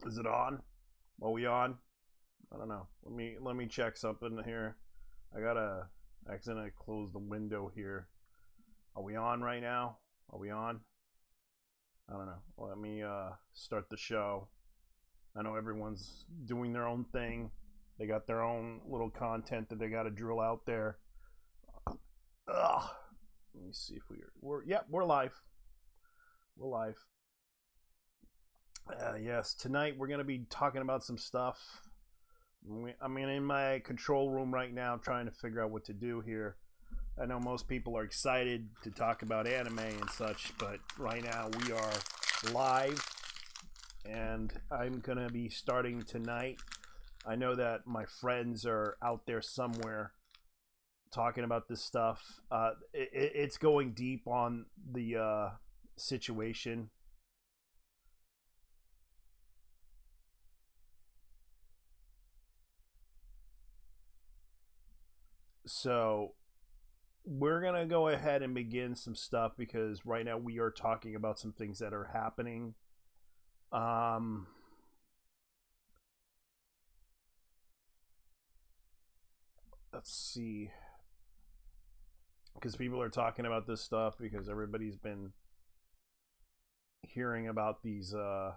Is it on? Are we on? I don't know. Let me check something here. I gotta accidentally close the window here. Are we on right now? Are we on? I don't know. Let me start the show. I know everyone's doing their own thing. They got their own little content that they got to drill out there. Ugh. Let me see if we're live. We're live. Yes, tonight we're gonna be talking about some stuff. I'm in my control room right now, trying to figure out what to do here. I know most people are excited to talk about anime and such, but right now we are live, and I'm gonna be starting tonight. I know that my friends are out there somewhere talking about this stuff. It's going deep on the situation. So we're going to go ahead and begin some stuff because right now we are talking about some things that are happening. Let's see. Because people are talking about this stuff because everybody's been hearing about these let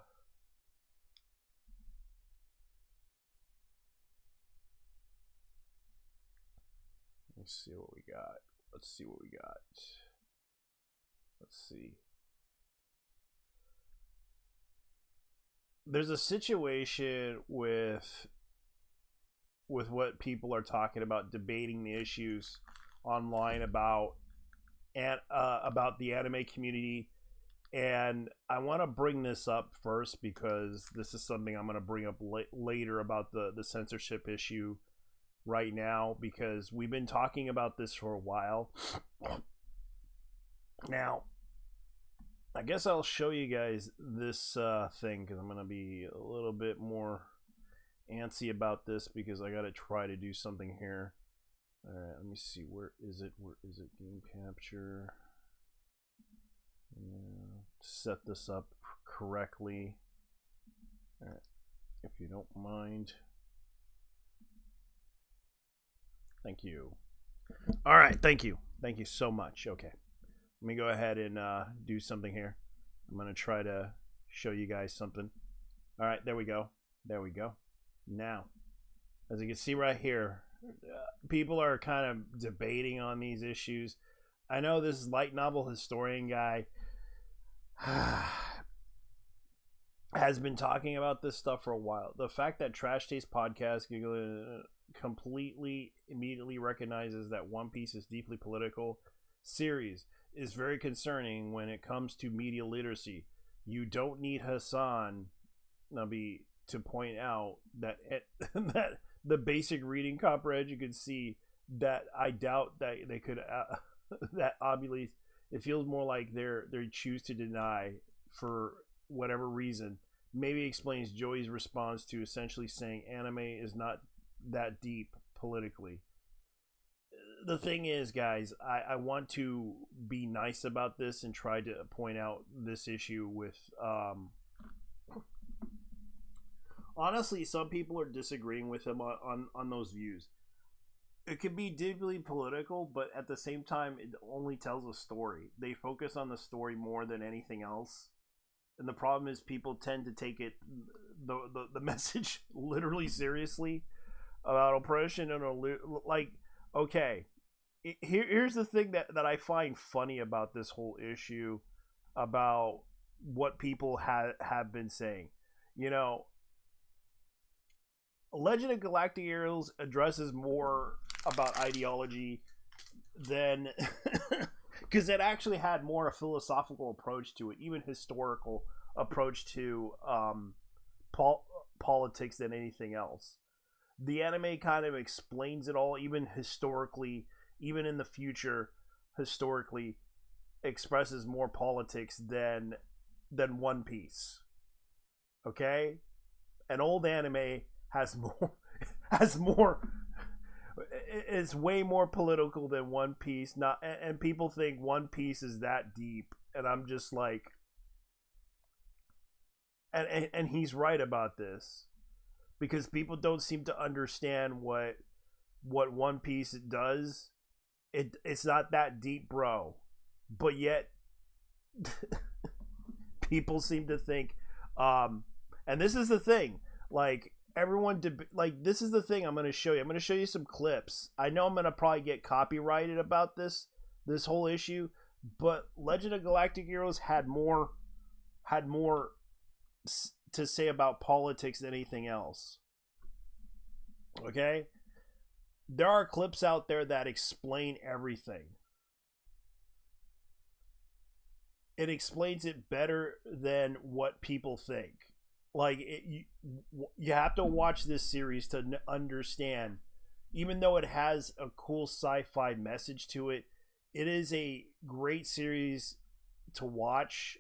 me see what we got. Let's see what we got. Let's see. There's a situation with what people are talking about, debating the issues online about the anime community, and I want to bring this up first because this is something I'm going to bring up later about the censorship issue right now, because we've been talking about this for a while. Now, I guess I'll show you guys this thing because I'm going to be a little bit more antsy about this because I got to try to do something here. All right, let me see. Where is it? Game capture. Yeah, set this up correctly. All right, if you don't mind. Thank you. All right, thank you. Thank you so much. Okay, let me go ahead and do something here. I'm going to try to show you guys something. All right, there we go. There we go. Now, as you can see right here, people are kind of debating on these issues. I know this light novel historian guy has been talking about this stuff for a while. The fact that Trash Taste Podcast completely immediately recognizes that One Piece is deeply political series is very concerning when it comes to media literacy. You don't need Hassan Nabi to point out that that the basic reading comprehension, you can see that I doubt that they could that obviously it feels more like they choose to deny for whatever reason. Maybe explains Joey's response to essentially saying anime is not that deep politically. The thing is, guys, I want to be nice about this and try to point out this issue with honestly, some people are disagreeing with him on those views. It could be deeply political, but at the same time, it only tells a story. They focus on the story more than anything else. And the problem is people tend to take it, the message literally seriously about oppression. And like, okay, here's the thing that I find funny about this whole issue, about what people have been saying. You know, Legend of Galactic Heroes addresses more about ideology than because it actually had more a philosophical approach to it, even historical approach to politics than anything else. The anime kind of explains it all, even historically, even in the future, historically expresses more politics than One Piece. Okay, an old anime has more is way more political than One Piece. Not, and people think One Piece is that deep, and I'm just like, and he's right about this, because people don't seem to understand what One Piece does. It's not that deep, bro, but yet people seem to think, and this is the thing, like everyone like this is the thing I'm going to show you. I'm going to show you some clips. I know I'm going to probably get copyrighted about this whole issue, but Legend of Galactic Heroes had more to say about politics than anything else. Okay? There are clips out there that explain everything. It explains it better than what people think. Like, you have to watch this series to understand. Even though it has a cool sci-fi message to it, it is a great series to watch.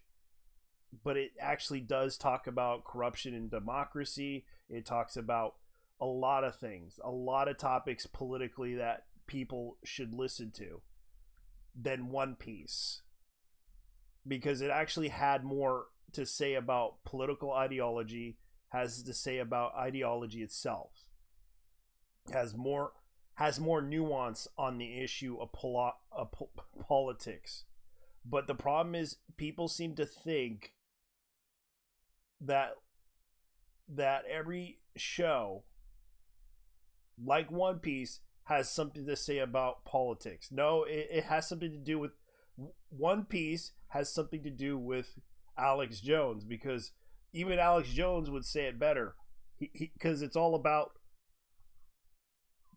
But it actually does talk about corruption and democracy. It talks about a lot of things, a lot of topics politically that people should listen to than One Piece, because it actually had more to say about political ideology, has to say about ideology itself, has more nuance on the issue of politics. But the problem is, people seem to think that every show like One Piece has something to say about politics. No, it has something to do with One Piece has something to do with Alex Jones, because even Alex Jones would say it better, because it's all about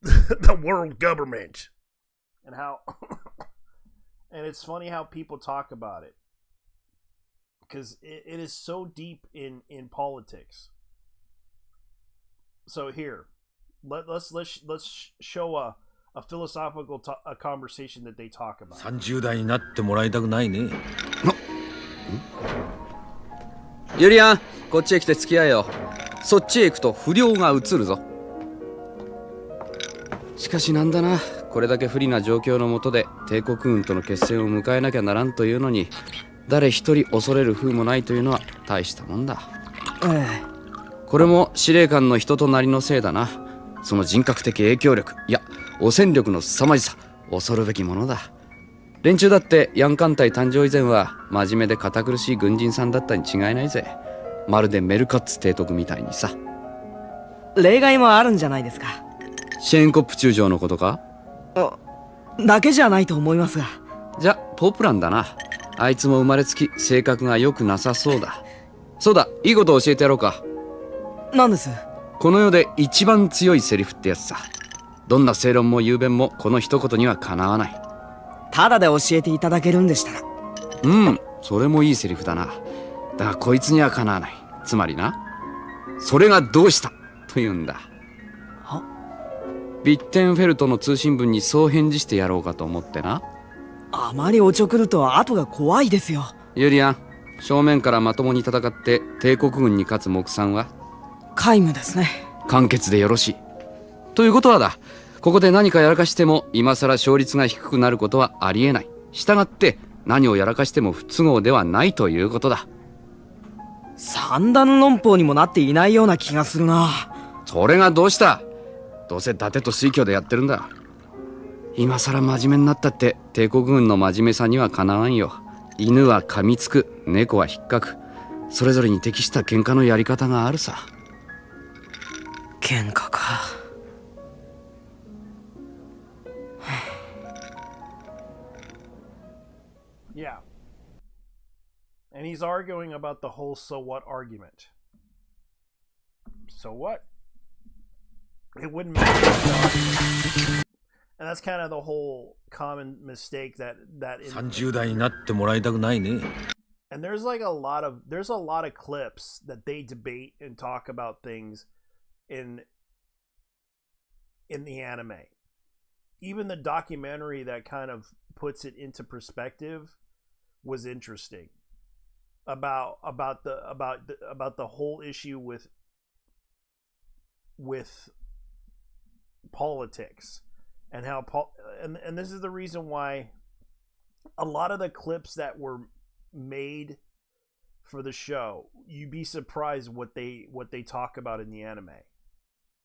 the world government and how and it's funny how people talk about it, because it is so deep in politics. So here, let's show a philosophical a conversation that they talk about. 30代になってもらいたくないね。ユリアン、こっちへ来て付き合えよ。そっちへ行くと不良が移るぞ。しかしなんだな、これだけ不利な状況の下で帝国軍との決戦を迎えなきゃならんというのに、誰一人恐れる風もないというのは大したもんだ。これも司令官の人となりのせいだな。その人格的影響力、いや汚染力の凄まじさ、恐るべきものだ。連中だってヤン艦隊誕生以前は真面目で堅苦しい軍人さんだったに違いないぜ。まるでメルカッツ提督みたいにさ。例外もあるんじゃないですか。シェーンコップ中将のことか？だけじゃないと思いますが。じゃポプランだな。あいつも生まれつき性格が良くなさそうだ。そうだ、いいことを教えてやろうか。何です？この世で一番強いセリフってやつさ。どんな正論も雄弁もこの一言にはかなわない。ただで教えていただけるんでしたら。それもいいセリフだな。だがこいつにはかなわない。つまりな、それがどうしたというんだ。ビッテンフェルトの通信文にそう返事してやろうかと思ってな。あまりおちょくると後が怖いですよ。ユリアン、正面からまともに戦って帝国軍に勝つ目算は？皆無ですね。簡潔でよろしい。ということはだ、ここで何かやらかしても今さら勝率が低くなることはありえない。したがって何をやらかしても不都合ではないということだ。三段論法にもなっていないような気がするな。それがどうした？どうせ伊達と水郷でやってるんだ。今さら真面目になったって帝国軍の真面目さにはかなわんよ。犬は噛みつく、猫は引っかく、それぞれに適した喧嘩のやり方があるさ。喧嘩か。Yeah. And he's arguing about the whole so what argument. So what? It wouldn't matter. And that's kind of the whole common mistake that 30代になってもらいたくないね。 And there's a lot of clips that they debate and talk about things in the anime. Even the documentary that kind of puts it into perspective was interesting about the whole issue with politics, and how and this is the reason why a lot of the clips that were made for the show, you'd be surprised what they talk about in the anime.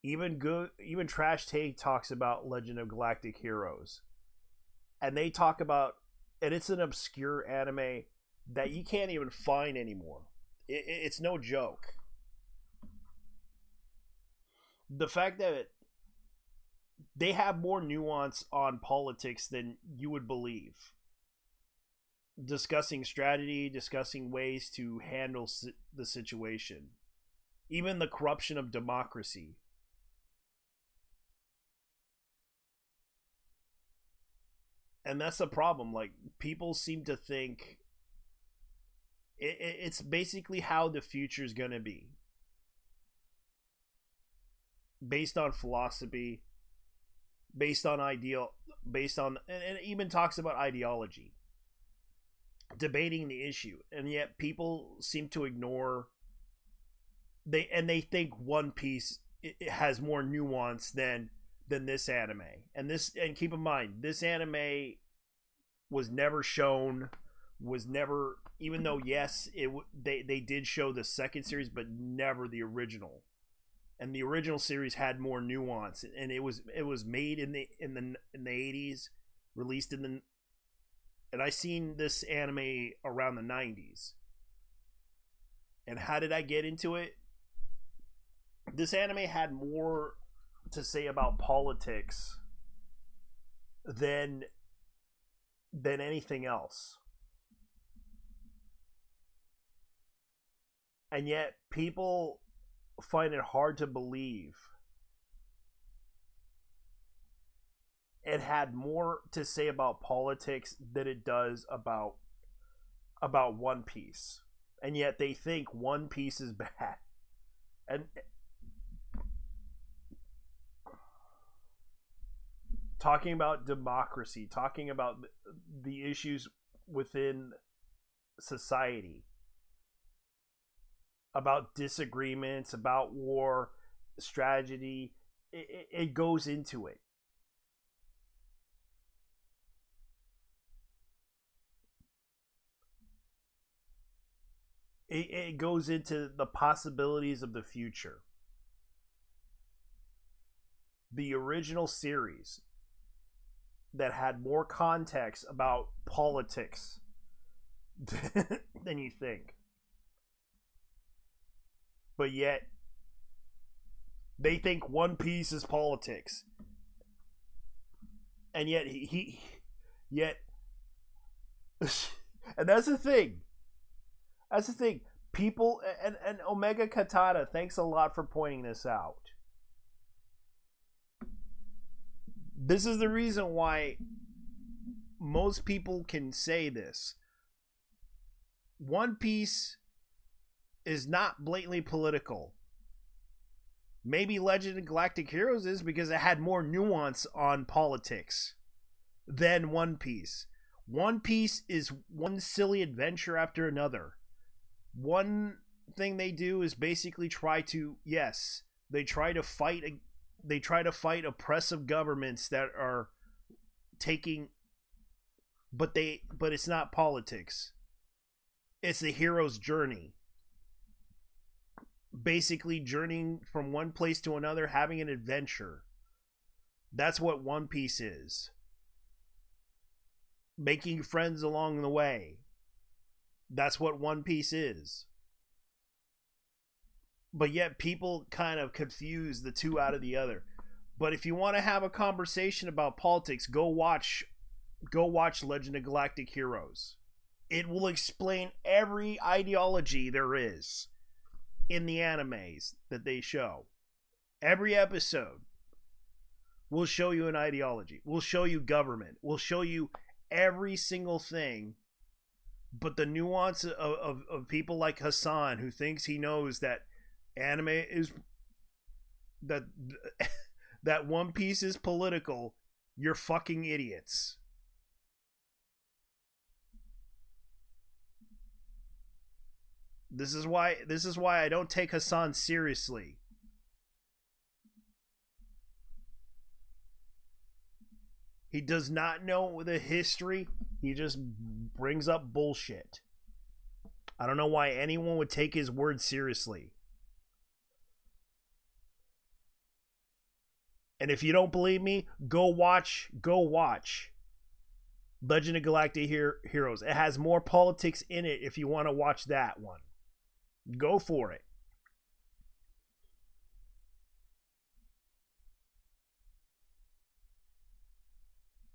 Even Trash Take talks about Legend of Galactic Heroes, and they talk about, and it's an obscure anime that you can't even find anymore. It's no joke. The fact that they have more nuance on politics than you would believe. Discussing strategy, discussing ways to handle the situation, even the corruption of democracy. And that's the problem. Like, people seem to think it's basically how the future is going to be, based on philosophy, based on and it even talks about ideology, debating the issue, and yet people seem to ignore they think One Piece it has more nuance than this anime. And keep in mind, this anime was never shown, even though yes, they did show the second series, but never the original. And the original series had more nuance, and it was made in the 80s, released and I seen this anime around the 90s. And how did I get into it? This anime had more to say about politics than anything else. And yet people find it hard to believe it had more to say about politics than it does about One Piece. And yet they think One Piece is bad. And talking about democracy, talking about the issues within society, about disagreements, about war, strategy, it goes into it. It goes into the possibilities of the future. The original series that had more context about politics than you think. But yet, they think One Piece is politics. And yet, and that's the thing. That's the thing. People, and Omega Katana, thanks a lot for pointing this out. This is the reason why most people can say this. One Piece is not blatantly political. Maybe Legend of Galactic Heroes is, because it had more nuance on politics than One Piece. One Piece is one silly adventure after another. One thing they do is basically try to fight oppressive governments that are taking, but it's not politics. It's the hero's journey. Basically journeying from one place to another, having an adventure. That's what One Piece is. Making friends along the way. That's what One Piece is. But yet people kind of confuse the two out of the other. But if you want to have a conversation about politics, go watch Legend of Galactic Heroes. It will explain every ideology there is in the animes that they show. Every episode will show you an ideology. Will show you government. Will show you every single thing. But the nuance of people like Hassan, who thinks he knows that anime is that One Piece is political, you're fucking idiots. This is why I don't take Hassan seriously. He does not know the history. He just brings up bullshit. I don't know why anyone would take his word seriously. And if you don't believe me, go watch Legend of Galactic Heroes. It has more politics in it if you want to watch that one. Go for it.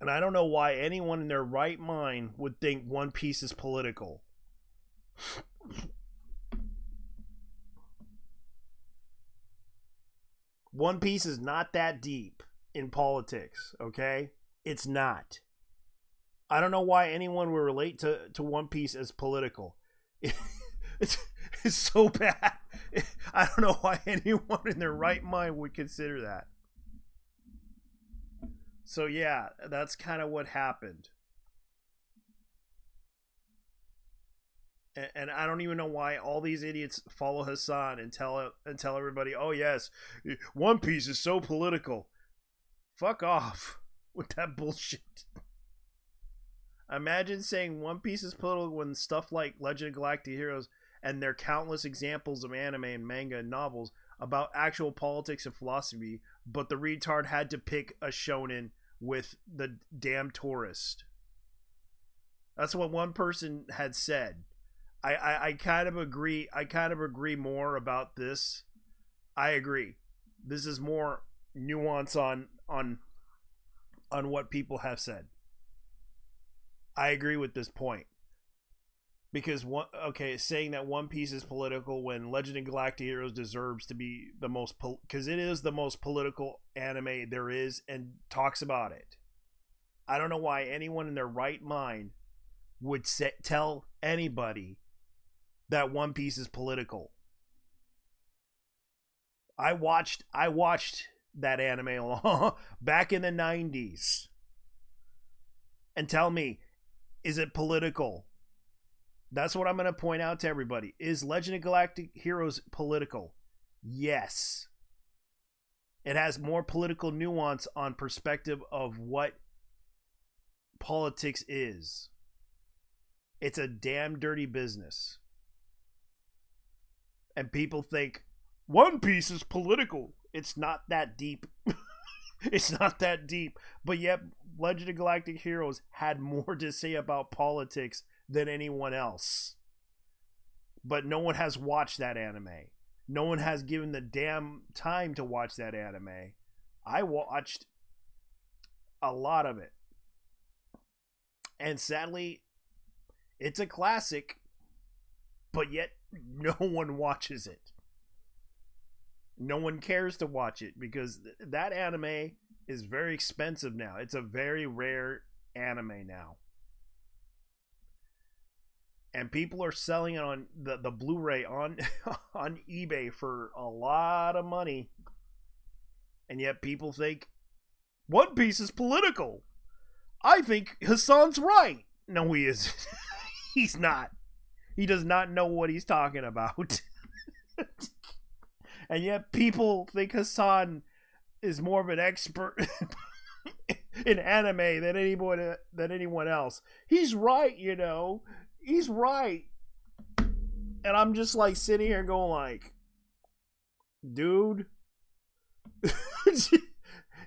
And I don't know why anyone in their right mind would think One Piece is political. One Piece is not that deep in politics, okay? It's not. I don't know why anyone would relate to One Piece as political. It's so bad. I don't know why anyone in their right mind would consider that. So yeah, that's kind of what happened. And I don't even know why all these idiots follow Hassan and tell everybody, "Oh yes, One Piece is so political." Fuck off with that bullshit. Imagine saying One Piece is political when stuff like Legend of Galactic Heroes and their countless examples of anime and manga and novels about actual politics and philosophy, but the retard had to pick a shonen with the damn tourist. That's what one person had said. I kind of agree. I kind of agree more about this. I agree. This is more nuance on what people have said. I agree with this point. Because saying that One Piece is political when Legend of Galactic Heroes deserves to be the most, because it is the most political anime there is, and talks about it. I don't know why anyone in their right mind would tell anybody that One Piece is political. I watched that anime back in the 90s. And tell me, is it political? That's what I'm going to point out to everybody. Is Legend of Galactic Heroes political? Yes. It has more political nuance on perspective of what politics is. It's a damn dirty business. And people think One Piece is political. It's not that deep. It's not that deep. But yet, Legend of Galactic Heroes had more to say about politics than anyone else. But no one has watched that anime. No one has given the damn time to watch that anime. I watched a lot of it. And sadly, it's a classic, but yet no one watches it. No one cares to watch it because that anime is very expensive now. It's a very rare anime now. And people are selling it on the Blu-ray on eBay for a lot of money. And yet people think One Piece is political. I think Hassan's right. No, he isn't. He's not. He does not know what he's talking about. And yet people think Hassan is more of an expert in anime than anyone else. He's right, you know. He's right. And I'm just like sitting here going like, dude.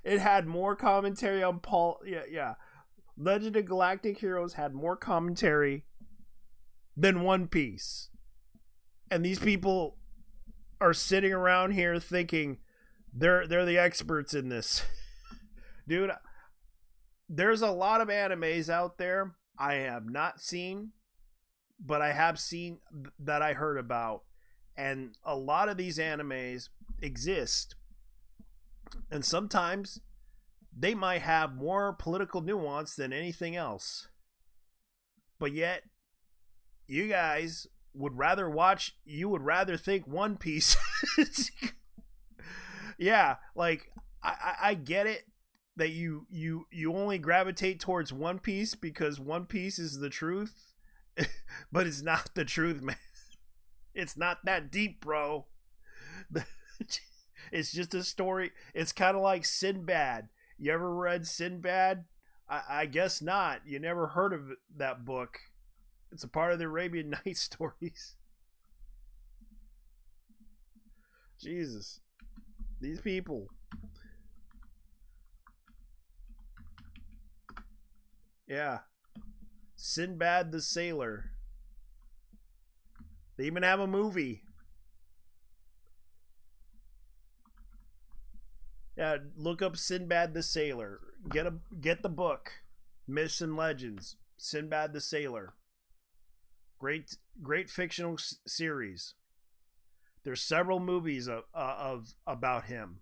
It had more commentary on Paul. Yeah. Legend of Galactic Heroes had more commentary than One Piece. And these people are sitting around here thinking they're the experts in this. Dude, there's a lot of animes out there I have not seen, but I have seen that I heard about. And a lot of these animes exist. And sometimes they might have more political nuance than anything else. But yet, you guys would rather think One Piece. Yeah, like, I get it that you only gravitate towards One Piece because One Piece is the truth. But it's not the truth, man. It's not that deep, bro. It's just a story. It's kind of like Sinbad. You ever read Sinbad? I guess not. You never heard of that book. It's a part of the Arabian Nights stories. Jesus. These people. Yeah. Sinbad the Sailor. They even have a movie. Yeah, look up Sinbad the Sailor. Get the book. Myths and Legends. Sinbad the Sailor. Great fictional series. There's several movies of about him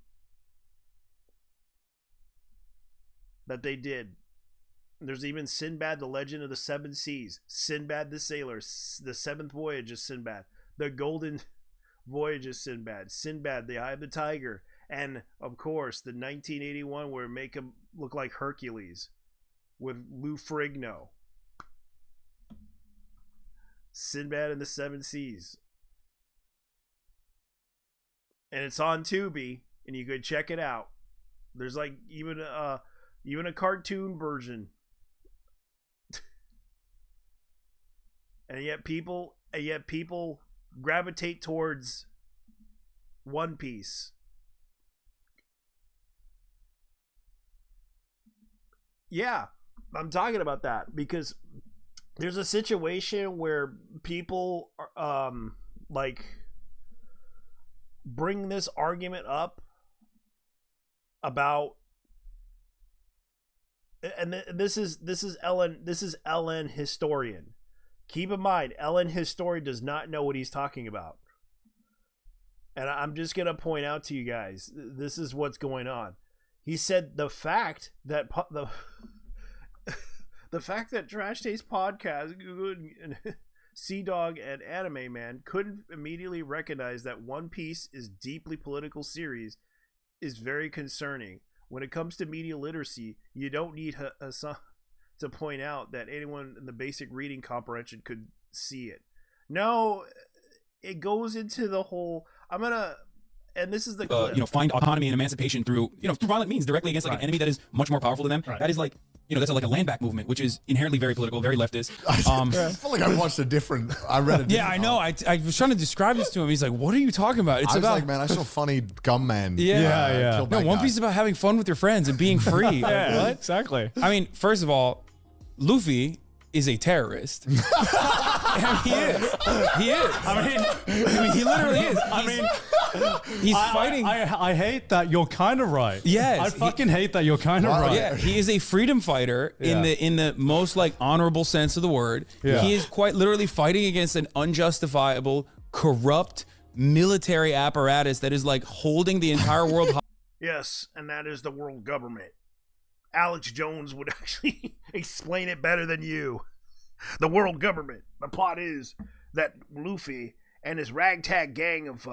that they did. There's even Sinbad, the Legend of the Seven Seas, Sinbad the Sailor, the Seventh Voyage of Sinbad, the Golden Voyage of Sinbad, Sinbad, the Eye of the Tiger, and of course the 1981 where it make him look like Hercules with Lou Ferrigno. Sinbad and the Seven Seas. And it's on Tubi, and you could check it out. There's like even a cartoon version. And yet people gravitate towards One Piece. Yeah, I'm talking about that because there's a situation where people like bring this argument up about, and this is Ellen Historian. Keep in mind, Ellen Historian does not know what he's talking about. And I'm just going to point out to you guys, this is what's going on. He said the fact that the fact that Trash Taste Podcast, Sea Dog, and Anime Man couldn't immediately recognize that One Piece is deeply political series is very concerning. When it comes to media literacy, you don't need Hassan to point out that anyone in the basic reading comprehension could see it. No, it goes into the whole. And this is the clip. Find autonomy and emancipation through violent means directly against like an enemy that is much more powerful than them. Right. That is like. That's like a land back movement, which is inherently very political, very leftist. I feel like I read a different. Yeah, I know. I was trying to describe this to him. He's like, "What are you talking about?" It's about like, man, I saw Funny Gum Man. Yeah. No, One Piece is about having fun with your friends and being free. Yeah, what? Exactly. I mean, first of all, Luffy is a terrorist. He is. I mean, he literally is. He's fighting. I hate that you're kind of right. Yes, I fucking hate that you're kind of right. Yeah, he is a freedom fighter in the most like honorable sense of the word. Yeah. He is quite literally fighting against an unjustifiable, corrupt military apparatus that is like holding the entire world. Yes, and that is the world government. Alex Jones would actually explain it better than you. The world government. The plot is that Luffy and his ragtag gang of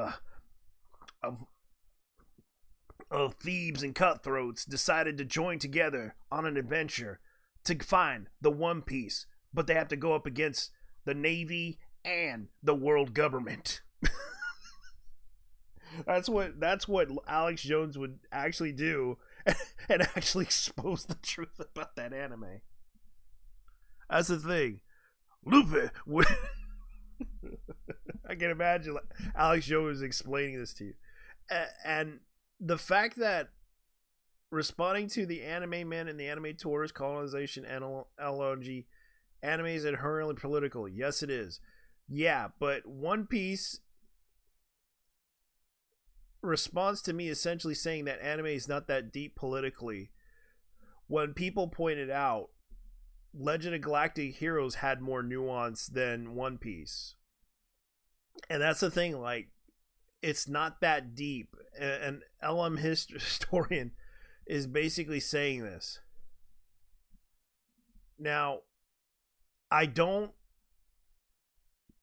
thieves and cutthroats decided to join together on an adventure to find the One Piece, but they have to go up against the Navy and the world government. That's what Alex Jones would actually do, and actually expose the truth about that anime. That's the thing. Luffy would I can imagine Alex Jones explaining this to you. And the fact that responding to the Anime Man and the Anime Tourist colonization analogy, anime is inherently political. Yes, it is. Yeah, but One Piece responds to me essentially saying that anime is not that deep politically. When people pointed out Legend of Galactic Heroes had more nuance than One Piece. And that's the thing, like, it's not that deep. An LM historian is basically saying this. Now, I don't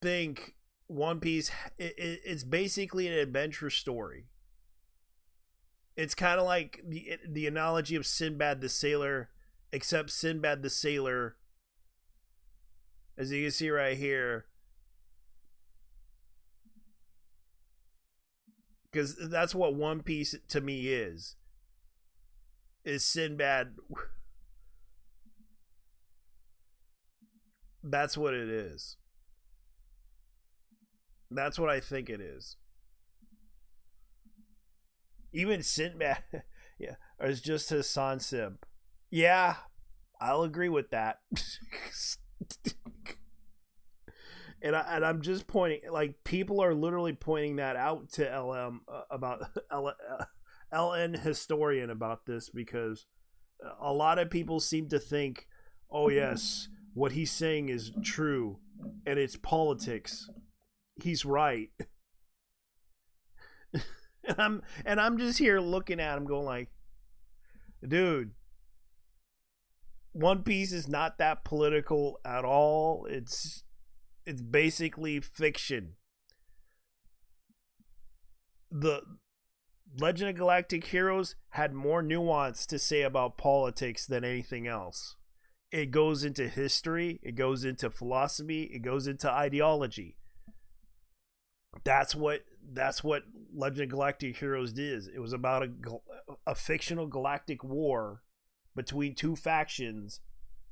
think One Piece, it's basically an adventure story. It's kind of like the analogy of Sinbad the Sailor, except Sinbad the Sailor, as you can see right here, because that's what One Piece to me is Sinbad That's what it is. That's what I think it is. Even Sinbad, yeah, or it's just Hassan Sib. Yeah, I'll agree with that. And I'm just pointing, like, people are literally pointing that out to LM about LN historian about this, because a lot of people seem to think, oh yes, what he's saying is true and it's politics. He's right. and I'm just here looking at him going like, dude, One Piece is not that political at all. It's basically fiction. The Legend of Galactic Heroes had more nuance to say about politics than anything else. It goes into history, it goes into philosophy, it goes into ideology. That's what Legend of Galactic Heroes did. It was about a fictional galactic war between two factions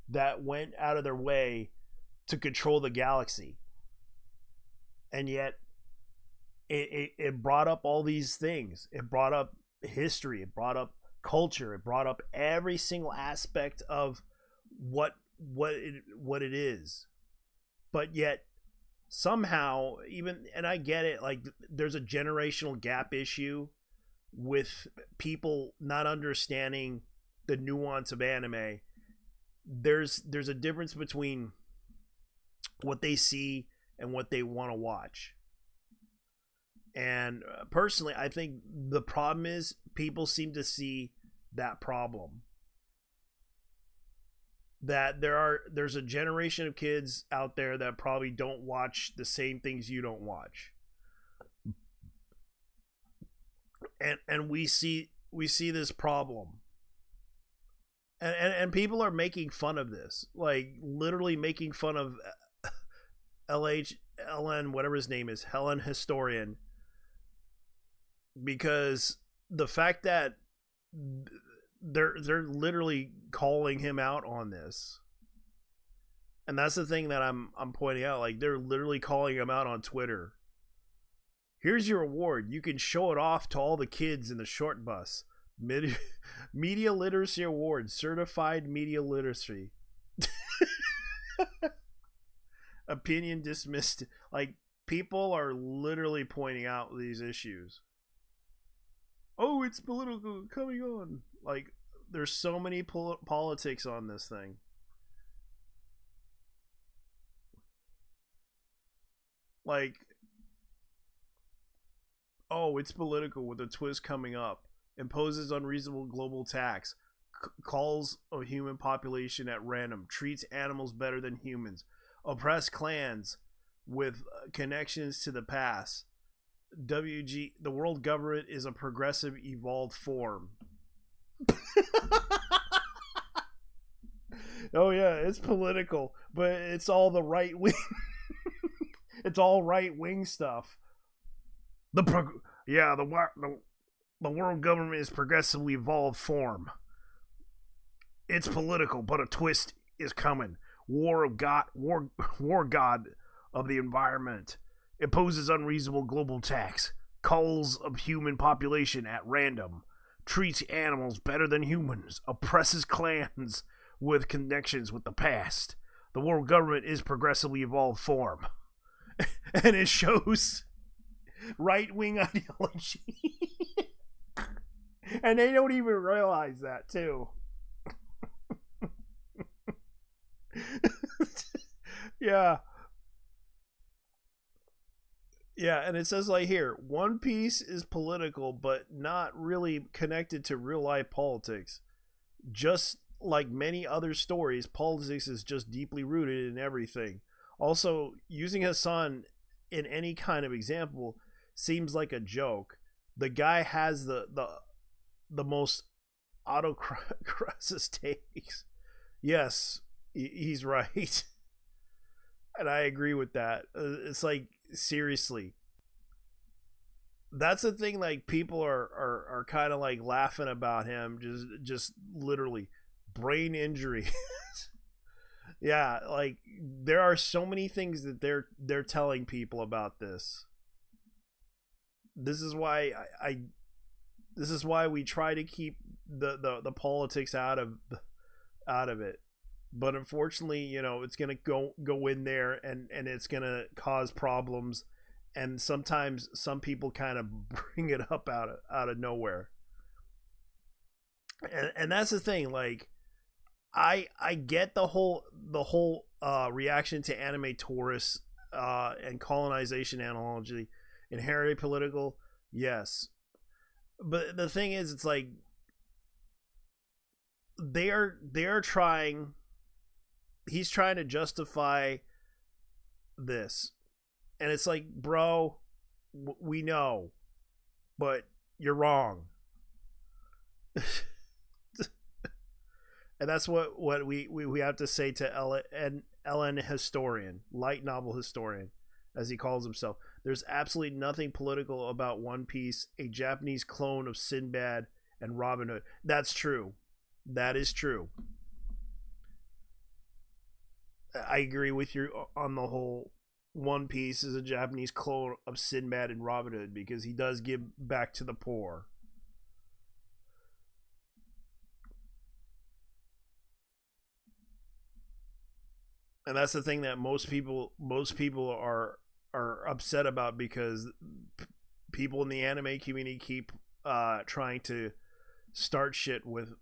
that went out of their way to control the galaxy. And yet it brought up all these things. It brought up history, it brought up culture, it brought up every single aspect of what it is. But yet somehow, even, and I get it, like, there's a generational gap issue with people not understanding the nuance of anime. There's a difference between what they see and what they want to watch. And personally, I think the problem is people seem to see that problem. That there's a generation of kids out there that probably don't watch the same things you don't watch. And we see this problem. And people are making fun of this. Like, literally making fun of LN, whatever his name is, Helen Historian, because the fact that they're literally calling him out on this. And that's the thing that I'm pointing out. Like, they're literally calling him out on Twitter. Here's your award. You can show it off to all the kids in the short bus. Media Literacy Award. Certified Media Literacy. Opinion dismissed. Like, people are literally pointing out these issues. Oh, it's political coming on. Like, there's so many politics on this thing. Like, oh, it's political with a twist coming up. Imposes unreasonable global tax. Calls a human population at random. Treats animals better than humans. Oppressed clans with connections to the past. The world government is a progressive evolved form. Oh yeah, it's political, but it's all the right wing. It's all right wing stuff. The world government is progressively evolved form. It's political, but a twist is coming. War god of the environment. Imposes unreasonable global tax. Culls of human population at random. Treats animals better than humans. Oppresses clans with connections with the past. The world government is progressively evolved form. And it shows right-wing ideology. And they don't even realize that, too. Yeah. Yeah, and it says like here, One Piece is political, but not really connected to real life politics. Just like many other stories, politics is just deeply rooted in everything. Also, using Hassan in any kind of example seems like a joke. The guy has the most autocratic takes. Yes, he's right. And I agree with that. It's like, seriously, that's the thing. Like, people are kind of like laughing about him, just literally brain injury. Yeah, like there are so many things that they're telling people about this. This is why this is why we try to keep the politics out of it. But unfortunately, you know, it's gonna go in there and it's gonna cause problems, and sometimes some people kind of bring it up out of nowhere. And that's the thing, like I get the whole reaction to anime tourists and colonization analogy, inherently political, yes. But the thing is, it's like they're trying. He's trying to justify this, and it's like, bro, we know, but you're wrong. And that's what we have to say to Ellen Historian, light novel historian, as he calls himself. There's absolutely nothing political about One Piece, a Japanese clone of Sinbad and Robin Hood. That's true. That is true. I agree with you on the whole. One Piece is a Japanese clone of Sinbad and Robin Hood because he does give back to the poor. And that's the thing that most people are upset about, because people in the anime community keep trying to start shit in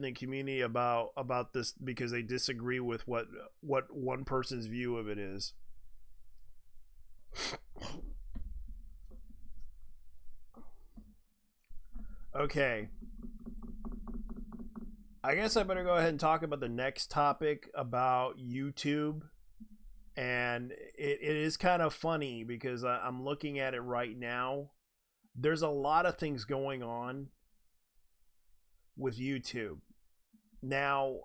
the community about this because they disagree with what one person's view of it is. Okay. I guess I better go ahead and talk about the next topic about YouTube. And it is kind of funny because I'm looking at it right now. There's a lot of things going on with YouTube. Now,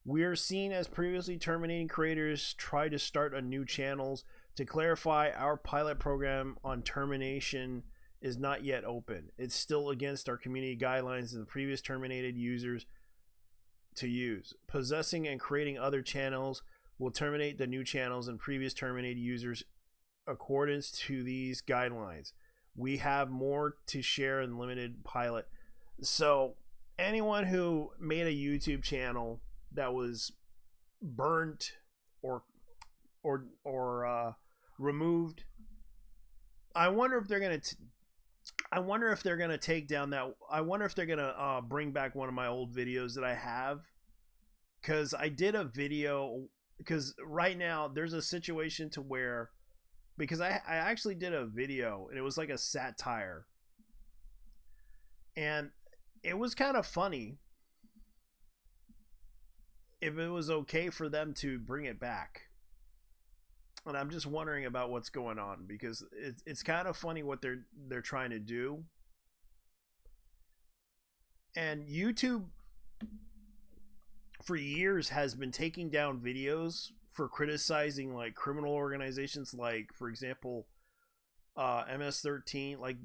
we're seen as previously terminating creators try to start a new channels. To clarify, our pilot program on termination is not yet open. It's still against our community guidelines and the previous terminated users to use. Possessing and creating other channels will terminate the new channels and previous terminated users accordance to these guidelines. We have more to share in limited pilot. So anyone who made a YouTube channel that was burnt or removed, I wonder if they're gonna take down that. I wonder if they're gonna bring back one of my old videos that I have, because I did a video. Because right now there's a situation to where, because I actually did a video and it was like a satire, and it was kind of funny. If it was okay for them to bring it back. And I'm just wondering about what's going on, because it's kind of funny what they're trying to do. And YouTube for years has been taking down videos for criticizing like criminal organizations, like for example MS-13. Like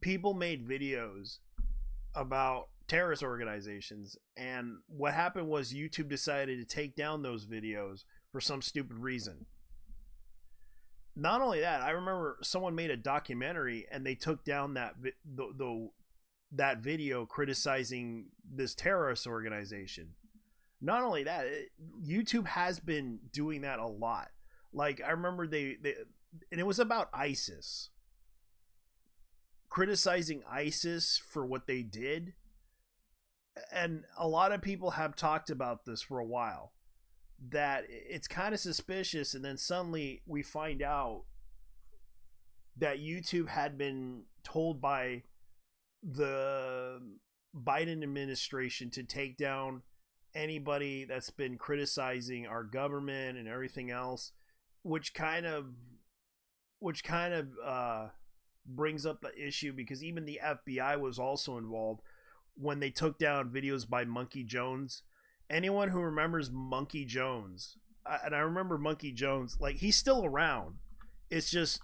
people made videos about terrorist organizations, and what happened was YouTube decided to take down those videos for some stupid reason. Not only that, I remember someone made a documentary and they took down that video criticizing this terrorist organization. Not only that, YouTube has been doing that a lot. Like I remember they and it was about ISIS, criticizing ISIS for what they did. And a lot of people have talked about this for a while, that it's kind of suspicious. And then suddenly we find out that YouTube had been told by the Biden administration to take down anybody that's been criticizing our government and everything else, which kind of brings up the issue, because even the FBI was also involved when they took down videos by Monkey Jones. Anyone who remembers Monkey Jones, and I remember Monkey Jones, like he's still around. It's just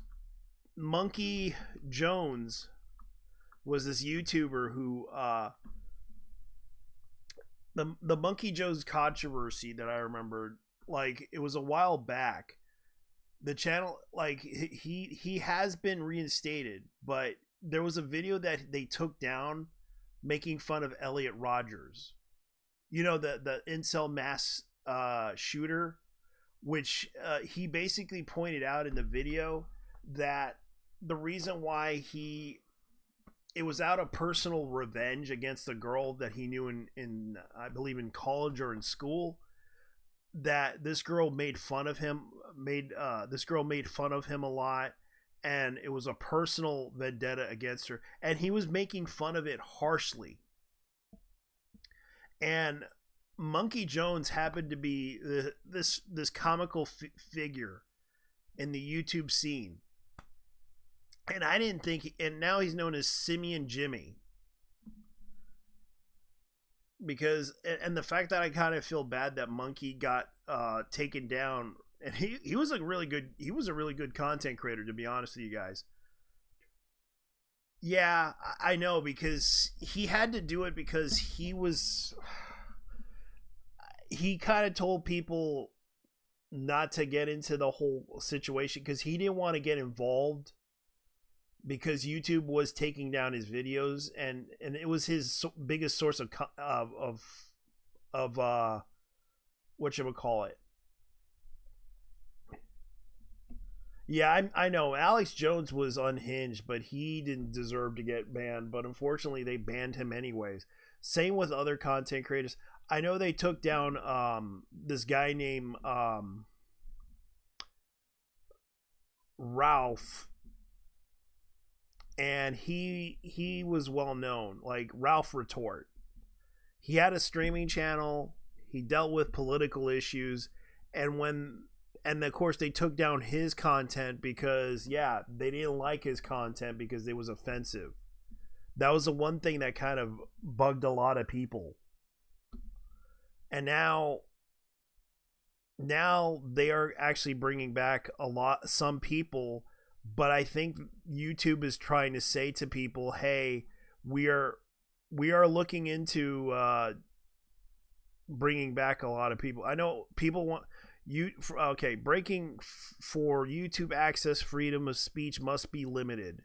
Monkey Jones was this YouTuber who the Monkey Joe's controversy that I remembered, like it was a while back. The channel, like he has been reinstated, but there was a video that they took down making fun of Elliot Rogers. You know, the incel mass shooter, which he basically pointed out in the video that the reason why it was out of personal revenge against a girl that he knew in I believe in college or in school, that this girl made fun of him a lot, and it was a personal vendetta against her, and he was making fun of it harshly. And Monkey Jones happened to be this comical figure in the YouTube scene, and I didn't think, and now he's known as Simian Jimmy, because, and the fact that I kind of feel bad that Monkey got taken down, and he was a really good content creator, to be honest with you guys. Yeah, I know, because he had to do it because he kind of told people not to get into the whole situation because he didn't want to get involved, because YouTube was taking down his videos, and it was his biggest source of whatchamacallit. Yeah, I know Alex Jones was unhinged, but he didn't deserve to get banned, but unfortunately they banned him anyways. Same with other content creators. I know they took down this guy named Ralph, and he was well known, like Ralph Retort. He had a streaming channel. He dealt with political issues, and of course they took down his content because they didn't like his content because it was offensive. That was the one thing that kind of bugged a lot of people. And now they are actually bringing back some people, but I think YouTube is trying to say to people, hey, we are looking into bringing back a lot of people. I know people want breaking for YouTube access, freedom of speech must be limited.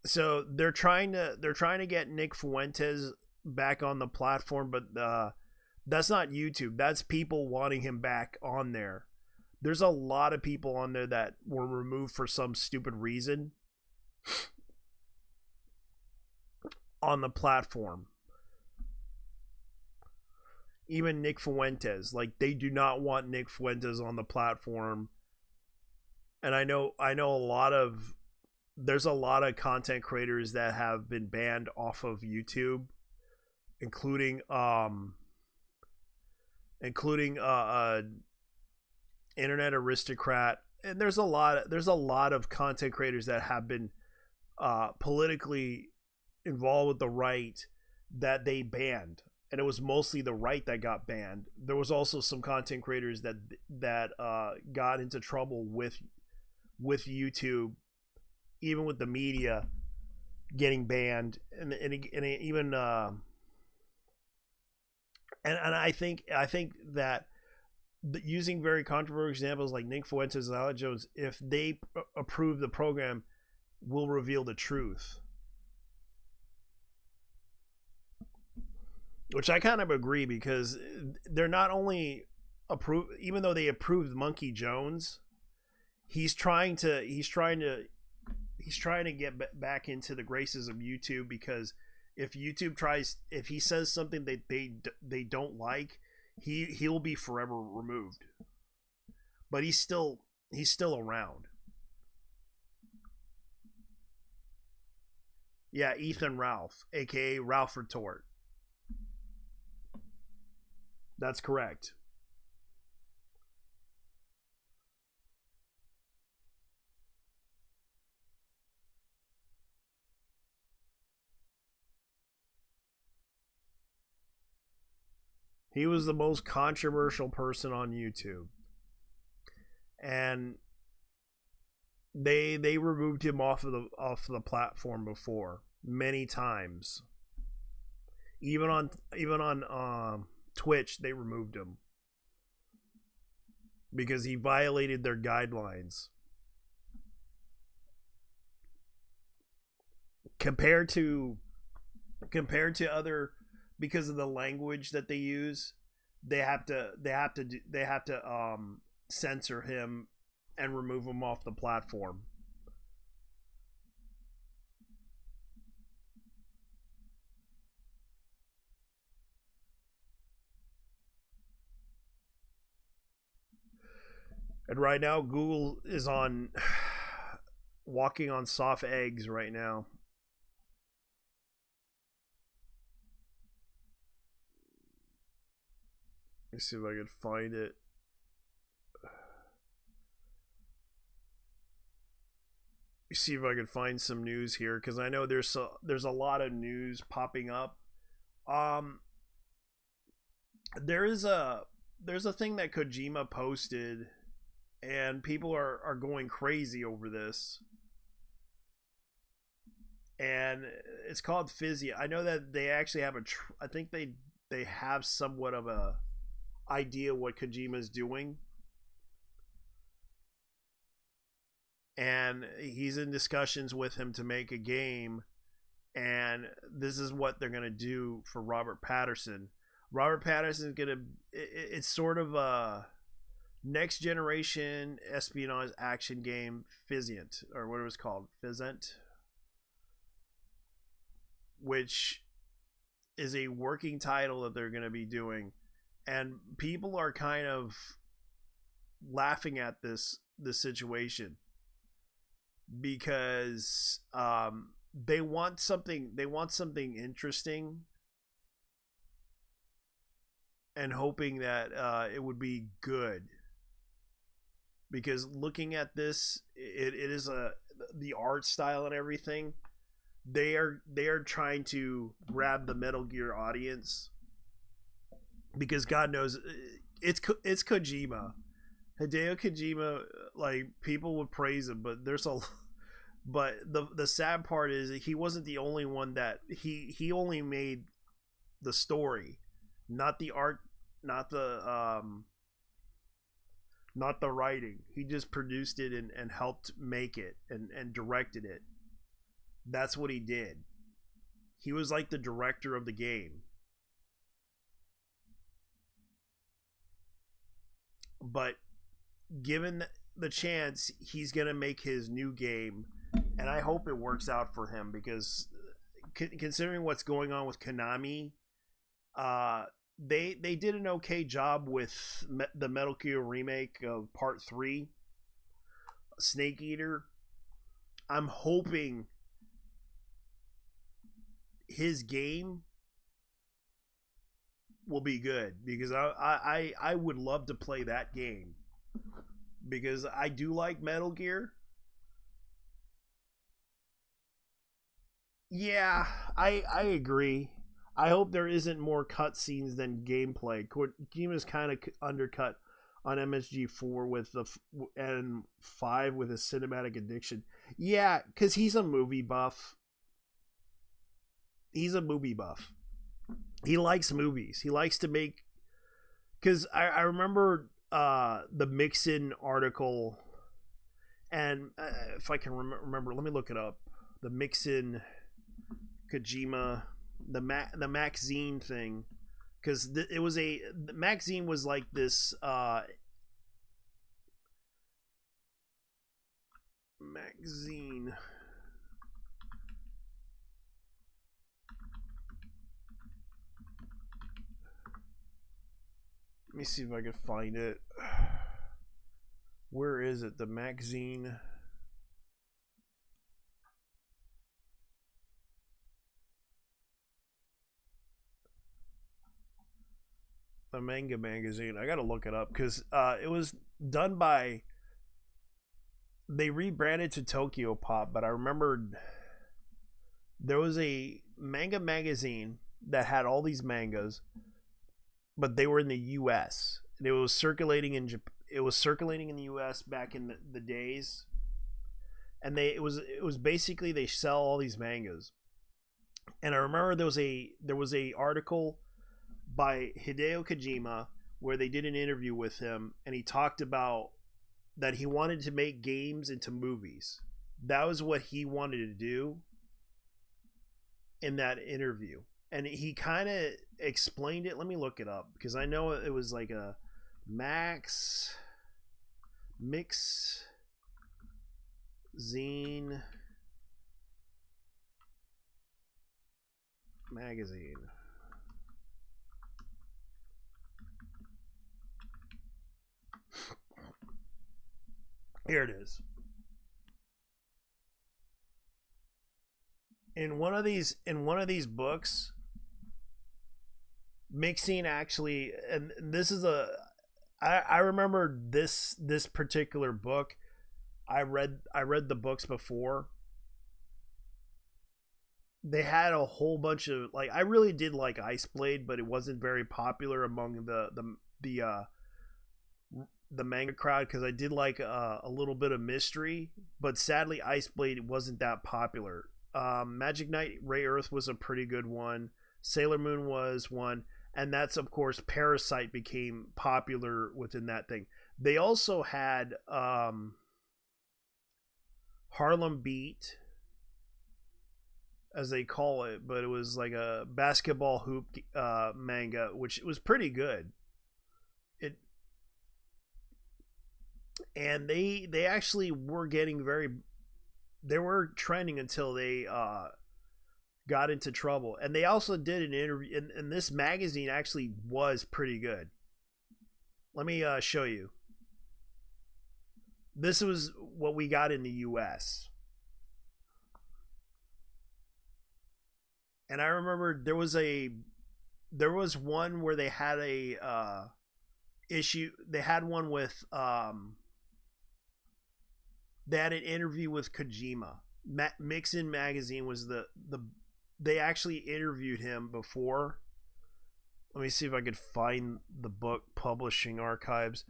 So they're trying to get Nick Fuentes back on the platform, but that's not YouTube. That's people wanting him back on there. There's a lot of people on there that were removed for some stupid reason on the platform. Even Nick Fuentes, like they do not want Nick Fuentes on the platform. And I know there's a lot of content creators that have been banned off of YouTube, including Internet Aristocrat, and there's a lot of content creators that have been politically involved with the right that they banned, and it was mostly the right that got banned. There was also some content creators that got into trouble with YouTube, even with the media getting banned, and even and I think that using very controversial examples like Nick Fuentes and Alex Jones, if they approve the program, will reveal the truth. Which I kind of agree, because they're not only even though they approved Monkey Jones, he's trying to get back into the graces of YouTube, because if he says something that they don't like, he'll be forever removed. But he's still around. Yeah, Ethan Ralph, aka Ralph Retort. That's correct. He was the most controversial person on YouTube, and they removed him off the platform before many times. Even on Twitch, they removed him because he violated their guidelines. Compared to other, because of the language that they use, they have to censor him and remove him off the platform. And right now, Google is on walking on soft eggs right now. Let me see if I can find it. See if I can find some news here, because I know there's a lot of news popping up. There's a thing that Kojima posted, and people are going crazy over this. And it's called Physio. I know that they actually have I think they have somewhat of a idea what Kojima's doing. And he's in discussions with him to make a game, and this is what they're gonna do for Robert Pattinson. Robert Pattinson's gonna, it's sort of a next generation espionage action game, Physient, or what it was called, Physent, which is a working title that they're gonna be doing, and people are kind of laughing at this situation, because they want something interesting, and hoping that it would be good, because looking at this, it is the art style and everything, they are trying to grab the Metal Gear audience, because God knows it's Kojima. Hideo Kojima, like, people would praise him, but but the sad part is he wasn't the only one that he only made the story, not the art, not the writing. He just produced it and helped make it and directed it. That's what he did. He was like the director of the game. But given the chance, he's gonna make his new game, and I hope it works out for him, because considering what's going on with Konami, they did an okay job with the Metal Gear remake of Part 3, Snake Eater. I'm hoping his game will be good, because I would love to play that game, because I do like Metal Gear. Yeah, I agree. I hope there isn't more cutscenes than gameplay. Kojima's kind of undercut on MSG4 with and 5 with his cinematic addiction. Yeah, because he's a movie buff. He likes movies. He likes to make, because I remember the Mixin article, and if I can remember, let me look it up. The Mixin Kojima, the Maxine thing, because it was the Maxine was like this magazine. Let me see if I can find it. Where is it? The magazine. The manga magazine. I gotta look it up, because it was done by. They rebranded to Tokyo Pop, but I remembered there was a manga magazine that had all these mangas, but they were in the U.S. and it was circulating in the U.S. back in the days, and it was basically, they sell all these mangas, And I remember there was a article by Hideo Kojima where they did an interview with him, and he talked about that he wanted to make games into movies. That was what he wanted to do in that interview. And he kind of explained it. Let me look it up because I know it was like a Mix Zine magazine. Here it is. In one of these books, mixing actually, and this is I remember this particular book. I read the books before. They had a whole bunch of, like, I really did like Ice Blade, but it wasn't very popular among the manga crowd because I did like a little bit of mystery, but sadly Ice Blade wasn't that popular. Magic Knight Ray Earth was a pretty good one. Sailor Moon was one, and that's, of course, Parasite became popular within that thing. They also had Harlem Beat, as they call it, but it was like a basketball hoop manga, which was pretty good. And they actually were getting they were trending until they got into trouble. And they also did an interview, and this magazine actually was pretty good. Let me show you. This was what we got in the US. And I remember there was one where they had a issue. They had one with they had an interview with Kojima. Mixin magazine was they actually interviewed him before. Let me see if I could find the book publishing archives,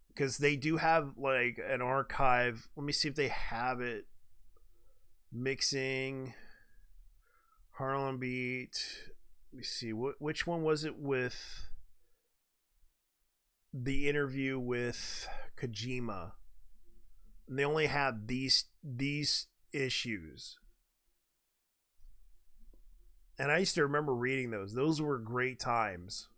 because they do have like an archive. Let me see if they have it. Mixing Harlem Beat. Let me see, which one was it with the interview with Kojima? And they only had these issues. And I used to remember reading those. Those were great times.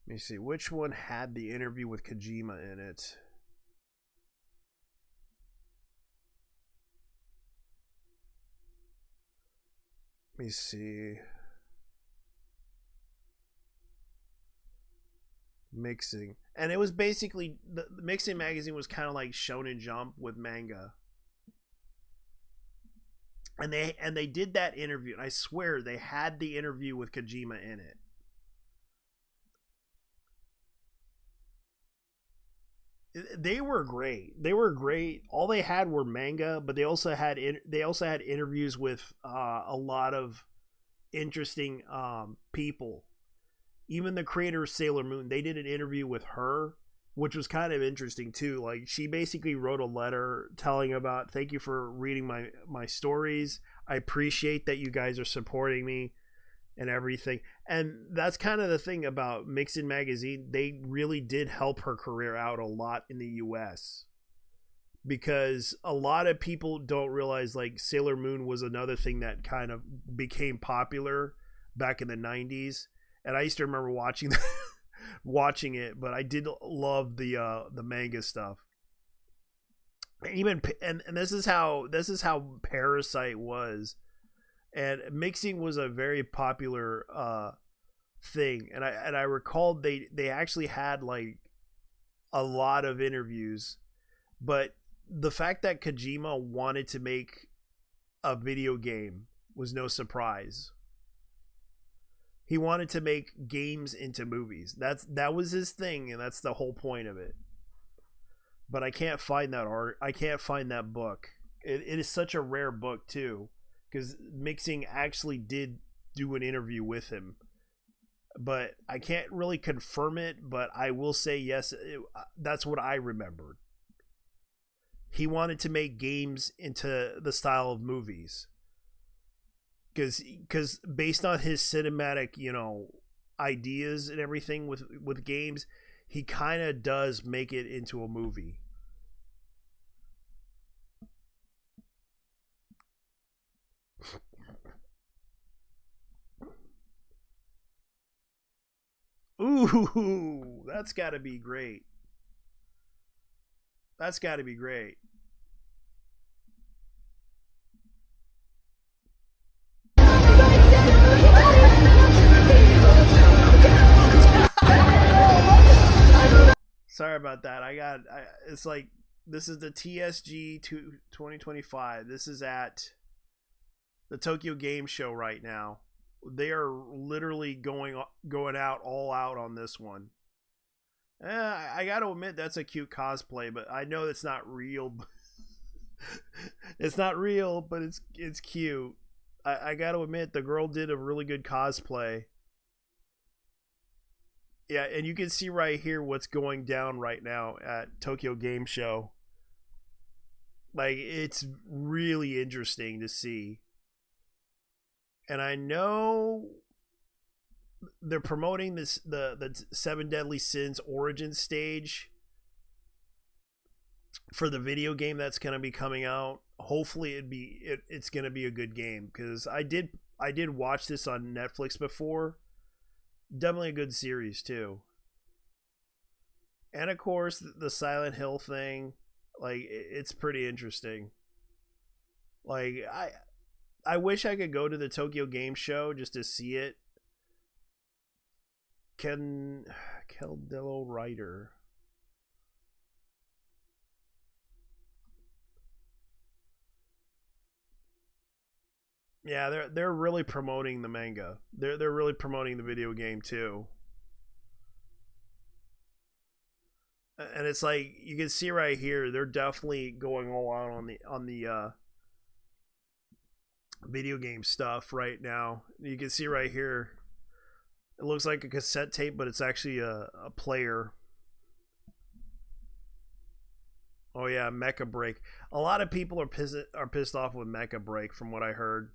Let me see, which one had the interview with Kojima in it? Let me see. Mixing, and it was basically the Mixing magazine was kind of like Shonen Jump with manga, and they did that interview, and I swear they had the interview with Kojima in it. They were great. All they had were manga, but they also had interviews with a lot of interesting people. Even the creator of Sailor Moon, they did an interview with her, which was kind of interesting too. Like, she basically wrote a letter telling about, thank you for reading my stories. I appreciate that you guys are supporting me and everything. And that's kind of the thing about Mixin magazine. They really did help her career out a lot in the US, because a lot of people don't realize, like, Sailor Moon was another thing that kind of became popular back in the 90s. And I used to remember watching it, but I did love the manga stuff. And this is how Parasite was, and Mixing was a very popular thing. And I recalled they actually had like a lot of interviews, but the fact that Kojima wanted to make a video game was no surprise. He wanted to make games into movies. That was his thing, and that's the whole point of it. But I can't find that art. I can't find that book. It is such a rare book too, because Mixing actually did do an interview with him. But I can't really confirm it, but I will say yes, that's what I remembered. he wanted to make games into the style of movies. Because based on his cinematic, ideas and everything with games, he kind of does make it into a movie. Ooh, that's got to be great. That's got to be great. Sorry about that. It's like, this is the TSG 2025. This is at the Tokyo Game Show right now. They are literally going out all out on this one. I got to admit, that's a cute cosplay, but I know it's not real. It's not real, but it's cute. I got to admit, the girl did a really good cosplay. Yeah, and you can see right here what's going down right now at Tokyo Game Show. Like, it's really interesting to see. And I know they're promoting the Seven Deadly Sins origin stage for the video game that's going to be coming out. Hopefully it's going to be a good game, because I did watch this on Netflix before. Definitely a good series too. And of course the Silent Hill thing, like, it's pretty interesting. Like, I wish I could go to the Tokyo Game Show just to see it. Keldello Writer. Yeah, they're really promoting the manga. They're really promoting the video game too. And it's like, you can see right here, they're definitely going all out on the video game stuff right now. You can see right here, it looks like a cassette tape, but it's actually a player. Oh yeah, Mecha Break. A lot of people are pissed off with Mecha Break, from what I heard.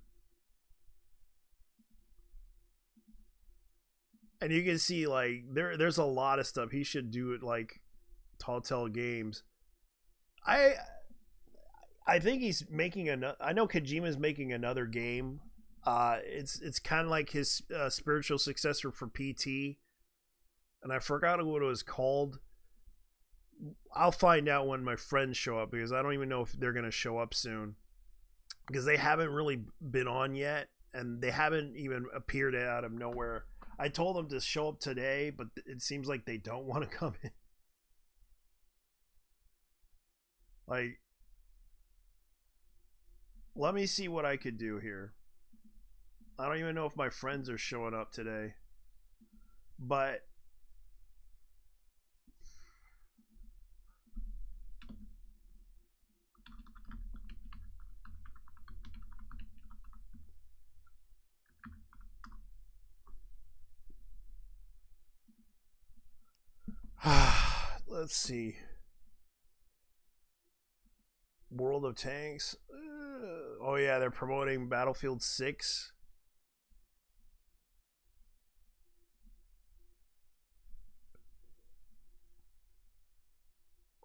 And you can see, like, there's a lot of stuff he should do it, like Telltale Games. I think he's making another. I know Kojima's making another game. It's kind of like his spiritual successor for PT, and I forgot what it was called. I'll find out when my friends show up, because I don't even know if they're gonna show up soon, because they haven't really been on yet, and they haven't even appeared out of nowhere. I told them to show up today, but it seems like they don't want to come in. Like, let me see what I could do here. I don't even know if my friends are showing up today. But let's see. World of Tanks. Oh yeah, they're promoting Battlefield 6.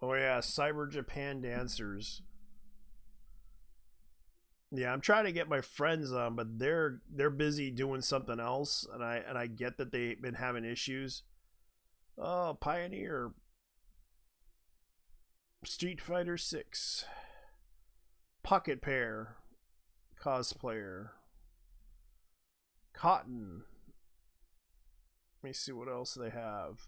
Oh yeah, Cyber Japan Dancers. Yeah, I'm trying to get my friends on, but they're busy doing something else, and I get that they've been having issues. Oh, Pioneer. Street Fighter 6. Pocket Pair. Cosplayer. Cotton. Let me see what else they have.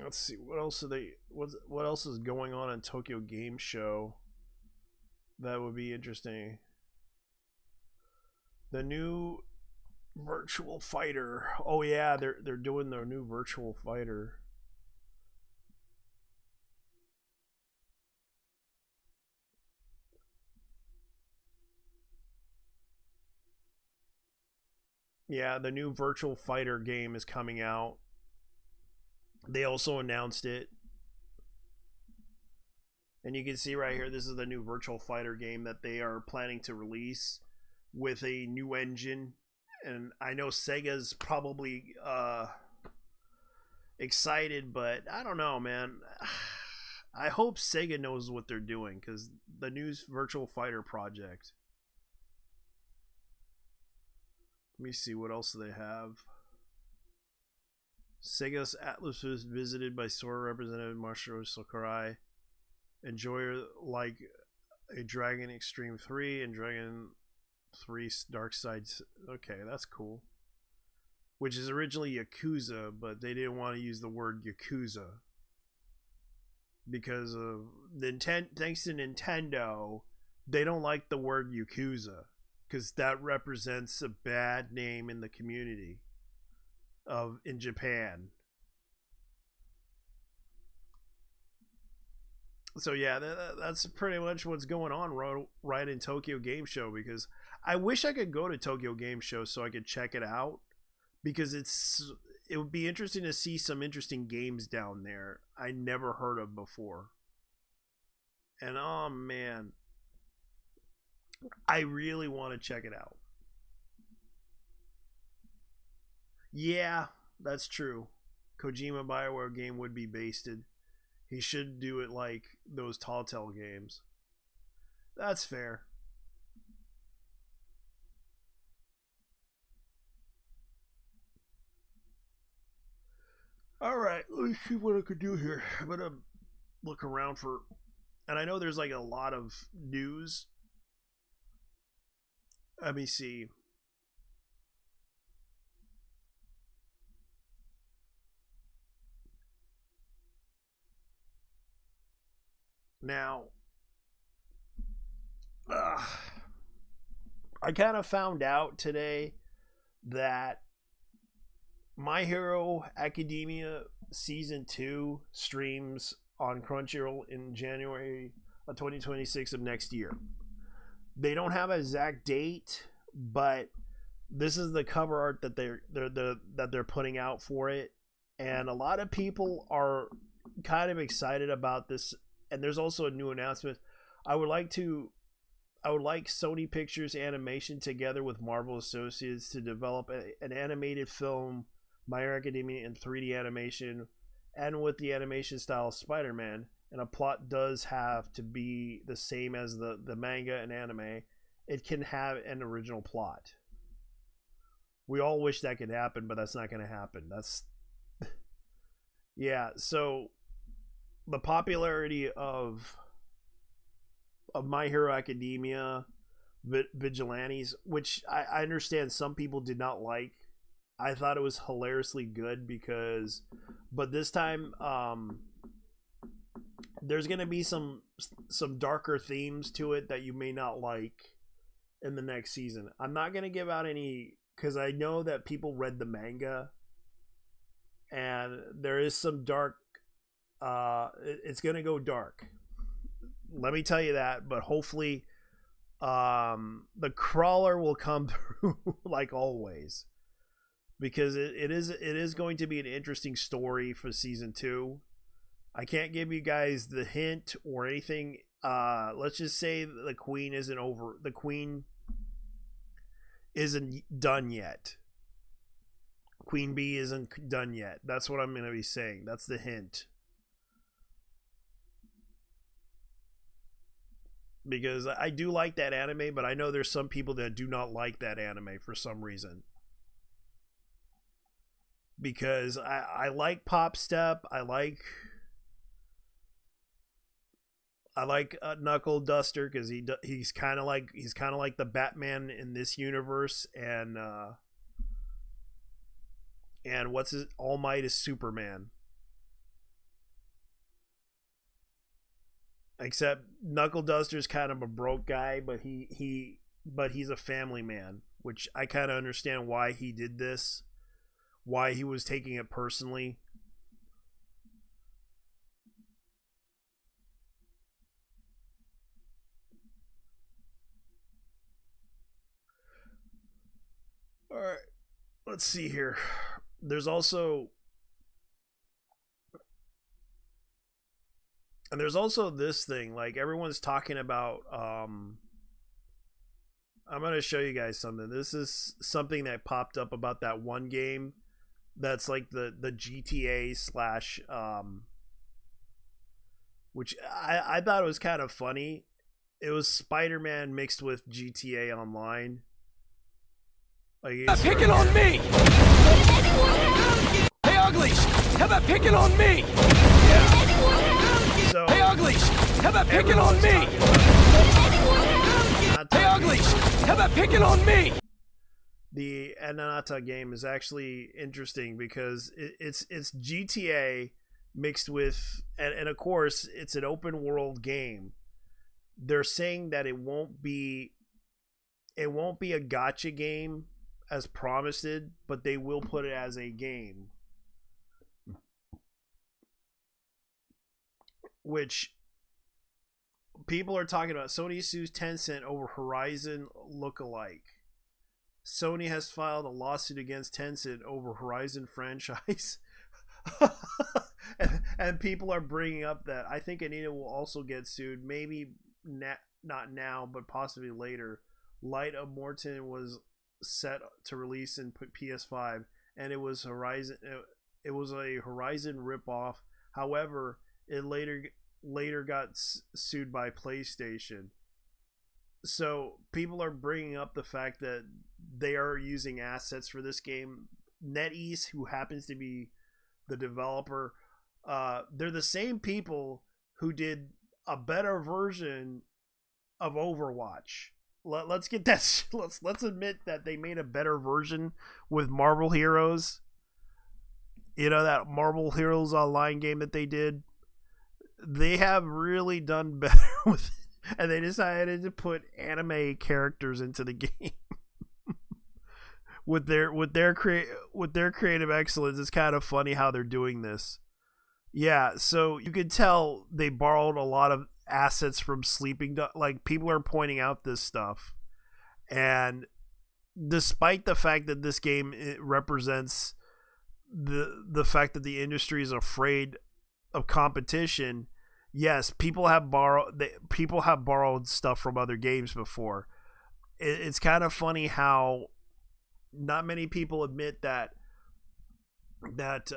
Let's see, what else are they, what else is going on in Tokyo Game Show that would be interesting? The new Virtual Fighter. Oh yeah, they're doing their new Virtual Fighter. Yeah, the new Virtual Fighter game is coming out. They also announced it. And you can see right here, this is the new Virtual Fighter game that they are planning to release with a new engine. And I know Sega's probably excited, but I don't know, man. I hope Sega knows what they're doing, because the new Virtual Fighter project. Let me see, what else do they have? Sega's Atlas was visited by Sora representative Masaru Sakurai. Enjoyer like a Dragon Extreme 3 and Dragon 3 Dark Sides. Okay, that's cool. Which is originally Yakuza, but they didn't want to use the word Yakuza. Because of thanks to Nintendo, they don't like the word Yakuza. Because that represents a bad name in the community in Japan. So yeah, that's pretty much what's going on right in Tokyo Game Show, because I wish I could go to Tokyo Game Show so I could check it out, because it would be interesting to see some interesting games down there I never heard of before. And oh man, I really want to check it out. Yeah, that's true. Kojima BioWare game would be basted. He should do it like those Telltale games. That's fair. Alright, let me see what I could do here. I'm gonna look around for... And I know there's like a lot of news. Let me see. Now, I kind of found out today that My Hero Academia Season 2 streams on Crunchyroll in January of 2026 of next year. They don't have an exact date, but this is the cover art that they're putting out for it, and a lot of people are kind of excited about this. And there's also a new announcement. I would like Sony Pictures Animation together with Marvel Associates to develop an animated film, My Hero Academia, in 3D animation, and with the animation style of Spider-Man. And a plot does have to be the same as the manga and anime. It can have an original plot. We all wish that could happen, but that's not going to happen. That's yeah. So the popularity of My Hero Academia Vigilantes, which I understand some people did not like. I thought it was hilariously good but this time there's going to be some darker themes to it that you may not like in the next season. I'm not going to give out any, because I know that people read the manga and there is some dark. It's going to go dark. Let me tell you that, but hopefully the crawler will come through like always, because it is going to be an interesting story for season 2. I can't give you guys the hint or anything. Let's just say the queen isn't over. The queen isn't done yet. Queen Bee isn't done yet. That's what I'm going to be saying. That's the hint. Because I do like that anime, but I know there's some people that do not like that anime for some reason. Because I like Pop Step, I like Knuckle Duster, because he's kind of like the Batman in this universe, and what's his All Might is Superman. Except Knuckle Duster's kind of a broke guy, but he's a family man, which I kind of understand why he did this, why he was taking it personally. All right. let's see here. There's also this thing, like everyone's talking about. I'm gonna show you guys something. This is something that popped up about that one game that's like the GTA slash which I thought it was kind of funny. It was Spider-Man mixed with GTA Online. Like, picking on me! Hey, Uglies! How about picking on me? Yeah. So, hey, Uglies! How about picking on me? Hey, Uglies! How about picking on me? The Ananata game is actually interesting because it's GTA mixed with, and of course, it's an open world game. They're saying that it won't be a gacha game as promised, but they will put it as a game, which people are talking about. Sony sues Tencent over Horizon lookalike. Sony has filed a lawsuit against Tencent over Horizon franchise. and people are bringing up that I think Anita will also get sued, maybe not now, but possibly later. Light of Morton was set to release in PS5, and it was Horizon. It was a Horizon ripoff. However, it later got sued by PlayStation. So people are bringing up the fact that they are using assets for this game. NetEase, who happens to be the developer, they're the same people who did a better version of Overwatch. Let's get that. Let's admit that they made a better version with Marvel Heroes. You know, that Marvel Heroes Online game that they did. They have really done better with it, and they decided to put anime characters into the game. with their creative excellence, it's kind of funny how they're doing this. Yeah, so you could tell they borrowed a lot of assets from Sleeping Dogs. Like, people are pointing out this stuff, and despite the fact that this game, it represents the fact that the industry is afraid of competition, yes, people have borrowed stuff from other games before. It's kind of funny how not many people admit that that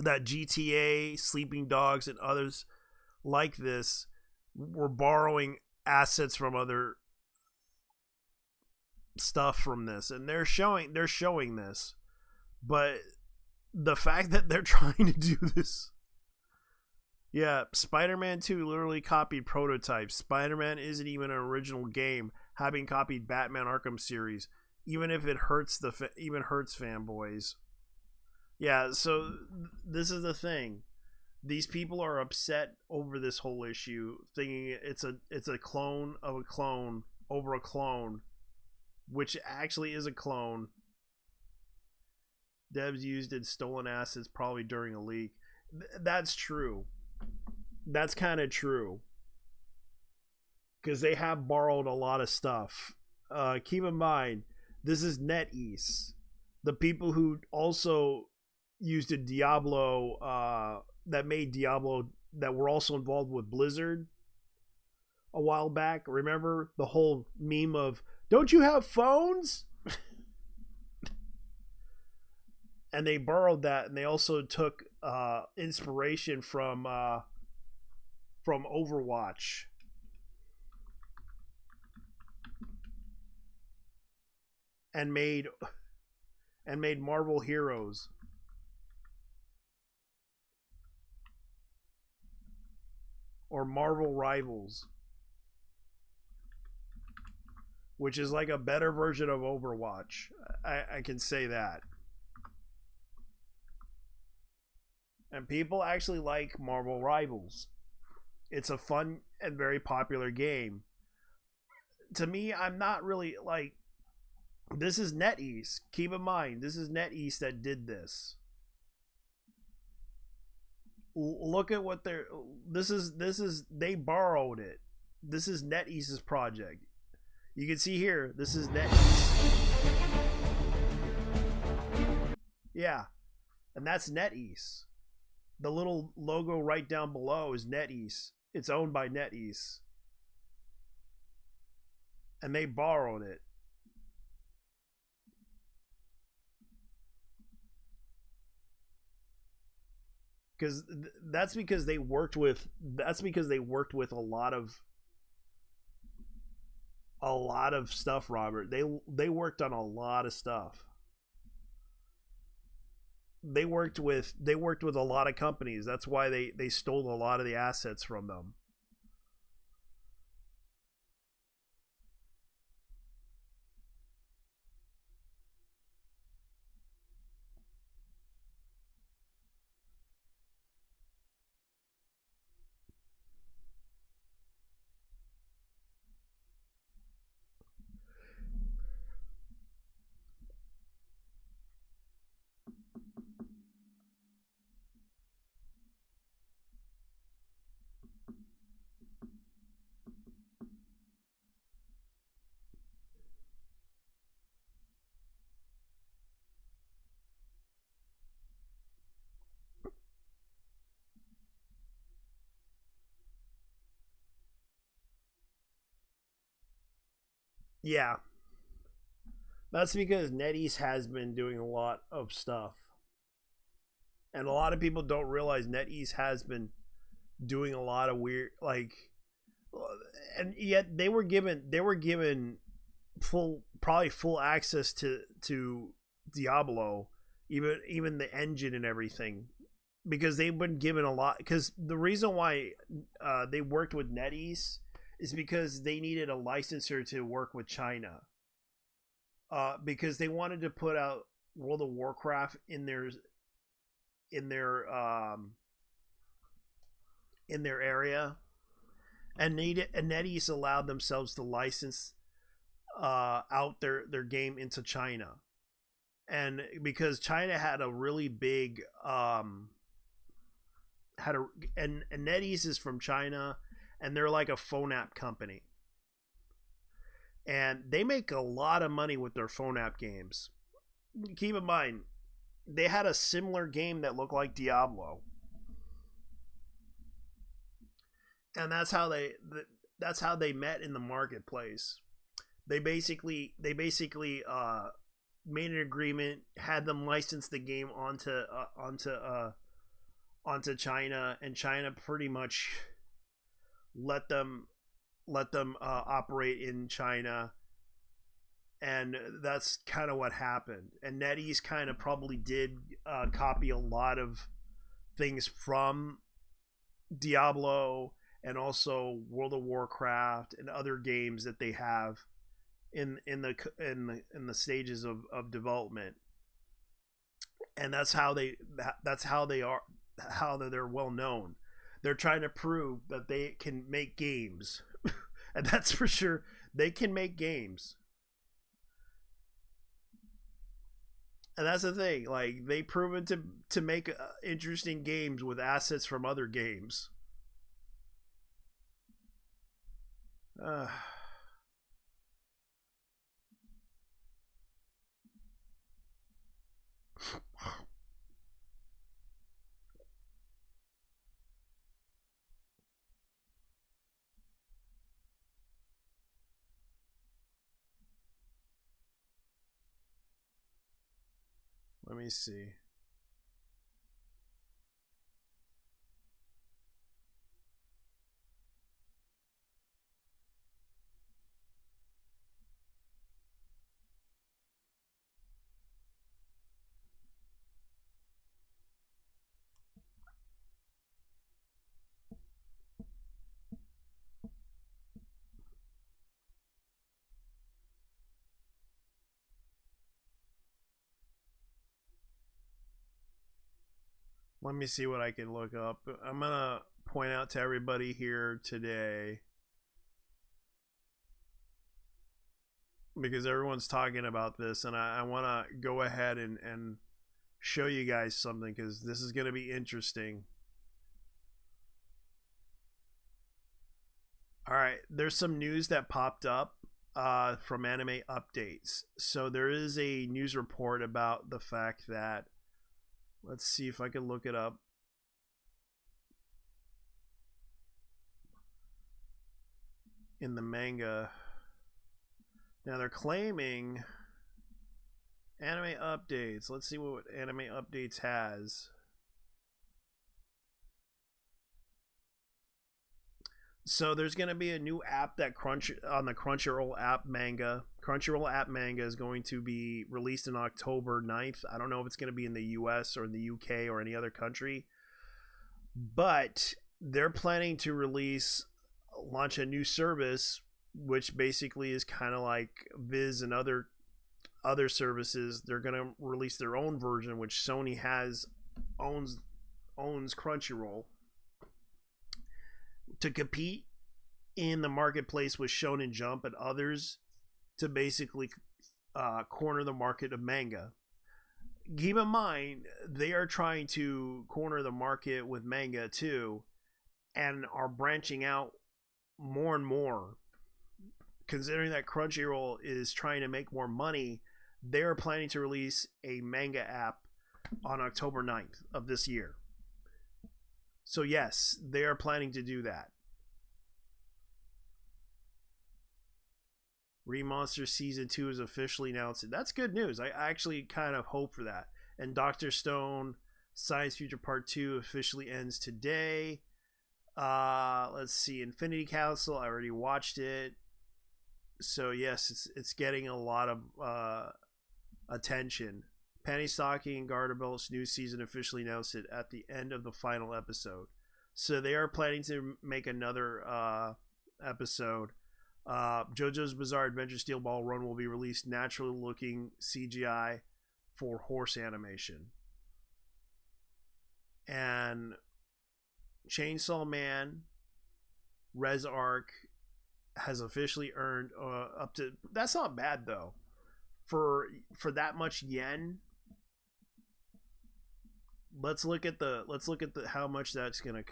GTA, Sleeping Dogs, and others like this were borrowing assets from other stuff from this, and they're showing this. But the fact that they're trying to do this, yeah, Spider-Man 2 literally copied prototypes. Spider-Man isn't even an original game, having copied Batman Arkham series, even if it hurts fanboys. Yeah, so this is the thing. These people are upset over this whole issue, thinking it's a clone of a clone over a clone, which actually is a clone. Devs used in stolen assets probably during a leak. That's true. That's kind of true. Because they have borrowed a lot of stuff. Keep in mind, this is NetEase. The people who also used a Diablo, that made Diablo, that were also involved with Blizzard a while back. Remember the whole meme of, don't you have phones? And they borrowed that, and they also took inspiration from Overwatch. And made Marvel Heroes. Or Marvel Rivals, which is like a better version of Overwatch. I can say that. And people actually like Marvel Rivals. It's a fun and very popular game. To me, I'm not really like, this is NetEase. Keep in mind, this is NetEase that did this. Look at what they borrowed it. NetEase's project. You can see here, this is NetEase. Yeah, and that's NetEase. The little logo right down below is NetEase. It's owned by NetEase. And they borrowed it. Because that's because they worked with a lot of stuff, Robert. They worked on a lot of stuff. They worked with a lot of companies. That's why they stole a lot of the assets from them. Yeah. That's because NetEase has been doing a lot of stuff. And a lot of people don't realize NetEase has been doing a lot of weird, like, and yet they were given full access to Diablo, even the engine and everything, because they've been given a lot. Because the reason why they worked with NetEase is because they needed a licensor to work with China, because they wanted to put out World of Warcraft in their area, and NetEase allowed themselves to license out their game into China, and because China had a really big and NetEase is from China, and they're like a phone app company, and they make a lot of money with their phone app games. Keep in mind, they had a similar game that looked like Diablo, and that's how they met in the marketplace. They basically made an agreement, had them license the game onto China, and China pretty much let them operate in China, and that's kind of what happened. And NetEase kind of probably did copy a lot of things from Diablo and also World of Warcraft and other games that they have in the stages of development. And that's how they're well known. They're trying to prove that they can make games. And that's for sure. They can make games. And that's the thing. Like, they've proven to make interesting games with assets from other games. Let me see. Let me see what I can look up. I'm going to point out to everybody here today, because everyone's talking about this, and I want to go ahead and show you guys something, because this is going to be interesting. All right, there's some news that popped up from Anime Updates. So there is a news report about the fact that, let's see if I can look it up. In the manga. Now they're claiming Anime Updates. Let's see what Anime Updates has. So there's going to be a new app that on the Crunchyroll app manga. Crunchyroll app manga is going to be released on October 9th. I don't know if it's going to be in the US or in the UK or any other country. But they're planning to launch a new service, which basically is kind of like Viz and other services. They're going to release their own version, which Sony owns Crunchyroll, to compete in the marketplace with Shonen Jump and others to basically corner the market of manga. Keep in mind, they are trying to corner the market with manga too, and are branching out more and more. Considering that Crunchyroll is trying to make more money, they're planning to release a manga app on October 9th of this year. So yes, they are planning to do that. Remonster Season 2 is officially announced. That's good news. I actually kind of hope for that. And Dr. Stone Science Future Part 2 officially ends today. Let's see. Infinity Council, I already watched it. So yes, it's getting a lot of attention. Penny Stocking and Garterbelt's new season officially announced it at the end of the final episode. So they are planning to make another episode. JoJo's Bizarre Adventure Steel Ball Run will be released naturally looking CGI for horse animation. And Chainsaw Man Res Arc has officially earned up to, that's not bad though, for that much yen. Let's look at the how much that's gonna.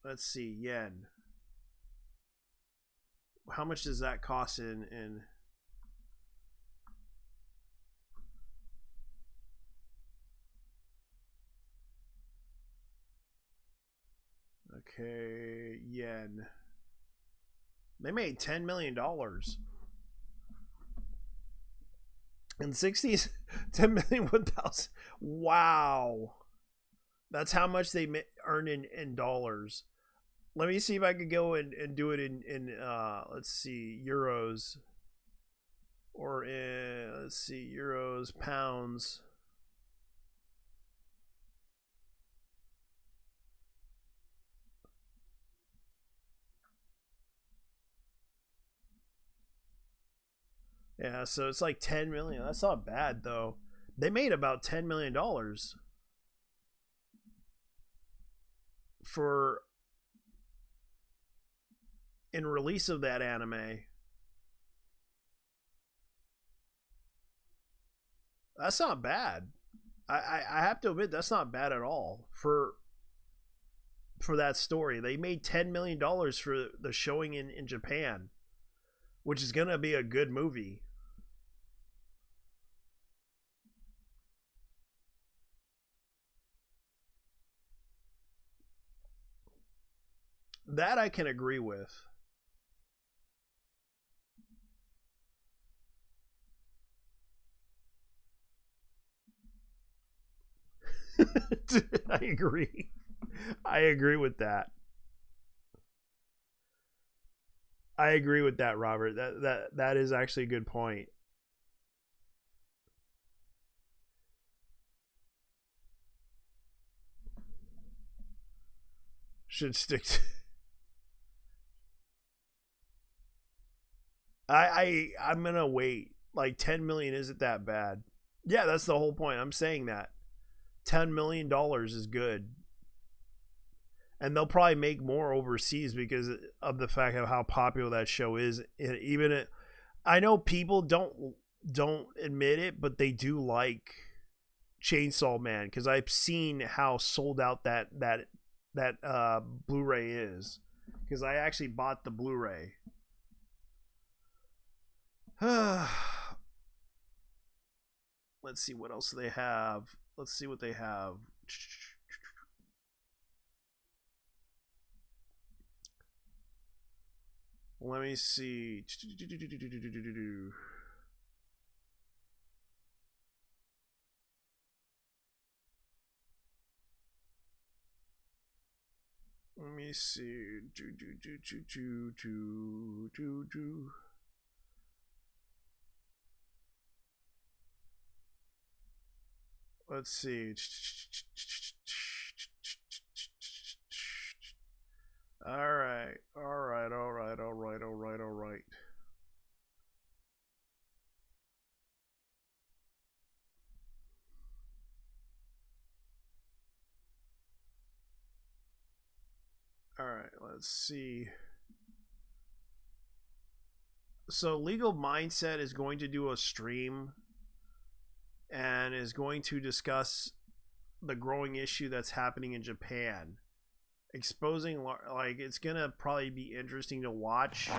Let's see, yen. How much does that cost in okay, yen. They made $10 million. In 60s, 10 million, 1,000. Wow. That's how much they earn in dollars. Let me see if I could go and do it in let's see, euros. Or in, let's see, euros, pounds. Yeah, so it's like 10 million. That's not bad though. They made about $10 million for in release of that anime. That's not bad. I have to admit that's not bad at all for that story. They made $10 million for the showing in Japan, which is gonna be a good movie. That I can agree with. I agree. I agree with that. I agree with that, Robert. That is actually a good point. Should stick to I'm gonna wait. Like 10 million isn't that bad. Yeah, that's the whole point. I'm saying that $10 million is good, and they'll probably make more overseas because of the fact of how popular that show is. I know people don't admit it, but they do like Chainsaw Man because I've seen how sold out that Blu-ray is, because I actually bought the Blu-ray. Let's see what else they have. Let's see what they have. Let me see. Let me see. Let's see. All right. All right, let's see. So Legal Mindset is going to do a stream and is going to discuss the growing issue that's happening in Japan. Exposing, like, it's gonna probably be interesting to watch.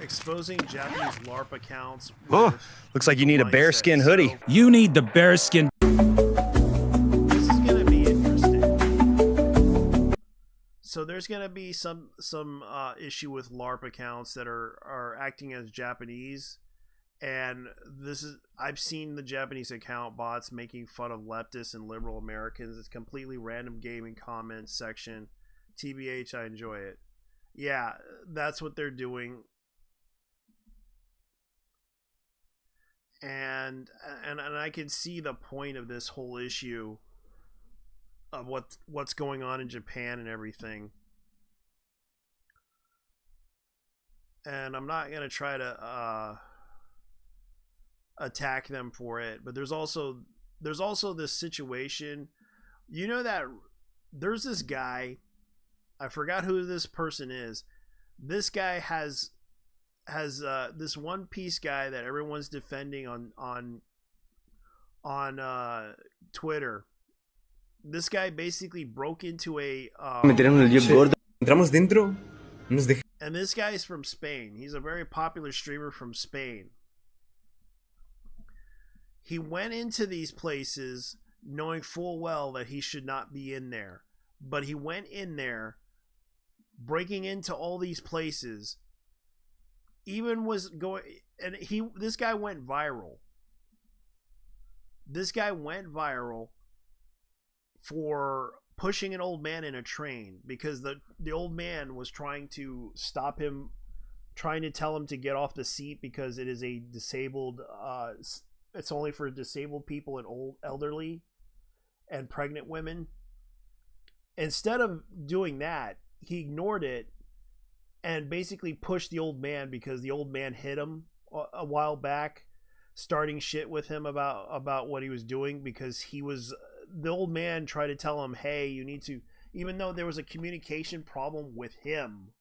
Exposing Japanese LARP accounts. Oh, looks like you need a bearskin hoodie. So, You need the bearskin. this is gonna be interesting. So there's gonna be some issue with LARP accounts that are acting as Japanese, and I've seen the Japanese account bots making fun of leftists and liberal Americans. It's completely random gaming comments section. TBH, I enjoy it. Yeah, that's what they're doing. And I can see the point of this whole issue of what's going on in Japan and everything. And I'm not gonna try to attack them for it, but there's also this situation. You know that there's this guy, I forgot who this person is. This guy has this One Piece guy that everyone's defending on Twitter. This guy basically broke into a and this guy is from Spain. He's a very popular streamer from Spain. He went into these places knowing full well that he should not be in there, but he went in there, breaking into all these places. Even was going, and this guy went viral. This guy went viral for pushing an old man in a train because the old man was trying to stop him, trying to tell him to get off the seat because it is a disabled, it's only for disabled people and elderly and pregnant women. Instead of doing that, he ignored it and basically pushed the old man because the old man hit him a while back, starting shit with him about what he was doing because the old man tried to tell him, hey, you need to, even though there was a communication problem with him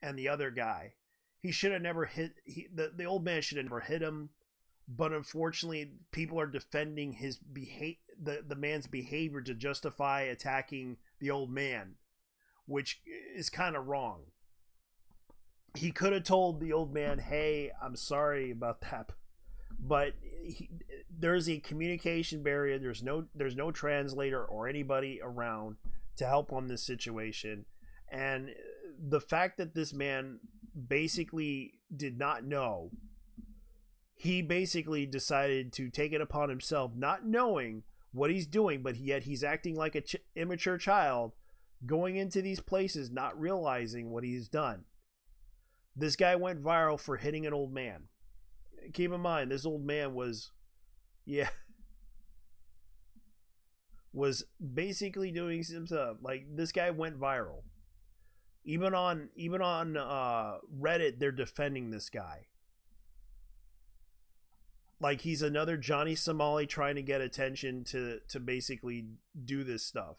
and the other guy, he should have never hit, the old man should have never hit him. But unfortunately, people are defending his the man's behavior to justify attacking the old man, which is kind of wrong. He could have told the old man, hey, I'm sorry about that, but there's a communication barrier. There's no translator or anybody around to help on this situation. And the fact that this man basically did not know, he basically decided to take it upon himself, not knowing what he's doing, but yet he's acting like an immature child, going into these places, not realizing what he's done. This guy went viral for hitting an old man. Keep in mind, this old man was basically doing some stuff. Like, this guy went viral. Even on Reddit, they're defending this guy. Like, he's another Johnny Somali trying to get attention to basically do this stuff.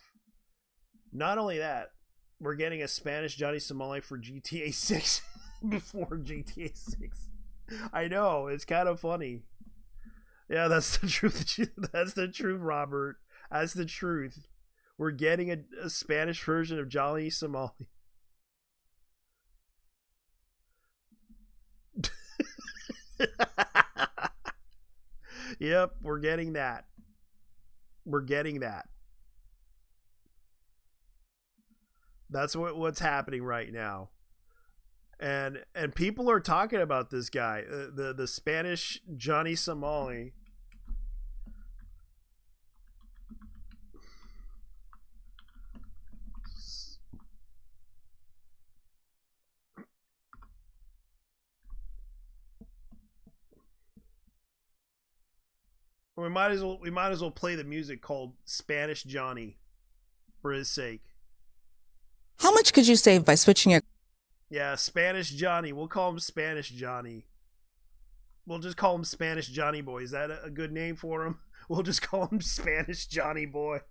Not only that, we're getting a Spanish Johnny Somali for GTA 6 before GTA 6. I know, it's kind of funny. Yeah, that's the truth. That's the truth, Robert. That's the truth. We're getting a Spanish version of Johnny Somali. Yep, we're getting that. We're getting that. That's what's happening right now. And people are talking about this guy, the Spanish Johnny Somali. We might as well play the music called Spanish Johnny for his sake. How much could you save by switching your... Yeah, Spanish Johnny. We'll call him Spanish Johnny. We'll just call him Spanish Johnny Boy. Is that a good name for him? We'll just call him Spanish Johnny Boy.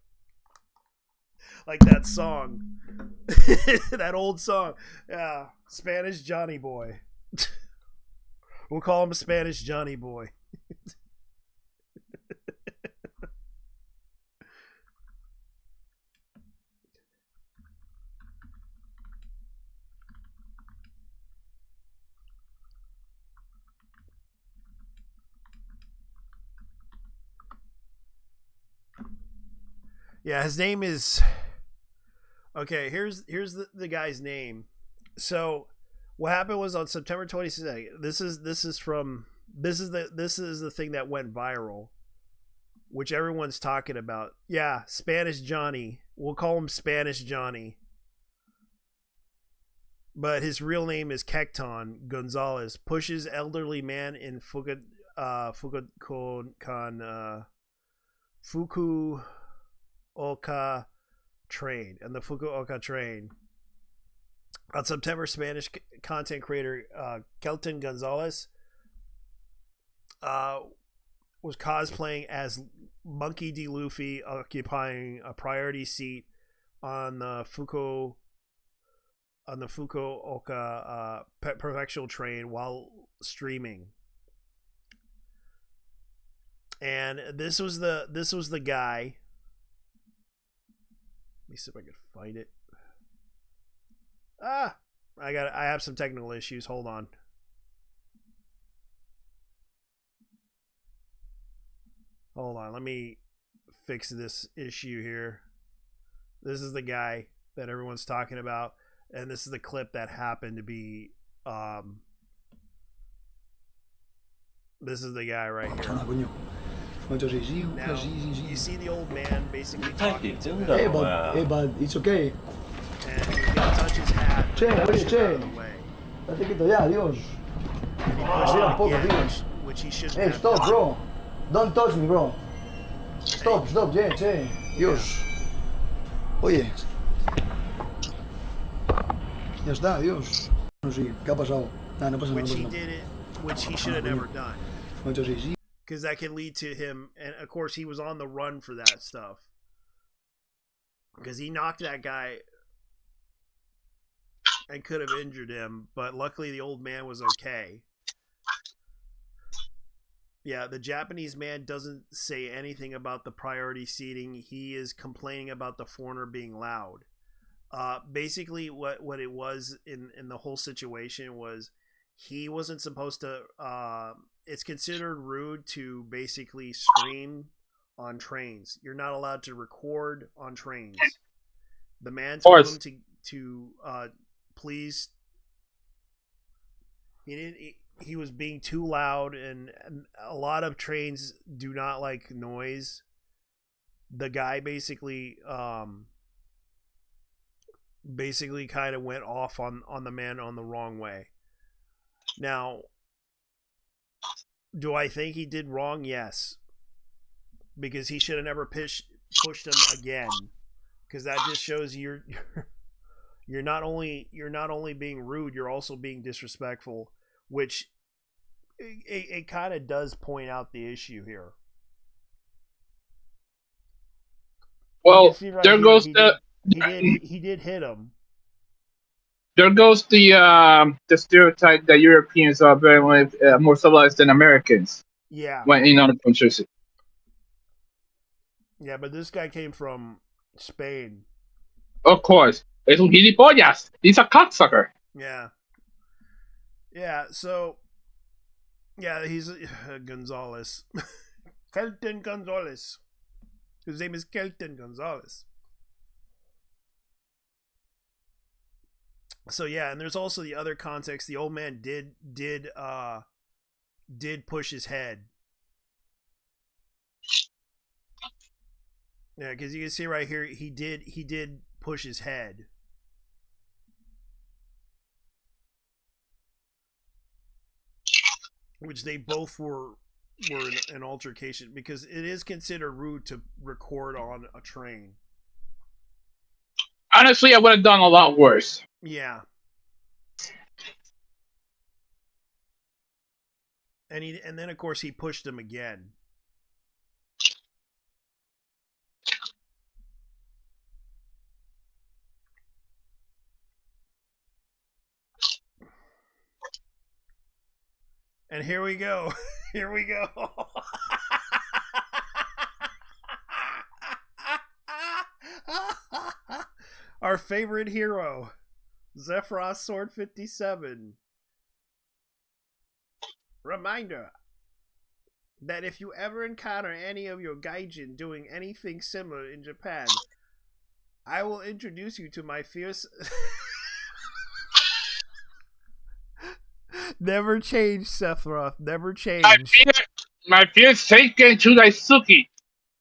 Like that song. That old song. Yeah, Spanish Johnny Boy. We'll call him Spanish Johnny Boy. Yeah, his name is... Okay, here's the guy's name. So what happened was on September 22nd. This is the thing that went viral, which everyone's talking about. Yeah, Spanish Johnny. We'll call him Spanish Johnny. But his real name is Kekton Gonzalez. Pushes elderly man in Fukuoka train, and the Fukuoka train. On September, Spanish content creator Kelton Gonzalez was cosplaying as Monkey D. Luffy, occupying a priority seat on the Fukuoka prefectural train while streaming. And this was the guy. Let me see if I can find it. I have some technical issues. Hold on. Let me fix this issue here. This is the guy that everyone's talking about, and this is the clip that happened to be this is the guy right here. Now, you see the old man basically talking to him. Hey, but it's okay. And he's gonna touch his hat. Che, and push oye, it che. out of the way. Date quieto ya, Dios. And he pushed it un poco, again, Dios. which he shouldn't Hey, have stop, done. bro. Don't touch me, bro. Stop, che. Dios. Oye. Ya está, Dios. No, sí, ¿qué ha pasado? Nada, no pasa nada. Which he did it, which he should have never done. Because that can lead to him, and of course he was on the run for that stuff. Because he knocked that guy and could have injured him, but luckily the old man was okay. Yeah, the Japanese man doesn't say anything about the priority seating. He is complaining about the foreigner being loud. Basically, what it was in the whole situation was he wasn't supposed to... it's considered rude to basically stream on trains. You're not allowed to record on trains. The man told him to please... He was being too loud, and a lot of trains do not like noise. The guy basically kind of went off on the man on the wrong way. Now, do I think he did wrong? Yes, because he should have never pushed him again. Because that just shows you're not only being rude, you're also being disrespectful. Which it kind of does point out the issue here. Well, right there here, goes he did hit him. There goes the stereotype that Europeans are very more civilized than Americans. Yeah. When in other countries. Yeah, but this guy came from Spain. Of course. Es un gilipollas. He's a cocksucker. Yeah. Yeah, so... Yeah, he's Gonzalez. Kelton Gonzalez. His name is Kelton Gonzalez. So yeah, and there's also the other context. The old man did push his head. Yeah, because you can see right here, he did push his head. Which they both were in an altercation, because it is considered rude to record on a train. Honestly, I would have done a lot worse. Yeah. And then of course he pushed him again. And here we go. Here we go. Our favorite hero, Zephyros Sword 57. Reminder that if you ever encounter any of your gaijin doing anything similar in Japan, I will introduce you to my fierce... Never change, Sephiroth. Never change. My fears taken to Daisuke.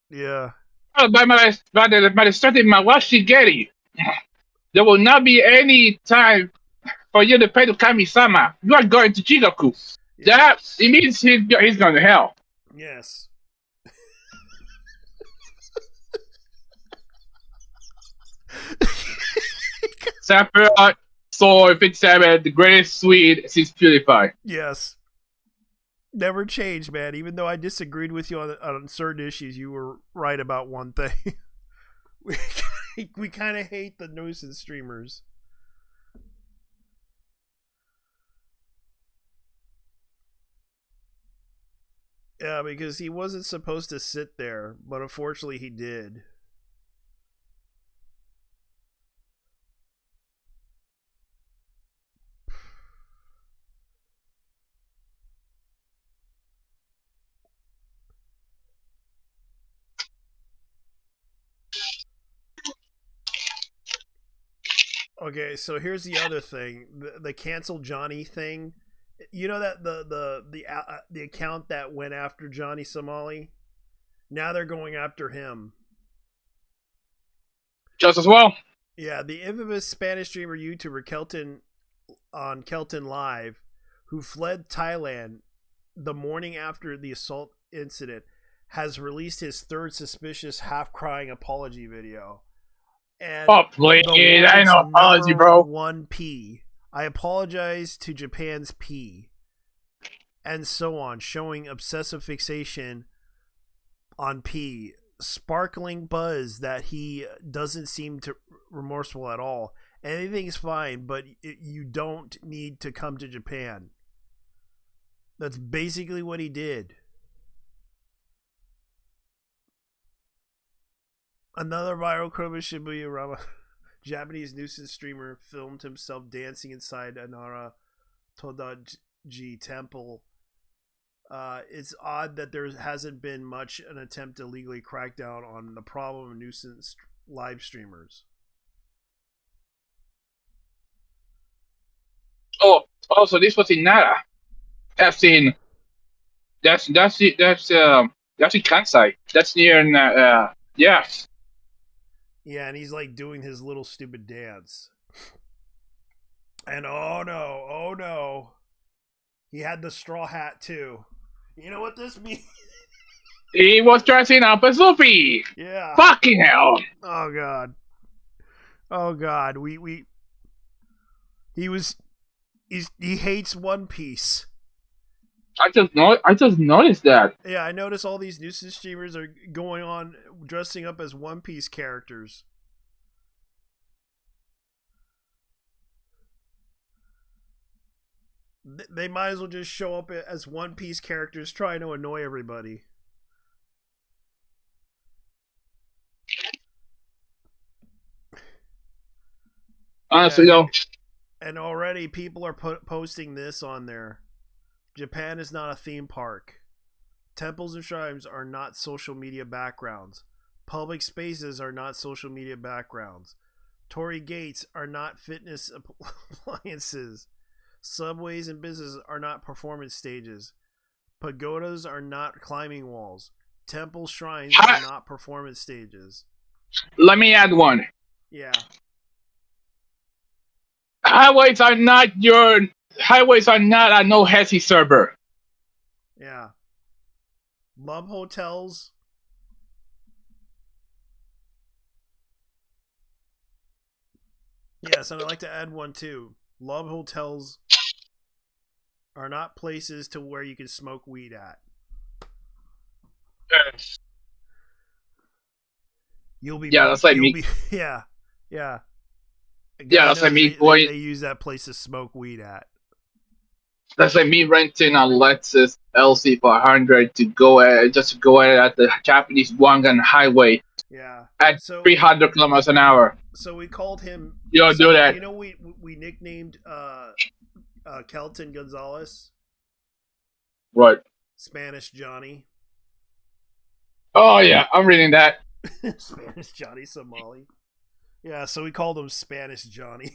Yeah. By the start of my Washigeri. There will not be any time for you to pay to Kami-sama. You are going to Jigoku. Yeah. That it means he's going to hell. Yes. Sephiroth Sword 57, the greatest Swede since PewDiePie. Yes. Never change, man. Even though I disagreed with you on certain issues, you were right about one thing. We kind of hate the nuisance streamers. Yeah, because he wasn't supposed to sit there, but unfortunately he did. Okay, so here's the other thing: the cancel Johnny thing. You know that the account that went after Johnny Somali, now they're going after him. Just as well. Yeah, the infamous Spanish streamer YouTuber Kelton on Kelton Live, who fled Thailand the morning after the assault incident, has released his third suspicious half-crying apology video. And please, I know apology, bro. 1P. I apologize to Japan's P. And so on, showing obsessive fixation on P. Sparkling buzz that he doesn't seem to remorseful at all. Anything's fine, but you don't need to come to Japan. That's basically what he did. Another viral Chroma Shibuya Rama Japanese nuisance streamer filmed himself dancing inside Anara Todaji temple. It's odd that there hasn't been much an attempt to legally crack down on the problem of nuisance live streamers. Oh, so this was in Nara. That's in Kansai. That's near yes. Yeah, and he's like doing his little stupid dance. And oh no. He had the straw hat too. You know what this means? He was dressing up as Luffy. Yeah. Fucking hell. Oh god. He hates One Piece. I just noticed that. Yeah, I noticed all these nuisance streamers are going on dressing up as One Piece characters. They might as well just show up as One Piece characters trying to annoy everybody. Honestly, though. And already people are posting this on there. Japan is not a theme park. Temples and shrines are not social media backgrounds. Public spaces are not social media backgrounds. Torii gates are not fitness appliances. Subways and businesses are not performance stages. Pagodas are not climbing walls. Temple shrines are not performance stages. Let me add one. Yeah. Highways are not a no hesi server. Yeah. Love hotels. Yes, and I'd like to add one too. Love hotels are not places to where you can smoke weed at. You'll be that's like me. Yeah. Yeah, that's like me. They use that place to smoke weed at. That's like me renting a Lexus LC500 to go at the Japanese Wangan Highway. Yeah. At 300 kilometers an hour. So we called him. You don't do that. You know, we nicknamed Kelton Gonzalez. Right. Spanish Johnny. Oh yeah, I'm reading that. Spanish Johnny Somali. Yeah, so we called him Spanish Johnny.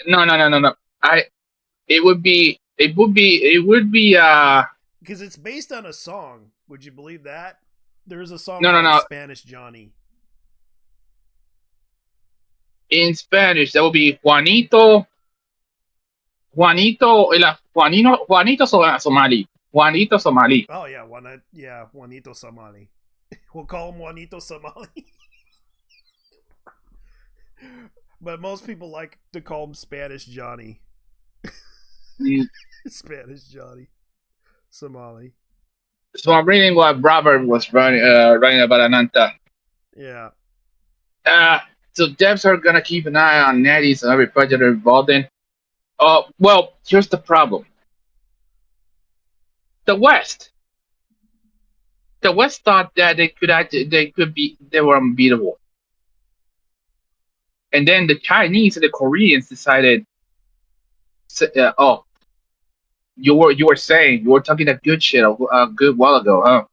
No. It would be because it's based on a song. Would you believe that? There's a song called Spanish Johnny. In Spanish, that would be Juanito Somali. Juanito Somali. Oh yeah, Juanito Somali. We'll call him Juanito Somali. But most people like to call him Spanish Johnny. Spanish Johnny Somali. So I'm reading what Robert was writing about Ananta. Yeah. So devs are gonna keep an eye on Netties and every project they're involved in. Well, here's the problem. The West thought that they were unbeatable. And then the Chinese and the Koreans decided, you were talking that good shit a good while ago, huh?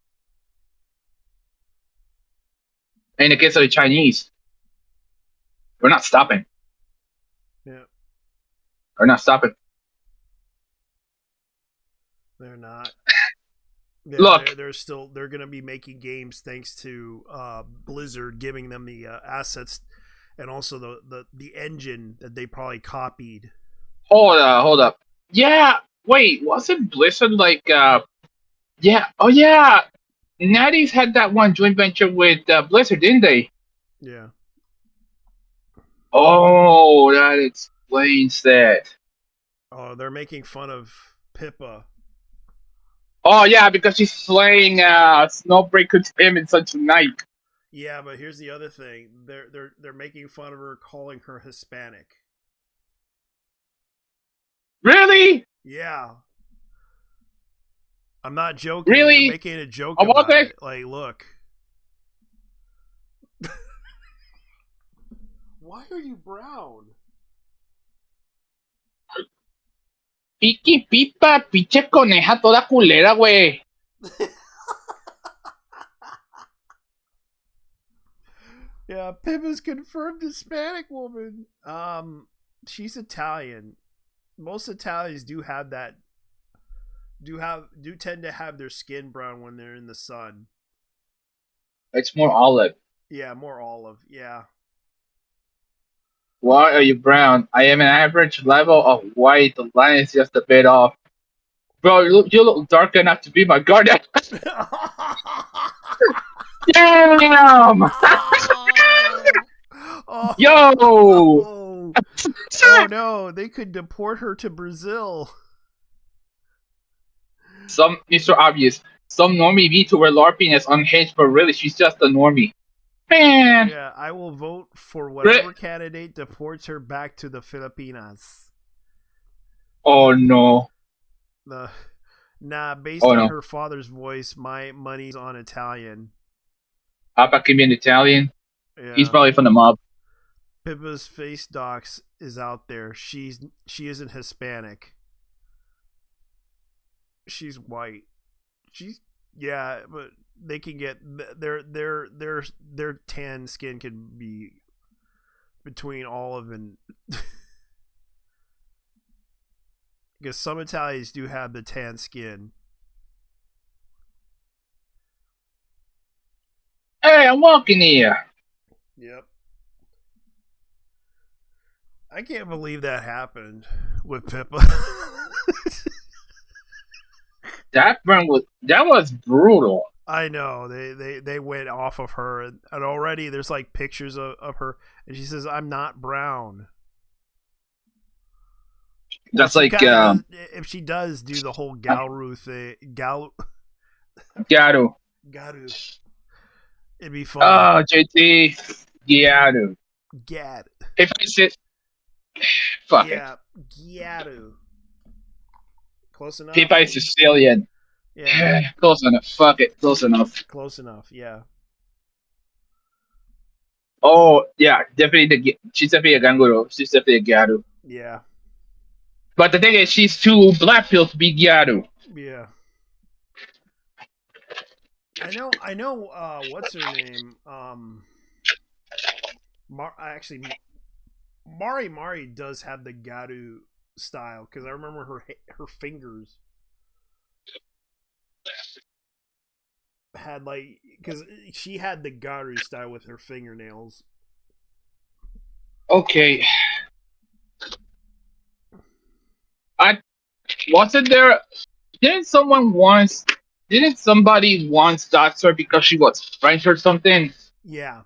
In the case of the Chinese, we're not stopping. Yeah. We're not stopping. They're not. Look, they're going to be making games thanks to Blizzard giving them the assets and also the engine that they probably copied. Hold up. Yeah, wait, wasn't Blizzard like yeah, oh yeah, Natty's had that one joint venture with Blizzard, didn't they? Yeah. Oh, that explains that. Oh, they're making fun of Pippa. Oh yeah, because she's slaying Snowbreaker's Payment such a night. Yeah, but here's the other thing. They're making fun of her, calling her Hispanic. Really? Yeah. I'm not joking. Really? They're making a joke about it. Like, look. Why are you brown? Piki pipa, pinche coneja toda culera, güey. Yeah, Pippa's confirmed Hispanic woman. She's Italian. Most Italians do have that. Do tend to have their skin brown when they're in the sun. It's more olive. Yeah, more olive. Yeah. Why are you brown? I am an average level of white. The line is just a bit off. Bro, you look dark enough to be my guardian. Damn! Yo! Oh no, they could deport her to Brazil. Some Mr. Obvious. Some normie VTuber LARPing is unhinged, but really she's just a normie. Man! Yeah, I will vote for whatever candidate deports her back to the Filipinas. Oh no. Based on her father's voice, my money's on Italian. Papa can be an Italian. Yeah. He's probably from the mob. Pippa's face docs is out there. She isn't Hispanic. She's white. But they can get their tan skin can be between olive and because some Italians do have the tan skin. Hey, I'm walking here. Yep. I can't believe that happened with Pippa. That was brutal. I know they went off of her, and already there's like pictures of her, and she says, "I'm not brown." That's well, like if she does do the whole Garu thing, Garu, it'd be funny. Oh, JT, Garu. Gad. If I said, fuck it. Garu. Close enough. If I Sicilian. Yeah. Close enough. Fuck it. Close enough. Close enough. Yeah. Oh yeah, definitely. She's definitely a Ganguro. She's definitely a Garu. Yeah. But the thing is, she's too black pill to be Garu. Yeah. I know. What's her name? Mari does have the Garu style because I remember her fingers had like because she had the Garu style with her fingernails. Okay. Wasn't there? Didn't somebody once dox her because she was French or something? Yeah.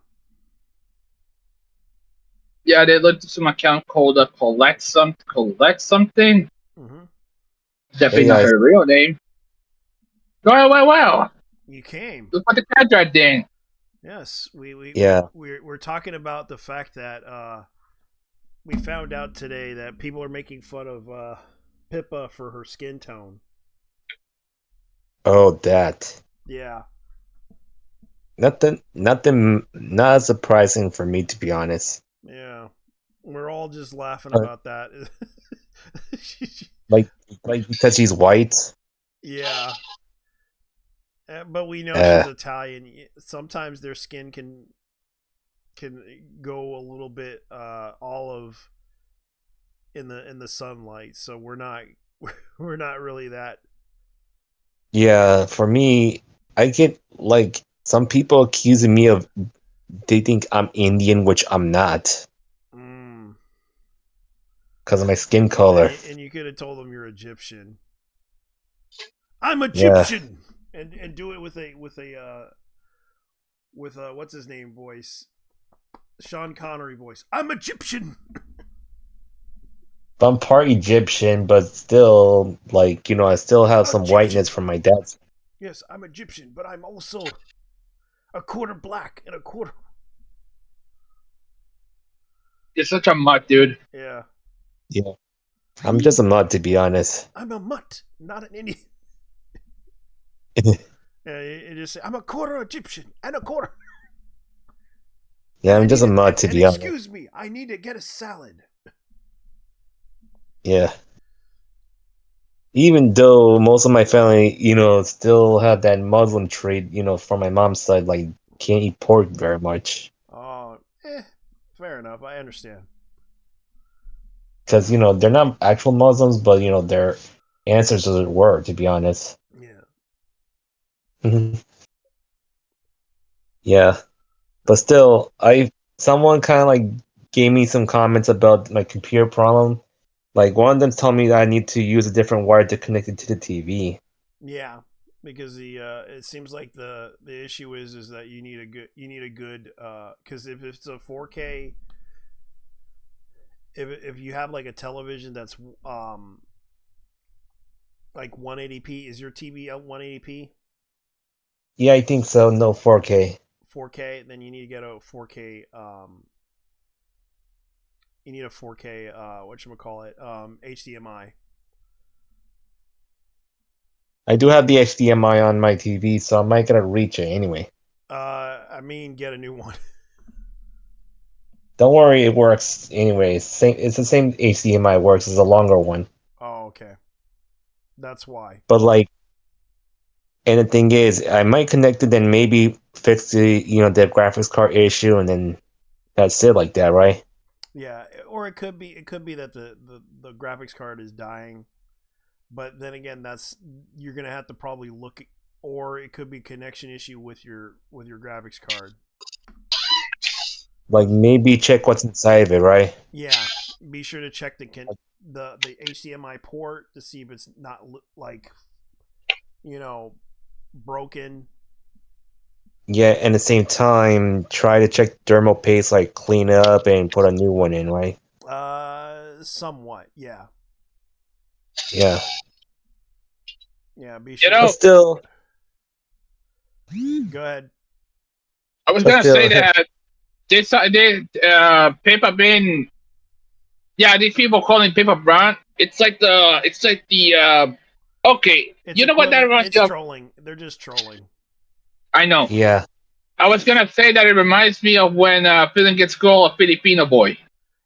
Yeah, they looked at some account called Collect something. Mm-hmm. Definitely not her real name. Wow. You came. Look what the cat right then. Yes, we're talking about the fact that we found out today that people are making fun of Pippa for her skin tone. Oh, that. Yeah. Nothing. Not surprising for me, to be honest. Yeah, we're all just laughing about that. like because she's white. Yeah. But we know she's Italian. Sometimes their skin can go a little bit olive in the sunlight, so we're not really that. Yeah, for me, I get like some people accusing me of they think I'm Indian, which I'm not. Because of my skin color. And you could have told them you're Egyptian. I'm Egyptian. Yeah. And do it with a what's his name voice? Sean Connery voice. I'm Egyptian. I'm part Egyptian, but still, like, I still have some Egyptian. whiteness from my dad's. Yes, I'm Egyptian, but I'm also a quarter black and a quarter. You're such a mutt, dude. Yeah. Yeah. I'm just a mutt, to be honest. I'm a mutt, not an Indian. You just say, I'm a quarter Egyptian and a quarter. Yeah, I'm just a mutt, to be honest. Excuse me, I need to get a salad. Yeah. Even though most of my family, still have that Muslim trait, from my mom's side, like, can't eat pork very much. Oh, fair enough. I understand. Because, they're not actual Muslims, but, their ancestors were, to be honest. Yeah. Yeah. But still, someone kind of, like, gave me some comments about my computer problem. Like, one of them told me that I need to use a different wire to connect it to the TV. Yeah, because it seems like the issue is that you need a good because if it's a 4K, if you have like a television that's like 180p, is your TV out 180p? Yeah, I think so. No, 4K. 4K, then you need to get a 4K. You need a 4K. Whatchamacallit? HDMI. I do have the HDMI on my TV, so I might get to reach it anyway. I mean, get a new one. Don't worry, it works anyways. It's the same HDMI works. It's a longer one. Oh, okay. That's why. But like, and the thing is, I might connect it, then maybe fix the the graphics card issue, and then that's it, like that, right? Yeah, or it could be that the graphics card is dying, but then again, you're gonna have to probably look, or it could be connection issue with your graphics card. Like maybe check what's inside of it, right? Yeah, be sure to check the HDMI port to see if it's not like broken. Yeah, and at the same time, try to check thermal paste, like clean it up and put a new one in, right? Somewhat, yeah. Yeah. Yeah, be sure. But still, go ahead. I was gonna say that paper bin. Yeah, these people calling paper brown. It's like the. Okay, you know what that reminds me of? Trolling. They're just trolling. I know. Yeah. I was gonna say that it reminds me of when Philin gets called a Filipino boy.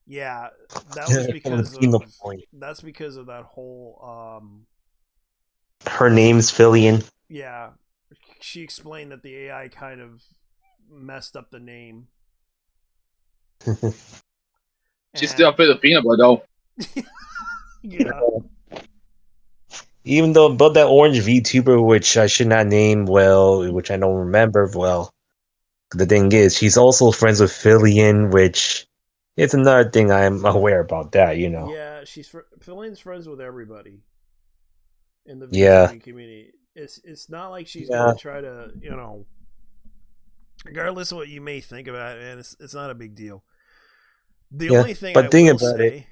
Yeah, that was because of that whole. Her name's Fillion. Yeah, she explained that the AI kind of messed up the name. She's still a Filipino boy, though. Yeah. Even though about that orange VTuber, which I should not name which I don't remember well. The thing is, she's also friends with Fillion, which it's another thing I'm aware about that, Yeah, Fillion's friends with everybody in the VTuber community. It's not like she's gonna try to, regardless of what you may think about it, man, it's not a big deal. The only thing I will say.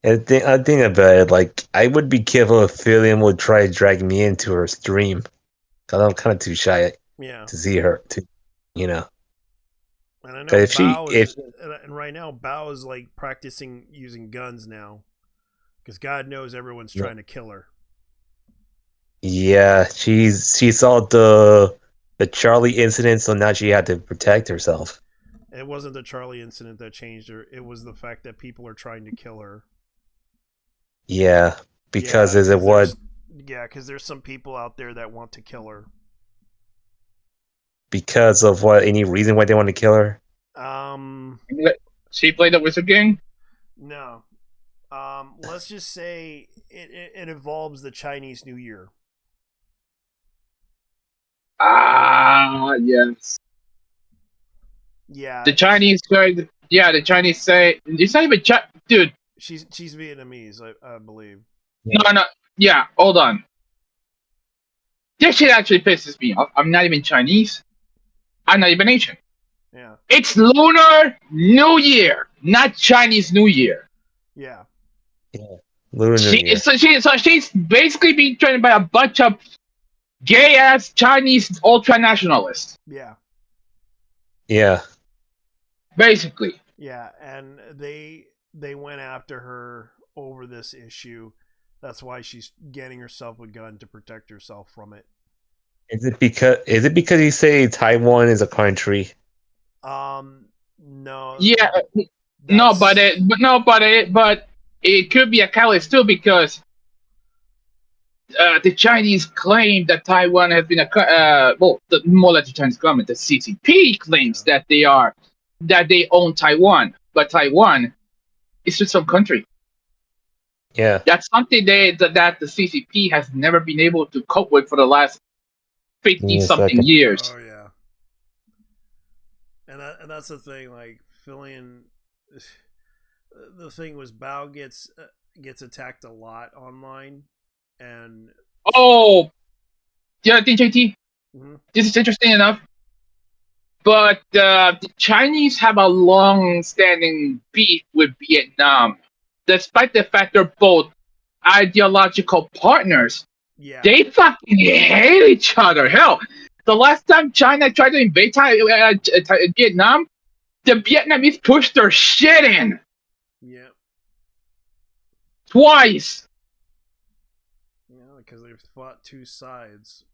I think about it, like, I would be careful if Fillion would try to drag me into her stream. Because I'm kind of too shy to see her, And I know and right now, Bao is, like, practicing using guns now. Because God knows everyone's trying to kill her. Yeah, she saw the Charlie incident, so now she had to protect herself. It wasn't the Charlie incident that changed her. It was the fact that people are trying to kill her. Yeah, because because there's some people out there that want to kill her. Because of what? Any reason why they want to kill her? She played the Wizard game? No. Let's just say it involves the Chinese New Year. Yes. Yeah. The Chinese say. It's not even dude. She's Vietnamese, I believe. No. Yeah, hold on. This shit actually pisses me off. I'm not even Chinese. I'm not even Asian. Yeah. It's Lunar New Year, not Chinese New Year. Yeah. Lunar New Year. So she's basically being trained by a bunch of gay ass Chinese ultra nationalists. Yeah. Yeah. Basically. Yeah, and they went after her over this issue. That's why she's getting herself a gun to protect herself from it. Is it because you say Taiwan is a country? No. Yeah. But it could be a catalyst too, because the Chinese claim that Taiwan has been more like the Chinese government, the CCP claims that they own Taiwan, but Taiwan is just some country. Yeah, that's something that the CCP has never been able to cope with for the last 50-something years. Oh yeah, and that's the thing. Like Fillion, the thing was Bao gets attacked a lot online, and DJT. Mm-hmm. This is interesting enough. But the Chinese have a long-standing beef with Vietnam. Despite the fact they're both ideological partners, they fucking hate each other. Hell, the last time China tried to invade Vietnam, the Vietnamese pushed their shit in. Yeah. Twice. Yeah, because they've fought two sides.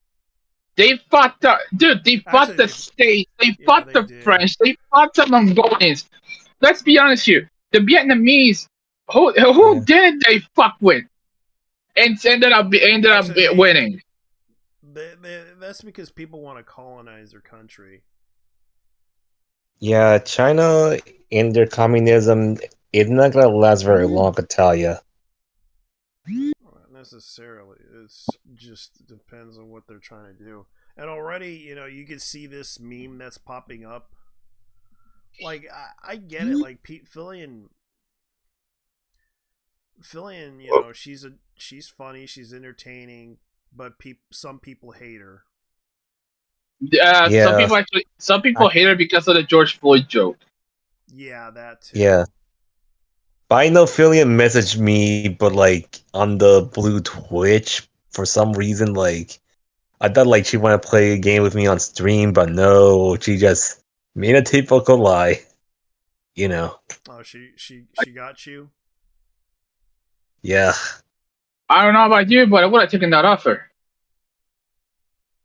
They fought they fought the states, they fought the French, they fought the Mongolians. Let's be honest here. The Vietnamese, who did they fuck with? And ended up winning. That's because people want to colonize their country. Yeah, China in their communism, it's not gonna last very long, I tell ya. Not necessarily. It's just depends on what they're trying to do. And already, you can see this meme that's popping up. Like, I get it. Like, Fillion, she's funny, she's entertaining, but some people hate her. Some people hate her because of the George Floyd joke. Yeah, that too. Yeah. But I know Fillion messaged me, but like on the blue Twitch for some reason, like I thought like she wanted to play a game with me on stream, but no, she just made a typical lie. Oh, she got you? Yeah. I don't know about you, but I would have taken that offer.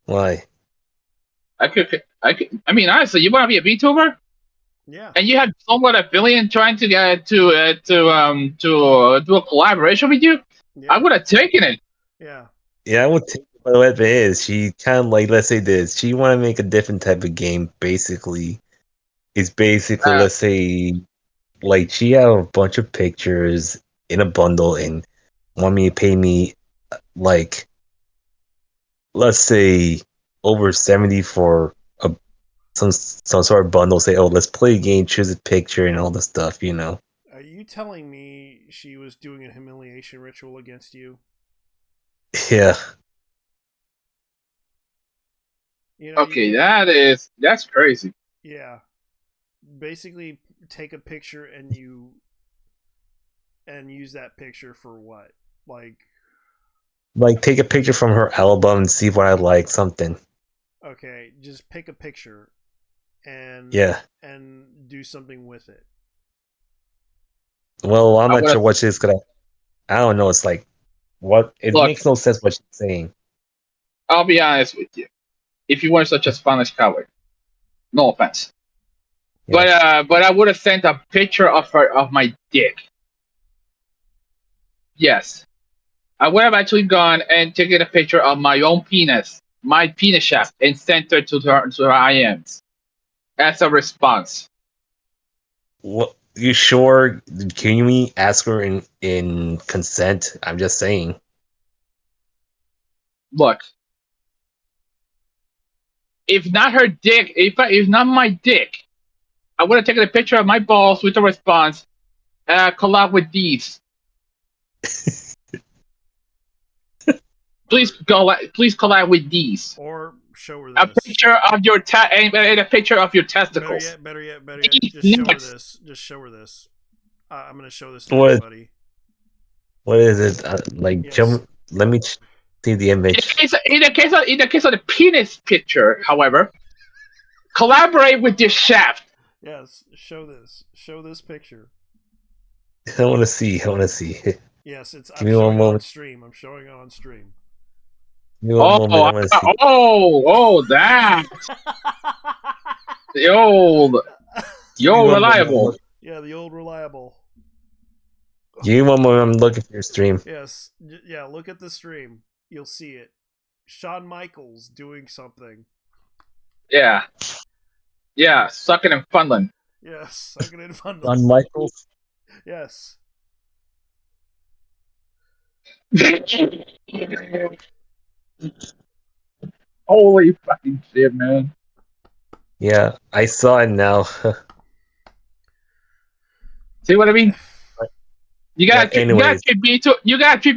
Why? I mean, honestly, you want to be a VTuber? Yeah. And you have someone at Fillion trying to get to do a collaboration with you? Yeah. I would have taken it. Yeah. Yeah, I would take it, but what it is, she kind of like, let's say this, she want to make a different type of game, basically. It's basically, let's say, like, she have a bunch of pictures in a bundle and want me to pay me, like, let's say, over 70 for some sort of bundle. Say, oh, let's play a game, choose a picture, and all the stuff. Are you telling me she was doing a humiliation ritual against you? Yeah. Okay, that's crazy. Yeah. Basically, take a picture and use that picture for what? Like take a picture from her album and see what I like, something. Okay, just pick a picture and do something with it. Well, I'm not sure what she's gonna. I don't know. It's like what it makes no sense what she's saying. I'll be honest with you. If you weren't such a Spanish coward, no offense, but I would have sent a picture of my dick. Yes, I would have actually gone and taken a picture of my own penis, my penis shaft, and sent her to her IMs as a response. What? You sure? Can we ask her in consent? I'm just saying. Look, if not her dick, if not my dick, I would have taken a picture of my balls with a response. Collab with these. Please collab with these. Or show her this. A picture of your and a picture of your testicles. Better yet. Just show her this. I'm gonna show this to everybody. What is it? Let me see the image. In the case of the penis picture, however, collaborate with this shaft. Yes, show this. Show this picture. I want to see. Yes, I'm Give me one moment. on stream. I'm showing it on stream. That. The old reliable. Yeah, the old reliable. Give me one moment. I'm looking for your stream. Yes, yeah. Look at the stream. You'll see it. Shawn Michaels doing something. Yeah, sucking in Funland. Yes, sucking in Funland. Shawn Michaels. Yes. Holy fucking shit, man. Yeah, I saw it now. See what I mean? You gotta treat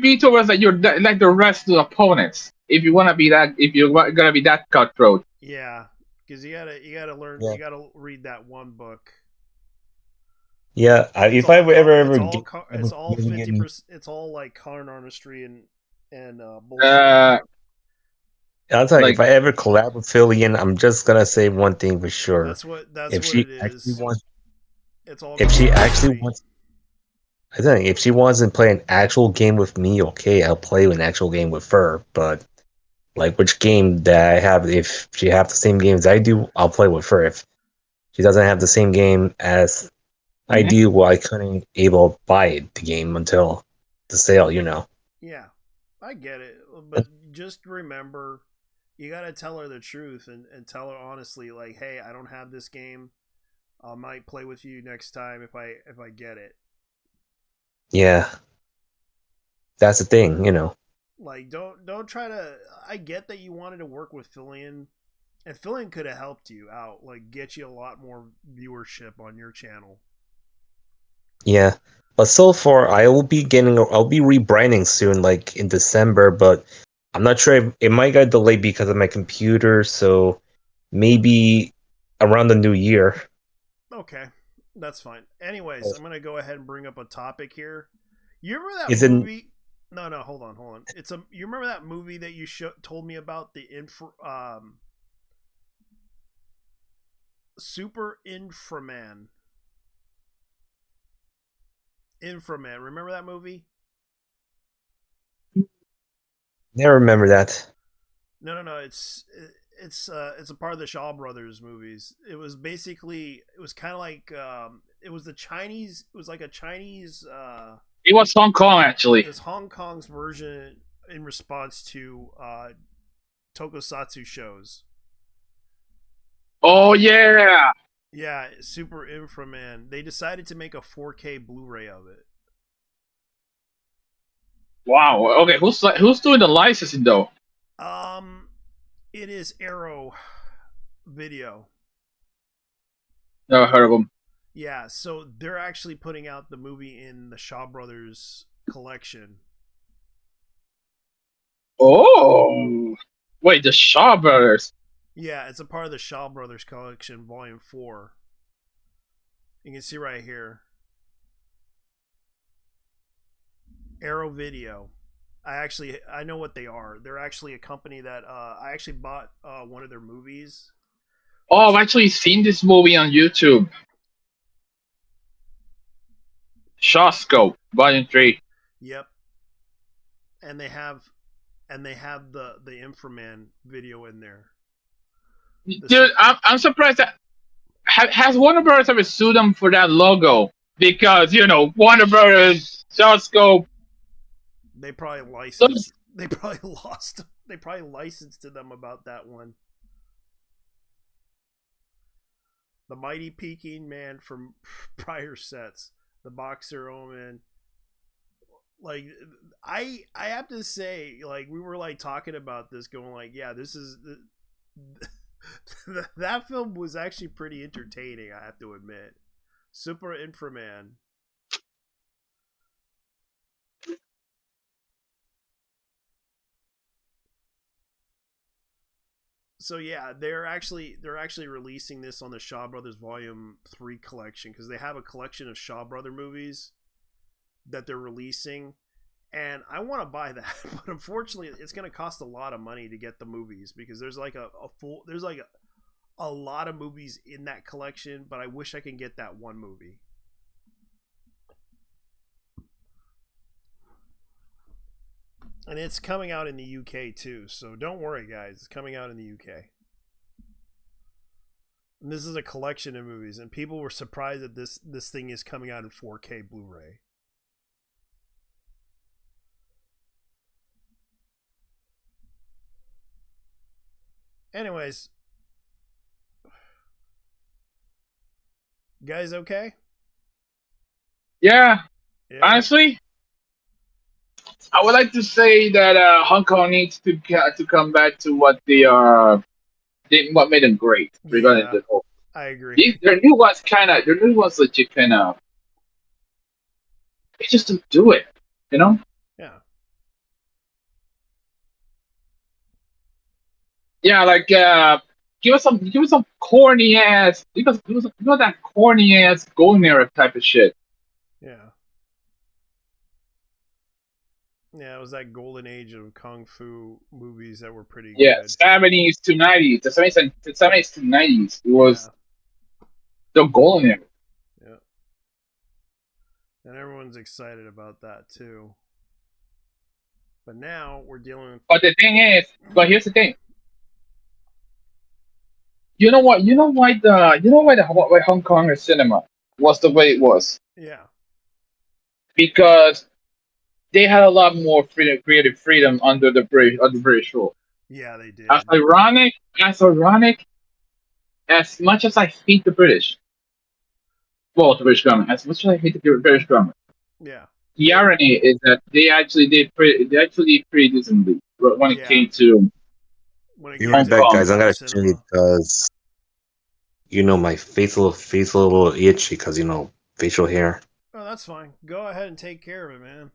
VTubers like you're like the rest of the opponents. If you're gonna be that cutthroat. Yeah, because you gotta learn. Yeah. You gotta read that one book. Yeah, it's all 50%. It's all like con artistry and bullshit. I'll tell you, if I ever collab with Fillion, I'm just gonna say one thing for sure. That's what it is. If she wants to play an actual game with me, okay, I'll play an actual game with her. But like which game that I have. If she have the same games I do, I'll play with her. If she doesn't have the same game as I do, well, I couldn't able to buy the game until the sale. Yeah, I get it, but just remember, you gotta tell her the truth and tell her honestly, like, hey, I don't have this game. I might play with you next time if I get it. Yeah, that's the thing. Like, don't try to. I get that you wanted to work with Fillion, and Fillion could have helped you out, like get you a lot more viewership on your channel. Yeah, but so far I'll be rebranding soon, like in December. But I'm not sure if it might get delayed because of my computer. So maybe around the new year. Okay, that's fine. Anyways, I'm gonna go ahead and bring up a topic here. You remember that Is it- movie? No, hold on. You remember that movie that you told me about, the Super Inframan? Inframan. Remember that movie? Never remember that. No. It's a part of the Shaw Brothers movies. It was kind of like it was like a Chinese. It was Hong Kong actually. It was Hong Kong's version in response to tokusatsu shows. Oh yeah. Yeah, Super Inframan. They decided to make a 4K Blu-ray of it. Wow. Okay, who's doing the licensing though? It is Arrow Video. Never heard of them. Yeah, so they're actually putting out the movie in the Shaw Brothers collection. Oh, wait, the Shaw Brothers. Yeah, it's a part of the Shaw Brothers collection, Volume 4. You can see right here. Arrow Video. I know what they are. They're actually a company that I actually bought one of their movies. Oh, I've actually seen this movie on YouTube. Shaw Scope, Volume 3. Yep. And they have the Inframan video in there. Dude, I'm surprised that has Warner Brothers ever sued them for that logo? Because Warner Brothers, Shaw Scope. They probably licensed. They probably lost. They probably licensed to them about that one. The Mighty Peking Man from prior sets. The Boxer Omen. Like, I have to say, like, we were like talking about this, going like, yeah, this is that film was actually pretty entertaining, I have to admit. Super Inframan. So yeah, they're actually releasing this on the Shaw Brothers Volume 3 collection, because they have a collection of Shaw Brother movies that they're releasing, and I want to buy that, but unfortunately it's going to cost a lot of money to get the movies, because there's like a lot of movies in that collection, but I wish I can get that one movie. And it's coming out in the UK too, so don't worry guys, it's coming out in the UK. And this is a collection of movies, and people were surprised that this thing is coming out in 4K Blu-ray. Anyways, guys, okay? Yeah. Honestly, I would like to say that Hong Kong needs to come back to what they are, what made them great. Regarding the whole, I agree. Their new ones legit kind of. They just don't do it, Yeah. Yeah, like give us some corny ass, give us that corny ass golden era type of shit. Yeah. Yeah, it was that golden age of kung fu movies that were pretty good. 70s to 90s. The 70s to 90s. It was the golden era. Yeah. And everyone's excited about that too. But now we're dealing with. But the thing is, but here's the thing. You know what? You know why why Hong Kong cinema was the way it was? Yeah. Because they had a lot more freedom, creative freedom under the British rule. Yeah, they did. As ironic as much as I hate the British, well, the British government, as much as I hate the British government, yeah. The irony is that they actually did pretty decently when it came to. Be right back, guys. I'm gonna change because my face a little itchy because facial hair. Oh, that's fine. Go ahead and take care of it, man.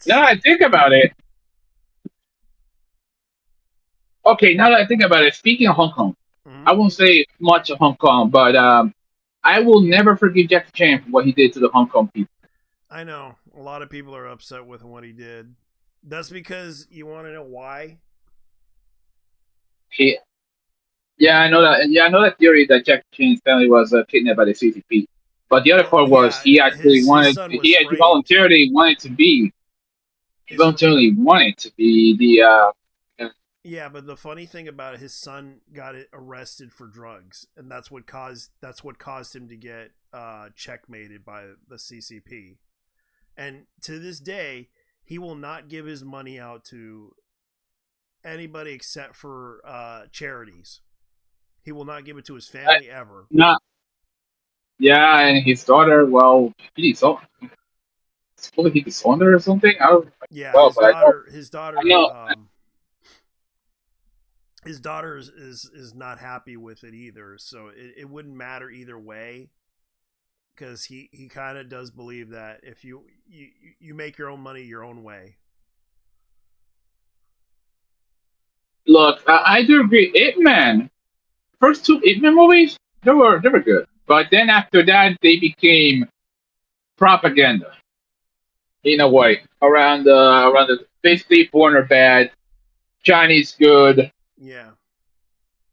Now I think about it. Okay, now that I think about it, speaking of Hong Kong, I won't say much of Hong Kong, but I will never forgive Jackie Chan for what he did to the Hong Kong people. I know. A lot of people are upset with what he did. That's because you want to know why? Yeah, I know that. Yeah, I know that theory that Jackie Chan's family was kidnapped by the CCP. But the other part was he actually voluntarily wanted to be the. Yeah, but the funny thing about it, his son got arrested for drugs, and that's what caused him to get checkmated by the CCP. And to this day, he will not give his money out to anybody except for charities. He will not give it to his family ever. Not. Yeah, and his daughter. Well, he disowned her or something. Yeah, well, his daughter. His daughter is not happy with it either, so it wouldn't matter either way, because he kind of does believe that if you make your own money your own way. Look, I do agree. Ip Man, first two Ip Man movies, they were good, but then after that they became propaganda in a way around the basically foreign are bad, Chinese good. Yeah.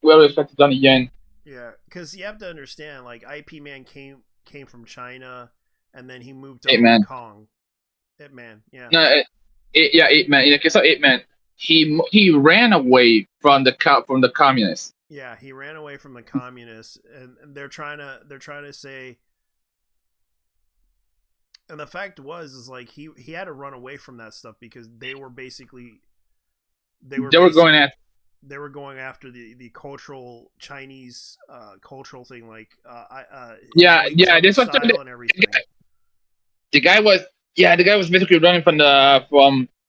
Well respected Donnie Yen. Yeah, because you have to understand, like, IP Man came from China, and then he moved to Hong Kong. Ip Man, yeah. No, Ip Man. In the case of Ip Man, he ran away from the communists. Yeah, he ran away from the communists, and they're trying to say. And the fact is like he had to run away from that stuff because they were going after the cultural Chinese cultural thing, like this was and everything. The guy was basically running from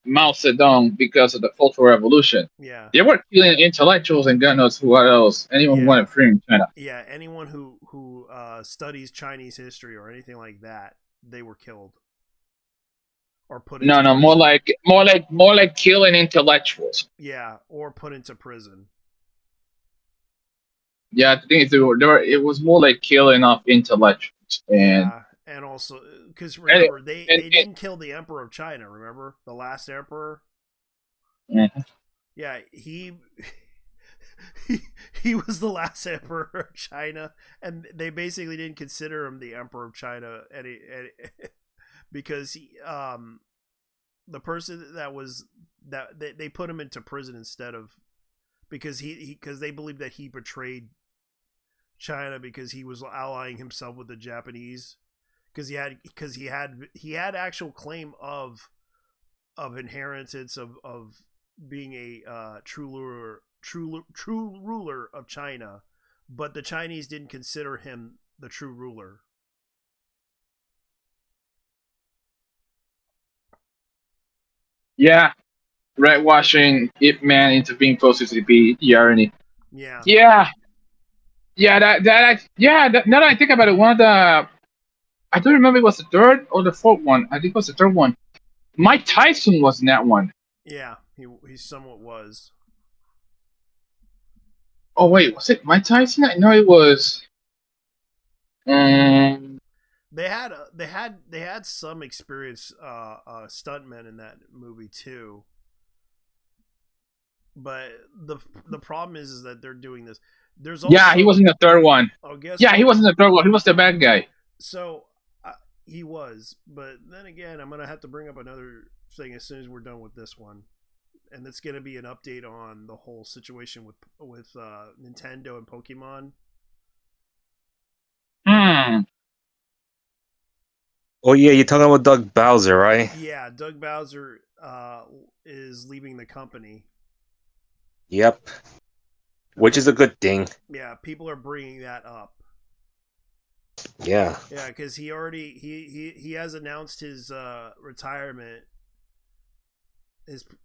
Mao Zedong because of the Cultural Revolution. Yeah, they were killing intellectuals and God knows what else. Anyone who wanted freedom in China. Yeah, anyone who studies Chinese history or anything like that, they were killed. Or put into prison. more like killing intellectuals. Yeah, or put into prison. Yeah, the thing is, it was more like killing off intellectuals, and and also because remember they didn't kill the Emperor of China. Remember the last emperor? Yeah, he was the last emperor of China, and they basically didn't consider him the Emperor of China any because he the person that they put him into prison instead of because because they believed that he betrayed China because he was allying himself with the Japanese because he had actual claim of inheritance of being a true ruler of China, but the Chinese didn't consider him the true ruler. Yeah, whitewashing Ip Man into being closer to the irony. Yeah. Now that I think about it, one of the I don't remember if it was the third or the fourth one. I think it was the third one. Mike Tyson was in that one. Yeah, he somewhat was. Oh wait, was it Mike Tyson? No, it was. They had some experienced stuntmen in that movie too. But the problem is that they're doing this. There's also, he was in the third one. Oh, guess he was in the third one. He was the bad guy. So he was, but then again, I'm gonna have to bring up another thing as soon as we're done with this one, and it's gonna be an update on the whole situation with Nintendo and Pokemon. Oh yeah, you're talking about Doug Bowser, right? Yeah, Doug Bowser is leaving the company. Yep. Which is a good thing. Yeah, people are bringing that up. Yeah. Yeah, because he has announced his retirement.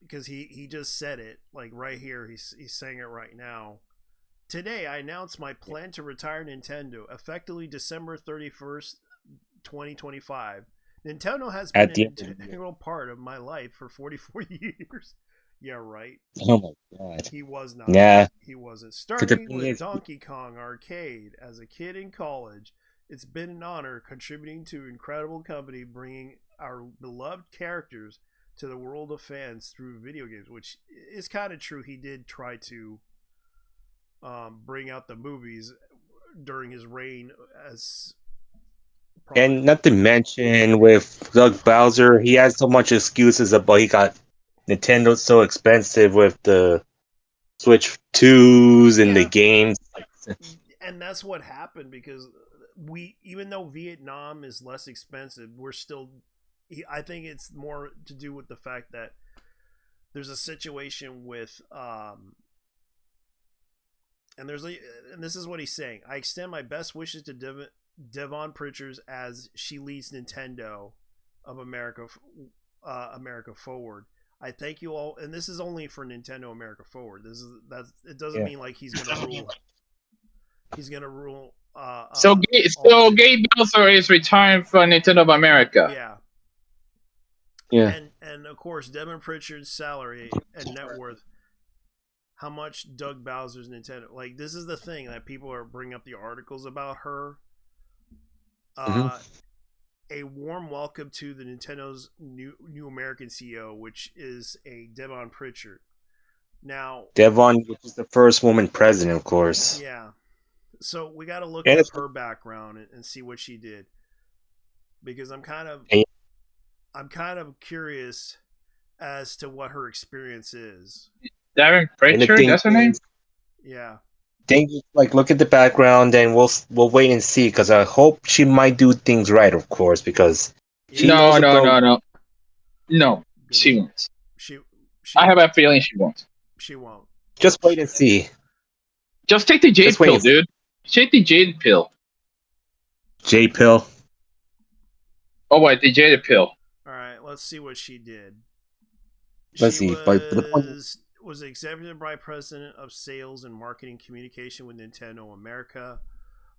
Because he just said it like right here. He's saying it right now. Today, I announced my plan to retire Nintendo, effectively December 31st, 2025. Nintendo has been an integral part of my life for 44 years. Yeah, right. Oh my god. He was not. Yeah. He wasn't. Starting with Donkey Kong Arcade as a kid in college, it's been an honor contributing to incredible company, bringing our beloved characters to the world of fans through video games, which is kind of true. He did try to bring out the movies during his reign as. And not to mention with Doug Bowser, he has so much excuses about he got Nintendo so expensive with the Switch 2s and the games. And that's what happened because even though Vietnam is less expensive, we're still. I think it's more to do with the fact that there's a situation with and this is what he's saying. I extend my best wishes to Devon Pritchard as she leads Nintendo of America forward. I thank you all, and this is only for Nintendo America forward. It doesn't mean like he's gonna rule. He's gonna rule. So Gabe Bowser is retiring from Nintendo of America. Yeah. Yeah. And of course, Devon Pritchard's salary and net worth. How much Doug Bowser's Nintendo? Like, this is the thing that people are bringing up the articles about her. A warm welcome to the Nintendo's new American CEO, which is a Devon Pritchard. Now, Devon, which is the first woman president, of course. Yeah. So we got to look up her background and see what she did, because I'm kind of curious as to what her experience is. Devon Pritchard, that's her name. Yeah. Like, look at the background, and we'll wait and see. Because I hope she might do things right, of course. Because no, she won't. I have a feeling she won't. She won't. Just wait and see. Just take the Jade pill, dude. Take the Jade pill. Jade pill. Oh wait, the Jade pill. All right, let's see what she did. Let's see. Was executive vice president of sales and marketing communication with Nintendo America.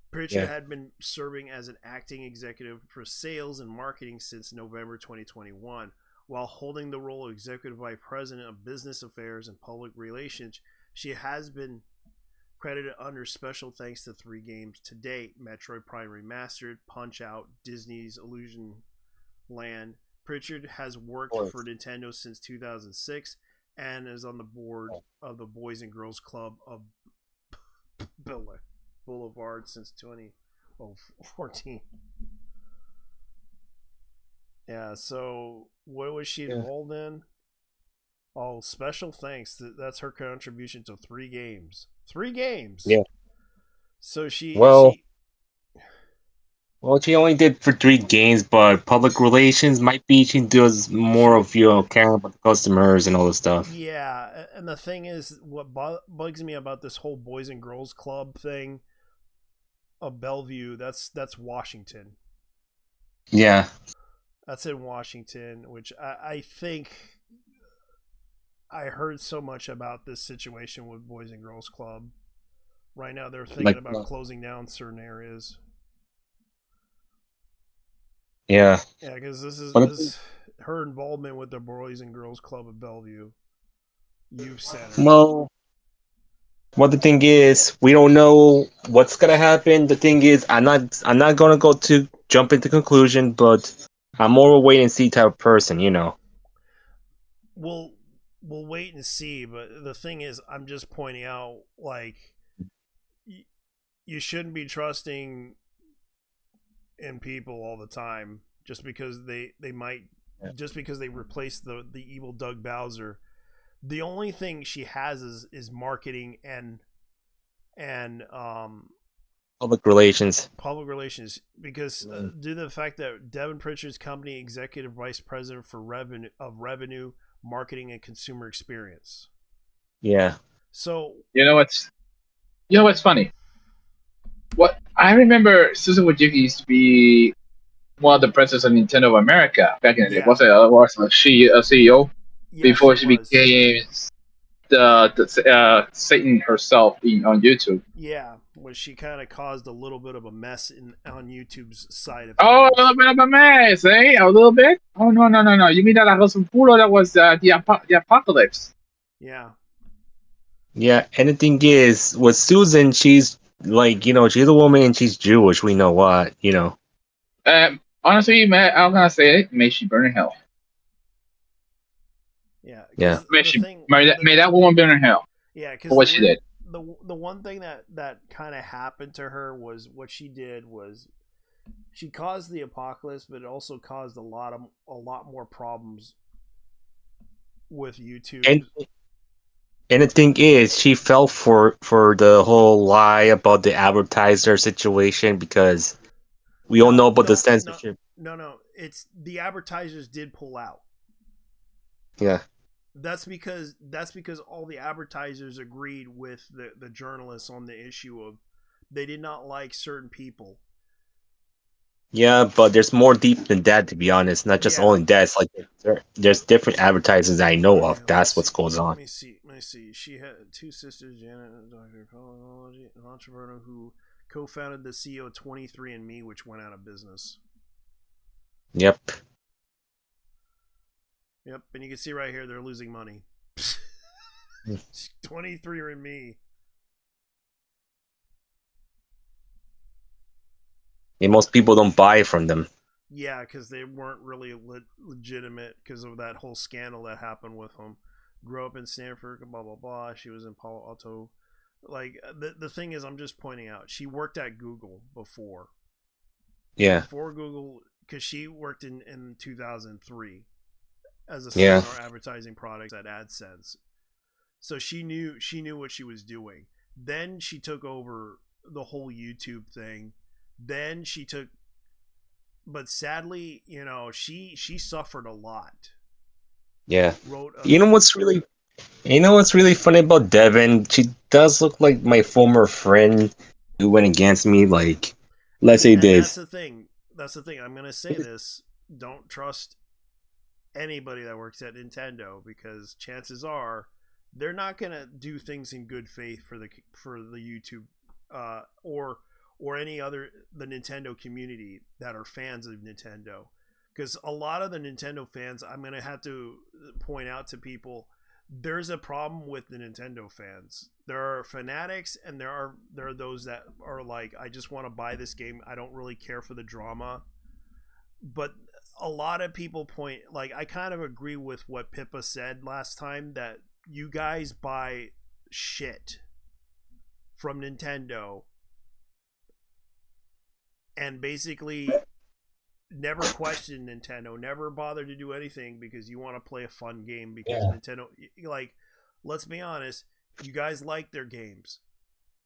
Pritchard had been serving as an acting executive for sales and marketing since November 2021, while holding the role of executive vice president of business affairs and public relations. She has been credited under special thanks to 3 games to date: Metroid Prime Remastered, Punch-Out!, Disney's Illusion Land. Pritchard has worked for Nintendo since 2006 and is on the board of the Boys and Girls Club of Boulevard since 2014. Yeah, so what was she involved in? Oh, special thanks. That's her contribution to 3 games. 3 games? Yeah. So she... Well, she only did for 3 games, but public relations might be she does more of caring about the customers and all this stuff. Yeah, and the thing is, what bugs me about this whole Boys and Girls Club thing of Bellevue, that's Washington. Yeah. That's in Washington, which I think I heard so much about this situation with Boys and Girls Club. Right now, they're thinking about closing down certain areas. Yeah. Yeah, because this is her involvement with the Boys and Girls Club of Bellevue Youth Center. Well, the thing is, we don't know what's gonna happen. The thing is, I'm not gonna jump into conclusion, but I'm more of a wait and see type of person, We'll wait and see, but the thing is, I'm just pointing out, like, you shouldn't be trusting in people all the time just because they might just because they replaced the evil Doug Bowser. The only thing she has is marketing and public relations. Public relations, because due to the fact that Devin Pritchard's company executive vice president for revenue, marketing, and consumer experience. Yeah. So you know what's funny? What I remember, Susan Wojcicki used to be one of the presidents of Nintendo of America back in the day. Was she a CEO before she became the Satan herself on YouTube? Yeah, which she kind of caused a little bit of a mess on YouTube's side of a little bit of a mess, eh? A little bit? Oh no! You mean that Puro that was the apocalypse? Yeah. Yeah, and the thing is, with Susan, she's like, she's a woman and she's Jewish. We know what, Honestly, I'm gonna say it. May she burn in hell. Yeah. Yeah. May that woman burn in hell. Yeah, because what she did. The one thing that kind of happened to her was what she did was she caused the apocalypse, but it also caused a lot more problems with YouTube. And the thing is, she fell for the whole lie about the advertiser situation because we all know about the censorship. No, it's the advertisers did pull out. Yeah. That's because all the advertisers agreed with the journalists on the issue of they did not like certain people. Yeah, but there's more deep than that, to be honest. Not just only that. It's like there's different advertisers I know of. That's what goes on. Let me see. She had two sisters, Janet and Dr. Pathology, an entrepreneur who co-founded the CEO of 23andMe, which went out of business. Yep. Yep, and you can see right here they're losing money. 23andMe. And most people don't buy from them. Yeah, because they weren't really legitimate because of that whole scandal that happened with them. Grew up in Stanford, blah blah blah. She was in Palo Alto. Like the thing is, I'm just pointing out she worked at Google before. Yeah. Before Google, because she worked in 2003 as a seminar advertising product at AdSense. So she knew what she was doing. Then she took over the whole YouTube thing. Then she took, but sadly, she suffered a lot. Yeah. You know what's really funny about Devin? She does look like my former friend who went against me. Like, let's say this. That's the thing. I'm gonna say this. Don't trust anybody that works at Nintendo because chances are they're not gonna do things in good faith for the YouTube or any other the Nintendo community that are fans of Nintendo. Because a lot of the Nintendo fans, I'm going to have to point out to people, there's a problem with the Nintendo fans. There are fanatics and there are those that are like, I just want to buy this game. I don't really care for the drama. But a lot of people I kind of agree with what Pippa said last time, that you guys buy shit from Nintendo and basically never question Nintendo, never bother to do anything because you want to play a fun game because Nintendo, let's be honest, you guys like their games.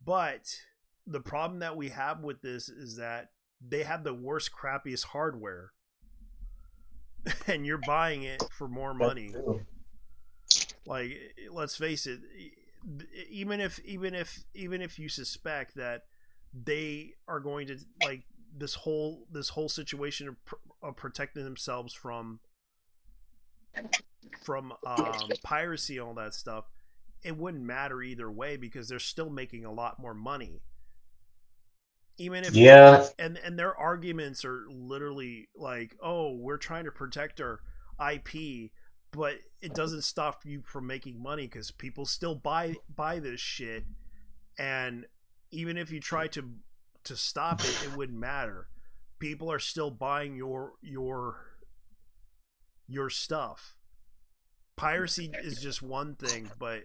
But the problem that we have with this is that they have the worst, crappiest hardware and you're buying it for more money. Like, let's face it, even if you suspect that they are going to this whole situation of protecting themselves from piracy and all that stuff, it wouldn't matter either way because they're still making a lot more money. Even if and their arguments are literally like, oh, we're trying to protect our IP, but it doesn't stop you from making money because people still buy this shit, and even if you try to stop it, it wouldn't matter. People are still buying your stuff. Piracy is just one thing, but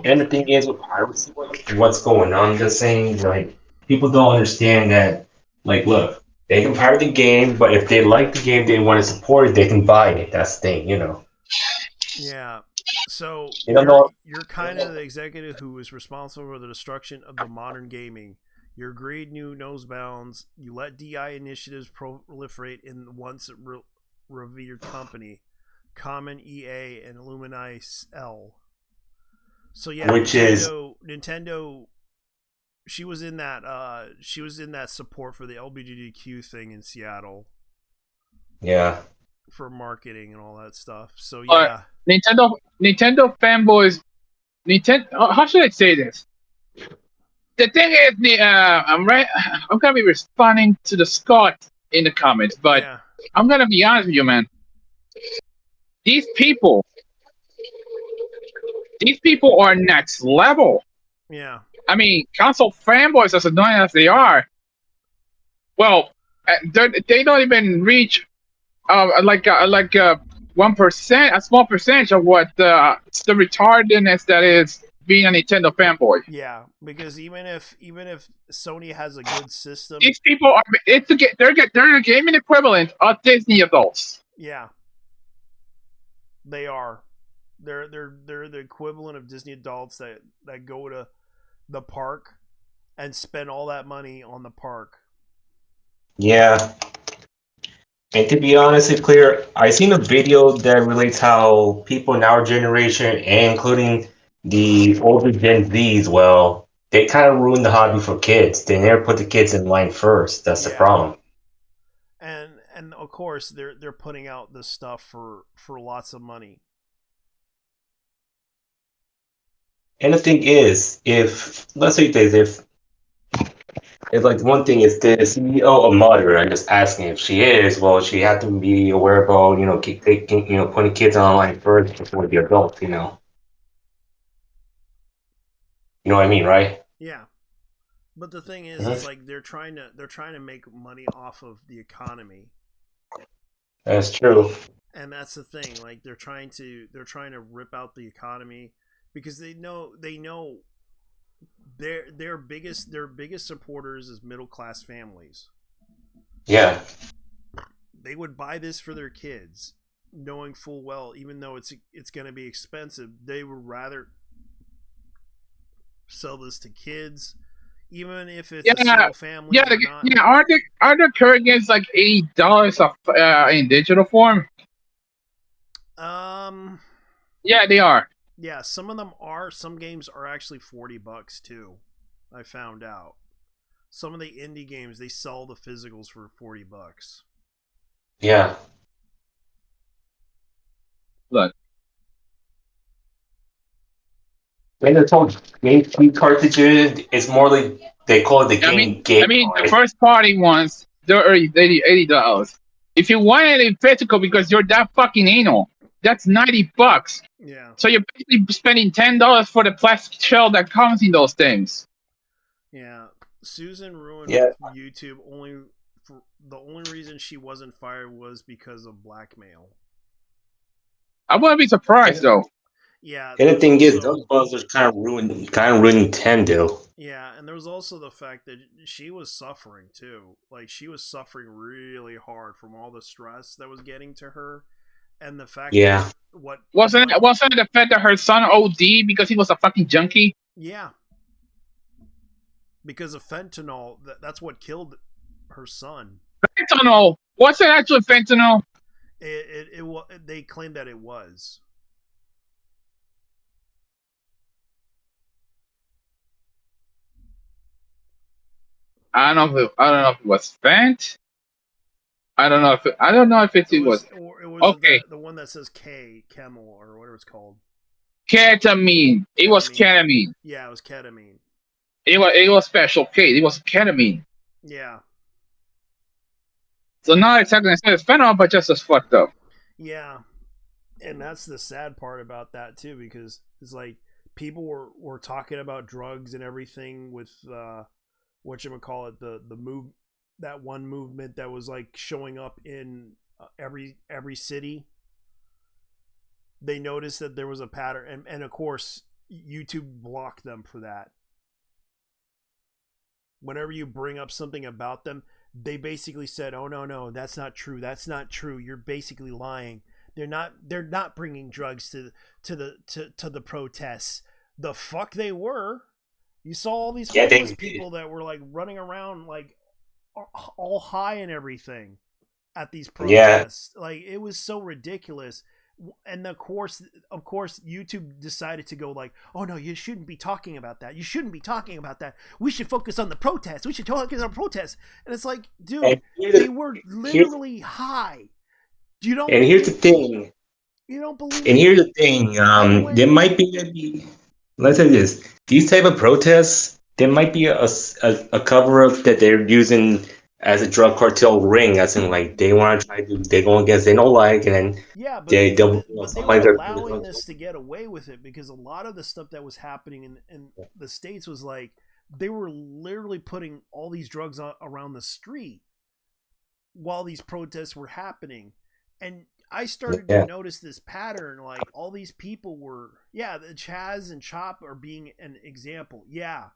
and the thing is with piracy, what's going on? Just saying, like, people don't understand that Like, look, they can pirate the game, but if they like the game, they want to support it, they can buy it. That's the thing, you know. Yeah. So You don't know. you're kind of the executive who is responsible for the destruction of the modern gaming. Your greed knew no bounds. You let DI initiatives proliferate in once revered company, Common EA and Illumini L. So yeah, Which Nintendo. She was in that. She was in that support for the LGBTQ thing in Seattle. Yeah. For marketing and all that stuff. So yeah. Nintendo fanboys. How should I say this? The thing is, I'm gonna be responding to the Scott in the comments, but I'm gonna be honest with you, man. These people are next level. Yeah. I mean, console fanboys, as annoying as they are, well, they don't even reach like 1%, a small percentage of what the retardedness that is being a Nintendo fanboy. Yeah, because even if Sony has a good system, these people are they're the gaming equivalent of Disney adults. Yeah, they are. They're the equivalent of Disney adults that go to the park and spend all that money on the park. Yeah. And to be honest and clear, I seen a video that relates how people in our generation, and including the older Gen Zs, well, they kind of ruined the hobby for kids. They never put the kids in line first. That's the problem. And of course they're putting out this stuff for lots of money. And the thing is, if let's say this, if like one thing is the CEO a mother, I'm just asking if she is, well, she had to be aware about, putting kids online first before the adults, you know. You know what I mean, right? Yeah. But the thing is, it's like they're trying to make money off of the economy. That's true. And that's the thing, like they're trying to rip out the economy because they know their biggest supporters is middle class families. Yeah. They would buy this for their kids, knowing full well, even though it's going to be expensive, they would rather sell this to kids, even if it's a single family. Are the current games like $80 in digital form? Yeah, they are. Yeah, some of them are. Some games are actually $40 too. I found out. Some of the indie games, they sell the physicals for $40. Yeah. Look. When they're told GameCube cartridges, it's more like they call it the game. I mean, the first party ones, they're $80. If you want it in physical because you're that fucking anal, that's $90. Yeah. So you're basically spending $10 for the plastic shell that comes in those things. Yeah. Susan ruined YouTube the only reason she wasn't fired was because of blackmail. I wouldn't be surprised though. Yeah. And the thing is, those buzzers kind of ruined Nintendo. Yeah, and there was also the fact that she was suffering too. Like she was suffering really hard from all the stress that was getting to her. And the fact that wasn't it the fact that her son OD because he was a fucking junkie? Yeah. Because of fentanyl, that's what killed her son. Fentanyl? What's an actual fentanyl? They claimed that it was. I don't know if it was fent. I don't know if it was. Or it was okay. The one that says Camel or whatever it's called. Ketamine. It was ketamine. Yeah, it was ketamine. It was special case. It was ketamine. Yeah. So not exactly as fentanyl, but just as fucked up. Yeah, and that's the sad part about that too, because it's like people were talking about drugs and everything with whatchamacallit, the move, that one movement that was like showing up in every city. They noticed that there was a pattern, and of course YouTube blocked them for that. Whenever you bring up something about them, they basically said, "Oh no, that's not true. That's not true. You're basically lying. They're not bringing drugs to the protests. The fuck they were. You saw all these homeless people that were like running around like all high and everything at these protests. Like it was so ridiculous." And of course, YouTube decided to go like, "Oh no, you shouldn't be talking about that. You shouldn't be talking about that. We should focus on the protests. We should focus on protests." And it's like, dude, they were literally high. You don't. And here's the thing. You don't believe. And here's the thing. There might be. Let's say this: these type of protests, there might be a cover up that they're using as a drug cartel ring, as in like they want to try to they go against they don't like, and then they were allowing this to get away with it because a lot of the stuff that was happening in the States was like they were literally putting all these drugs around the street while these protests were happening, and I started to notice this pattern. Like all these people were, the Chaz and Chop are being an example. Yeah.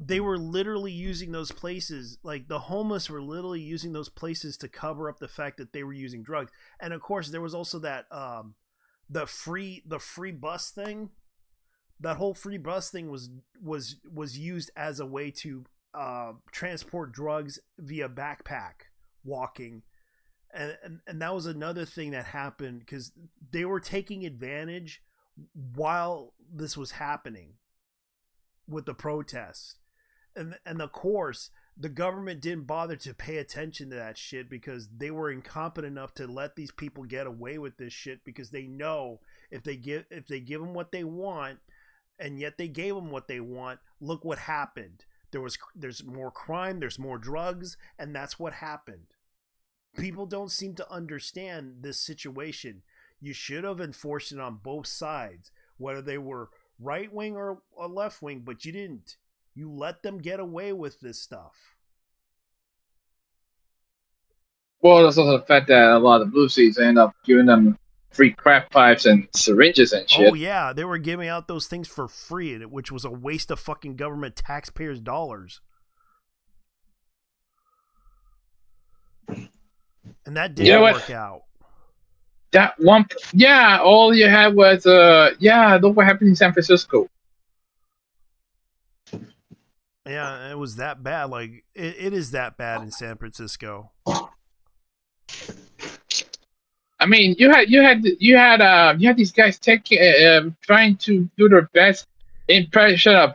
They were literally using those places, like the homeless were literally using those places to cover up the fact that they were using drugs. And of course, there was also that the free bus thing. That whole free bus thing was used as a way to transport drugs via backpack walking, and that was another thing that happened because they were taking advantage while this was happening with the protests. And of course, the government didn't bother to pay attention to that shit because they were incompetent enough to let these people get away with this shit because they know if they give them what they want, and yet they gave them what they want, look what happened. There's more crime, there's more drugs, and that's what happened. People don't seem to understand this situation. You should have enforced it on both sides, whether they were right wing or left wing, but you didn't. You let them get away with this stuff. Well, there's also the fact that a lot of the blue seats end up giving them free crack pipes and syringes and shit. Oh yeah, they were giving out those things for free, which was a waste of fucking government taxpayers' dollars. And that didn't work out. That one, all you had was, look what happened in San Francisco. Yeah, it was that bad. Like, it is that bad in San Francisco. I mean, you had these guys trying to do their best impression of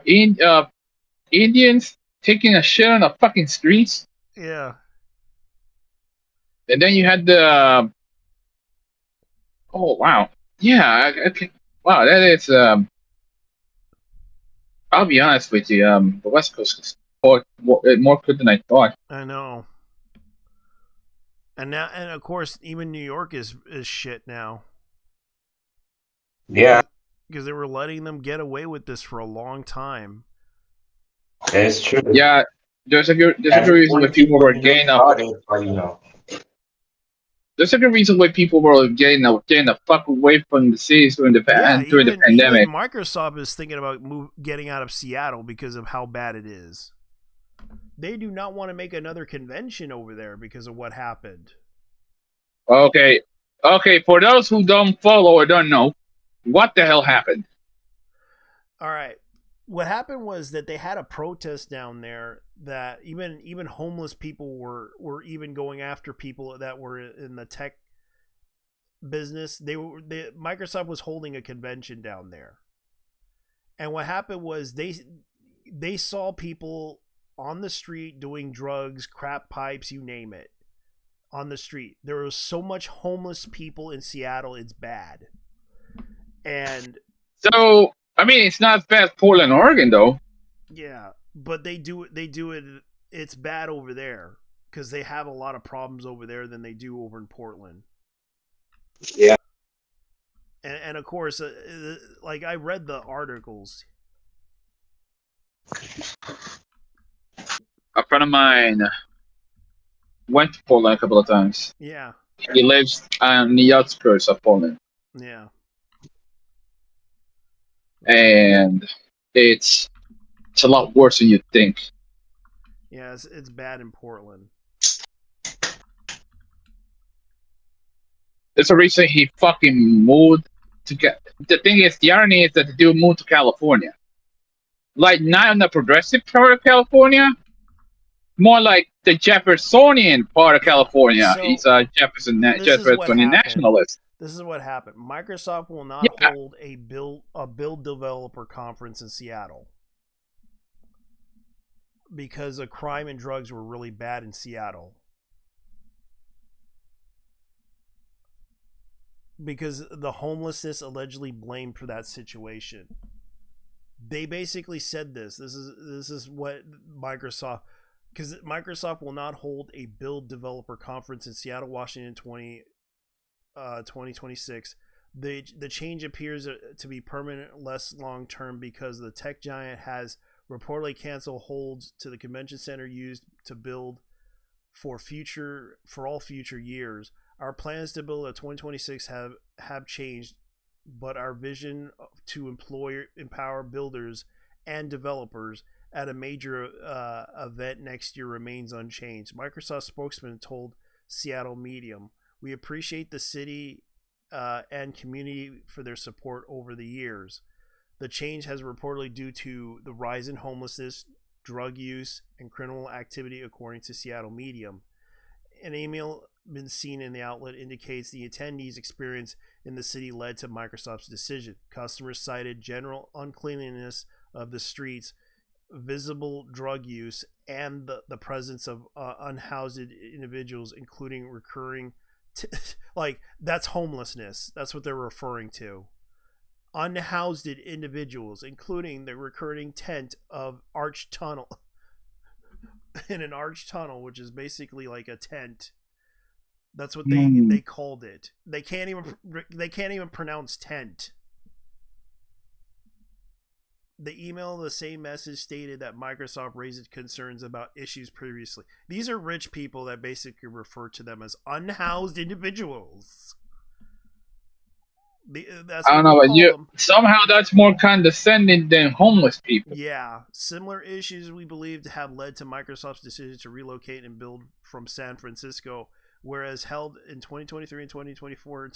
Indians taking a shit on the fucking streets. Yeah. And then you had the oh wow, yeah, okay, wow, that is I'll be honest with you, the West Coast is more good than I thought. I know. And now, and of course, even New York is shit now. Yeah. Because they were letting them get away with this for a long time. That's true. Yeah, there's a good reason why people were getting up. There's a good reason why people were getting the fuck away from the cities during the pandemic. Even Microsoft is thinking about getting out of Seattle because of how bad it is. They do not want to make another convention over there because of what happened. Okay. For those who don't follow or don't know, what the hell happened? All right. What happened was that they had a protest down there that even homeless people were even going after people that were in the tech business. Microsoft was holding a convention down there. And what happened was they saw people on the street doing drugs, crap pipes, you name it, on the street. There was so much homeless people in Seattle, it's bad. And so, I mean, it's not as bad as Portland, Oregon, though. Yeah, but they do it. It's bad over there because they have a lot of problems over there than they do over in Portland. Yeah. And of course, like I read the articles. A friend of mine went to Portland a couple of times. Yeah. He lives on the outskirts of Portland. Yeah. And it's a lot worse than you'd think. Yeah, it's bad in Portland. There's a reason he fucking moved to get. The thing is, the irony is that the dude moved to California. Like, not in the progressive part of California, more like the Jeffersonian part of California. So, He's a Jeffersonian nationalist. This is what happened. Microsoft will not hold a build developer conference in Seattle because the crime and drugs were really bad in Seattle. Because the homelessness allegedly blamed for that situation. They basically said this. This is what Microsoft, because Microsoft will not hold a build developer conference in Seattle, Washington 2026. The change appears to be permanent, less long term, because the tech giant has reportedly canceled holds to the convention center used to build for all future years. Our plans to build a 2026 have changed, but our vision to empower builders and developers at a major event next year remains unchanged. Microsoft spokesman told Seattle Medium, "We appreciate the city and community for their support over the years. The change has reportedly due to the rise in homelessness, drug use, and criminal activity, according to Seattle Medium." An email been seen in the outlet indicates the attendees' experience in the city led to Microsoft's decision. Customers cited general uncleanliness of the streets, visible drug use, and the presence of unhoused individuals, including recurring like, that's homelessness. That's what they're referring to. Unhoused individuals, including the recurring tent of arch tunnel in an arch tunnel, which is basically like a tent. That's what they called it. They can't even pronounce tent. The email, the same message stated that Microsoft raised concerns about issues previously. These are rich people that basically refer to them as unhoused individuals. I don't know, but somehow that's more condescending than homeless people. Yeah, similar issues we believe to have led to Microsoft's decision to relocate and build from San Francisco, whereas held in 2023 and 2024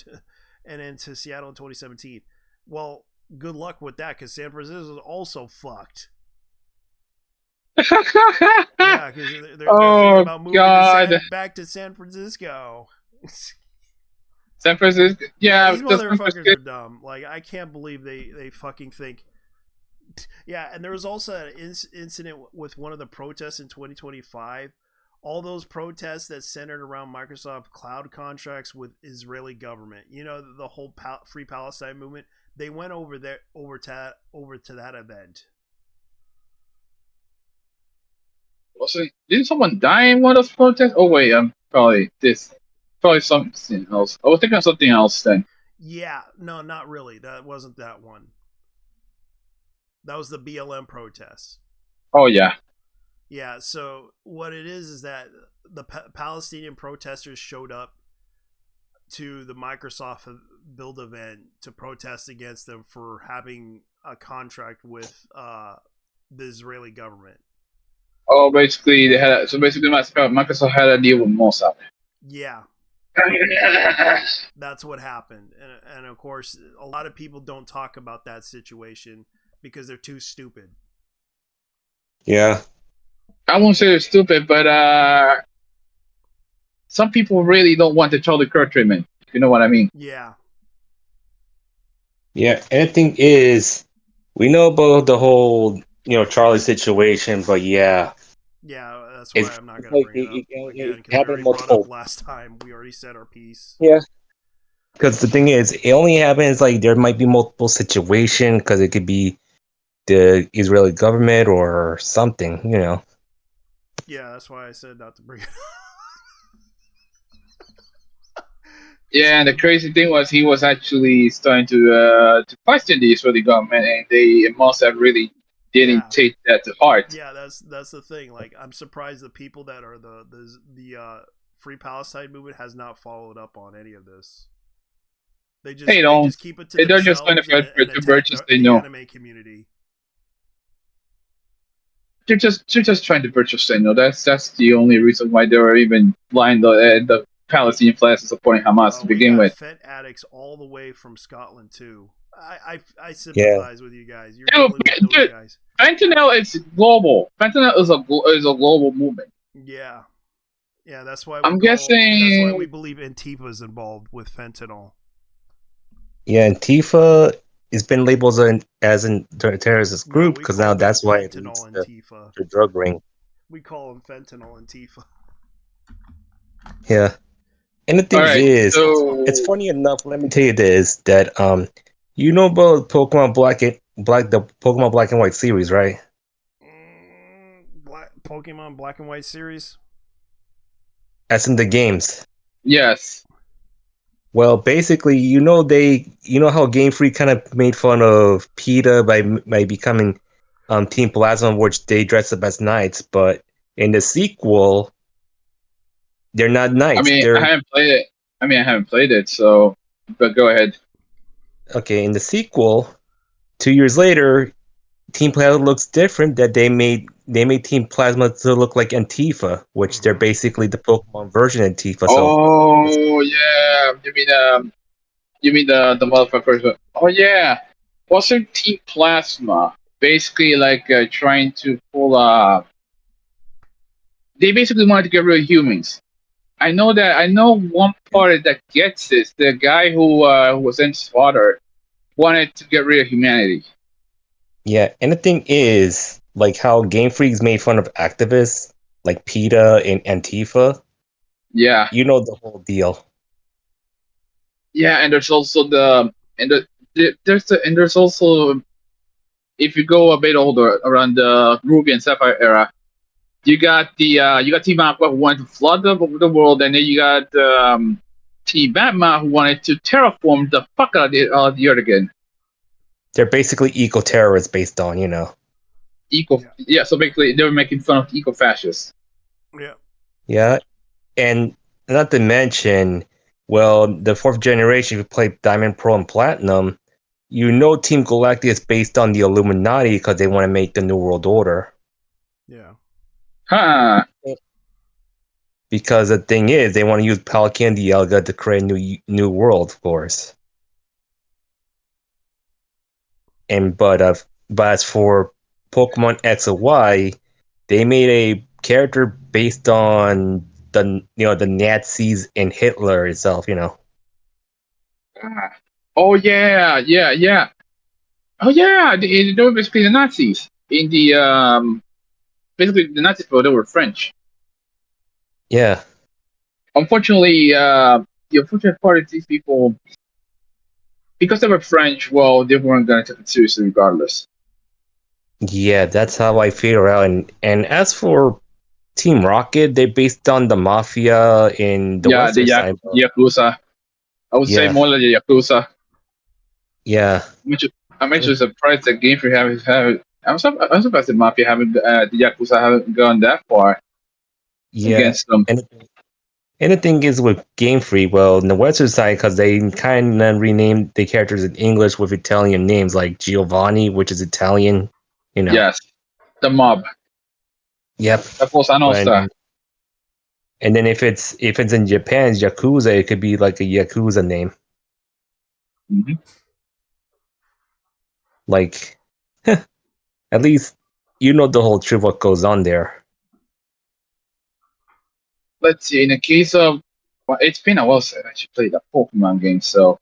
and into Seattle in 2017. Well, good luck with that, because San Francisco is also fucked. Yeah, because they're thinking about moving back to San Francisco. San Francisco, yeah, these motherfuckers are dumb. Like, I can't believe they fucking think. Yeah, and there was also an incident with one of the protests in 2025. All those protests that centered around Microsoft cloud contracts with Israeli government. You know, the whole Free Palestine movement. They went over to that event. Didn't someone die in one of those protests? Oh wait, probably something else. I was thinking of something else then. Yeah, no, not really. That wasn't that one. That was the BLM protest. Oh yeah. Yeah, so what it is that the Palestinian protesters showed up to the Microsoft build event to protest against them for having a contract with the Israeli government. Oh, basically Microsoft had a deal with Mossad. Yeah. That's what happened. And of course, a lot of people don't talk about that situation because they're too stupid. Yeah. I won't say they're stupid, but some people really don't want the Charlie Kirk treatment. If you know what I mean. Yeah. Yeah, and the thing is, we know about the whole, Charlie situation, but yeah. Yeah, that's why I'm not going to bring it up again, because we already brought up last time. We already said our piece. Yeah. Because the thing is, it only happens, like, there might be multiple situations, because it could be the Israeli government or something, Yeah, that's why I said not to bring it up. Yeah, and the crazy thing was he was actually starting to question the Israeli government, and they must have really didn't take that to heart. Yeah, that's the thing. Like, I'm surprised the people that are the Free Palestine movement has not followed up on any of this. They just keep it to themselves. They're just going to purchase the anime community. They're just trying to purchase. That's the only reason why they were even blind. The Palestinian flags supporting Hamas to begin with. Fent addicts all the way from Scotland too. I sympathize with you guys. You're Dude, with those guys. Fentanyl is global. Fentanyl is a global movement. Yeah, that's why guessing that's why we believe Antifa is involved with fentanyl. Yeah, Antifa has been labeled as a terrorist group because now that's why it leads to the drug ring. We call them fentanyl Antifa. Yeah. And the thing is, it's funny enough, let me tell you this, that you know about Pokemon the Pokemon Black and White series, right? Pokemon Black and White series? As in the games. Yes. Well, basically, you know how Game Freak kind of made fun of PETA by becoming Team Plasma, which they dress up as knights, but in the sequel, they're not knights. I haven't played it. So, but go ahead. Okay, in the sequel, 2 years later, Team Plasma looks different. That they made Team Plasma to look like Antifa, which they're basically the Pokemon version of Antifa. Oh yeah, you mean the motherfuckers? Oh yeah, wasn't Team Plasma basically like trying to pull They basically wanted to get rid of humans. I know one party that gets this. The guy who was in Slaughter wanted to get rid of humanity. Yeah, and the thing is, like how Game Freak's made fun of activists like PETA and Antifa. Yeah, you know the whole deal. Yeah, and there's also there's also, if you go a bit older, around the Ruby and Sapphire era, you got Team Aqua who wanted to flood the world, and then you got Team Batman who wanted to terraform the fuck out of the Earth again. They're basically eco-terrorists based on, Yeah, so basically they were making fun of eco-fascists. Yeah. Yeah, and not to mention, well, the fourth generation, if you play Diamond, Pearl, and Platinum, Team Galactica is based on the Illuminati because they want to make the New World Order. Yeah. Huh. Because the thing is, they want to use Palkia and Dialga to create a new world, of course. But as for Pokemon X and Y, they made a character based on the Nazis and Hitler itself. Oh yeah. Oh yeah, they were basically the Nazis in the basically the Nazis, but they were French. Yeah. Unfortunately, the unfortunate part is these people, because they were French, well, they weren't going to take it seriously regardless. Yeah, that's how I figure out. And as for Team Rocket, they're based on the Mafia in the Western side. Yakuza. I would say more like the Yakuza. Yeah. I'm actually surprised that Game Freak haven't. I'm surprised the Mafia haven't, the Yakuza haven't gone that far against them. And the thing is with Game Freak, well, in the Western side, because they kind of renamed the characters in English with Italian names, like Giovanni, which is Italian, Yes, the mob. Yep. La Cosa Nostra. And then if it's in Japan, it's Yakuza, it could be like a Yakuza name. Mm-hmm. Like, at least the whole truth what goes on there. Let's see. In the case of, it's been a while since I actually played a Pokemon game. So,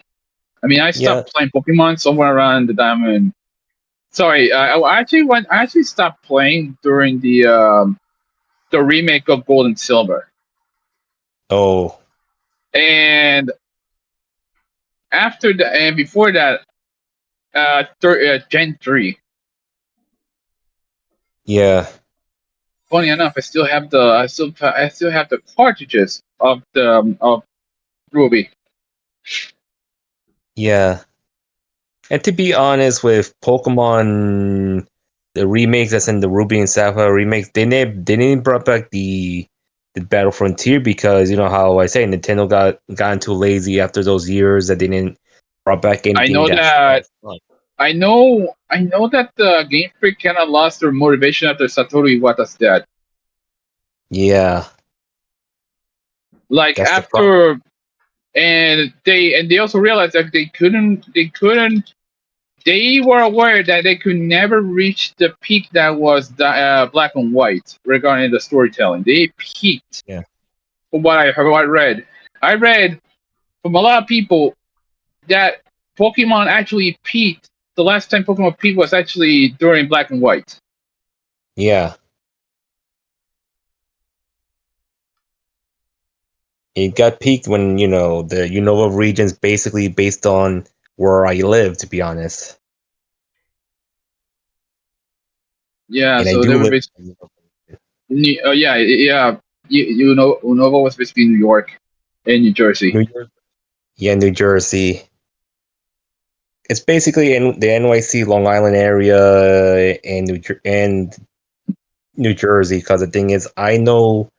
I stopped playing Pokemon somewhere around the Diamond. Sorry, I actually stopped playing during the remake of Gold and Silver. Oh. And after that, and before that, Gen 3. Yeah. Funny enough, I still have the cartridges of Ruby. Yeah. And to be honest, with Pokemon, the remakes that's in the Ruby and Sapphire remakes, they didn't brought back the Battle Frontier because how I say Nintendo got too lazy after those years that they didn't brought back anything. I know that the Game Freak kind of lost their motivation after Satoru Iwata's death. Yeah. Like That's the after, and they also realized that they couldn't. They were aware that they could never reach the peak that was the, black and white regarding the storytelling. They peaked. Yeah. From what I read, I read from a lot of people that Pokemon actually peaked. The last time Pokemon peaked was actually during black and white. Yeah. It got peaked when, the Unova region's basically based on where I live, to be honest. Yeah, And so they were basically. Yeah. Unova was basically New York and New Jersey. New Jersey. It's basically in the NYC, Long Island area, and New Jersey. Because the thing is, I know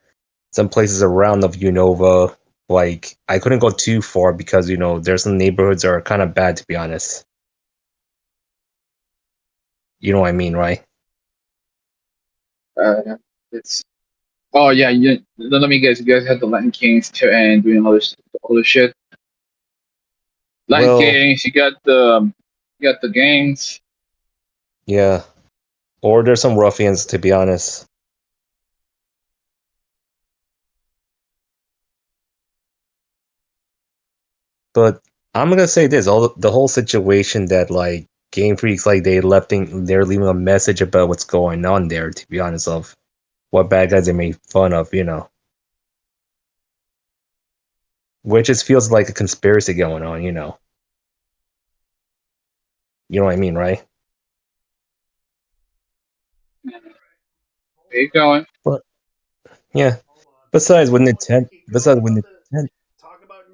some places around of Unova. Like, I couldn't go too far because there's some neighborhoods that are kind of bad, to be honest. You know what I mean, right? It's. Oh yeah, let me guess. You guys had the Latin Kings too, and doing all this shit. Latin Kings, you got the gangs. Yeah. Or there's some ruffians, to be honest. But I'm gonna say this: the whole situation that like Game Freaks, like they're leaving a message about what's going on there. To be honest, of what bad guys they made fun of, which just feels like a conspiracy going on, You know what I mean, right? Where you going? But yeah. Besides, with Nintendo, Talk about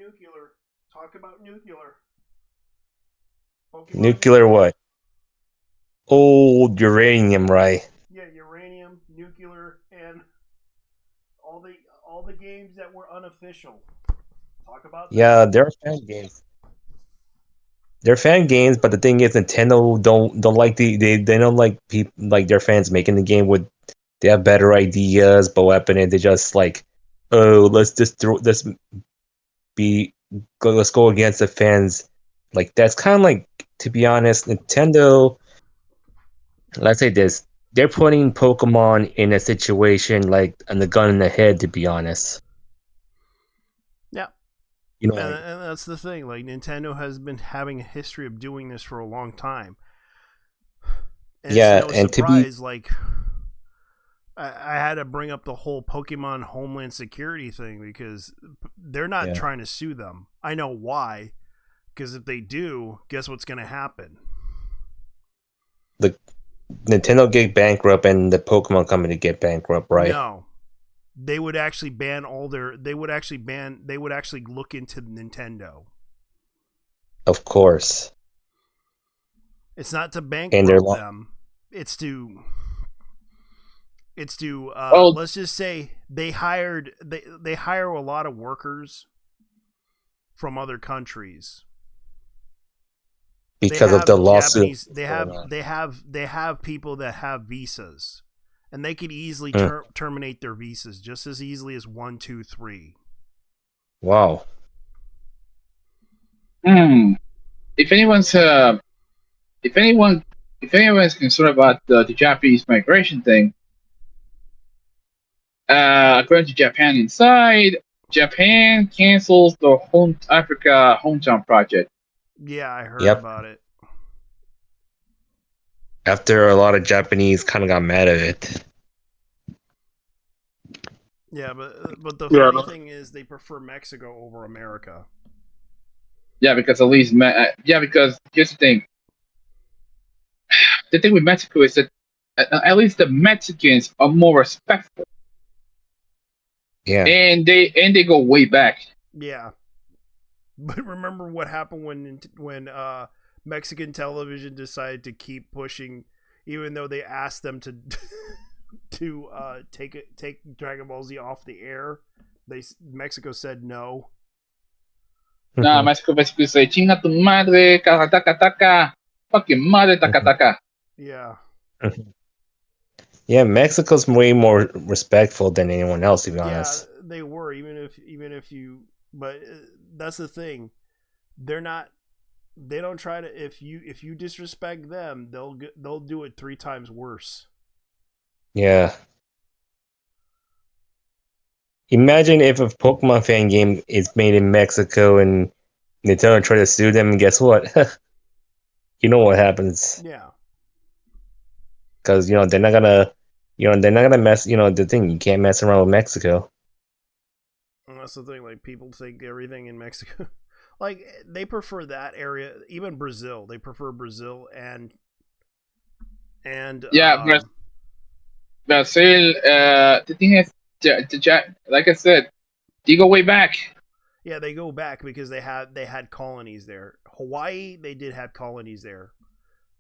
nuclear. Nuclear what? Old uranium, right? Yeah, uranium, nuclear, and all the games that were unofficial. Talk about that. Yeah, they're fan games. They're fan games, but the thing is, Nintendo don't like they don't like people like their fans making the game with. They have better ideas, but what happened? They just like, oh, let's go against the fans. Like that's kind of like, to be honest, Nintendo. Let's say this: they're putting Pokemon in a situation like on the gun in the head. To be honest. Yeah. And that's the thing. Like Nintendo has been having a history of doing this for a long time. And yeah, it's no surprise. Like I had to bring up the whole Pokemon Homeland Security thing because they're not trying to sue them. I know why. Because if they do, guess what's going to happen? The Nintendo get bankrupt and the Pokemon company get bankrupt, right? No. They would actually ban they would actually look into Nintendo. Of course. It's not to bankrupt them. It's to let's just say they hire a lot of workers from other countries. Because of the lawsuit. They have people that have visas. And they could easily terminate their visas just as easily as 1, 2, 3. Wow. If anyone's concerned about the Japanese migration thing, according to Japan Inside, Japan cancels the Africa Hometown project. Yeah, I heard about it. After a lot of Japanese kind of got mad at it. Yeah, but the funny thing is they prefer Mexico over America. Yeah, because at least because here's the thing. The thing with Mexico is that at least the Mexicans are more respectful. Yeah. And they go way back. Yeah. But remember what happened when Mexican television decided to keep pushing, even though they asked them to take Dragon Ball Z off the air. Mexico said no. Nah, Mexico basically say "Chinga tu madre, taka taka, fucking madre taka taka." Yeah. Yeah, Mexico's way more respectful than anyone else, to be honest. they were, even if you, but that's the thing. They're not. They don't try to. If you disrespect them, they'll do it 3 times worse. Yeah. Imagine if a Pokemon fan game is made in Mexico and Nintendo try to sue them, and guess what? You know what happens. Yeah. Because they're not gonna mess. The thing, you can't mess around with Mexico. And that's the thing. Like, people think everything in Mexico. Like, they prefer that area, even Brazil. They prefer Brazil and Brazil. The thing is, like I said, you go way back. Yeah, they go back because they had colonies there. Hawaii, they did have colonies there.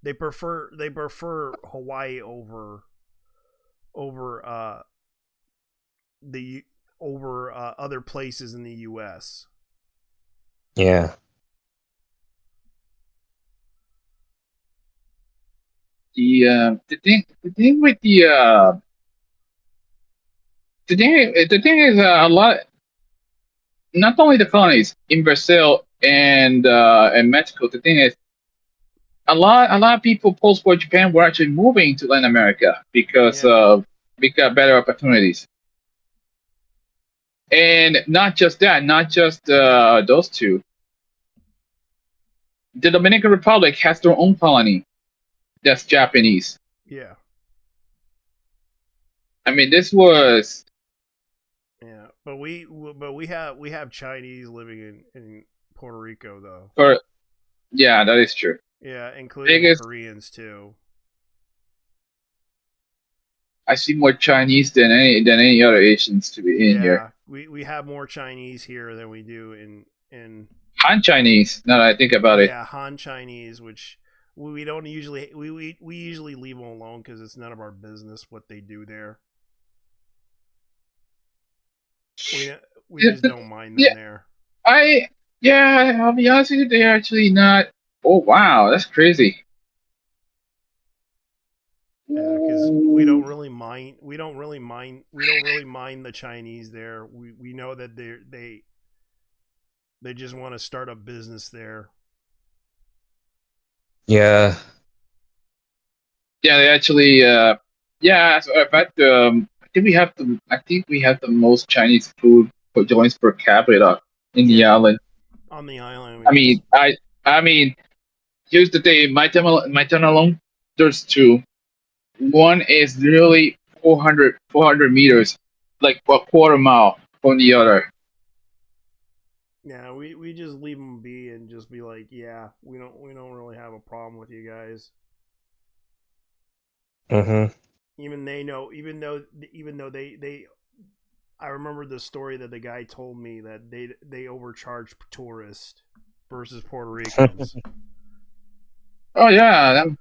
They prefer Hawaii over other places in the U.S. Yeah. The thing with the thing is a lot. Not only the colonies in Brazil and Mexico. The thing is, a lot of people post-war Japan were actually moving to Latin America because we got better opportunities. And not just that, not just those two. The Dominican Republic has their own colony that's Japanese. Yeah. I mean, this was. Yeah, but we have Chinese living in Puerto Rico though. Yeah, that is true. Yeah, including Koreans too. I see more Chinese than any other Asians to be in here. We have more Chinese here than we do in Han Chinese. Now that I think about it. Yeah, Han Chinese, which we don't usually we usually leave them alone because it's none of our business what they do there. We just don't mind them there. I'll be honest with you, they're actually not. Oh wow, that's crazy. Yeah, because we don't really mind the Chinese there. We know that they just want to start a business there. Yeah. Yeah, they actually. So in fact, I think we have the most Chinese food joints per capita in the island. On the island. I mean, here's the thing. My town alone, there's 2. One is literally 400 meters, like a quarter mile from the other. Yeah, we just leave them be and just be like, yeah, we don't really have a problem with you guys. Mm-hmm. Even though they I remember the story that the guy told me that they overcharge tourists versus Puerto Ricans. Oh yeah, I'm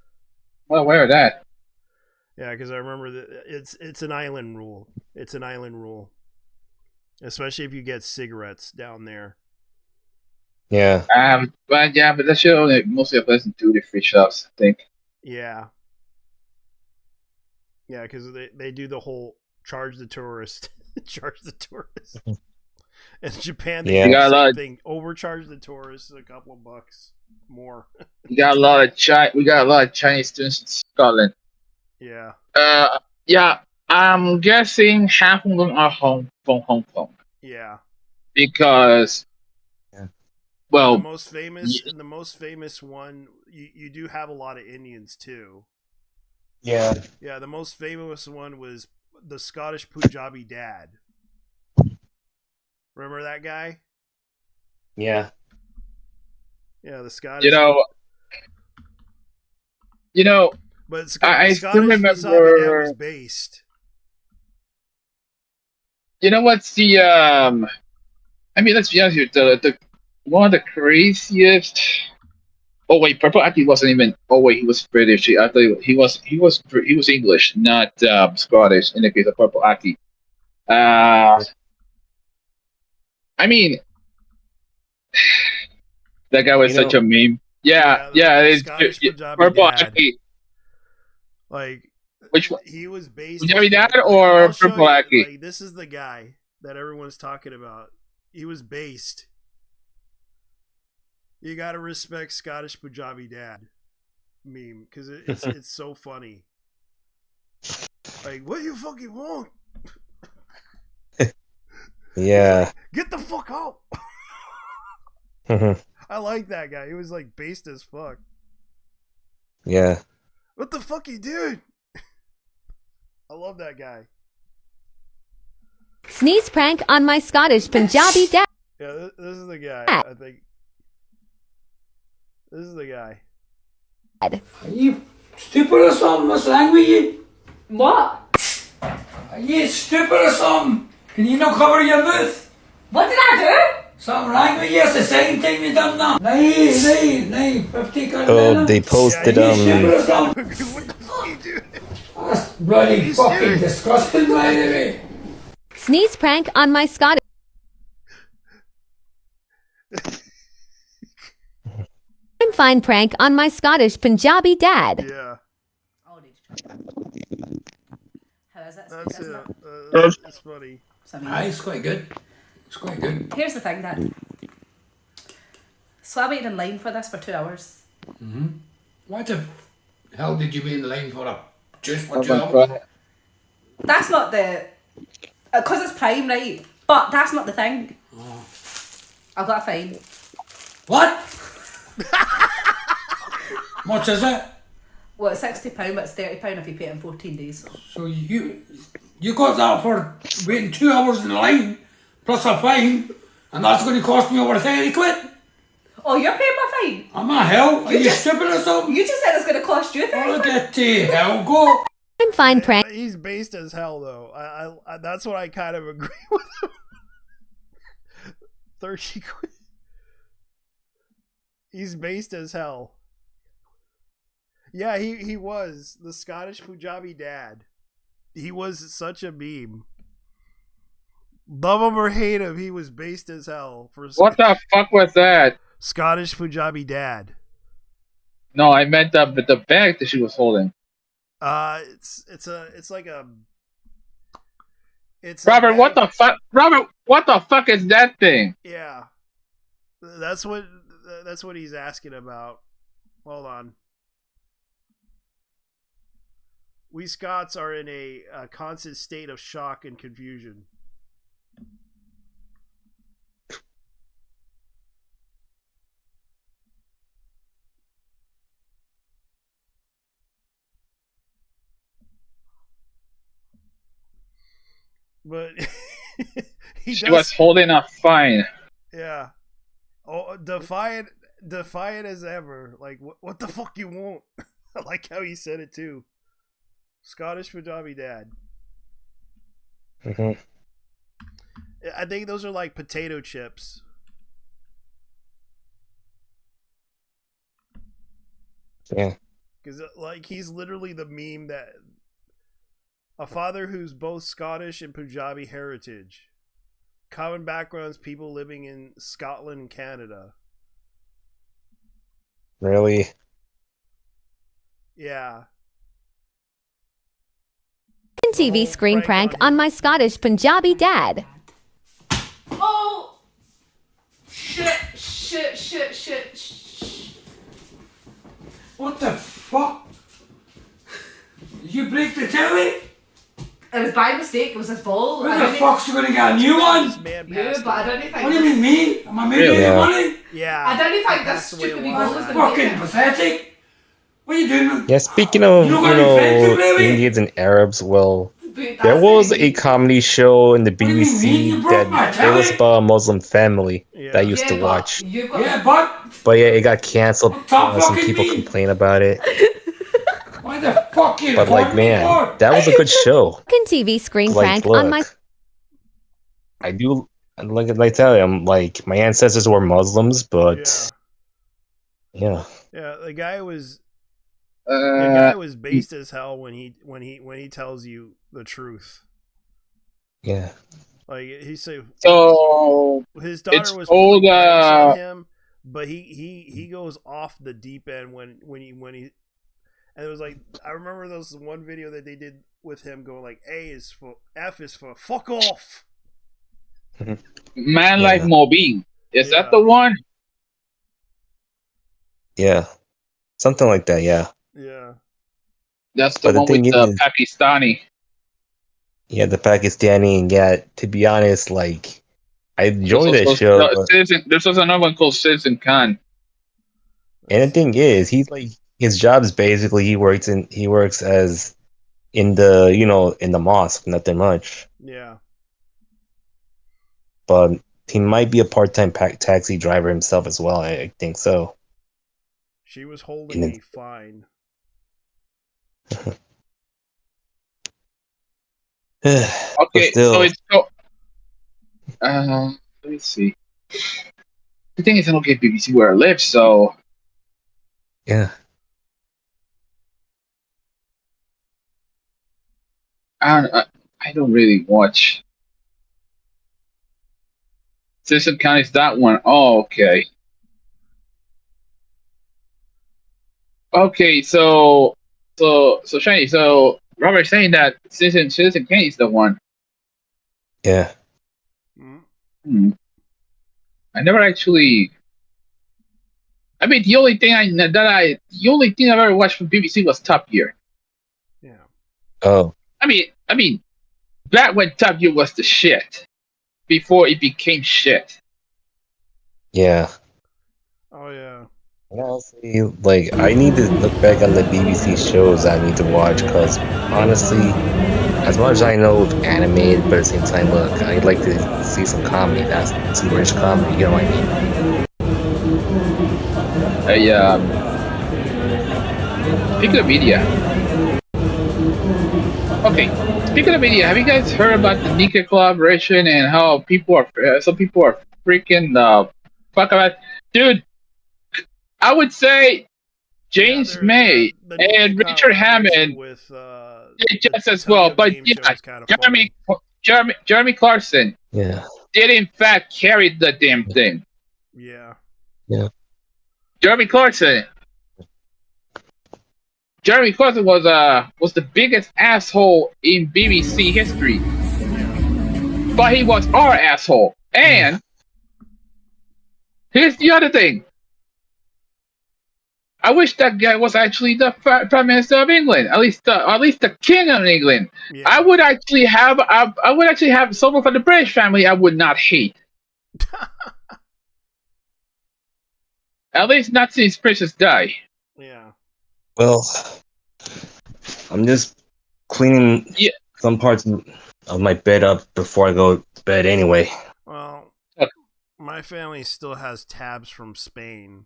well aware of that. Yeah, because I remember that it's an island rule. It's an island rule, especially if you get cigarettes down there. Yeah. But that should only mostly applies in duty-free shops, I think. Yeah. Yeah, because they do the whole charge the tourist, charge the tourist. In Japan, they do the same thing. Overcharge the tourists a couple of bucks more. We got a lot of Chinese students in Scotland. Yeah. Yeah. I'm guessing half of them are from Hong Kong. Yeah. Because. Well, the most famous one, you do have a lot of Indians too. Yeah. Yeah, the most famous one was the Scottish Punjabi dad. Remember that guy? Yeah. Yeah, the Scottish. But I still remember was based. You know what's the I mean, let's be honest here. The one of the craziest. Oh wait, Purple Aki wasn't even. Oh wait, he was British. I thought he was English, not Scottish. In the case of Purple Aki, I mean, that guy was such a meme. Yeah, it's Purple Aki. Like, which one? He was based. Punjabi Dad or Purple Aki? Like, this is the guy. that everyone's talking about. He was based. You gotta respect Scottish Punjabi dad meme because it's so funny. Like, what do you fucking want? Yeah. Like, get the fuck out. I like that guy. He was like based as fuck. Yeah. What the fuck you doing? I love that guy. Sneeze prank on my Scottish Punjabi dad. Yeah, this is the guy. I think this is the guy. Are you stupid or something? What's wrong with you? What? Are you stupid or something? Can you not cover your mouth? What did I do? Something wrong with you? It's the second time you done that. No, 50 quid. Oh, they posted Are you stupid or something? What the fuck you doing? That's bloody fucking disgusting, by the way. Sneeze prank on my Scottish. I'm fine prank on my Scottish Punjabi dad. Yeah. How is it? That's Isn't it. it? It's funny. It's quite good. It's quite good. Here's the thing, Dad. So I waited in line for this for 2 hours. What the hell did you be in the line for? Just for 2 hours? That's not the... Because it's Prime, right? But that's not the thing. I've got a fine. What? Much is it? Well, it's £60, but it's £30 if you pay it in 14 days. So you got that for waiting 2 hours in the line, plus a fine, and that's going to cost me over 30 quid? Oh, you're paying my fine? I'm a hell. Are you stupid or something? You just said it's going to cost you 30 quid. Get to hell, go. I'm fine prank. He's based as hell, though. I that's what I kind of agree with him. 30 quid. He's based as hell. Yeah, he was the Scottish Punjabi dad. He was such a meme. Love him or hate him, he was based as hell. What the fuck was that? Scottish Punjabi dad. No, I meant the bag that she was holding. It's like a. It's Robert. What the fuck, Robert? What the fuck is that thing? Yeah, that's what he's asking about. Hold on. We Scots are in a constant state of shock and confusion. But she was holding a fine. Yeah. Oh, defiant as ever. Like, what the fuck you want? I like how he said it too. Scottish Punjabi dad. I think those are like potato chips. Yeah. Because like he's literally the meme that a father who's both Scottish and Punjabi heritage. Common backgrounds, people living in Scotland and Canada. Really? Yeah. TV screen prank on my Scottish Punjabi dad. Oh! Shit. What the fuck? Did you break the telly? It was by mistake. It was his fault. Where the fuck's going to get a new one? You, but I don't think. What do you mean, me? Am I making Yeah. money? Yeah. I don't think this stupid wee ball was Fucking pathetic. What are you doing? Yeah, speaking of, Indians and Arabs, well, there was a comedy show in the BBC that it was about a Muslim family that I used to watch. But yeah, it got cancelled. Some people complain about it. Why the fuck you? But like, man, that was a good show. TV screen Like, prank look, on my. I do, like I tell you, I'm like, my ancestors were Muslims, but yeah. Yeah, the guy was based as hell when he tells you the truth. Yeah. Like he said, so his daughter it's was old, on him, but he goes off the deep end when he and it was like, I remember there was one video that they did with him going like F is for fuck off. Man Like Mobin. Is that the one? Yeah, something like that. Yeah. Yeah. That's the one with the Pakistani. Yeah, the Pakistani, and to be honest, like I enjoy that show. There's also another one called Citizen Khan. And the thing is, he's like his job is basically he works as in the in the mosque, nothing much. Yeah. But he might be a part-time taxi driver himself as well. I think so. She was holding a fine. Okay, so it's let me see. The thing is, I don't get BBC where I live, so yeah. I don't really watch. Citizen Khan is that one. Oh, okay. Okay, so Shiny, so Robert's saying that Citizen Kane is the one. Yeah. I never actually. I mean, the only thing I've ever watched from BBC was Top Gear. Yeah. Oh. I mean, back when Top Gear was the shit, before it became shit. Yeah. Oh yeah. Honestly, like I need to look back on the BBC shows I need to watch because honestly, as much as I know animated, but at the same time, look, I'd like to see some comedy. That's some rich comedy. You know what I mean? Speaking of media. Okay, speaking of media, have you guys heard about the Nika collaboration and how some people are freaking fuck about it? Dude, I would say James May and Richard Hammond did just as well, but Jeremy Clarkson did in fact carry the damn thing. Yeah. Yeah. Jeremy Clarkson was the biggest asshole in BBC history. But he was our asshole. And here's the other thing. I wish that guy was actually the Prime Minister of England, at least the King of England. Yeah. I would actually have someone from the British family I would not hate. At least not since Princess Di. Yeah. Well, I'm just cleaning some parts of my bed up before I go to bed anyway. Well, my family still has tabs from Spain.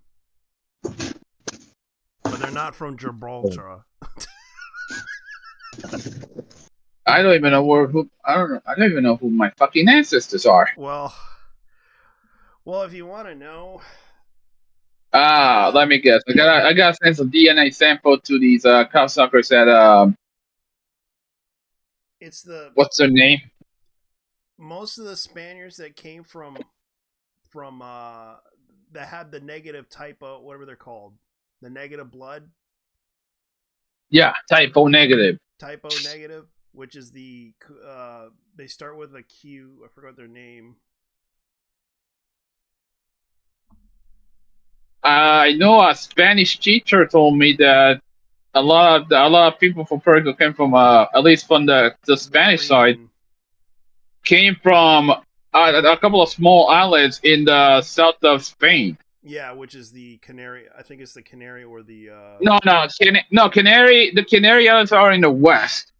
But they're not from Gibraltar. I don't even know who my fucking ancestors are. Well, if you want to know, let me guess. I gotta send some DNA sample to these cocksuckers at It's the what's their name? Most of the Spaniards that came from that had the negative typo, whatever they're called. The negative blood? Yeah, typo negative. Typo negative, which is the they start with a Q. I forgot their name. I know a Spanish teacher told me that a lot of people from Puerto Rico came from at least from the Spanish side came from a couple of small islands in the south of Spain. Yeah, which is the Canary. I think it's the Canary or the. Canary. The Canary Islands are in the west.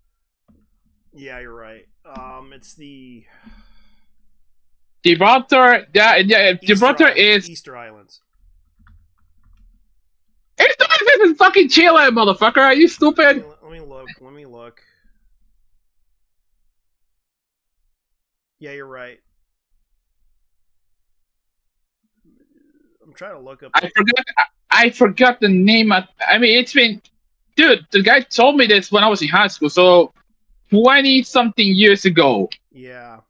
Yeah, you're right. It's the Gibraltar. Yeah, Gibraltar is Easter Islands. Easter Islands is fucking Chile, motherfucker. Are you stupid? Let me look. Yeah, you're right. I'm trying to look up. I forgot the name. I mean, it's been, dude. The guy told me this when I was in high school, so 20-something years ago. Yeah.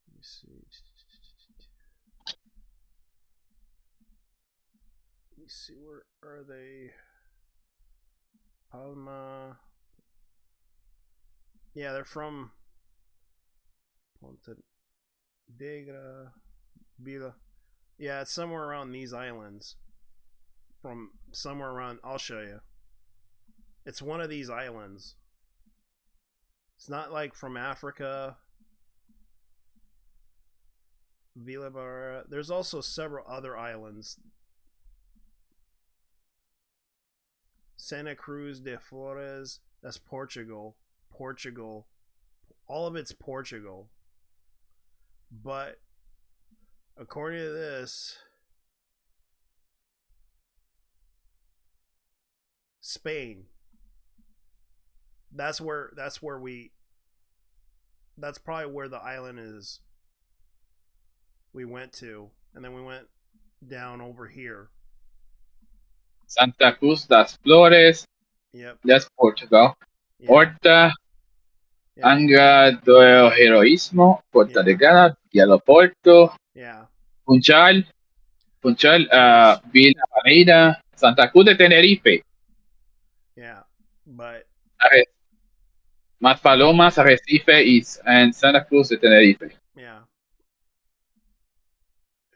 Let me see. Let me see. Where are they? Palma. Yeah, they're from Ponte Negra, Vila. Yeah, it's somewhere around these islands. From somewhere around, I'll show you. It's one of these islands. It's not like from Africa. Vila Barra. There's also several other islands. Santa Cruz de Flores. That's Portugal. Portugal. All of it's Portugal. But according to this, Spain. That's probably where the island is. We went to, and then we went down over here. Santa Cruz das Flores. Yep. That's Portugal. Yeah. Horta. Yeah. Anga do Heroísmo. Porta de Gana. Yellow Porto. Yeah. Funchal. Villa Mareira. Santa Cruz de Tenerife. Yeah. But Maspalomas, Arrecife, and Santa Cruz de Tenerife. Yeah.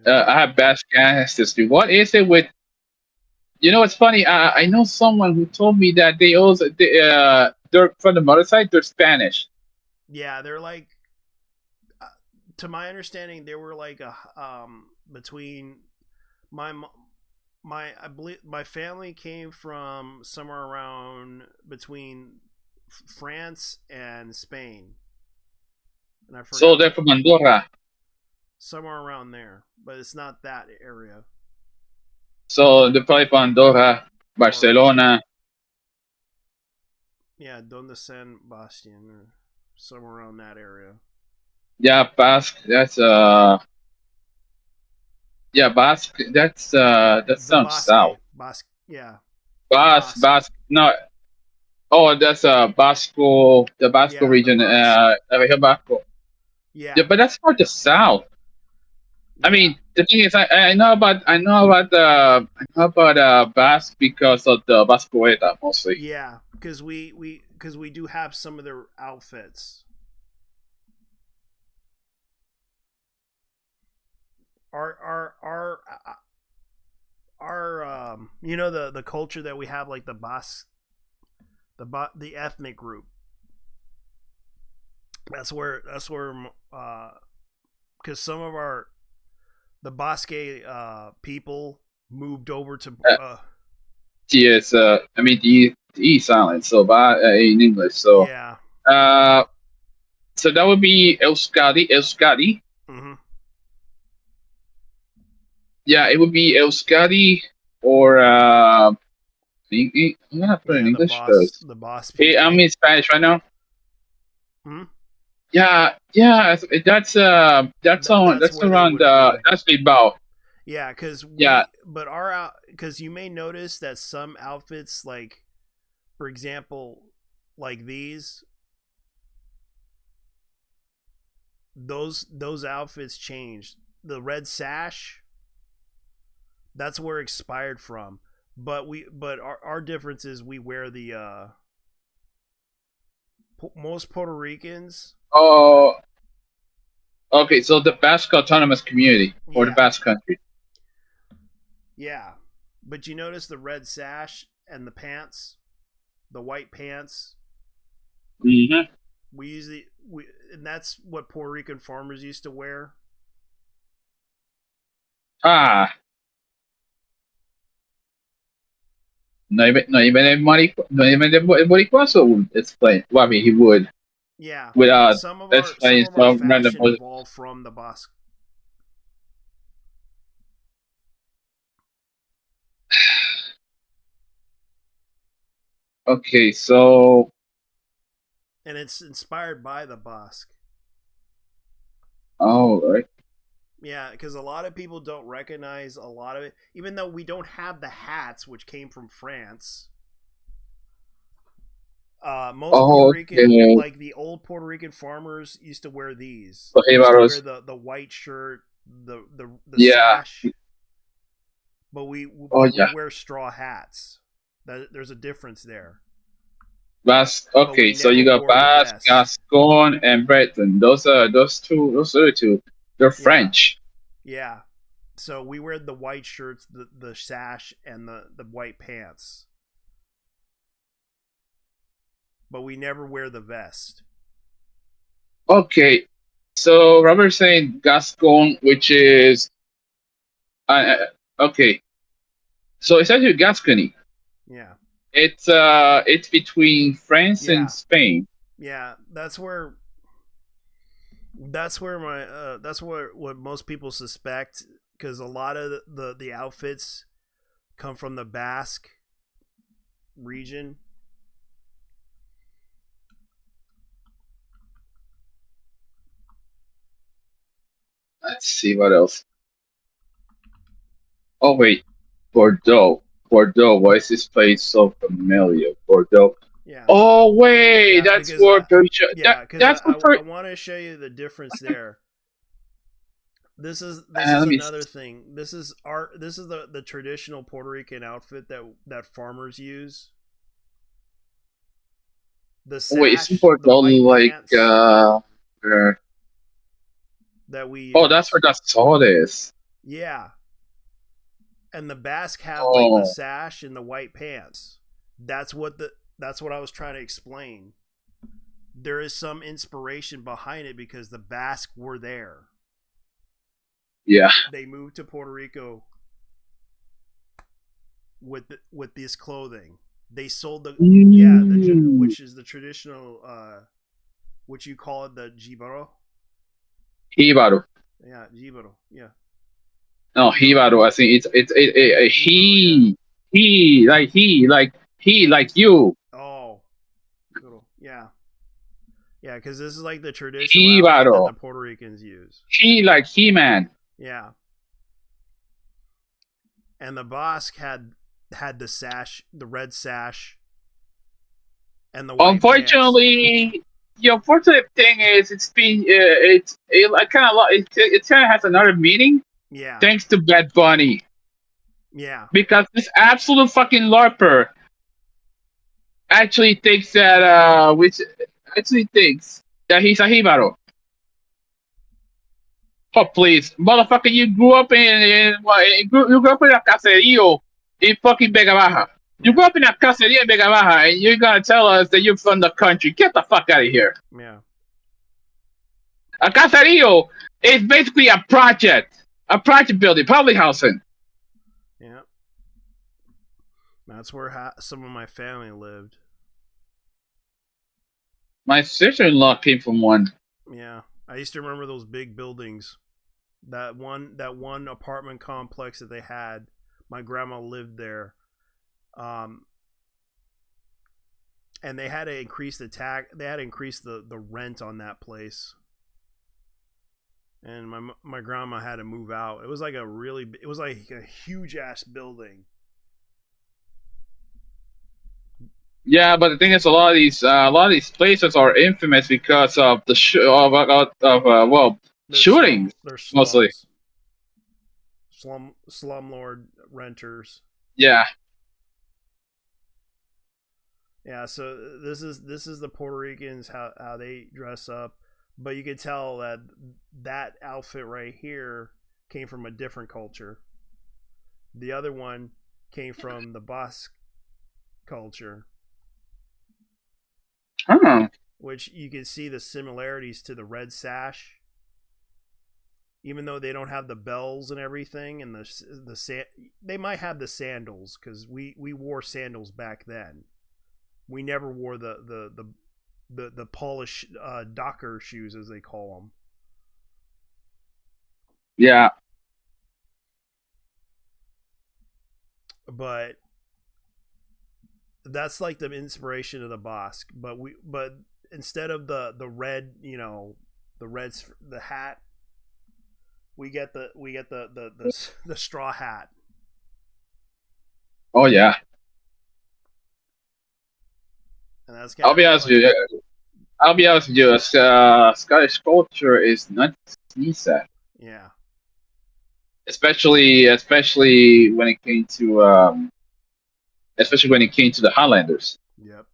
I have Basque ancestry. What is it with? You know, it's funny. I know someone who told me that they're from the mother side. They're Spanish. Yeah, they're like, to my understanding, they were like between I believe my family came from somewhere around between France and Spain. And I forgot, So they're from Andorra. Somewhere around there, but it's not that area. So they're probably from Andorra, Barcelona. Yeah, Donde San Bastian or somewhere around that area. Yeah, Basque. That's Yeah, Basque. That sounds Basque, south. Basque, yeah. Basque. No. Oh, that's Basco, the Basco region. Región Basco. Yeah. Yeah, but that's part of the south. I mean, the thing is, I know about Basque because of the Bascoeta mostly. Yeah, because we do have some of their outfits. Our you know, the culture that we have, like the Basque, the ethnic group. That's where because some of the Basque people moved over to Yes, I mean the E silent, so in English. So yeah. So that would be Euskadi. Mm-hmm. Yeah, it would be Euskadi or I'm gonna put it in English. The boss. I'm in Spanish right now. Hmm? Yeah, that's around that's Bilbao. Yeah, because because you may notice that some outfits, like for example, like these, those outfits changed. The red sash, that's where it expired from. But our difference is we wear the most Puerto Ricans. Oh, okay. So the Basque Autonomous Community or the Basque Country. Yeah, but you notice the red sash and the pants, the white pants. Mm-hmm. And that's what Puerto Rican farmers used to wear. Ah. No even el Boricua, so explain. Well, I mean, he would. Yeah. Without some of our fashion evolved from the Basque. Okay, so. And it's inspired by the Basque. Oh, right. Yeah, because a lot of people don't recognize a lot of it, even though we don't have the hats, which came from France. Most Puerto Rican, like the old Puerto Rican farmers, used to wear these. They used to wear the white shirt, the sash. But we wear straw hats. There's a difference there. Okay, so you got Basque, Gascon, and Breton. Those are the two. They're French. Yeah. So we wear the white shirts, the sash, and the white pants. But we never wear the vest. Okay, so Robert's saying Gascon, which is okay. So it's actually Gascony. Yeah. It's between France and Spain. Yeah, that's where my that's what most people suspect, because a lot of the outfits come from the Basque region. Let's see what else. Oh wait, Bordeaux. Why is this place so familiar? Bordeaux. Yeah. Oh wait, that's where I want to show you the difference there. This is another thing. This is the traditional Puerto Rican outfit that farmers use. The sash, wait, is Bordeaux like that we use. Oh, that's where that sword is. Yeah. And the Basque have like the sash and the white pants. That's what I was trying to explain. There is some inspiration behind it because the Basque were there. Yeah. They moved to Puerto Rico with this clothing. They sold which is the traditional which you call it the jibaro. Jibaro. Yeah, jibaro. Yeah. No, Jibaro. I think it's he like you. Oh, cool. Yeah. Yeah, because this is like the traditional outfit that the Puerto Ricans use. He like He-Man. Yeah. And the Basque had the sash, the red sash, and the white Unfortunately, pants. the unfortunate thing is it kind of has another meaning. Yeah. Thanks to Bad Bunny. Yeah. Because this absolute fucking LARPer actually thinks that he's a Hibaro. Oh please, motherfucker! You grew up in a caserío in fucking Vega Baja. You grew up in a caserío in Vega Baja, and you're gonna tell us that you're from the country? Get the fuck out of here! Yeah. A caserío is basically a project building, public housing. Yeah. That's where some of my family lived. My sister-in-law came from one. Yeah, I used to remember those big buildings. That one apartment complex that they had. My grandma lived there, and they had to increase They had to increase the rent on that place. And my grandma had to move out. It was like a huge ass building. Yeah, but the thing is, a lot of these places are infamous because of the shootings, mostly. Slumlord renters. Yeah. Yeah, so this is the Puerto Ricans, how they dress up, but you can tell that outfit right here came from a different culture. The other one came from the Basque culture. Which you can see the similarities to the red sash. Even though they don't have the bells and everything, and they might have the sandals, because we wore sandals back then. We never wore the polished Docker shoes, as they call them. Yeah. But that's like the inspiration of the Basque. But instead of the red, the hat, we get the straw hat. Oh yeah. And that's I'll be honest with you. Scottish culture is not easy. Yeah. Especially when it came to the Highlanders. Yep.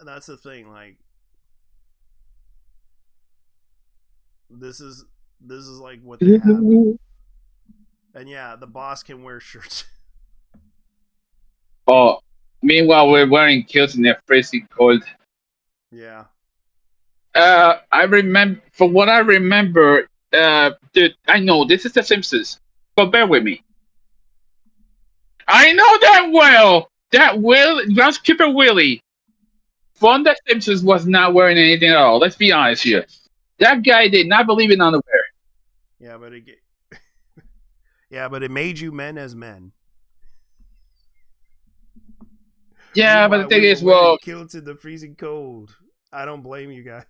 that's the thing. Like, this is like what they have. And yeah, the boss can wear shirts. Oh, meanwhile we're wearing kilts and they're freezing cold. Yeah. I remember, from what I remember, dude, I know this is The Simpsons, but bear with me. I know that well. That Groundskeeper Willie from The Simpsons was not wearing anything at all. Let's be honest here. That guy did not believe in underwear. Yeah, but it made you men as men. Yeah, but the thing is, well, kilts in the freezing cold. I don't blame you guys.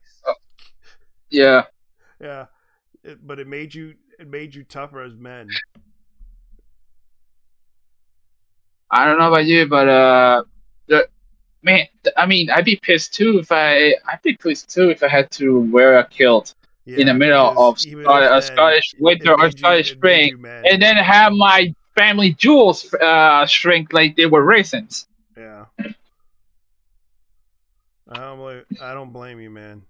Yeah. Yeah, but it made you tougher as men. I don't know about you, but I mean, I'd be pissed too if I had to wear a kilt in the middle of a Scottish winter or Scottish spring, and then have my family jewels shrink like they were raisins. Yeah. I don't blame you, man.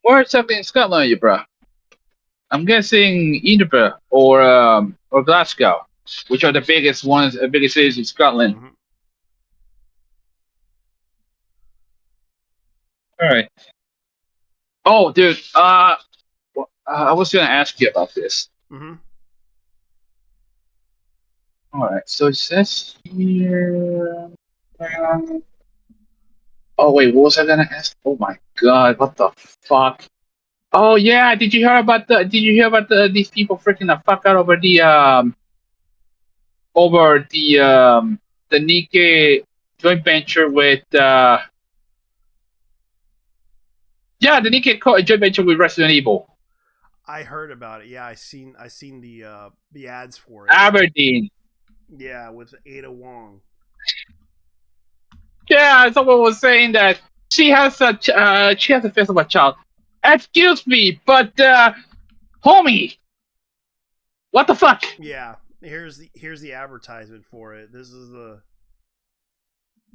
Where's something in Scotland, you bro? I'm guessing Edinburgh or Glasgow, which are the biggest cities in Scotland. Mm-hmm. All right. Oh, dude. I was gonna ask you about this. Mm-hmm. All right. So it says here. Oh wait, what was I gonna ask? Oh my god, what the fuck? Oh yeah, did you hear about these people freaking the fuck out over the Nikkei joint venture with the Nikkei joint venture with Resident Evil. I heard about it. Yeah, I seen the ads for it. Aberdeen. Yeah, with Ada Wong. Yeah, someone was saying that she has the face of a child. Excuse me, but homie, what the fuck? Yeah, here's the advertisement for it. This is the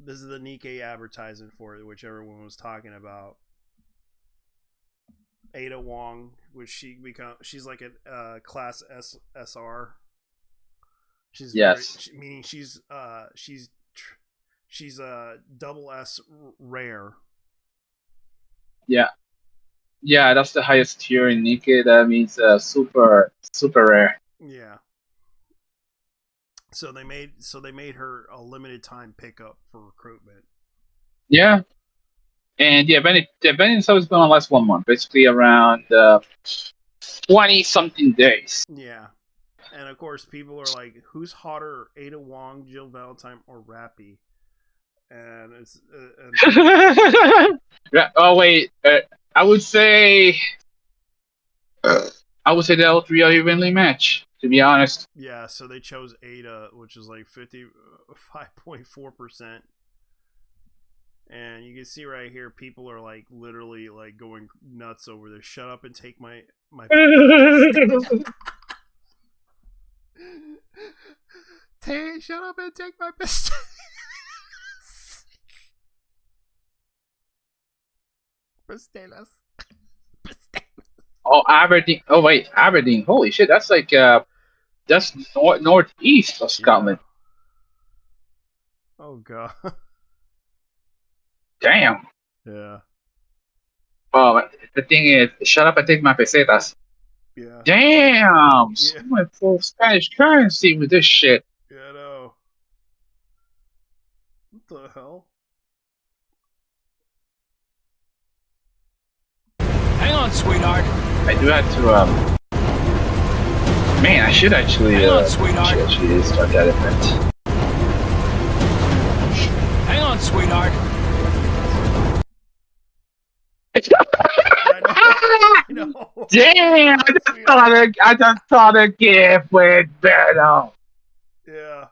Nikkei advertisement for it, which everyone was talking about. Ada Wong, which she's like a class SR. Meaning she's a double S rare. Yeah. Yeah, that's the highest tier in Nikkei. That means super rare. Yeah. So they made her a limited time pickup for recruitment. Yeah. And yeah, vending is always going to last 1 month, basically around 20 something days. Yeah. And of course, people are like, "Who's hotter, Ada Wong, Jill Valentine, or Rappy?" And it's oh wait, I would say that all three are evenly matched. To be honest. Yeah, so they chose Ada, which is like 55.4%. And you can see right here, people are like literally like going nuts over this. Shut up and take my. Shut up and take my pistol. Pistelas. Oh, Aberdeen. Oh wait, Aberdeen. Holy shit, that's like that's northeast of Scotland. Yeah. Oh god. Damn. Yeah. Well, the thing is, shut up and take my pesetas. Yeah. Damn. Yeah. So much full Spanish currency with this shit. Yeah, I know. What the hell? Hang on, sweetheart. I do have to man, I should actually Hang on, sweetheart. Start that event. Hang on, sweetheart. I know. Damn! I just thought a gift with Beto. Yeah.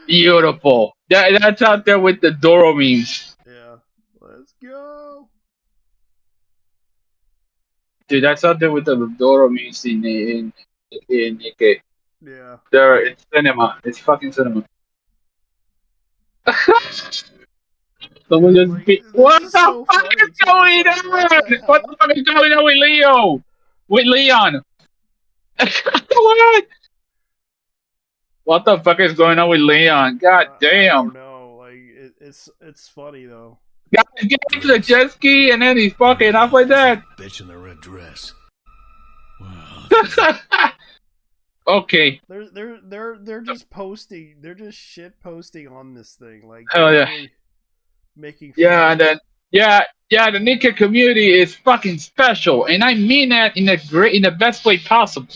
Beautiful. That's out there with the Doro memes. Yeah. Let's go. Dude, that's out there with the Doro memes in Nikkei. Yeah. It's cinema. It's fucking cinema. Someone just what the so fuck is going on? What the fuck is going on with Leo? With Leon? What? What the fuck is going on with Leon? God I damn. don't know. Like it's funny though. Guys get into the jet ski and then he's fucking off like that. Bitch in the red dress. Okay. They're just posting. They're just shit posting on this thing. Like Hell yeah. really making. Yeah, and then the Nika community is fucking special, and I mean that in the best way possible.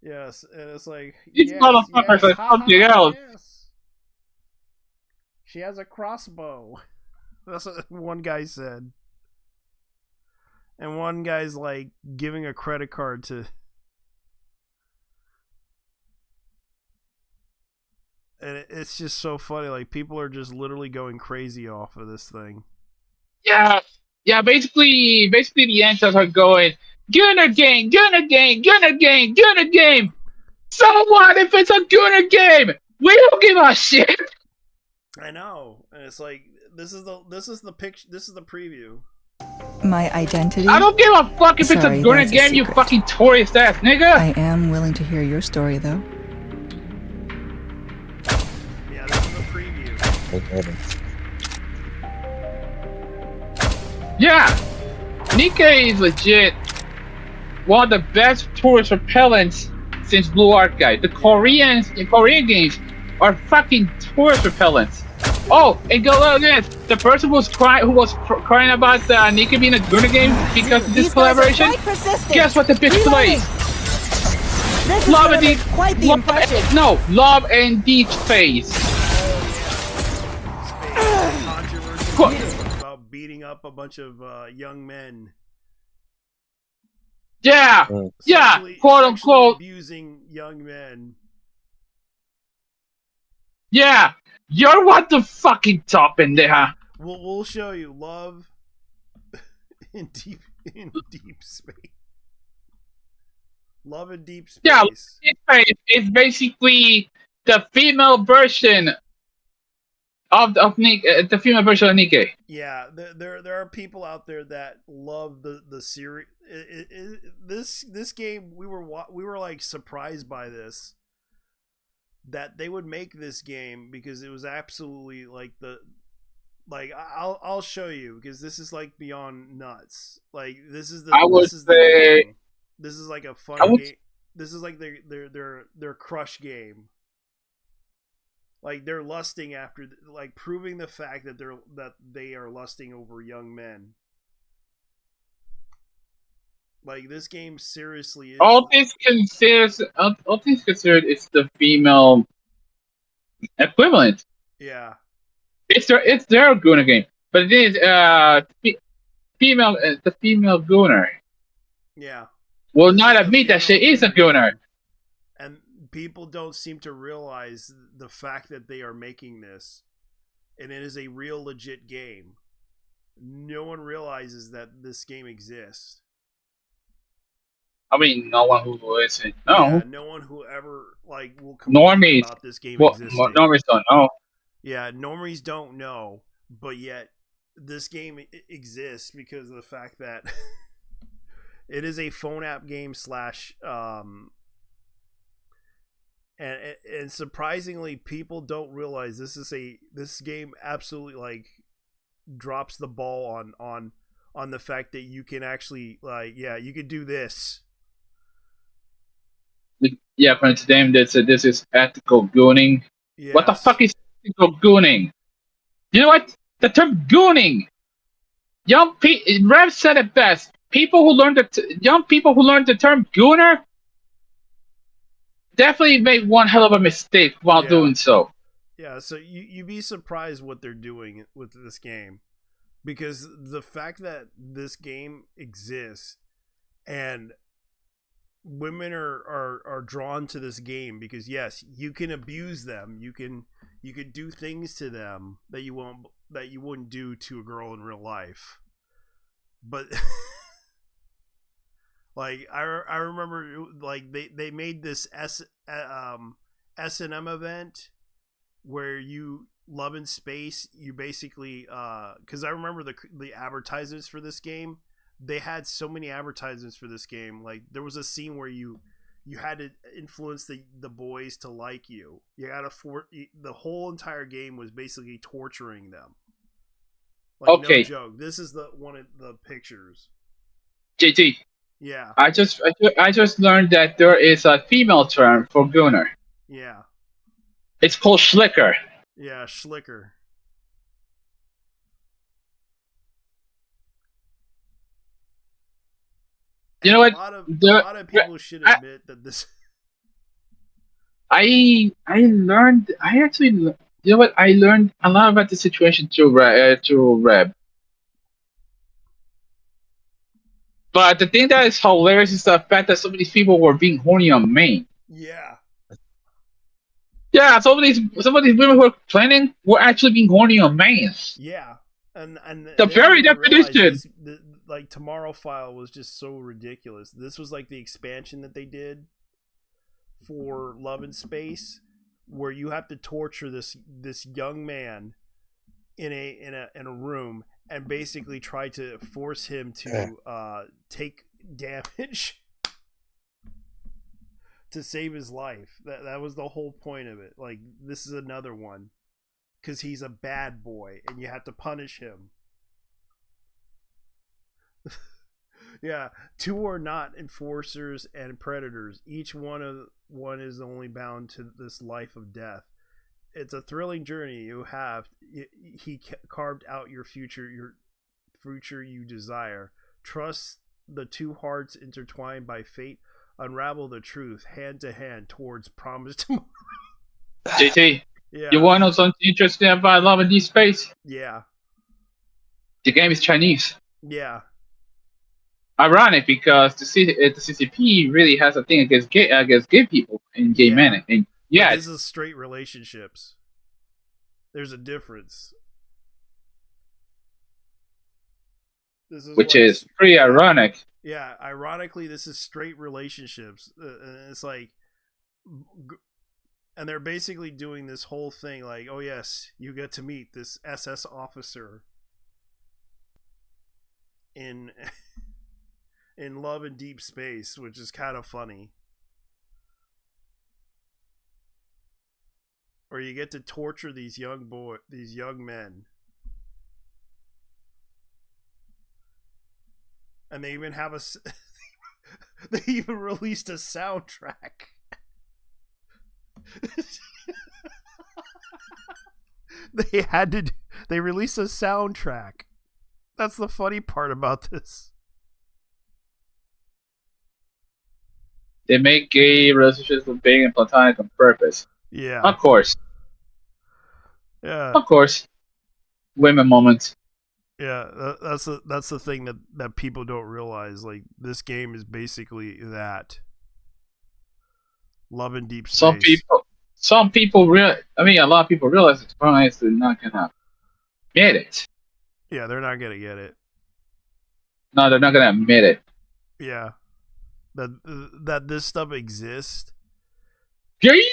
Yes, and it's like These motherfuckers are something else. Yes. She has a crossbow. That's what one guy said. And one guy's like giving a credit card to. And it's just so funny. Like people are just literally going crazy off of this thing. Yeah. Basically the answers are going Gunner game. So what if it's a Gunner game? We don't give a shit. I know, and it's like this is the picture. This is the preview. My identity? I don't give a fuck if it's a Gunner that's a game, you secret. fucking tourist ass nigga. I am willing to hear your story, though. Yeah, this is the preview. Yeah, Nikkei is legit one of the best tourist repellents since Blue Archive. The Korean games are fucking tourist repellents. Oh, and go look at this. The person who was crying about Nikkei being a Gunner game because of this collaboration. Guess what the bitch plays? Love and Deep Space. About beating up a bunch of young men. Yeah, quote unquote abusing young men. Yeah, you're what the fucking top in there. We'll show you love in deep space. Love in deep space. Yeah, Deep Space is basically the female version of the female version of Nikkei. Yeah, there are people out there that love the series. This game we were like surprised by this, that they would make this game, because it was absolutely I'll show you, because this is like beyond nuts. Like this is like a fun game. This is like their crush game. Like they're lusting after, like proving the fact that they are lusting over young men. Like this game seriously is. All things considered, it's the female equivalent. Yeah. It's their Gunner game, but it is the female Gunner. Yeah. Will not admit that she is a Gunner. And people don't seem to realize the fact that they are making this, and it is a real legit game. No one realizes that this game exists. I mean, no one who isn't. No. Yeah, no one who ever will complain about this game existing. Normies don't know. Yeah, normies don't know, but yet this game exists because of the fact that it is a phone app game / and surprisingly, people don't realize this game absolutely drops the ball on the fact that you can actually you could do this. Yeah, according to them, this is ethical gooning. Yes. What the fuck is ethical gooning? You know what? The term gooning. Rev said it best. Young people who learned the term gooner definitely made one hell of a mistake while doing so. Yeah, so you'd be surprised what they're doing with this game, because the fact that this game exists and women are drawn to this game because yes, you can abuse them, you can do things to them that you wouldn't do to a girl in real life, but Like I remember like they made this S&M event where you Love in Space, you basically because I remember the advertisements for this game. They had so many advertisements for this game. Like there was a scene where you had to influence the boys to like you. You got to the whole entire game was basically torturing them. Like, okay, no joke. This is one of the pictures. JT. Yeah. I just learned that there is a female term for gooner. Yeah. It's called schlicker. Yeah, schlicker. You know what? A lot of people should admit that this. I actually, you know what? I learned a lot about the situation through Reb. But the thing that is hilarious is the fact that some of these people were being horny on main. Yeah. Yeah, some of these women who are planning were actually being horny on main. Yeah, and the very definition. Like Tomorrow File was just so ridiculous. This was like the expansion that they did for Love in Space, where you have to torture this young man in a room and basically try to force him to take damage to save his life. That was the whole point of it. Like, this is another one because he's a bad boy and you have to punish him. Yeah, two are not enforcers and predators. Each one is only bound to this life of death. It's a thrilling journey you have. He carved out your future you desire. Trust the two hearts intertwined by fate. Unravel the truth hand to hand towards promised tomorrow. JT, yeah. You want to know something interesting about Love in Deep Space? Yeah. The game is Chinese. Yeah. Ironic because the CCP really has a thing against gay people and gay men. And yeah, but this is straight relationships. There's a difference. Which is pretty ironic. Yeah, ironically, this is straight relationships. It's like, and they're basically doing this whole thing like, oh yes, you get to meet this SS officer in Love in Deep Space, which is kind of funny. Or you get to torture these young men. And they even have they even released a soundtrack. They released a soundtrack. That's the funny part about this. They make gay relationships with being and platonic on purpose. Yeah. Of course. Yeah. Of course. Women moments. Yeah, that's the thing that people don't realize. Like, this game is basically that. Love in Deep Space. Some people a lot of people realize it's probably not gonna get it. Yeah, they're not gonna get it. No, they're not gonna admit it. Yeah. That this stuff exists. Yeah.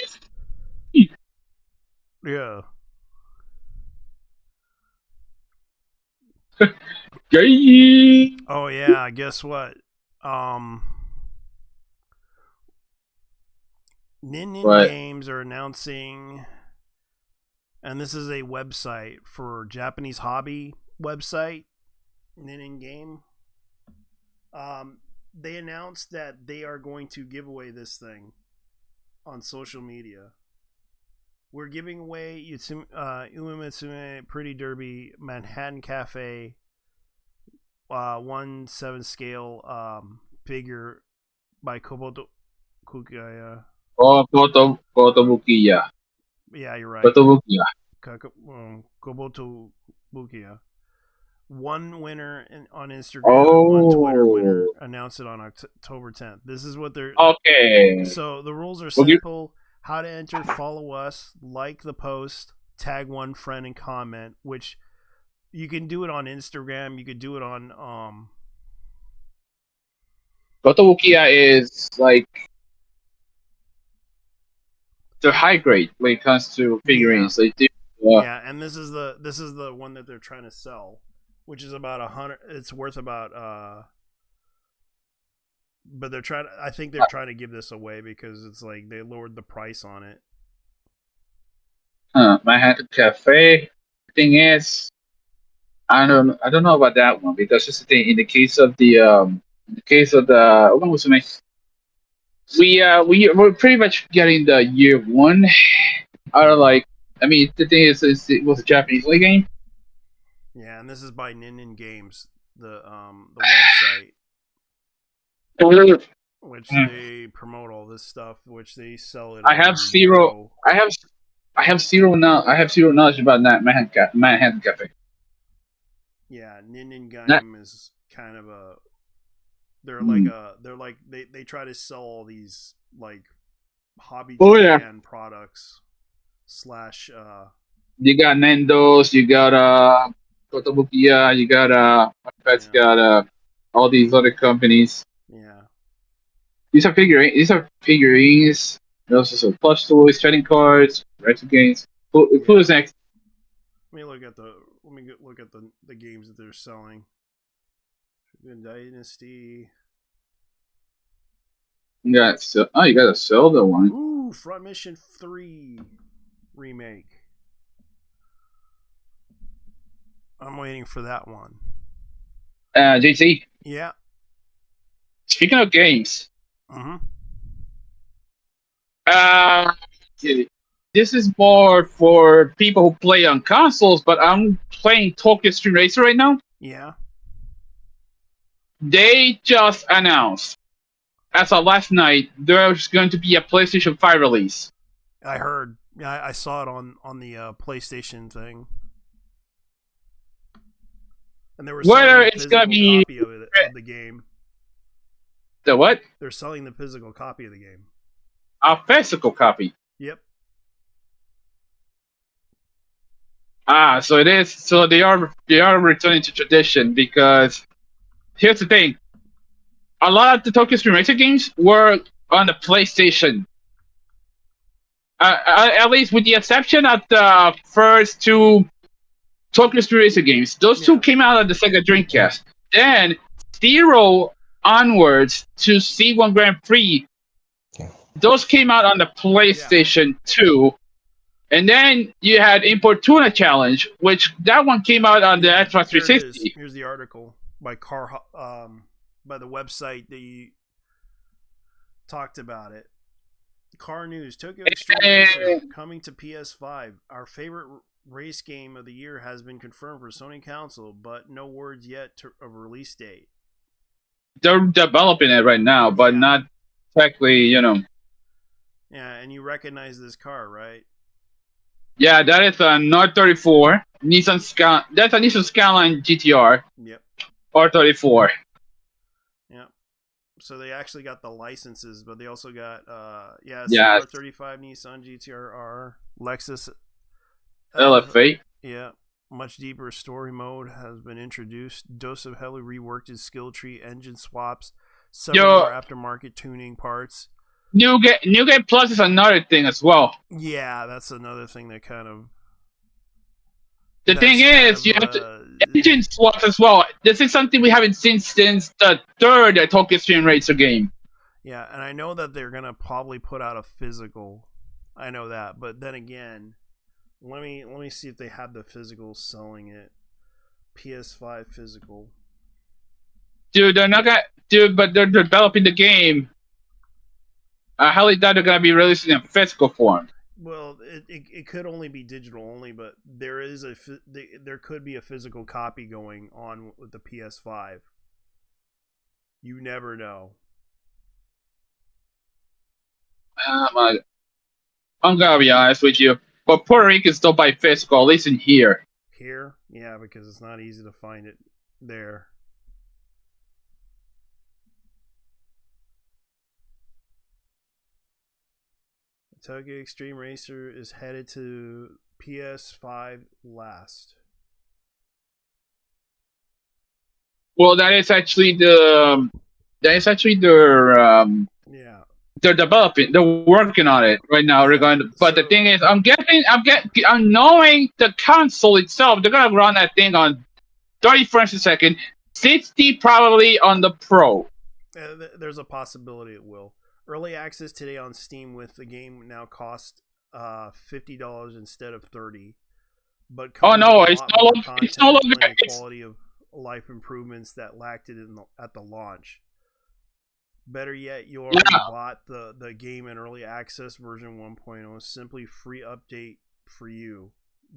Oh yeah, guess what? Nin Games are announcing, and this is a website for Japanese hobby website, Nin Game. They announced that they are going to give away this thing on social media. We're giving away Uematsume Pretty Derby Manhattan Cafe 1/7 scale figure by Koboto Kukiya. Kotobukiya. Yeah, you're right. Kotobukiya. Koboto Bukiya. One winner on Instagram, one Twitter winner. Announced it on October 10th. This is what they're... Okay. So the rules are simple. How to enter: follow us, like the post, tag one friend, and comment. Which you can do it on Instagram. You could do it on Kotobukiya is like the high grade when it comes to figurines. They do. Yeah, and this is the one that they're trying to sell, which is about 100. It's worth about but they're trying. I think they're trying to give this away because it's like they lowered the price on it. Manhattan Cafe. Thing is, I don't know about that one because just the thing. In the case of the what was the name? We're pretty much getting the year one. Out of like, I mean, the thing is it was a Japanese league game. Yeah, and this is by Nin Games, the website, which they promote all this stuff, which they sell it. I have zero now. I have zero knowledge about that Manhattan Cafe. Yeah, Nin Game is kind of a. They're like they try to sell all these like hobby Japan products / You got Nendo's, you got Kotobukiya, you got got all these other companies. Yeah. These are figurines. There's also plush toys, trading cards, retro games. Who is next? Let me look at the games that they're selling. Dynasty. You got a Zelda one. Ooh, Front Mission 3 remake. I'm waiting for that one. JT. Yeah. Speaking of games. This is more for people who play on consoles, but I'm playing Tokyo Stream Racer right now. Yeah. They just announced, as of last night, there's going to be a PlayStation 5 release. I heard. Yeah, I saw it on the PlayStation thing. And they were whether it's going to be copy of the game. The what? They're selling the physical copy of the game. A physical copy. Yep. So it is. So they are returning to tradition because here's the thing: a lot of the Tokyo Stream Racer games were on the PlayStation. At least with the exception of the first two Tokyo Stream Racer games. Those two came out on the Sega Dreamcast. Then 0 onwards to C1 Grand Prix. Those came out on the PlayStation 2. And then you had Importuna Challenge, which that one came out on the Xbox 360. Here's the article by by the website that you talked about it. Car News: Tokyo Extreme Racer coming to PS5. Our favorite race game of the year has been confirmed for Sony console, but no words yet of release date. They're developing it right now, but not technically, Yeah, and you recognize this car, right? Yeah, that is a Nord 34 Nissan That's a Nissan Skyline GTR. Yep. R34. Yep. So they actually got the licenses, but they also got R35 Nissan GTR Lexus LFA. Yeah. Much deeper story mode has been introduced. Joseph heavily reworked his skill tree, engine swaps, several more aftermarket tuning parts. New Game Plus is another thing as well. Yeah, that's another thing that kind of. The thing is, you have to engine swaps as well. This is something we haven't seen since the third Tokyo Stream Racer game. Yeah, and I know that they're gonna probably put out a physical. I know that, but then again, let me see if they have the physical selling it. PS5 physical. Dude, they're not gonna. Dude, but they're developing the game. I highly doubt they're gonna be releasing in physical form. Well, it could only be digital only, but there could be a physical copy going on with the PS5. You never know. I'm gonna be honest with you, but Puerto Rican still buy physical, at least in here. Here, yeah, because it's not easy to find it there. Tokyo Extreme Racer is headed to PS5 last. Well, that is actually the That is actually they're developing, they're working on it right now. But the thing is, I'm knowing the console itself, they're gonna run that thing on 30 frames a second, 60 probably on the Pro. There's a possibility it will. Early access today on Steam with the game now costs $50 instead of $30. But oh no, it's no longer quality of life improvements that lacked it at the launch. Better yet, you already bought the game in early access version 1.0. Simply free update for you.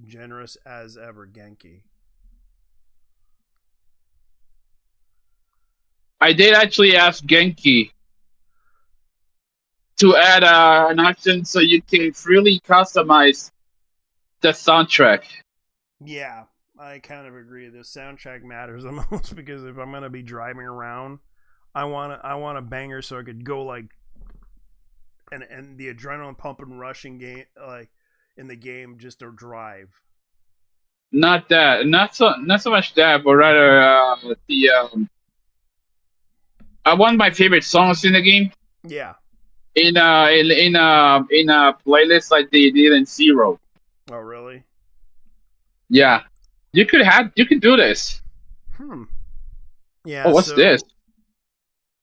Generous as ever, Genki. I did actually ask Genki to add an option so you can freely customize the soundtrack. Yeah, I kind of agree. The soundtrack matters the most because if I'm gonna be driving around, I want a banger so I could go like, and the adrenaline pumping, rushing game like in the game just to drive. Not so much that, but rather one of my favorite songs in the game. Yeah. In a playlist like they did in Zero. Oh really? Yeah, you could do this. Yeah. Oh, what's this?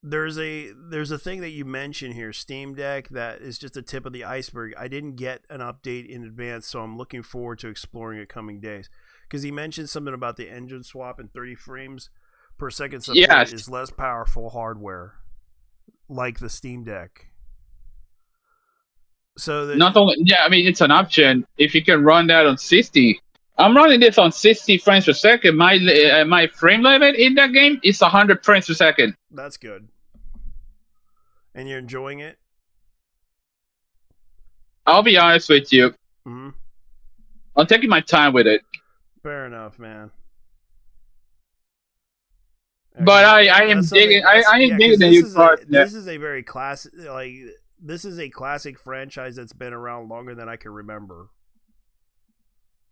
There's a thing that you mentioned here, Steam Deck, that is just the tip of the iceberg. I didn't get an update in advance, so I'm looking forward to exploring it coming days. Because he mentioned something about the engine swap and 30 frames per second support is less powerful hardware, like the Steam Deck. So not only I mean it's an option if you can run that on 60. I'm running this on 60 frames per second. My frame limit in that game is 100 frames per second. That's good. And you're enjoying it? I'll be honest with you. Mm-hmm. I'm taking my time with it. Fair enough, man. But I am digging. I am digging the new part. This is a very classic. Like this is a classic franchise that's been around longer than I can remember.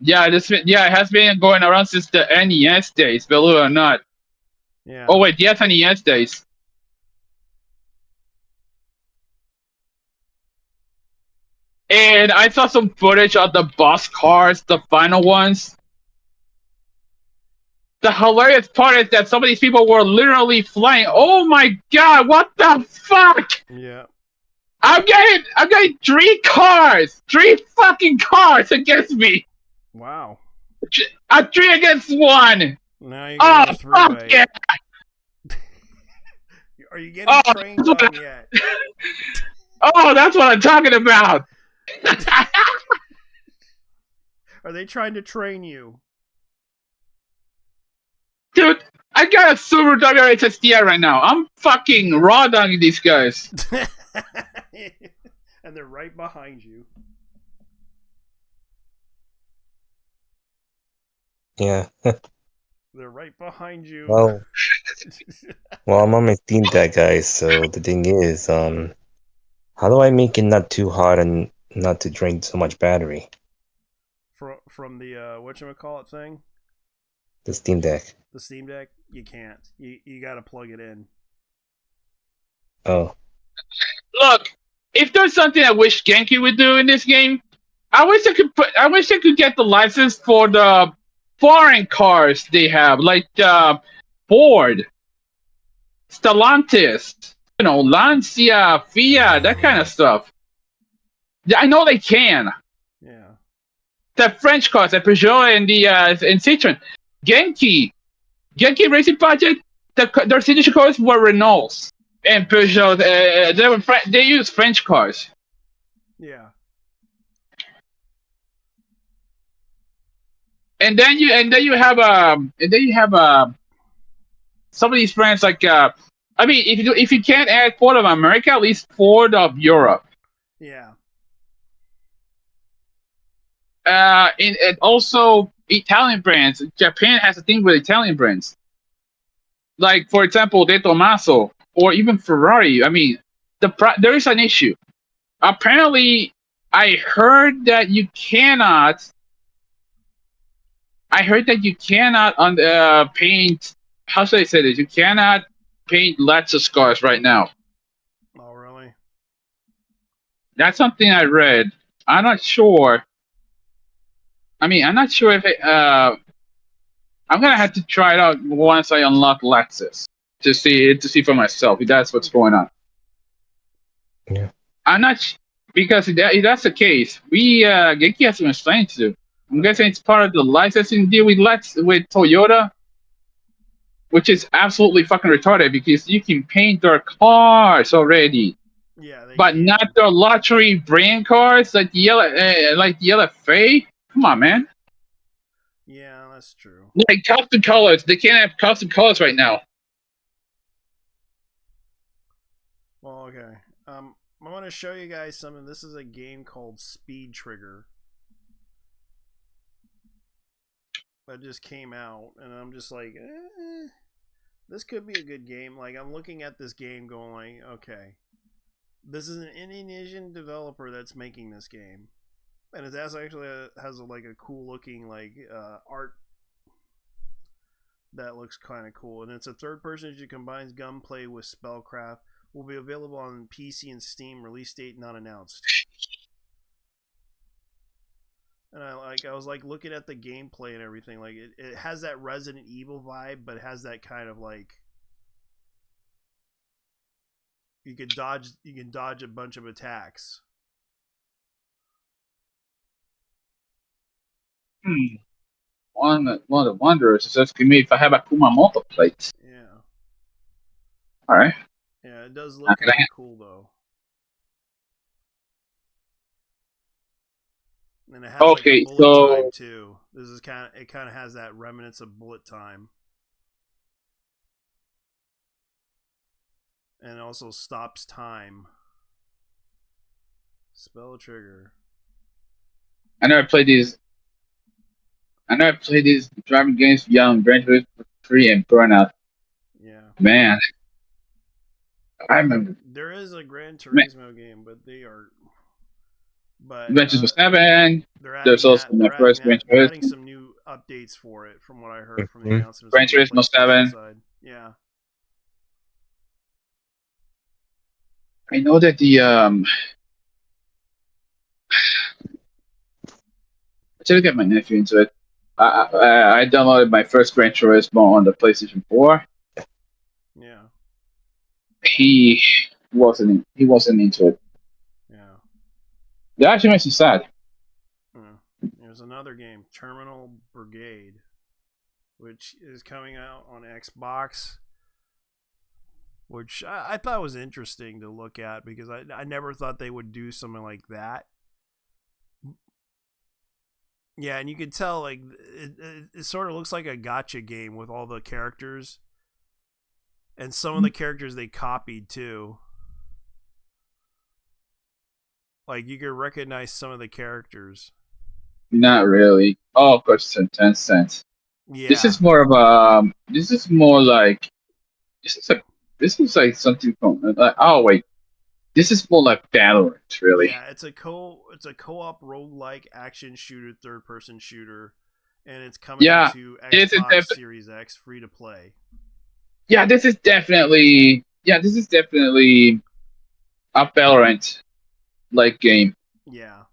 Yeah, it has been going around since the NES days, believe it or not. Yeah. Oh wait, yes, NES days. And I saw some footage of the boss cars, the final ones. The hilarious part is that some of these people were literally flying. Oh my god, what the fuck? Yeah. I'm getting 3 fucking cars against me. Wow. A 3 against 1. Now you're getting a 3-way. Fuck yeah. Are you getting trained on yet? Oh, that's what I'm talking about. Are they trying to train you? Dude, I got a Super WHSDI right now. I'm fucking raw dogging these guys. And they're right behind you. Yeah. They're right behind you. Well, I'm on my Steam Deck, guys. So the thing is, how do I make it not too hot and not to drain so much battery? From the whatchamacallit thing? The Steam Deck. The Steam Deck? You can't. You got to plug it in. Oh. Look, if there's something I wish Genki would do in this game, I wish I could get the license for the foreign cars they have, like Ford, Stellantis, Lancia, Fiat, that kind of stuff. I know they can. Yeah. The French cars, the Peugeot and the and Citroen. Genki Racing Project, their signature cars were Renaults and Peugeot. They use French cars. Yeah. And then you have some of these brands like I mean if you can't add Ford of America, at least Ford of Europe. Yeah. And also Italian brands. Japan has a thing with Italian brands. Like for example, De Tomaso or even Ferrari. I mean, there is an issue. Apparently, I heard that you cannot paint. How should I say this? You cannot paint lots of scars right now. Oh, really? That's something I read. I'm not sure. I mean, I'm not sure if it, I'm gonna have to try it out once I unlock Lexus to see for myself if that's what's going on. Yeah. I'm not because if that's the case, we Genki has some explaining to do. I'm guessing it's part of the licensing deal with Toyota, which is absolutely fucking retarded because you can paint their cars already. Yeah, but not their luxury brand cars like the LFA. Come on, man. Yeah, that's true. Like custom colors, they can't have custom colors right now. Well, okay. I want to show you guys something. This is a game called Speed Trigger that just came out, and I'm just like, this could be a good game. Like, I'm looking at this game going like, okay, this is an Indonesian developer that's making this game, and it has like a cool looking like art that looks kind of cool, and it's a third person that combines gunplay with spellcraft. Will be available on PC and Steam. Release date not announced. And I was like looking at the gameplay and everything. Like it has that Resident Evil vibe, but it has that kind of like you can dodge a bunch of attacks. One of the wonders is asking me if I have a Kumamoto plate. Yeah. All right. Yeah, it does look kind of cool though. And it has like a bullet time too. This is kind of has that remnants of bullet time. And it also stops time. Spell trigger. I know I played these driving games beyond Gran Turismo 3 and Burnout. Yeah. Man. I remember. There is a Gran Turismo game, but they are. But Gran Turismo 7. There's also my first Gran Turismo. They're adding some new updates for it, from what I heard from the announcements. Gran Turismo 7. Yeah. I know that the I tried to get my nephew into it. I downloaded my first Gran Turismo on the PlayStation 4. Yeah. He wasn't into it. Yeah. That actually makes me sad. There's another game, Terminal Brigade, which is coming out on Xbox, which I thought was interesting to look at because I never thought they would do something like that. Yeah, and you can tell like it sort of looks like a gacha game with all the characters. And some of the characters they copied too. Like you can recognize some of the characters. Not really. Oh, of course, it's in Tencent. Yeah. This is more of a. This is like something from. Oh wait, this is more like Valorant, really. Yeah, it's a co-op roguelike action shooter, third-person shooter, and it's coming to Xbox Series X free to play. Yeah, this is definitely a Valorant like game. Yeah.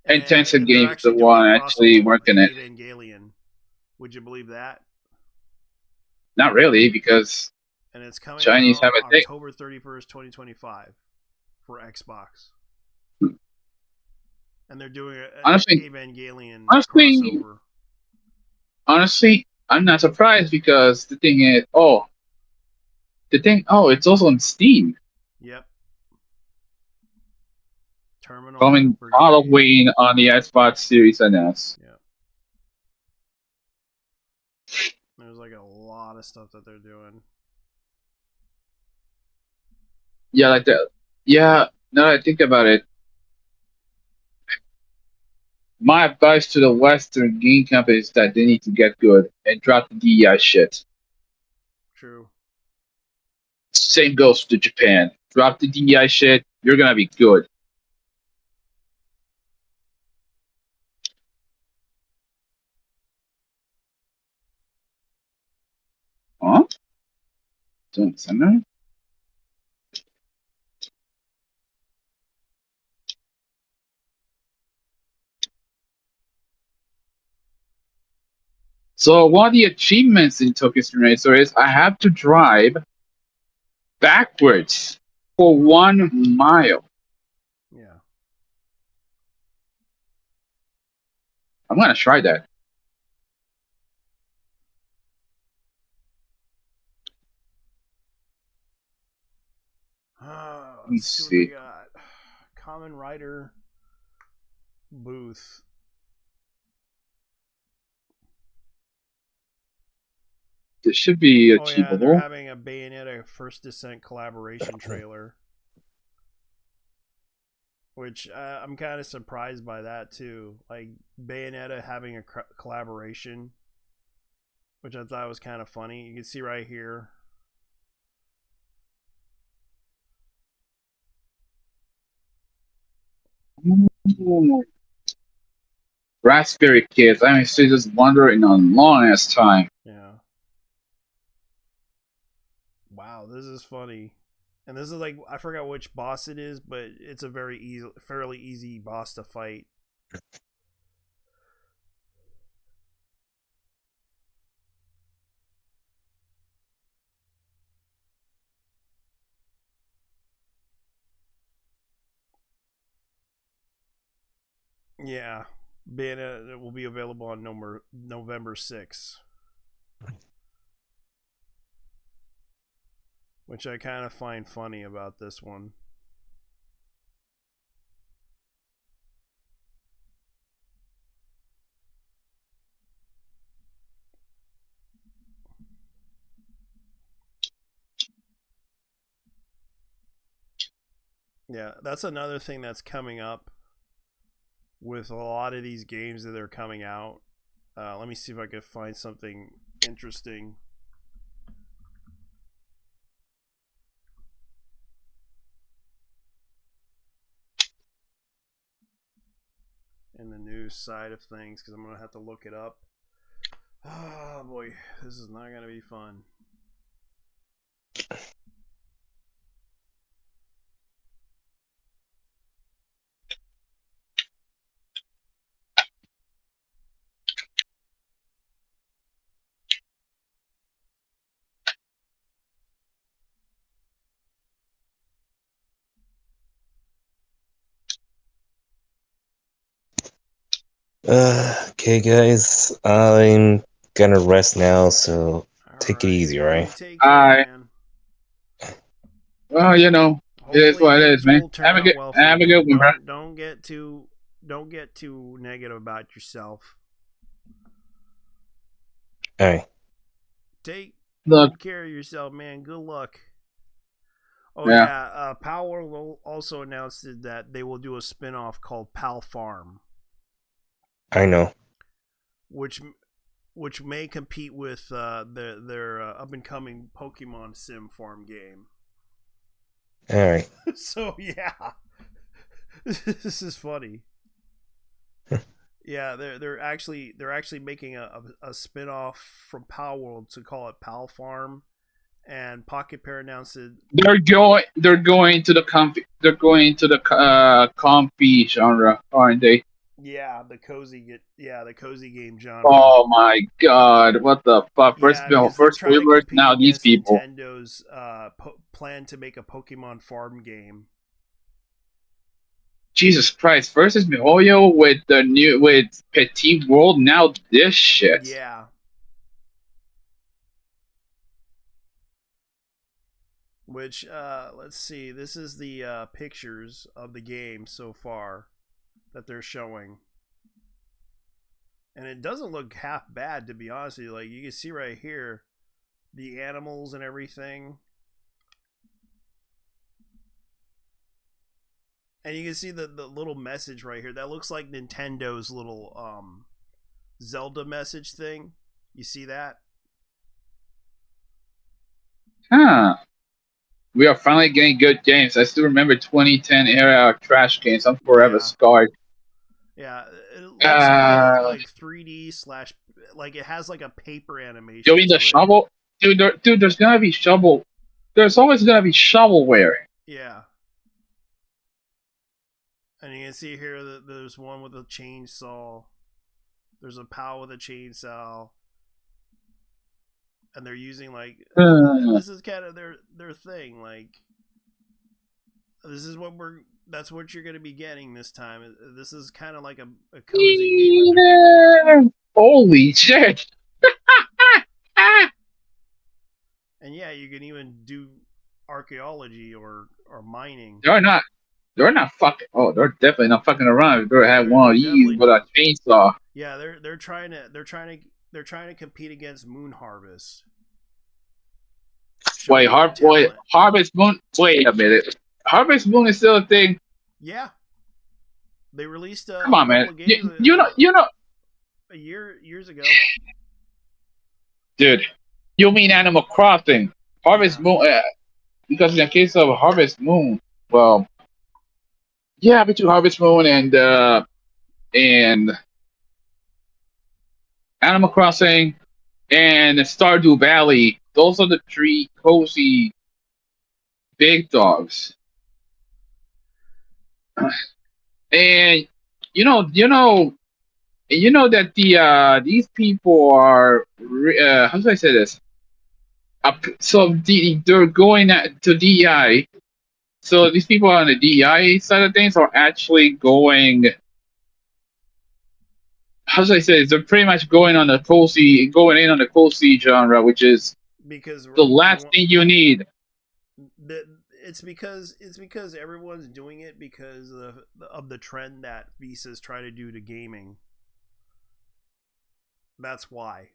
And Tencent Games is the one actually working it. Evangelion. Would you believe that? Not really, because and it's coming Chinese out have a October 31st, 2025 for Xbox. And they're doing an Evangelion crossover. Honestly, I'm not surprised because the thing is, it's also on Steam. Yep. Terminal coming Halloween on the Xbox Series NS. Yeah. There's like a lot of stuff that they're doing. Yeah, like that. Yeah, now that I think about it, my advice to the Western game companies is that they need to get good and drop the DEI shit. True. Same goes to Japan. Drop the DEI shit, you're gonna be good. Huh? Center. So one of the achievements in Tokyo Street Racer is I have to drive backwards for 1 mile. Yeah. I'm gonna try that. Let's see what we got. Common Rider booth. This should be Oh yeah, achievable. they're having a Bayonetta First Descent collaboration trailer, which I'm kind of surprised by that too. Like Bayonetta having a collaboration, which I thought was kind of funny. You can see right here. Ooh. Raspberry Kids. I haven't seen this wonder in a long ass time. Yeah. Wow, this is funny. And this is like, I forgot which boss it is, but it's a fairly easy boss to fight. Yeah, Bayonetta will be available on November 6th. Which I kind of find funny about this one. Yeah, that's another thing that's coming up with a lot of these games that are coming out. Let me see if I can find something interesting. In the news side of things, because I'm going to have to look it up. Oh boy, this is not going to be fun. Okay, guys, I'm gonna rest now, so take it easy, alright? Well, you know, it is what it is, man. Have a good one, bro. Don't get too negative about yourself. Alright. Take good care of yourself, man. Good luck. Oh yeah, Power will also announced that they will do a spin-off called Pal Farm. I know. Which may compete with their up and coming Pokemon Sim Farm game. Alright. So yeah, this is funny. Yeah, they're actually making a spin-off from Pal World to call it Pal Farm, and Pocket Pair announced it. They're going to the comfy genre, aren't they? Yeah, the cozy game genre. Oh my god, what the fuck? First spoilers, now these people. Nintendo's plan to make a Pokemon farm game. Jesus Christ! First is MiHoYo with Petit World. Now this shit. Yeah. Which let's see. This is the pictures of the game so far that they're showing, and it doesn't look half bad, to be honest with you. Like, you can see right here the animals and everything, and you can see the little message right here that looks like Nintendo's little Zelda message thing. You see that? Huh. We are finally getting good games. I still remember 2010 era trash games. I'm forever scarred. Yeah, it looks kind of like 3D / like it has like a paper animation. Doing the shovel, dude. There's gonna be shovel there's always gonna be shovelware. Yeah. And you can see here that there's one with a chainsaw. There's a pal with a chainsaw. And they're using like this is kind of their thing. Like this is what that's what you're gonna be getting this time. This is kind of like a cozy game. Holy shit! And yeah, you can even do archaeology or mining. They're not fucking. Oh, they're definitely not fucking around. They're have one of these with a chainsaw. Yeah, they're trying to compete against Moon Harvest. Wait, Harvest Moon. Wait a minute. Harvest Moon is still a thing. Yeah. They released Come on, man. You know years ago. Dude, you mean Animal Crossing? Harvest Moon. Because in the case of Harvest Moon, well, yeah, between Harvest Moon and Animal Crossing and Stardew Valley, those are the three cozy big dogs. And you know that these people are how do I say this? So they're going to DEI. So these people on the DEI side of things are actually going. How should I say this? They're pretty much going in on the cozy genre, which is because the last thing you need. It's because everyone's doing it because of the trend that Visa's trying to do to gaming. That's why.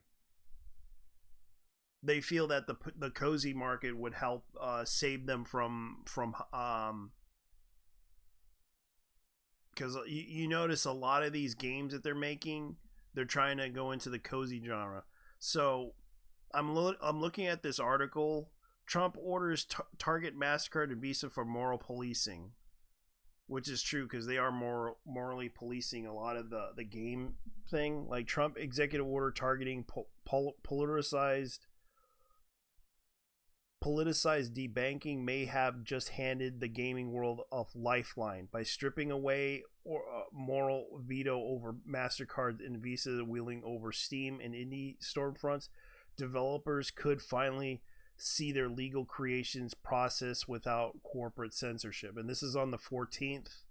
They feel that the cozy market would help save them from because you notice a lot of these games that they're making, they're trying to go into the cozy genre. So I'm looking at this article. Trump orders Target, MasterCard, and Visa for moral policing, which is true because they are morally policing a lot of the game thing. Like Trump executive order targeting politicized debanking may have just handed the gaming world a lifeline by stripping away moral veto over MasterCard and Visa wheeling over Steam and indie storefronts. Developers could finally see their legal creations processed without corporate censorship. And this is on the 14th.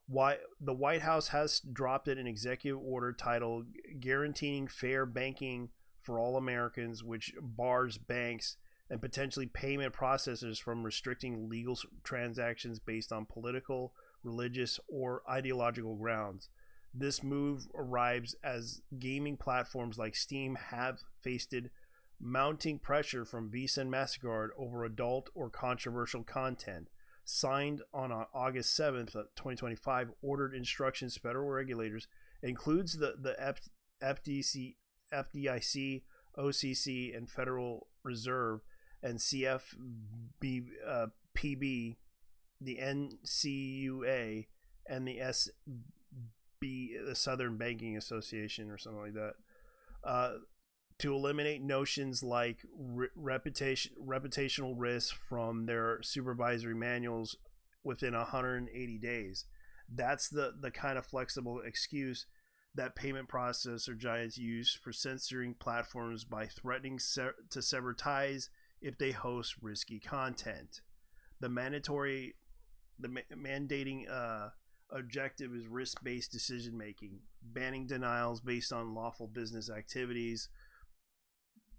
The White House has dropped an executive order titled Guaranteeing Fair Banking for All Americans, which bars banks and potentially payment processors from restricting legal transactions based on political, religious, or ideological grounds. This move arrives as gaming platforms like Steam have faced mounting pressure from Visa and MasterCard over adult or controversial content. Signed on August 7th, 2025, ordered instructions federal regulators includes the FDIC, OCC, and Federal Reserve, and CFPB, the NCUA, and the the Southern Banking Association, or something like that, to eliminate notions like reputational risk from their supervisory manuals within 180 days. That's the kind of flexible excuse that payment processor giants use for censoring platforms by threatening to sever ties if they host risky content. The mandating objective is risk-based decision making, banning denials based on lawful business activities.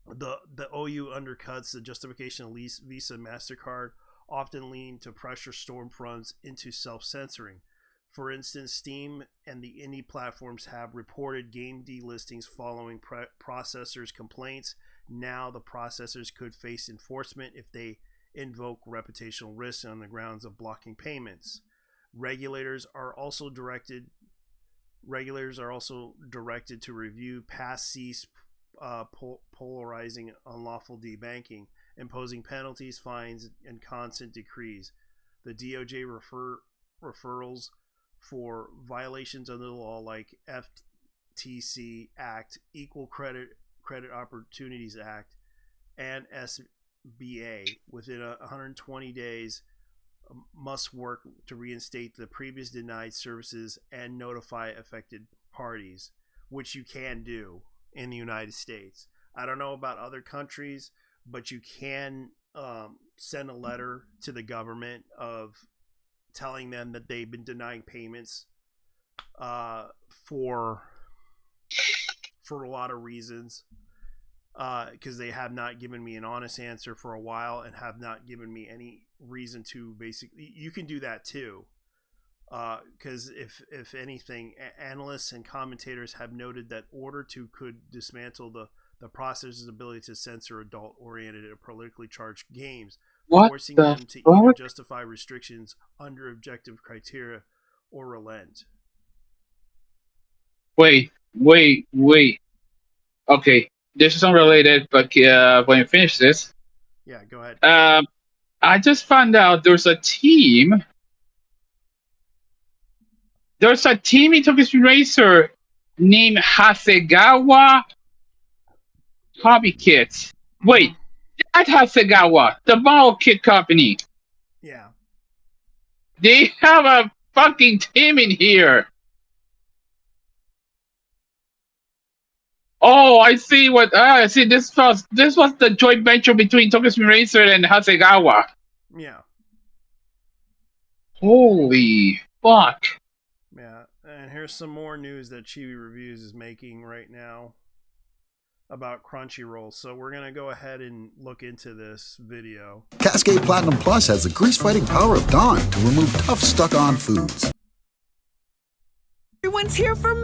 The OU undercuts the justification of Visa and MasterCard, often lean to pressure storefronts into self-censoring. For instance, Steam and the indie platforms have reported game delistings following processors' complaints. Now the processors could face enforcement if they invoke reputational risks on the grounds of blocking payments. Regulators are also directed to review past cease polarizing unlawful debanking, imposing penalties, fines, and consent decrees. The DOJ referrals for violations under the law like FTC Act, Equal Credit Opportunities Act, and BA within 120 days must work to reinstate the previous denied services and notify affected parties, which you can do in the United States. I don't know about other countries, but you can send a letter to the government of telling them that they've been denying payments for a lot of reasons, because they have not given me an honest answer for a while and have not given me any reason to. Basically, you can do that too, because if anything, analysts and commentators have noted that Order 2 could dismantle the processor's ability to censor adult-oriented or politically charged games, forcing them to either justify restrictions under objective criteria or relent. Wait. Okay, this is unrelated, but when you finish this, yeah, go ahead. I just found out there's a team. There's a team in Tokyo Racer named Hasegawa Hobby Kits. Wait, that Hasegawa, the model kit company. Yeah. They have a fucking team in here. Oh, I see what. I see. This was the joint venture between Tokyo Racer and Hasegawa. Yeah. Holy fuck. Yeah, and here's some more news that Chibi Reviews is making right now about Crunchyroll. So we're gonna go ahead and look into this video. Cascade Platinum Plus has the grease-fighting power of Dawn to remove tough, stuck-on foods. Everyone's here for.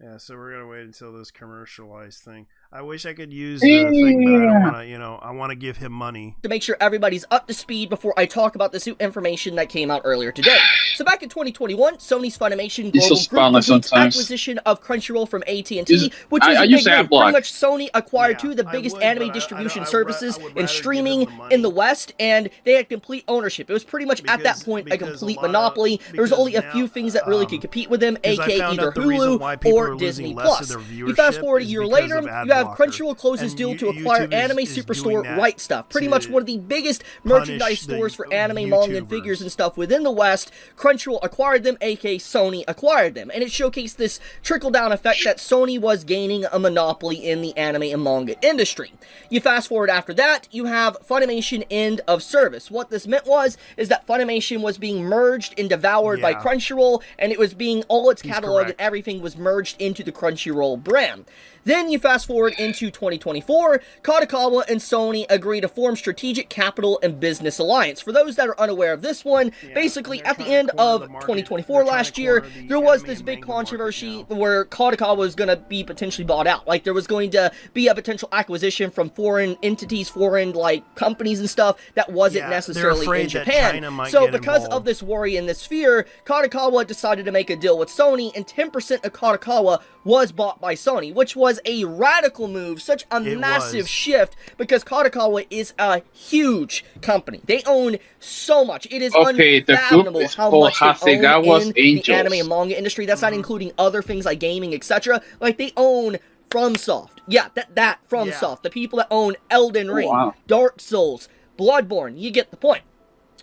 Yeah, so we're gonna wait until this commercialized thing. I wish I could use the thing, but I don't want to. I want to give him money to make sure everybody's up to speed before I talk about this new information that came out earlier today. So back in 2021, Sony's Funimation Global Group completes acquisition of Crunchyroll from AT&T, which was a big move. Pretty much Sony acquired two of the biggest anime distribution services in streaming in the West, and they had complete ownership. It was pretty much at that point a complete monopoly. There was only a few things that really could compete with them, aka either Hulu or Disney Plus. You fast forward a year later, you have Crunchyroll closes deal to acquire Anime Superstore Right Stuff, pretty much one of the biggest merchandise stores for anime, manga, and figures and stuff within the West. Crunchyroll acquired them, aka Sony acquired them, and it showcased this trickle-down effect that Sony was gaining a monopoly in the anime and manga industry. You fast forward after that, you have Funimation end of service. What this meant is that Funimation was being merged and devoured by Crunchyroll, and it was being, all its catalog and everything was merged into the Crunchyroll brand. Then you fast forward into 2024, Kadokawa and Sony agree to form Strategic Capital and Business Alliance. For those that are unaware of this one, basically at the end of 2024 last year, there was this big controversy where Kadokawa was going to be potentially bought out. Like, there was going to be a potential acquisition from foreign entities, foreign, companies and stuff that wasn't necessarily in Japan. So because of this worry and this fear, Kadokawa decided to make a deal with Sony, and 10% of Kadokawa was bought by Sony, which was a radical move, such a massive shift, because Kadokawa is a huge company. They own so much. It is unfathomable how much they own in the anime and manga industry. That's not including other things like gaming, etc. Like, they own FromSoft. Yeah, that FromSoft. The people that own Elden Ring, Dark Souls, Bloodborne. You get the point.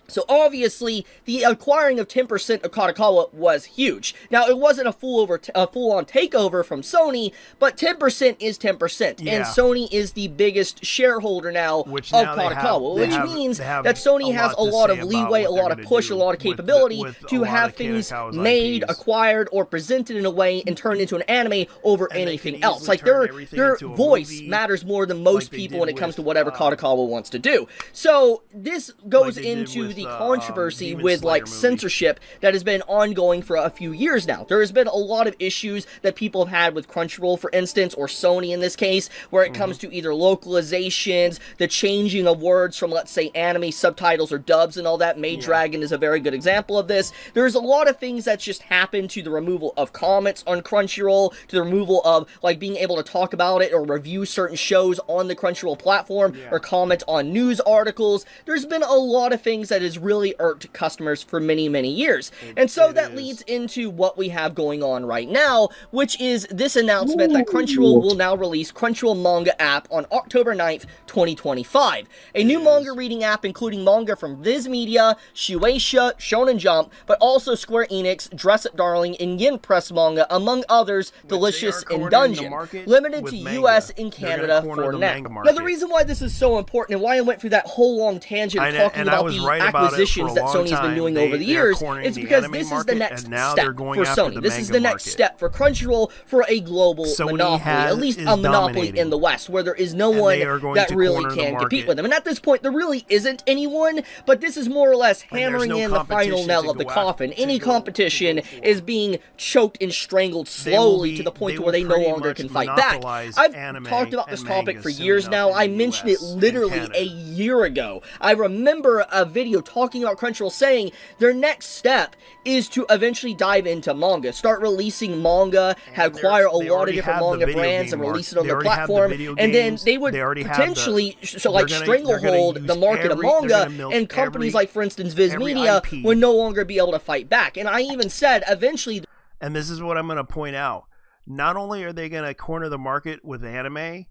So obviously, the acquiring of 10% of Kadokawa was huge. Now, it wasn't a full-on takeover from Sony, but 10% is 10%, and Sony is the biggest shareholder now of Kadokawa, which means that Sony has a lot of leeway, a lot of push, a lot of capability to have things made, acquired, or presented in a way and turned into an anime over anything else. Like, their voice matters more than most people when it comes to whatever Kadokawa wants to do. So this goes into the controversy with censorship that has been ongoing for a few years now. There has been a lot of issues that people have had with Crunchyroll, for instance, or Sony in this case, where it comes to either localizations, the changing of words from, let's say, anime subtitles or dubs and all that. Maid Dragon is a very good example of this. There's a lot of things that just happened to the removal of comments on Crunchyroll, to the removal of being able to talk about it or review certain shows on the Crunchyroll platform, or comment on news articles. There's been a lot of things that that has really irked customers for many, many years. And so that leads into what we have going on right now, which is this announcement that Crunchyroll will now release Crunchyroll Manga app on October 9th, 2025. A new manga reading app including manga from Viz Media, Shueisha, Shonen Jump, but also Square Enix, Dress Up Darling, and Yin Press Manga, among others, Delicious and Dungeon, limited to US and Canada for now. Now, the reason why this is so important and why I went through that whole long tangent talking about the acquisitions that Sony's been doing over the years is because this is the next step for Sony. This is the next step for Crunchyroll for a global monopoly, at least a monopoly in the West, where there is no one that really can compete with them. And at this point, there really isn't anyone, but this is more or less hammering in the final nail of the coffin. Any competition is being choked and strangled slowly to the point where they no longer can fight back. I've talked about this topic for years now. I mentioned it literally a year ago. I remember a video talking about Crunchyroll saying their next step is to eventually dive into manga, start releasing manga, acquire a lot of different manga brands and release it on their platform, and then they would potentially stranglehold the market of manga, and companies like, for instance, Viz Media would no longer be able to fight back. And I even said eventually, and this is what I'm going to point out, not only are they going to corner the market with anime,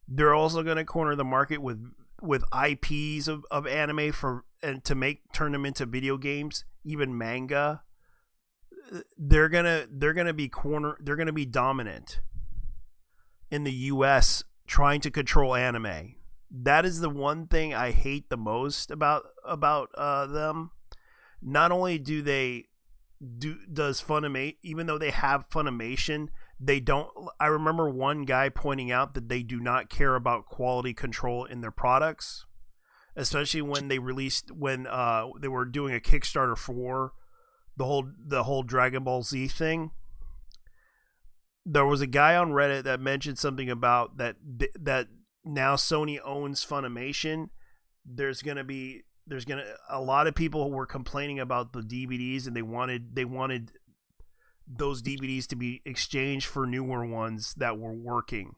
they're also going to corner the market with IPs of anime and to turn them into video games, even manga. They're gonna be dominant in the US trying to control anime. That is the one thing I hate the most about them. Not only does Funimation, even though they have Funimation, they don't. I remember one guy pointing out that they do not care about quality control in their products, especially when they were doing a Kickstarter for the whole Dragon Ball Z thing. There was a guy on Reddit that mentioned something about that now Sony owns Funimation. There's gonna a lot of people who were complaining about the DVDs, and they wanted those DVDs to be exchanged for newer ones that were working.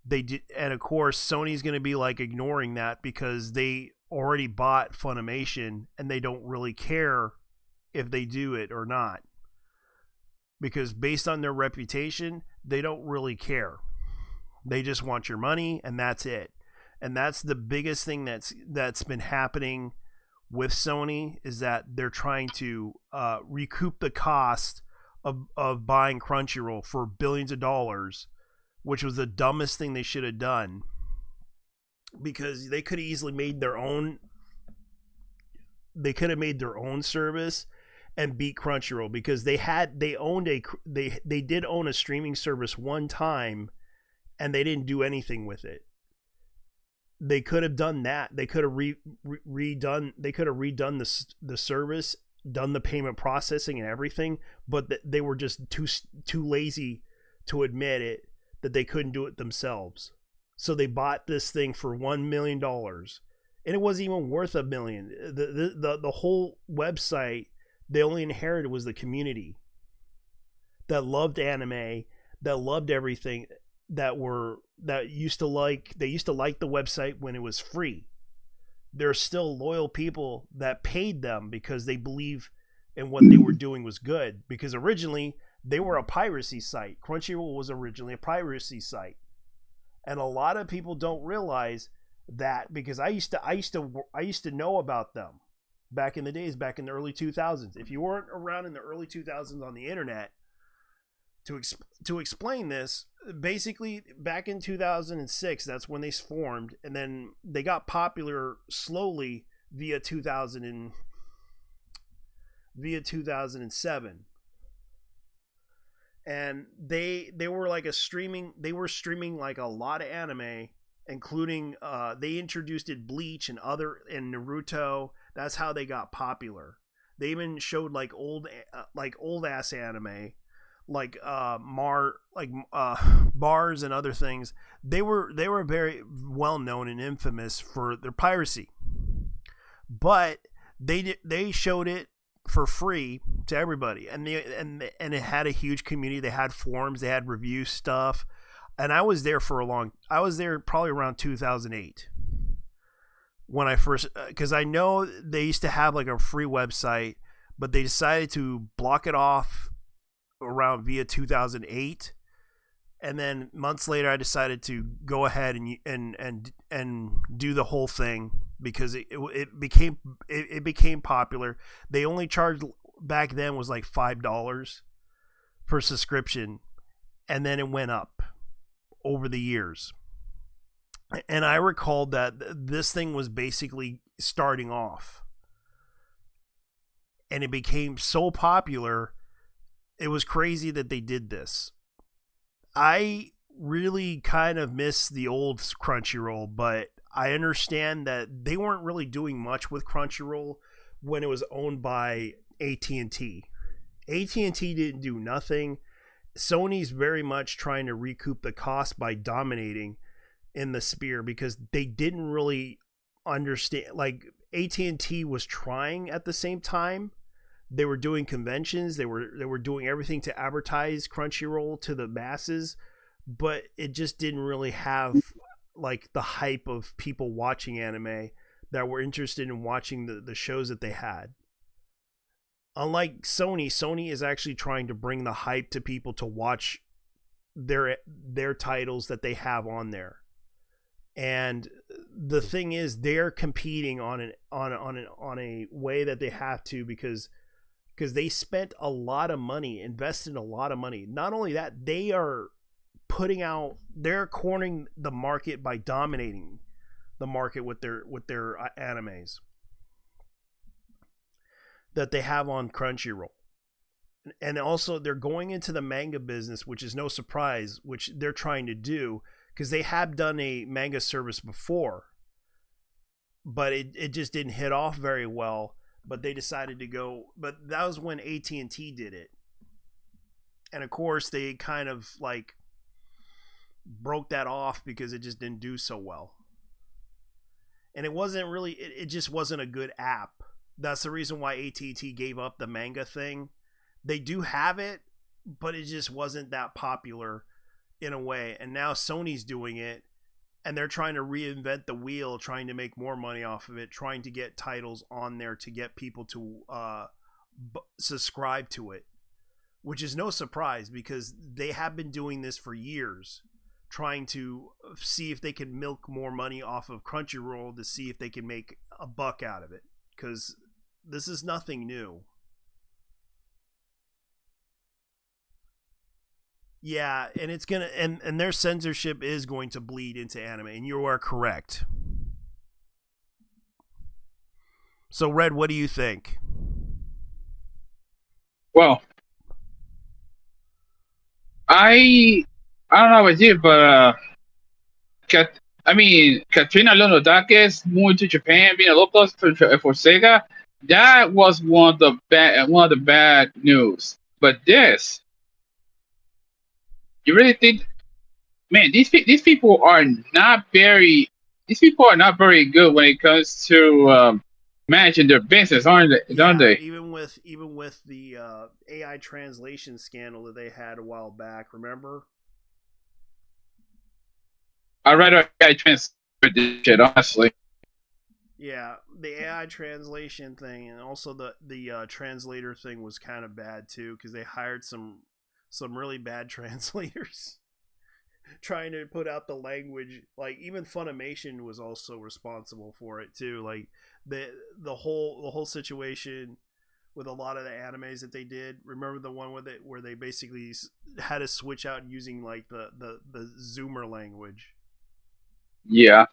They did, and of course Sony's going to be like ignoring that because they already bought Funimation and they don't really care if they do it or not, because based on their reputation, they don't really care. They just want your money, and that's it. And that's the biggest thing that's been happening with Sony, is that they're trying to recoup the cost of buying Crunchyroll for billions of dollars, which was the dumbest thing they should have done, because they could have easily made their own. They could have made their own service and beat Crunchyroll, because they did own a streaming service one time, and they didn't do anything with it. They could have done that. They could have redone. They could have redone the service, done the payment processing and everything, but they were just too lazy to admit it, that they couldn't do it themselves. So they bought this thing for $1 million, and it wasn't even worth $1 million. The whole website they only inherited was the community that loved anime, that loved everything, they used to like the website when it was free. There are still loyal people that paid them because they believe in what they were doing was good, because originally they were a piracy site. Crunchyroll was originally a piracy site, and a lot of people don't realize that, because I used to know about them back in the days, back in the early 2000s. If you weren't around in the early 2000s on the internet, to explain this, basically back in 2006, that's when they formed, and then they got popular slowly via 2007. And they were like they were streaming like a lot of anime, including they introduced Bleach and Naruto. That's how they got popular. They even showed like old ass anime, like bars and other things. They were very well known and infamous for their piracy, but they showed it for free to everybody, and it had a huge community. They had forums, they had review stuff, and I was there probably around 2008 when I first, because I know they used to have like a free website, but they decided to block it off around via 2008. And then months later, I decided to go ahead and do the whole thing because it became popular. They only charged back then was like $5 per subscription, and then it went up over the years. And I recalled that this thing was basically starting off, and it became so popular. It was crazy that they did this. I really kind of miss the old Crunchyroll, but I understand that they weren't really doing much with Crunchyroll when it was owned by AT&T. AT&T didn't do nothing. Sony's very much trying to recoup the cost by dominating in the sphere because they didn't really understand. Like, AT&T was trying at the same time. They were doing conventions. They were doing everything to advertise Crunchyroll to the masses, but it just didn't really have like the hype of people watching anime that were interested in watching the shows that they had. Unlike Sony is actually trying to bring the hype to people to watch their titles that they have on there. And the thing is, they're competing on a way that they have to because they spent a lot of money, invested a lot of money. Not only that, they're cornering the market by dominating the market with their animes that they have on Crunchyroll. And also they're going into the manga business, which is no surprise, which they're trying to do because they have done a manga service before, but it just didn't hit off very well. But they decided to go, but that was when AT&T did it. And of course they kind of like broke that off because it just didn't do so well. And it wasn't really, it just wasn't a good app. That's the reason why AT&T gave up the manga thing. They do have it, but it just wasn't that popular in a way. And now Sony's doing it. And they're trying to reinvent the wheel, trying to make more money off of it, trying to get titles on there to get people to subscribe to it, which is no surprise because they have been doing this for years, trying to see if they can milk more money off of Crunchyroll to see if they can make a buck out of it, because this is nothing new. Yeah, and it's gonna and their censorship is going to bleed into anime, and you are correct. So, Red, what do you think? Well, I don't know about you, but Katrina Lonodake's moving to Japan, being a local for Sega, that was one of the bad news. But this. You really think, man? These people are not very good when it comes to managing their business, aren't they? Even with the AI translation scandal that they had a while back, remember? I'd rather AI translate this shit, honestly. Yeah, the AI translation thing, and also the translator thing was kind of bad too, because they hired some really bad translators trying to put out the language. Like, even Funimation was also responsible for it too. Like, the whole situation with a lot of the animes that they did. Remember the one where they basically had to switch out using like the Zoomer language. Yeah.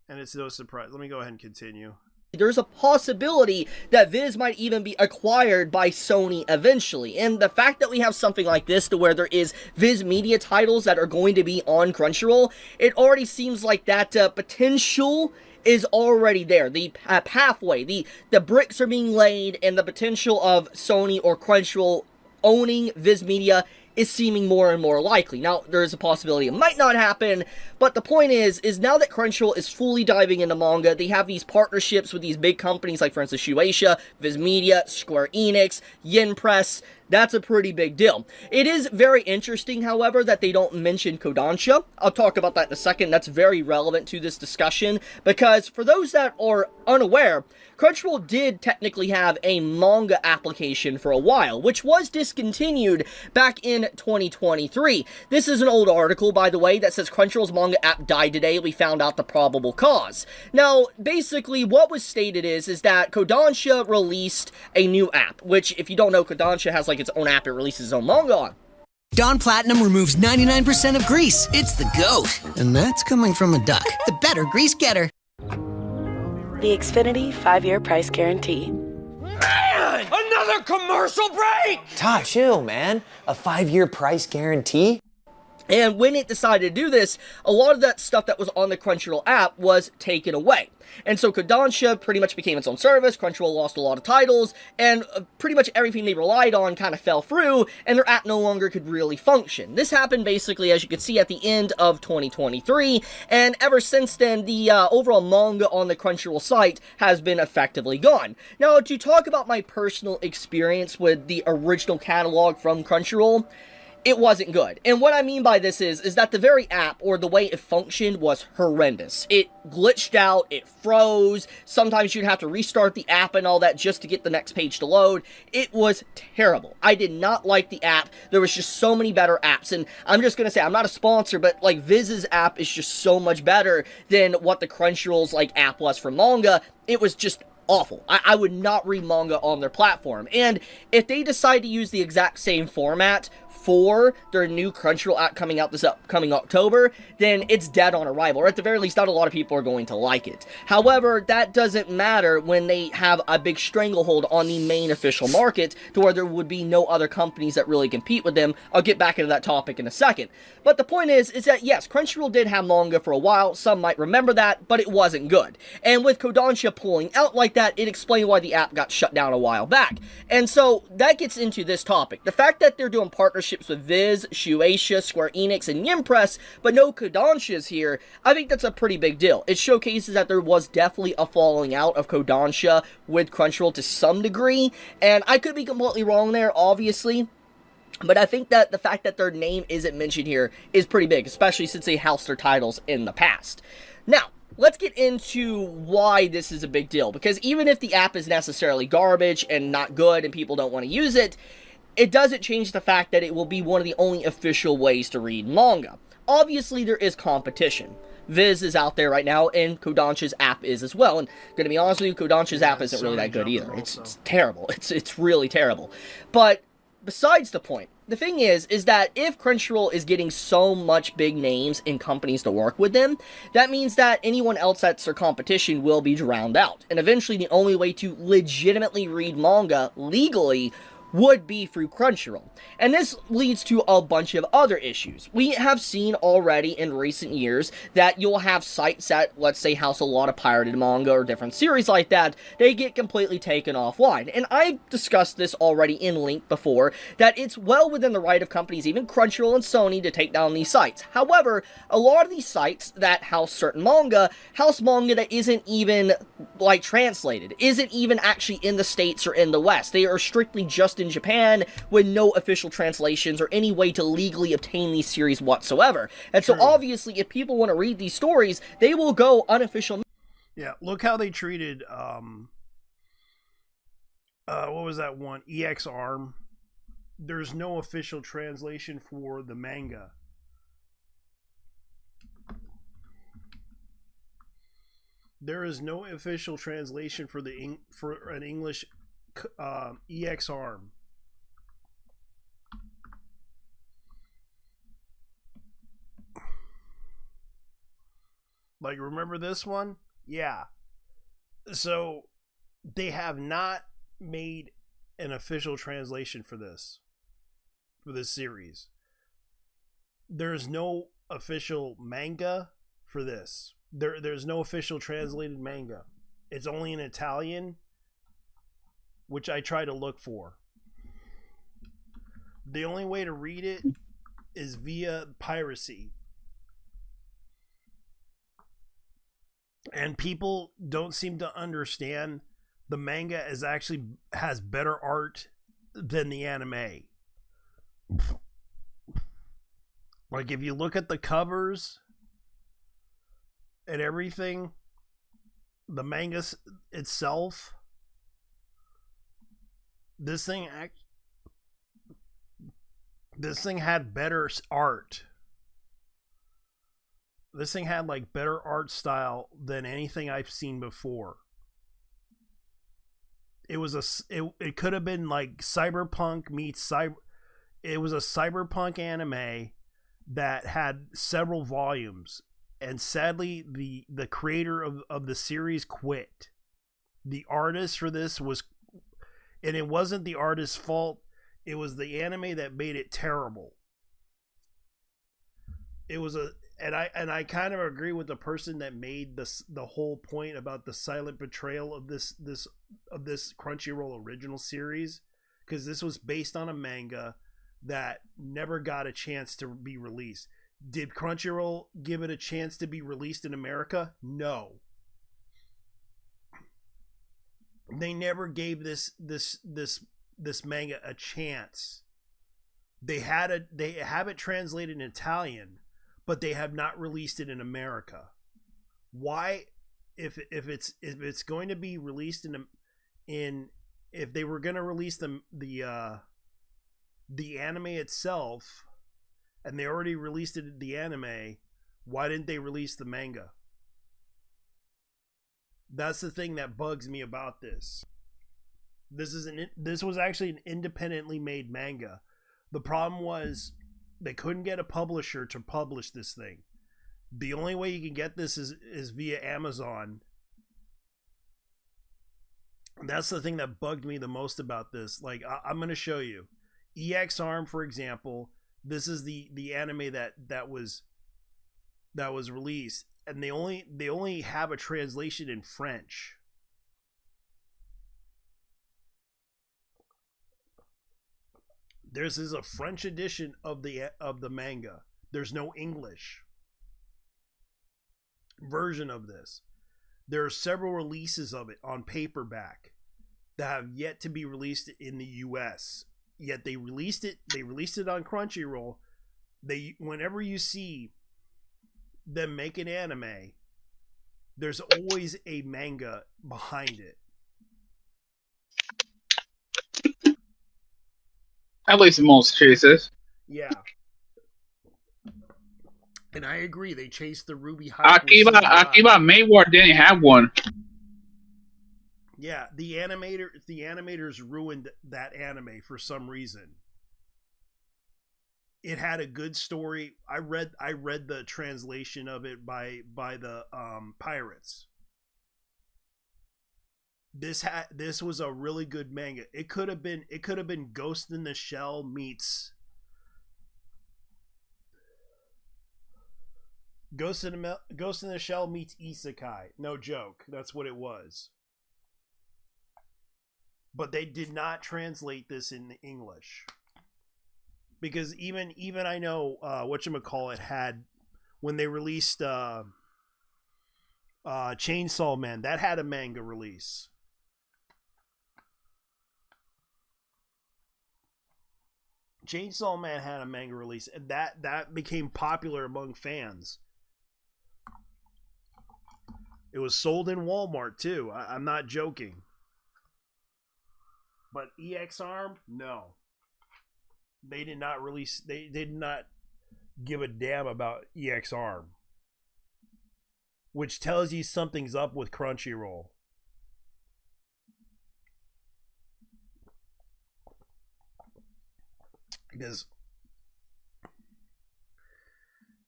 And it's no surprise. Let me go ahead and continue. There's a possibility that Viz might even be acquired by Sony eventually. And the fact that we have something like this to where there is Viz Media titles that are going to be on Crunchyroll, it already seems like that potential is already there. The pathway, the bricks are being laid, and the potential of Sony or Crunchyroll owning Viz Media is seeming more and more likely. Now, there is a possibility it might not happen, but the point is now that Crunchyroll is fully diving into manga, they have these partnerships with these big companies like, for instance, Shueisha, Viz Media, Square Enix, Yen Press. That's a pretty big deal. It is very interesting, however, that they don't mention Kodansha. I'll talk about that in a second. That's very relevant to this discussion, because for those that are unaware, Crunchyroll did technically have a manga application for a while, which was discontinued back in 2023. This is an old article, by the way, that says Crunchyroll's manga app died today. We found out the probable cause. Now, basically, what was stated is that Kodansha released a new app, which, if you don't know, Kodansha has like its own app it releases its own manga on. Dawn Platinum removes 99% of grease. It's the GOAT. And that's coming from a duck. The better grease getter. The Xfinity 5-year price guarantee. Man! Another commercial break! Todd, chill, man. A 5-year price guarantee? And when it decided to do this, a lot of that stuff that was on the Crunchyroll app was taken away. And so Kodansha pretty much became its own service, Crunchyroll lost a lot of titles, and pretty much everything they relied on kind of fell through, and their app no longer could really function. This happened basically, as you could see, at the end of 2023, and ever since then, the overall manga on the Crunchyroll site has been effectively gone. Now, to talk about my personal experience with the original catalog from Crunchyroll, it wasn't good. And what I mean by this is that the very app, or the way it functioned, was horrendous. It glitched out, it froze, sometimes you'd have to restart the app and all that just to get the next page to load. It was terrible. I did not like the app. There was just so many better apps, and I'm just gonna say, I'm not a sponsor, but like Viz's app is just so much better than what the Crunchyroll's like app was for manga. It was just awful. I would not read manga on their platform. And if they decide to use the exact same format for their new Crunchyroll app coming out this upcoming October, then it's dead on arrival, or at the very least, not a lot of people are going to like it. However, that doesn't matter when they have a big stranglehold on the main official market, to where there would be no other companies that really compete with them. I'll get back into that topic in a second. But the point is that yes, Crunchyroll did have manga for a while, some might remember that, but it wasn't good. And with Kodansha pulling out like that, it explained why the app got shut down a while back. And so, that gets into this topic. The fact that they're doing partnerships with Viz, Shueisha, Square Enix, and Yimpress, but no Kodansha's here, I think that's a pretty big deal. It showcases that there was definitely a falling out of Kodansha with Crunchyroll to some degree, and I could be completely wrong there, obviously, but I think that the fact that their name isn't mentioned here is pretty big, especially since they housed their titles in the past. Now, let's get into why this is a big deal, because even if the app is necessarily garbage and not good and people don't want to use it, it doesn't change the fact that it will be one of the only official ways to read manga. Obviously, there is competition. Viz is out there right now, and Kodansha's app is as well. And gonna be honest with you, Kodansha's app isn't really that good either. It's terrible. It's really terrible. But besides the point, the thing is that if Crunchyroll is getting so much big names and companies to work with them, that means that anyone else that's their competition will be drowned out. And eventually, the only way to legitimately read manga legally would be through Crunchyroll. And this leads to a bunch of other issues. We have seen already in recent years that you'll have sites that, let's say, house a lot of pirated manga or different series like that, they get completely taken offline. And I've discussed this already in Link before, that it's well within the right of companies, even Crunchyroll and Sony, to take down these sites. However, a lot of these sites that house certain manga, house manga that isn't even, like, translated, isn't even actually in the States or in the West. They are strictly just in Japan, with no official translations or any way to legally obtain these series whatsoever. And so obviously, if people want to read these stories, they will go unofficial. Yeah, look how they treated what was that one? EX Arm. There's no official translation for the manga. There is no official translation for an English EX Arm. Like, remember this one? Yeah. So, they have not made an official translation for this series. There's no official manga for this. There's no official translated manga. It's only in Italian, which I try to look for. The only way to read it is via piracy. And people don't seem to understand the manga has better art than the anime. Like, if you look at the covers and everything, the manga itself, this thing had better art. This thing had like better art style than anything I've seen before. It was it could have been like cyberpunk meets cyber. It was a cyberpunk anime that had several volumes, and sadly the creator of the series quit. The artist for this was, and it wasn't the artist's fault, it was the anime that made it terrible. It was and I kind of agree with the person that made the whole point about the silent betrayal of this Crunchyroll original series, because this was based on a manga that never got a chance to be released. Did Crunchyroll give it a chance to be released in America? No. They never gave this manga a chance. They have it translated in Italian, but they have not released it in America. Why? If it's going to be released if they were going to release the anime itself, and they already released it the anime, why didn't they release the manga? That's the thing that bugs me about this. This was actually an independently made manga. The problem was they couldn't get a publisher to publish this thing. The only way you can get this is via Amazon. And that's the thing that bugged me the most about this. Like, I'm going to show you. EX Arm, for example, this is the anime that was released, and they only have a translation in French. This is a French edition of the manga. There's no English version of this. There are several releases of it on paperback that have yet to be released in the US. Yet they released it on Crunchyroll. Whenever you see them make an anime, there's always a manga behind it. At least in most cases. Yeah. And I agree, they chased the Ruby hype. Akiba Maywar didn't have one. Yeah, the animators ruined that anime for some reason. It had a good story. I read the translation of it by the pirates. This was a really good manga. It could have been Ghost in the Shell meets Ghost in the Shell meets Isekai. No joke. That's what it was. But they did not translate this in English. Because even I know whatchamacallit had, when they released Chainsaw Man, that had a manga release. Chainsaw Man had a manga release, and that became popular among fans. It was sold in Walmart too. I'm not joking. But EX Arm, no. They did not release. They did not give a damn about EX Arm, which tells you something's up with Crunchyroll.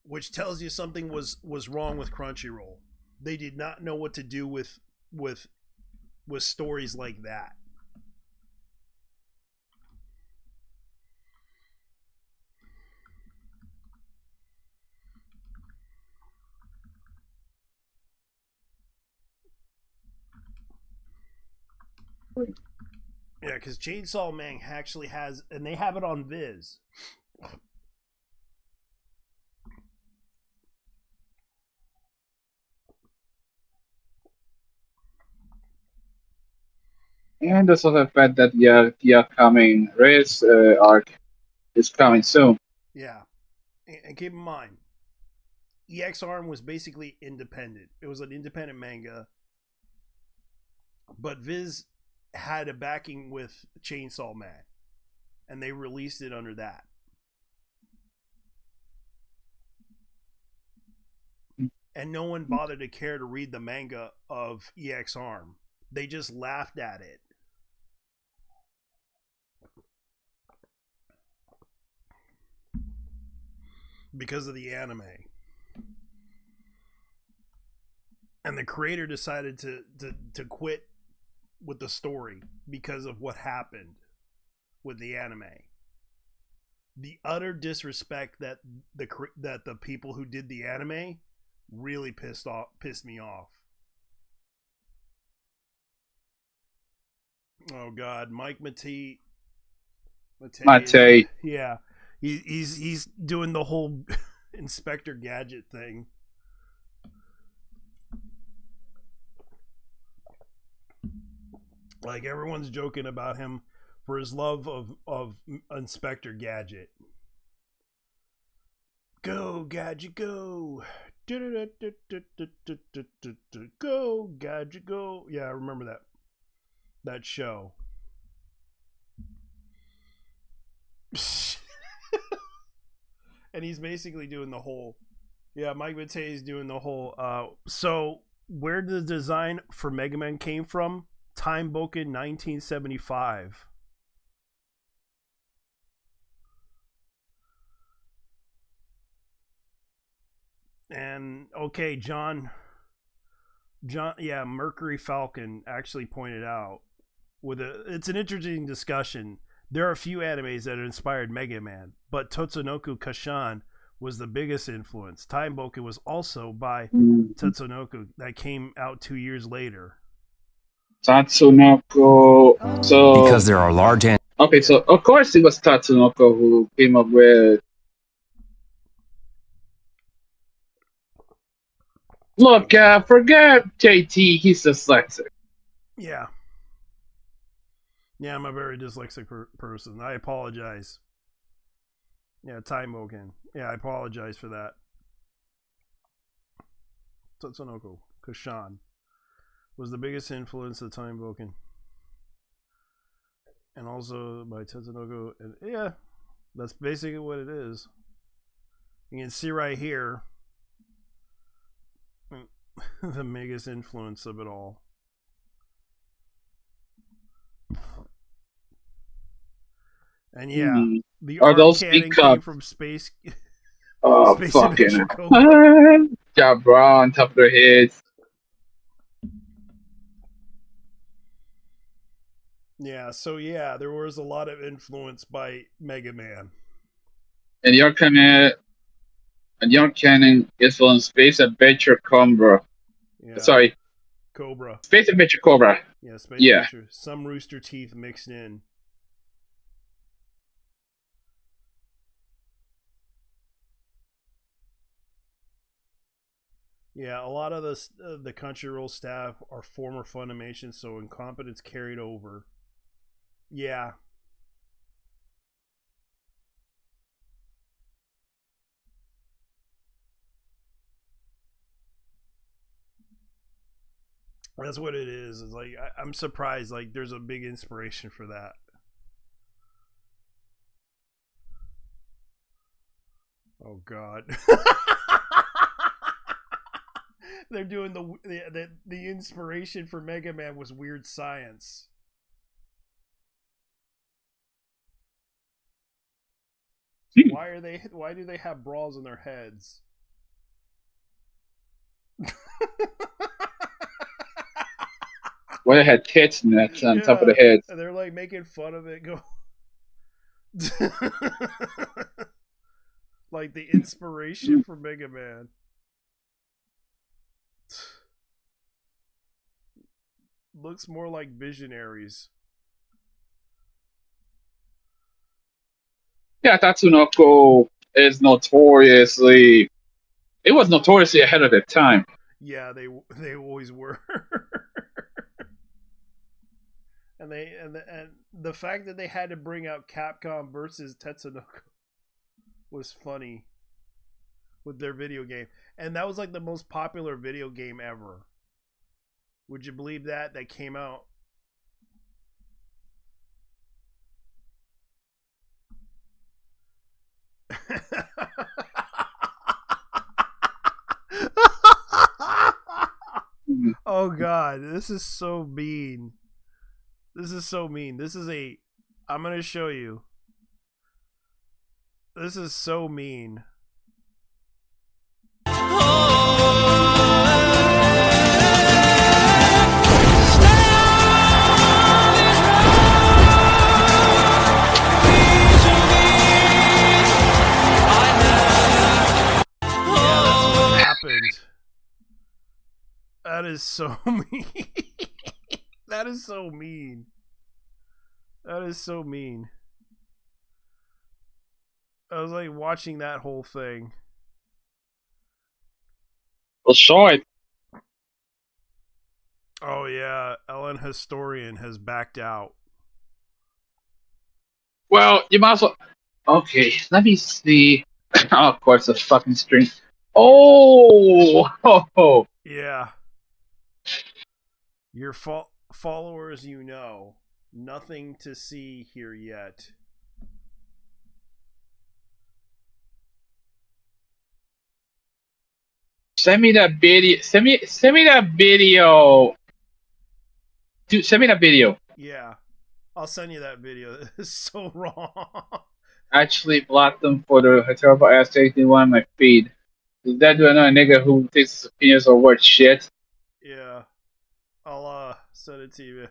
Which tells you something was wrong with Crunchyroll. They did not know what to do with stories like that. Yeah, because Chainsaw Man actually has, and they have it on Viz. And also the fact that the upcoming race arc is coming soon. Yeah. And keep in mind, EX Arm was basically independent. It was an independent manga. But Viz had a backing with Chainsaw Man. And they released it under that. And no one bothered to care to read the manga of EX Arm. They just laughed at it. Because of the anime. And the creator decided to quit with the story because of what happened with the anime. The utter disrespect that the people who did the anime really pissed me off. Oh God, Mike Mate. Yeah, he's doing the whole Inspector Gadget thing. Like everyone's joking about him for his love of Inspector Gadget. Go Gadget, go! Go Gadget, go! Yeah, I remember that show. And he's basically doing the whole. Yeah, Mike Mate is doing the whole. So where the design for Mega Man came from? Time Boken 1975. And okay, John, yeah, Mercury Falcon actually pointed out it's an interesting discussion. There are a few animes that inspired Mega Man, but Tatsunoko Kashan was the biggest influence. Time Boken was also by Tatsunoko, that came out 2 years later. Tatsunoko. So Because there are large okay, so of course it was Tatsunoko who came up with. Look, forget JT. He's dyslexic. Yeah. Yeah, I'm a very dyslexic person. I apologize. Yeah, Time Boken. Yeah, I apologize for that. Tatsunoko Kashan was the biggest influence of Time Boken. And also by Tatsunoko. And yeah, that's basically what it is. You can see right here the biggest influence of it all. And yeah, the are those cannon came from space. Oh, Space fucking yeah, bro, on top of their heads. Yeah, so yeah, there was a lot of influence by Mega Man. And your cannon is on Space Adventure Cobra. Yeah. Sorry. Cobra. Space Adventure Cobra. Yeah, Space Adventure. Some Rooster Teeth mixed in. Yeah, a lot of the Crunchyroll staff are former Funimation, so incompetence carried over. Yeah. That's what it is. It's like I'm surprised. Like there's a big inspiration for that. Oh God. They're doing the inspiration for Mega Man was weird science. Why do they have bras on their heads? Well, they had tits and that on top of the head. And they're like making fun of it. Go. Like the inspiration for Mega Man. Looks more like Visionaries. Yeah, Tatsunoko is notoriously ahead of their time. Yeah, they always were. And the fact that they had to bring out Capcom versus Tetsunoko was funny with their video game. And that was like the most popular video game ever. Would you believe that? That came out. Oh God, this is so mean. This is so mean. I'm gonna show you. This is so mean. That is so mean. That is so mean. That is so mean. I was like watching that whole thing. Well, show it. Oh yeah, Ellen Historian has backed out. Well, you might as well. Okay, let me see. Oh, of course, the fucking string. Oh! Yeah. Your followers, you know. Nothing to see here yet. Send me that video. Send me that video. Dude, send me that video. Yeah. I'll send you that video. This is so wrong. Actually blocked them for the terrible ass taking one on my feed. Is that to another nigga who thinks his opinions are worth shit? Yeah. I'll send it to you.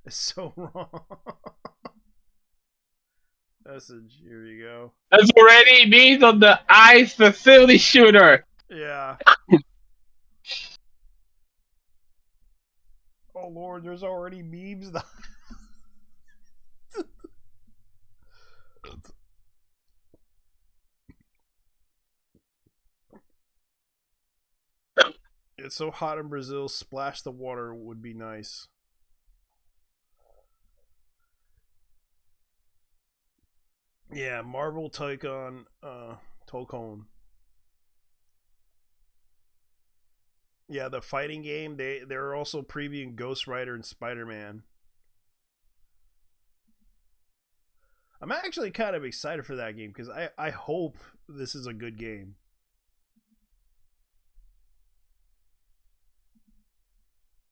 It's so wrong. Message. Here you go. That's already memes on the ICE facility shooter. Yeah. Oh Lord, there's already memes. It's so hot in Brazil, splash the water would be nice. Yeah, Marvel Tycoon, Tolkien. Yeah, the fighting game, they're also previewing Ghost Rider and Spider-Man. I'm actually kind of excited for that game because I hope this is a good game.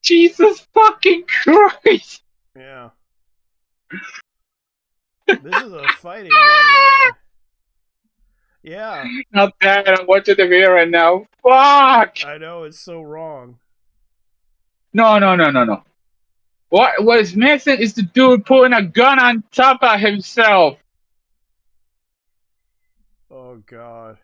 Jesus fucking Christ! Yeah. This is a fighting game. Yeah. Not that. I'm watching the video right now. Fuck! I know, it's so wrong. No. What is missing is the dude putting a gun on top of himself. Oh, God.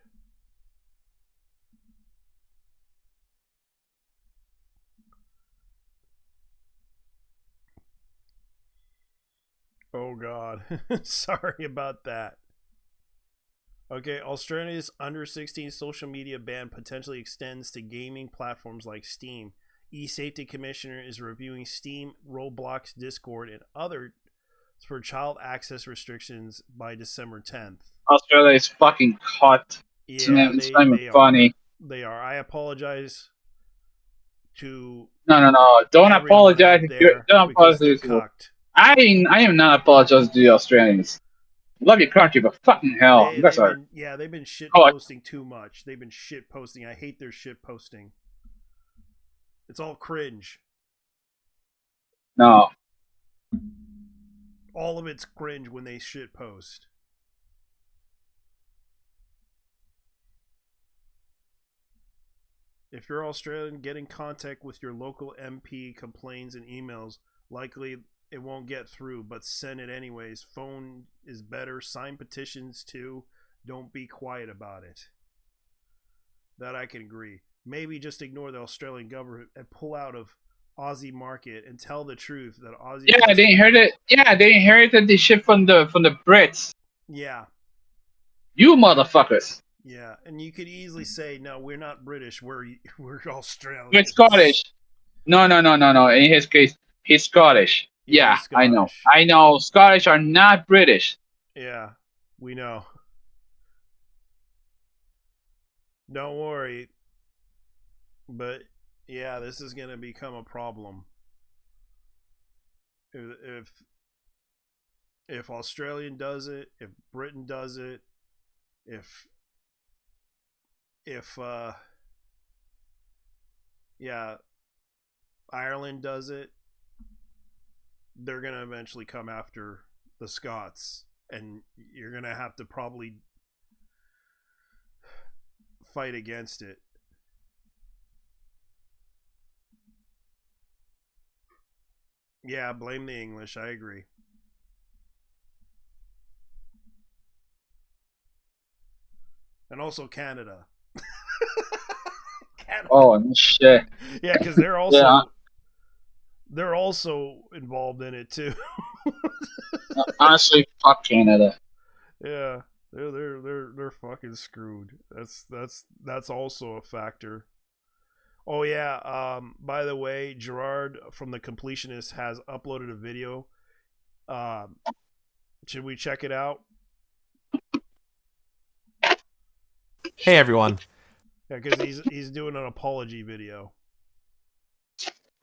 Oh, God. Sorry about that. Okay, Australia's under 16 social media ban potentially extends to gaming platforms like Steam. E-Safety Commissioner is reviewing Steam, Roblox, Discord, and others for child access restrictions by December 10th. Australia is fucking hot. Yeah, it's not even funny. They are. I apologize to. No. Don't apologize. Don't apologize. I am not apologizing to the Australians. Love your country, but fucking hell. They've been shit posting too much. They've been shit posting. I hate their shit posting. It's all cringe. No. All of it's cringe when they shit post. If you're Australian, get in contact with your local MP. Complaints and emails. Likely it won't get through, but send it anyways. Phone is better. Sign petitions too. Don't be quiet about it. That I can agree. Maybe just ignore the Australian government and pull out of Aussie market and tell the truth that Aussie. Yeah, they inherited. Yeah, they inherited the shit from the Brits. Yeah. You motherfuckers. Yeah, and you could easily say, no, we're not British. We're Australian. We're Scottish. No. In his case, he's Scottish. Yeah, I know. I know. Scottish are not British. Yeah, we know. Don't worry. But yeah, this is going to become a problem. If Australian does it, if Britain does it, if Ireland does it, they're going to eventually come after the Scots, and you're going to have to probably fight against it. Yeah, blame the English. I agree. And also Canada. Canada. Oh shit! Yeah, because they're also involved in it too. Honestly, fuck Canada. Yeah, they're fucking screwed. That's also a factor. Oh yeah. By the way, Gerard from The Completionist has uploaded a video. Should we check it out? Hey everyone. Yeah, because he's doing an apology video.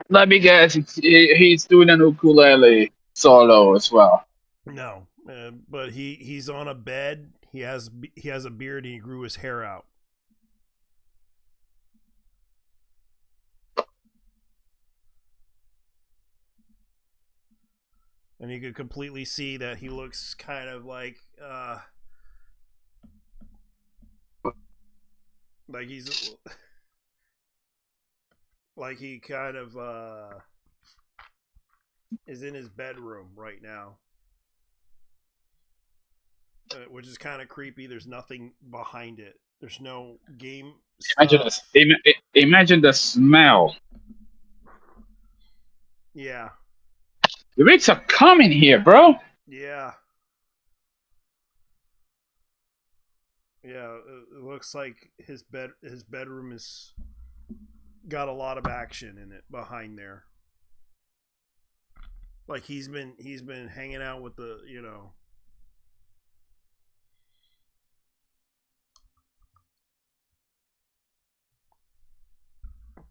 Let me guess. He's doing an ukulele solo as well. No, but he's on a bed. He has a beard and he grew his hair out. And you could completely see that he looks kind of like he's like he kind of is in his bedroom right now, which is kind of creepy. There's nothing behind it. There's no game stuff. Imagine the smell. Yeah. The rigs are coming here, bro. Yeah. Yeah, it looks like his bedroom is got a lot of action in it behind there. Like he's been hanging out with the,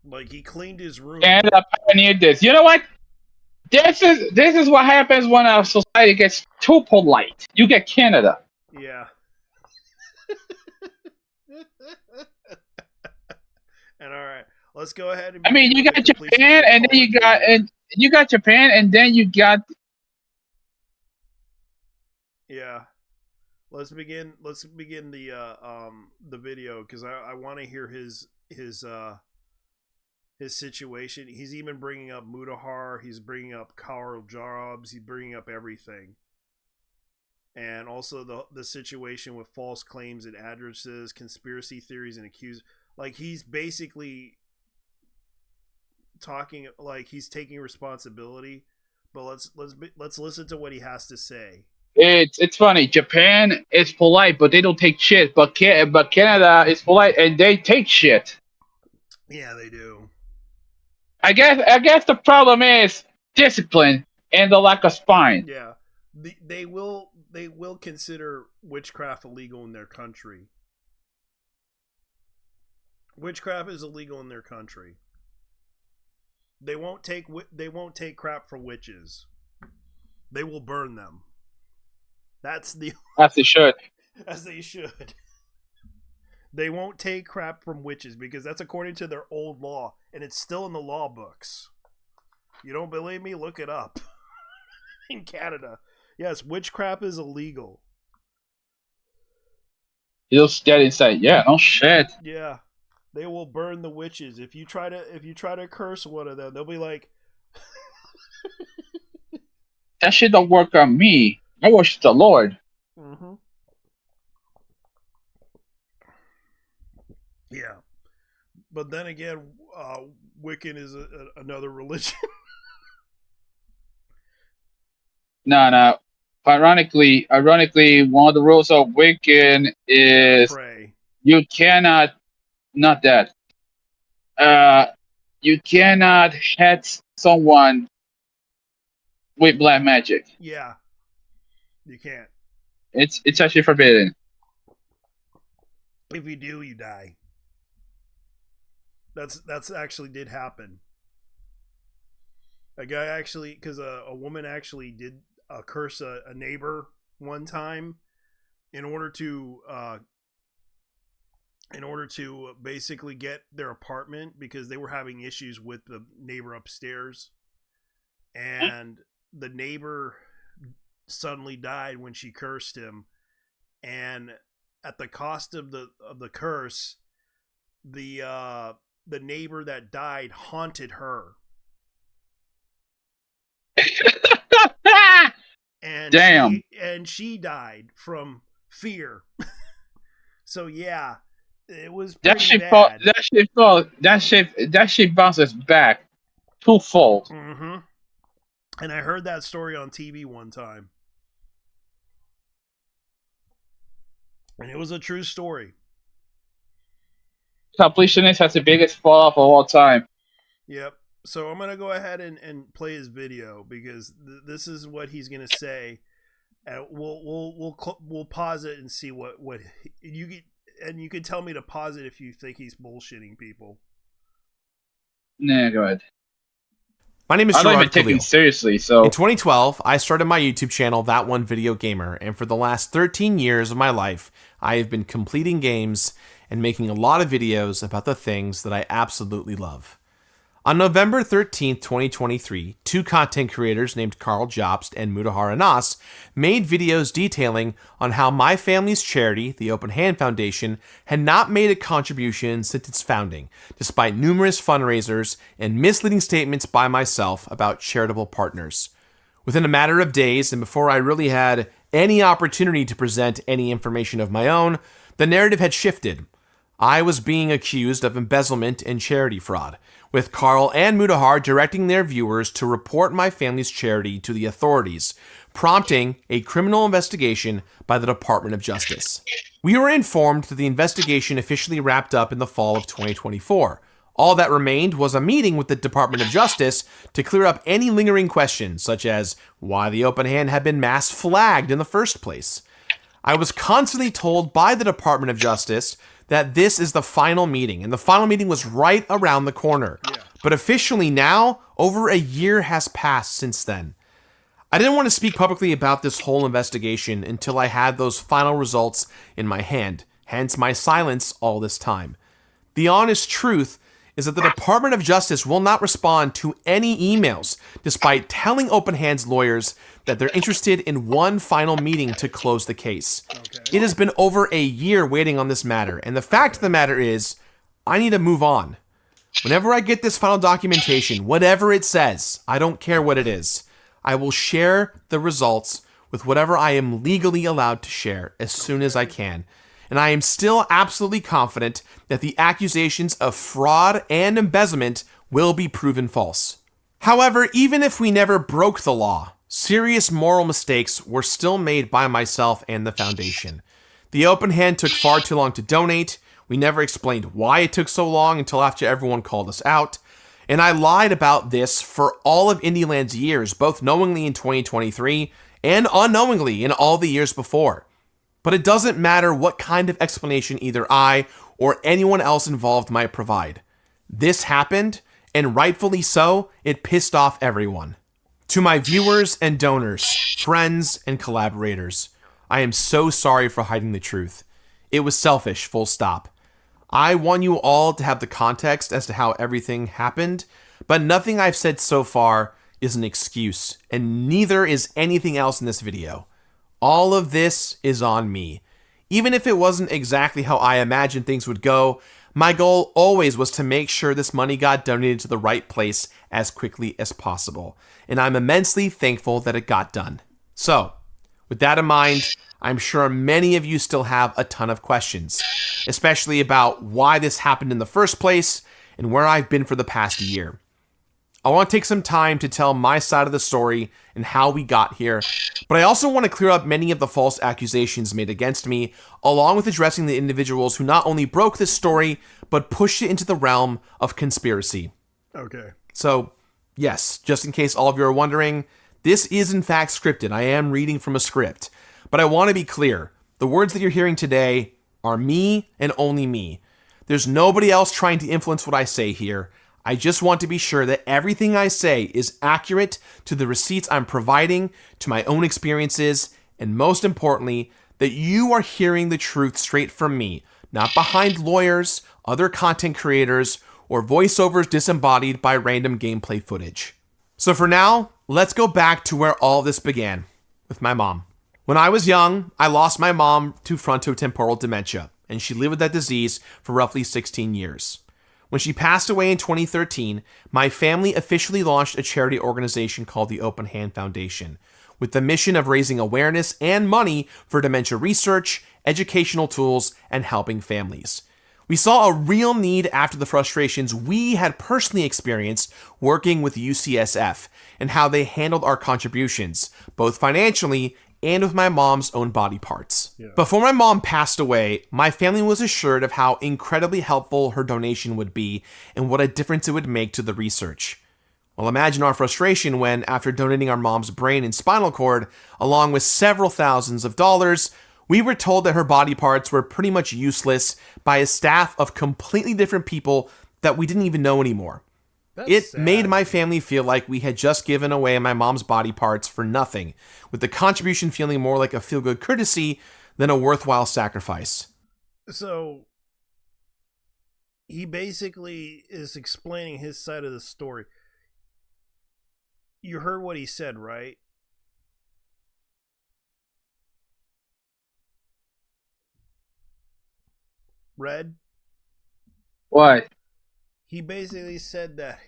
like he cleaned his room. And I pioneered this. You know what? This is what happens when our society gets too polite. You get Canada. Yeah. And all right, let's go ahead and. I mean, you got Japan, and then you got Japan, and then you got. Yeah, let's begin the video because I want to hear his situation. He's even bringing up Mutahar. He's bringing up Karl Jobs. He's bringing up everything. And also the situation with false claims and addresses, conspiracy theories, and accused. Like he's basically talking like he's taking responsibility. But let's listen to what he has to say. It's funny. Japan is polite, but they don't take shit. But Canada is polite and they take shit. Yeah, they do. I guess the problem is discipline and the lack of spine. Yeah, they will consider witchcraft illegal in their country. Witchcraft is illegal in their country. They won't take crap from witches. They will burn them. As they should. As they should. They won't take crap from witches because that's according to their old law, and it's still in the law books. You don't believe me? Look it up. In Canada. Yes, witchcraft is illegal. You'll stand inside. Yeah, no shit. Yeah. They will burn the witches. If you try to curse one of them, they'll be like that shit don't work on me. I worship the Lord. Mm-hmm. Yeah. But then again, Wiccan is another religion. No. Ironically, one of the rules of Wiccan is you cannot. Not that. You cannot hate someone with black magic. Yeah, you can't. It's actually forbidden. If you do, you die. That's actually did happen. A guy actually, because a woman actually did curse a neighbor one time in order to basically get their apartment, because they were having issues with the neighbor upstairs, and the neighbor suddenly died when she cursed him, and at the cost of the curse, the neighbor that died haunted her. And damn. She died from fear. So yeah, it was That pretty shit bad. That shit bounces back twofold. Mm-hmm. And I heard that story on TV one time, and it was a true story. Completionist has the biggest fall off of all time. Yep. So I'm gonna go ahead and play his video, because this is what he's gonna say, and we'll pause it and see what you get, and you can tell me to pause it if you think he's bullshitting people. Nah, go ahead. My name is I don't Gerard even take Khalil. it seriously. So in 2012, I started my YouTube channel, That One Video Gamer, and for the last 13 years of my life, I have been completing games and making a lot of videos about the things that I absolutely love. On November 13th, 2023, two content creators named Carl Jobst and Mutahar Anas made videos detailing on how my family's charity, the Open Hand Foundation, had not made a contribution since its founding, despite numerous fundraisers and misleading statements by myself about charitable partners. Within a matter of days, and before I really had any opportunity to present any information of my own, the narrative had shifted. I was being accused of embezzlement and charity fraud, with Carl and Mutahar directing their viewers to report my family's charity to the authorities, prompting a criminal investigation by the Department of Justice. We were informed that the investigation officially wrapped up in the fall of 2024. All that remained was a meeting with the Department of Justice to clear up any lingering questions, such as why the Open Hand had been mass flagged in the first place. I was constantly told by the Department of Justice that this is the final meeting, and the final meeting was right around the corner. Yeah. But officially now, over a year has passed since then. I didn't want to speak publicly about this whole investigation until I had those final results in my hand, hence my silence all this time. The honest truth is that the Department of Justice will not respond to any emails, despite telling Open Hand's lawyers that they're interested in one final meeting to close the case. Okay. It has been over a year waiting on this matter, and the fact of the matter is, I need to move on. Whenever I get this final documentation, whatever it says, I don't care what it is, I will share the results with whatever I am legally allowed to share as soon as I can. And I am still absolutely confident that the accusations of fraud and embezzlement will be proven false. However, even if we never broke the law, serious moral mistakes were still made by myself and the foundation. The Open Hand took far too long to donate. We never explained why it took so long until after everyone called us out. And I lied about this for all of Indieland's years, both knowingly in 2023 and unknowingly in all the years before. But it doesn't matter what kind of explanation either I or anyone else involved might provide. This happened, and rightfully so, it pissed off everyone. To my viewers and donors, friends and collaborators, I am so sorry for hiding the truth. It was selfish, full stop. I want you all to have the context as to how everything happened, but nothing I've said so far is an excuse, and neither is anything else in this video. All of this is on me. Even if it wasn't exactly how I imagined things would go, my goal always was to make sure this money got donated to the right place as quickly as possible. And I'm immensely thankful that it got done. So, with that in mind, I'm sure many of you still have a ton of questions, especially about why this happened in the first place and where I've been for the past year. I want to take some time to tell my side of the story and how we got here, but I also want to clear up many of the false accusations made against me, along with addressing the individuals who not only broke this story, but pushed it into the realm of conspiracy. Okay. So, yes, just in case all of you are wondering, This is in fact scripted. I am reading from a script. But I want to be clear. The words that you're hearing today are me and only me. There's nobody else trying to influence what I say here. I just want to be sure that everything I say is accurate to the receipts I'm providing, to my own experiences, and most importantly, that you are hearing the truth straight from me, not behind lawyers, other content creators, or voiceovers disembodied by random gameplay footage. So for now, let's go back to where all this began, with my mom. When I was young, I lost my mom to frontotemporal dementia, and she lived with that disease for roughly 16 years. When she passed away in 2013, my family officially launched a charity organization called the Open Hand Foundation, with the mission of raising awareness and money for dementia research, educational tools, and helping families. We saw a real need after the frustrations we had personally experienced working with UCSF and how they handled our contributions, both financially and with my mom's own body parts. Yeah. Before my mom passed away, my family was assured of how incredibly helpful her donation would be and what a difference it would make to the research. Well, imagine our frustration when, after donating our mom's brain and spinal cord, along with several thousands of dollars, we were told that her body parts were pretty much useless by a staff of completely different people that we didn't even know anymore. It made my family feel like we had just given away my mom's body parts for nothing, with the contribution feeling more like a feel-good courtesy than a worthwhile sacrifice. So, he basically is explaining his side of the story. You heard what he said, right? Red? What? He basically said that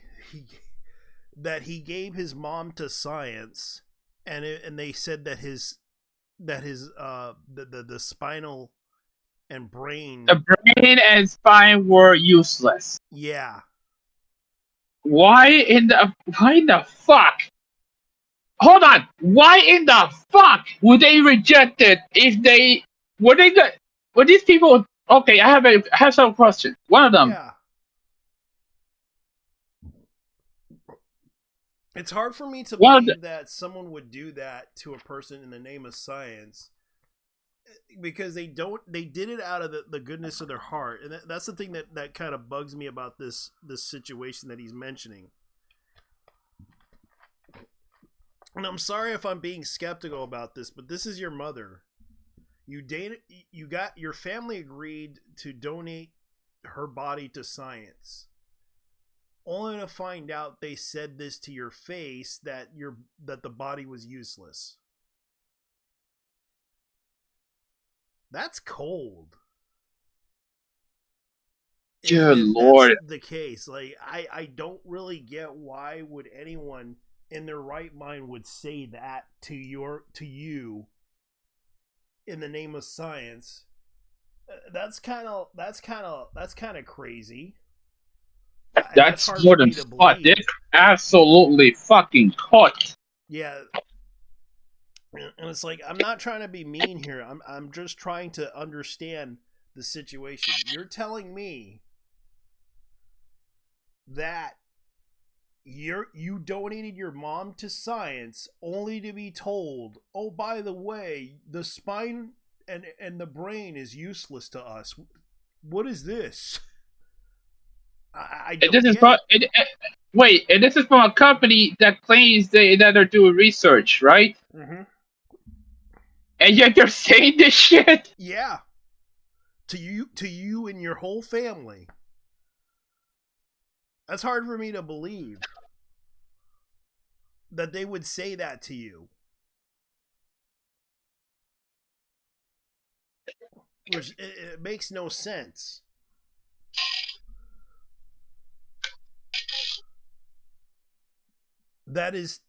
he gave his mom to science, and they said that the spinal and brain, the brain and spine were useless. Yeah. Why in the fuck? Hold on. Why in the fuck would they reject it if they were these people? Okay, I have some questions. One of them. Yeah. It's hard for me to believe that someone would do that to a person in the name of science, because they did it out of the goodness of their heart. And that's the thing that kind of bugs me about this situation that he's mentioning. And I'm sorry if I'm being skeptical about this, but this is your mother. Your family agreed to donate her body to science, only to find out they said this to your face, that the body was useless. That's cold. Dear if Lord. That's the case. Like, I don't really get why would anyone in their right mind would say that to you in the name of science. That's kind of crazy. That's more than fuck. They're absolutely fucking caught. Yeah. And it's like, I'm not trying to be mean here. I'm just trying to understand the situation. You're telling me that you donated your mom to science only to be told, oh, by the way, the spine and the brain is useless to us. What is this? I don't this is wait, and this is from a company that claims that they're doing research, right? Mm-hmm. And yet you're saying this shit? Yeah. To you and your whole family. That's hard for me to believe that they would say that to you. Which it makes no sense. That is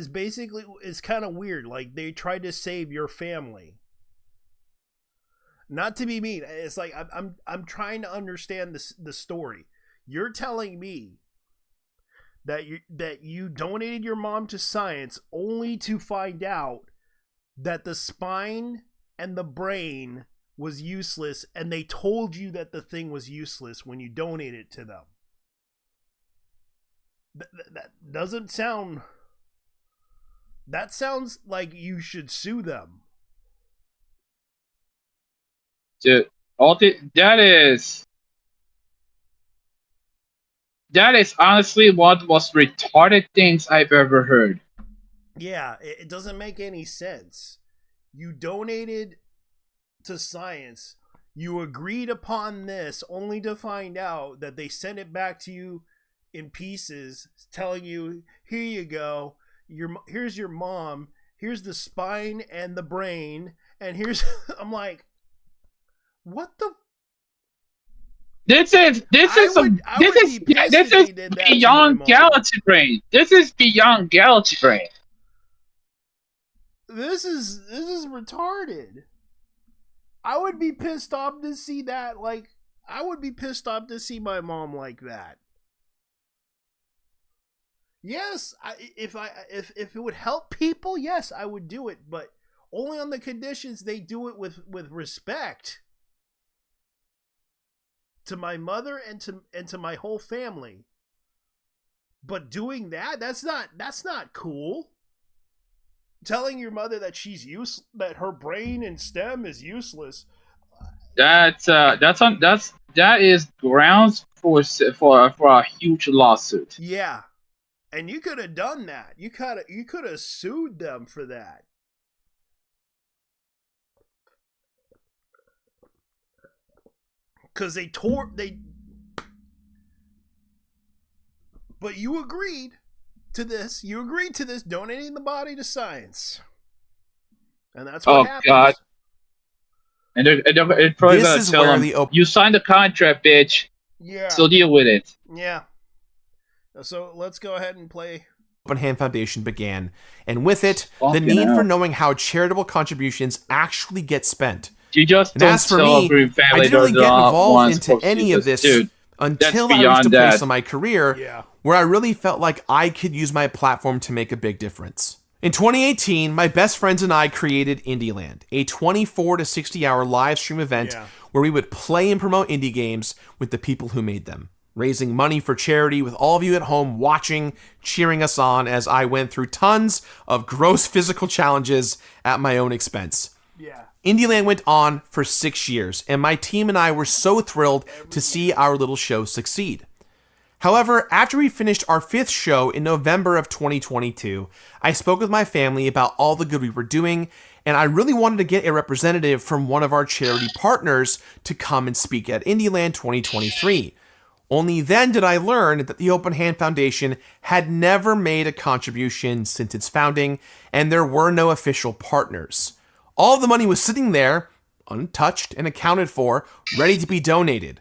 basically, it's kind of weird. Like, they tried to save your family. Not to be mean, it's like I'm trying to understand the story. You're telling me that you donated your mom to science only to find out that the spine and the brain was useless, and they told you that the thing was useless when you donated it to them. That doesn't sound That sounds like you should sue them. Dude, that is honestly one of the most retarded things I've ever heard. Yeah, it doesn't make any sense. You donated to science. You agreed upon this only to find out that they sent it back to you in pieces, telling you, here you go. Here's your mom. Here's the spine and the brain. And here's... I'm like, what the... This is beyond Galaxy Brain. This is beyond Galaxy Brain. This is retarded. I would be pissed off to see that. Like, I would be pissed off to see my mom like that. Yes, if it would help people, yes, I would do it, but only on the conditions they do it with respect to my mother and to my whole family. But doing that's not cool. Telling your mother that that her brain and stem is useless. That is grounds for a huge lawsuit. Yeah. And you could have done that. You could have sued them for that. Cuz but you agreed to this. You agreed to this, donating the body to science. And that's what happens. God. And they're probably going to tell them, you signed the contract, bitch. Yeah. So deal with it. Yeah. So let's go ahead and play. Open Hand Foundation began, and with it, the need for knowing how charitable contributions actually get spent. You just and as for me, I didn't really get involved into any of this until I reached a place in my career where I really felt like I could use my platform to make a big difference. In 2018, my best friends and I created Indieland, a 24 to 60 hour live stream event where we would play and promote indie games with the people who made them, raising money for charity with all of you at home watching, cheering us on as I went through tons of gross physical challenges at my own expense. Indieland went on for 6 years, and my team and I were so thrilled to see our little show succeed. However, after we finished our 5th show in November of 2022, I spoke with my family about all the good we were doing, and I really wanted to get a representative from one of our charity partners to come and speak at Indieland 2023. Only then did I learn that the Open Hand Foundation had never made a contribution since its founding, and there were no official partners. All the money was sitting there, untouched and accounted for, ready to be donated.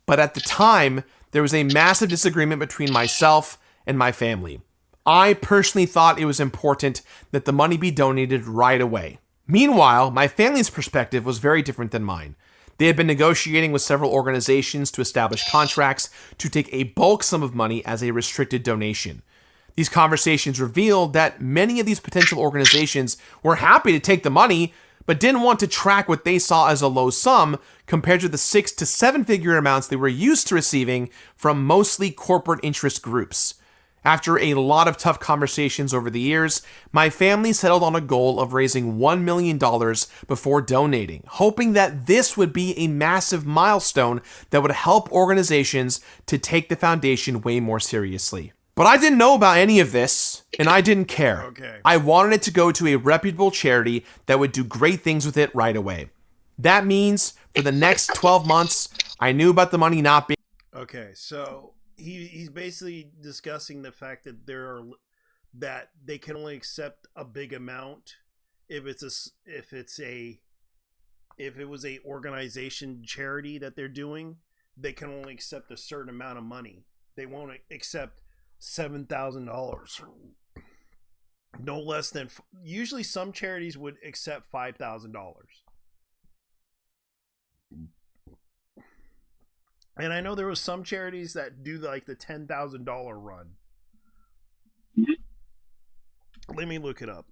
But at the time, there was a massive disagreement between myself and my family. I personally thought it was important that the money be donated right away. Meanwhile, my family's perspective was very different than mine. They had been negotiating with several organizations to establish contracts to take a bulk sum of money as a restricted donation. These conversations revealed that many of these potential organizations were happy to take the money, but didn't want to track what they saw as a low sum compared to the 6 to 7 figure amounts they were used to receiving from mostly corporate interest groups. After a lot of tough conversations over the years, my family settled on a goal of raising $1 million before donating, hoping that this would be a massive milestone that would help organizations to take the foundation way more seriously. But I didn't know about any of this, and I didn't care. I wanted it to go to a reputable charity that would do great things with it right away. That means for the next 12 months, I knew about the money not being... Okay, so he's basically discussing the fact that that they can only accept a big amount if it was a organization charity that they're doing. They can only accept a certain amount of money. They won't accept $7,000, no less than. Usually, some charities would accept $5,000, and I know there was some charities that do like the $10,000 run. Let me look it up.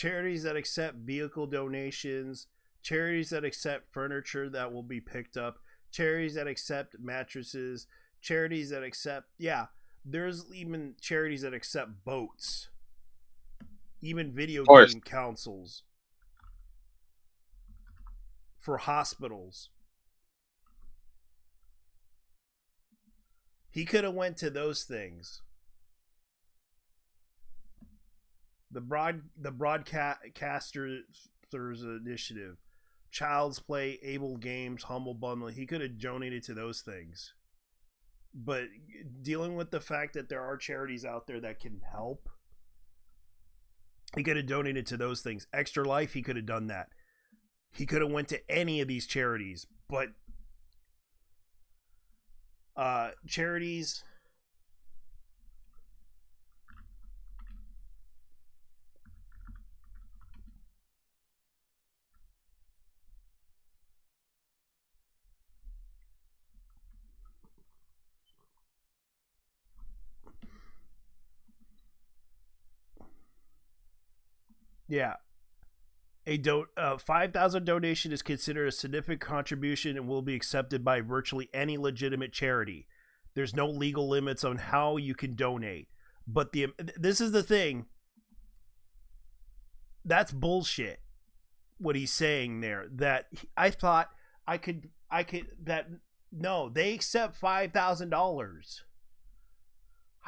charities that accept vehicle donations, charities that accept furniture that will be picked up, charities that accept mattresses, charities that accept, there's even charities that accept boats, even video game consoles for hospitals. He could have went to those things. The Broadcasters Initiative, Child's Play, Able Games, Humble Bundle. He could have donated to those things. But dealing with the fact that there are charities out there that can help, he could have donated to those things. Extra Life, he could have done that. He could have went to any of these charities, but charities, a 5,000 donation is considered a significant contribution and will be accepted by virtually any legitimate charity. There's no legal limits on how you can donate. But this is the thing. That's bullshit. What he's saying there. That I thought I could that no, they accept $5,000.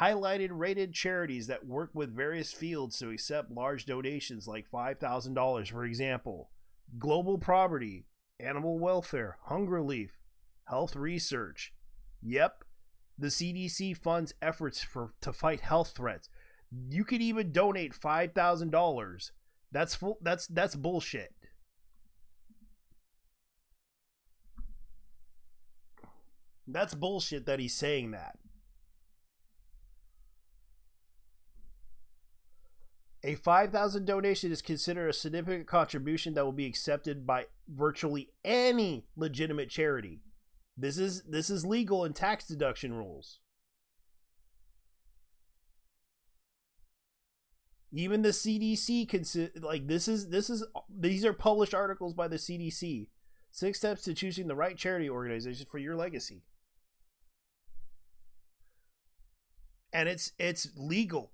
Highlighted rated charities that work with various fields to accept large donations like $5,000, for example. Global Poverty, Animal Welfare, Hunger Relief, Health Research. Yep, the CDC funds efforts to fight health threats. You could even donate $5,000. That's bullshit. That's bullshit that he's saying that. A 5,000 donation is considered a significant contribution that will be accepted by virtually any legitimate charity. This is legal and tax deduction rules. Even the CDC these are published articles by the CDC. 6 steps to choosing the right charity organization for your legacy. And it's legal.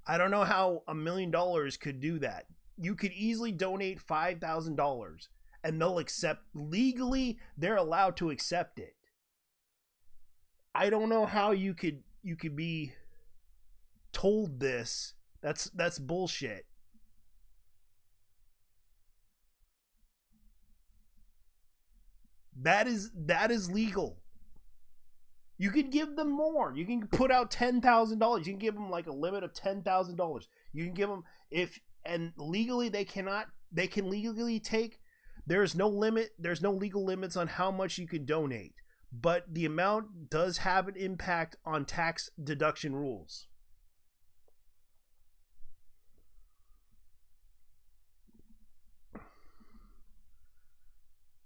I don't know how $1 million could do that. You could easily donate $5,000 and they'll accept, legally they're allowed to accept it. I don't know how you could be told this. That's bullshit. That is legal. You can give them more. You can put out $10,000. You can give them like a limit of $10,000. You can give them and legally they can legally take, there's no limit, there's no legal limits on how much you can donate, but the amount does have an impact on tax deduction rules.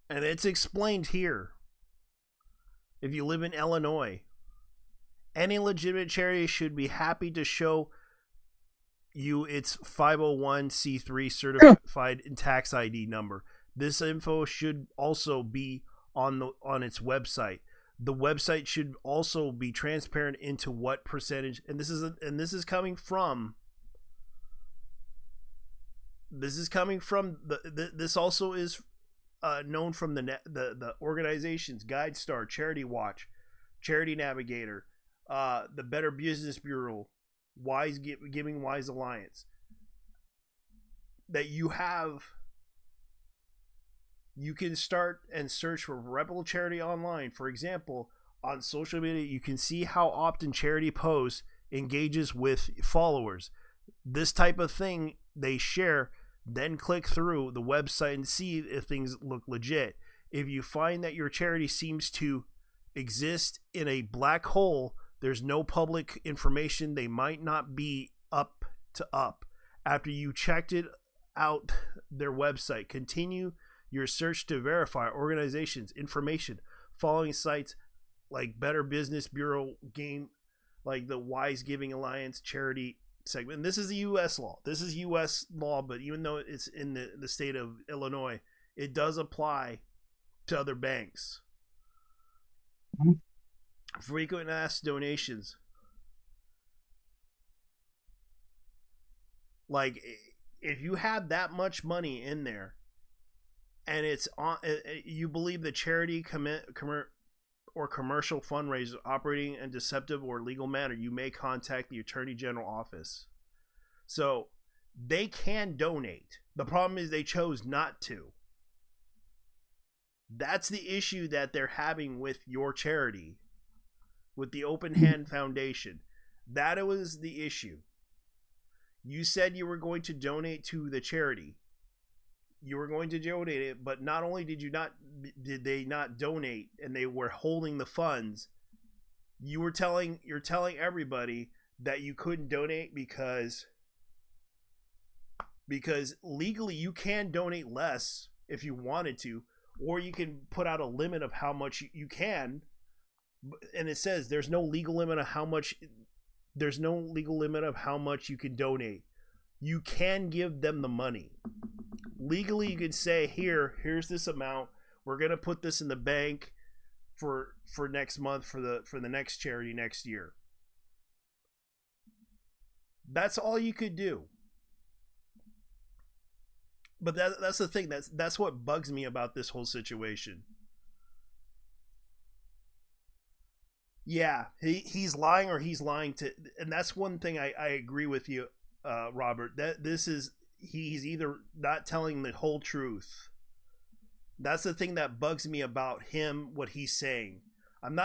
And it's explained here. If you live in Illinois, any legitimate charity should be happy to show you its 501c3 certified tax ID number. This info should also be on its website. The website should also be transparent into what percentage, and this is coming from this also is known from the organizations GuideStar, Charity Watch, Charity Navigator, the Better Business Bureau, Giving Wise Alliance, that you can start and search for reputable charity online. For example, on social media, you can see how often charity posts engages with followers. This type of thing they share. Then click through the website and see if things look legit. If you find that your charity seems to exist in a black hole, there's no public information, they might not be up to up. After you checked it out, their website, continue your search to verify organizations' information, following sites like Better Business Bureau, like the Wise Giving Alliance, Charity segment. And this is the U.S. law. This is U.S. law, but even though it's in the state of Illinois, it does apply to other banks. Frequent asked donations. Like, if you have that much money in there, and it's on, you believe the charity or commercial fundraiser operating in deceptive or illegal manner, you may contact the Attorney General office. So they can donate. The problem is they chose not to. That's the issue that they're having with your charity, with the Open Hand Foundation. That was the issue. You said you were going to donate to the charity. You were going to donate it, but not only did they not donate, and they were holding the funds, you're telling everybody that you couldn't donate because legally you can donate less if you wanted to, or you can put out a limit of how much you can, and it says there's no legal limit of how much you can donate. You can give them the money. Legally, you could say, here's this amount. We're gonna put this in the bank for next month for the next charity next year. That's all you could do. But that's the thing. That's what bugs me about this whole situation. Yeah, he's lying, or he's lying to, and that's one thing I agree with you, Robert. That he's either not telling the whole truth. That's the thing that bugs me about him, what he's saying. I'm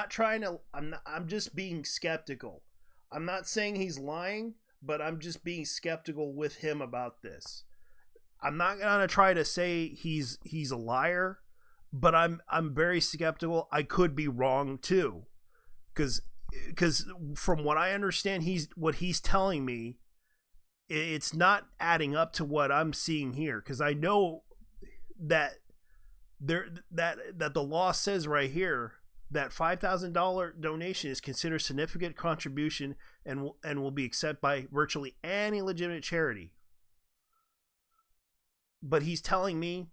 just being skeptical. I'm not saying he's lying, but I'm just being skeptical with him about this. I'm not gonna try to say he's a liar, but I'm very skeptical. I could be wrong too, because from what I understand, what he's telling me, it's not adding up to what I'm seeing here. Because I know that the law says right here that $5,000 donation is considered significant contribution and will be accepted by virtually any legitimate charity. But he's telling me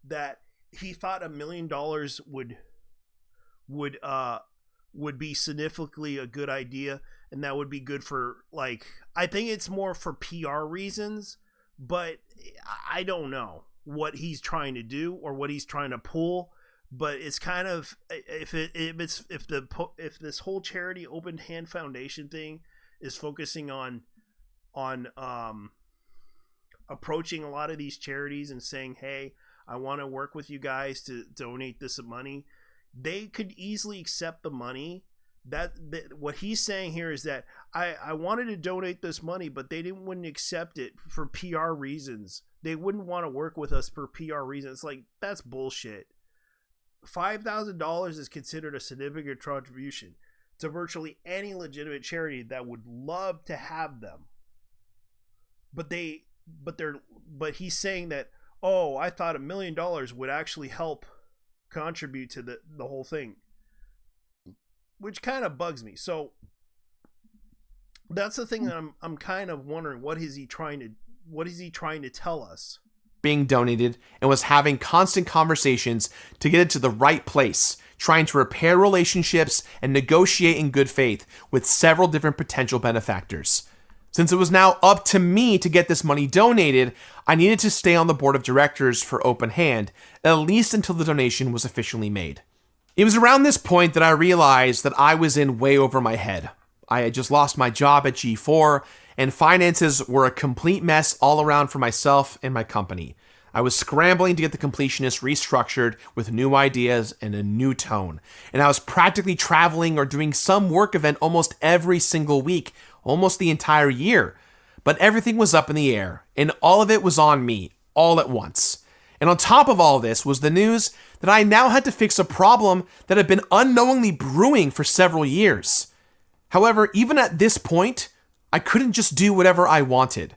that he thought $1 million would be significantly a good idea, and that would be good for, like, I think it's more for PR reasons, but I don't know what he's trying to do or what he's trying to pull. But it's kind of, if this whole charity Open Hand Foundation thing is focusing on approaching a lot of these charities and saying, hey, I want to work with you guys to donate this money, they could easily accept the money. That what he's saying here is that I wanted to donate this money, but they wouldn't accept it for PR reasons. They wouldn't want to work with us for PR reasons. It's like, that's bullshit. $5,000 is considered a significant contribution to virtually any legitimate charity that would love to have them. But he's saying that, oh, I thought $1 million would actually help contribute to the whole thing, which kind of bugs me. So that's the thing that I'm kind of wondering, what is he trying to tell us? Being donated, and was having constant conversations to get it to the right place, trying to repair relationships and negotiate in good faith with several different potential benefactors. Since it was now up to me to get this money donated, I needed to stay on the board of directors for Open Hand, at least until the donation was officially made. It was around this point that I realized that I was in way over my head. I had just lost my job at G4, and finances were a complete mess all around for myself and my company. I was scrambling to get the Completionist restructured with new ideas and a new tone, and I was practically traveling or doing some work event almost every single week, almost the entire year. But everything was up in the air, and all of it was on me, all at once. And on top of all this was the news that I now had to fix a problem that had been unknowingly brewing for several years. However, even at this point, I couldn't just do whatever I wanted.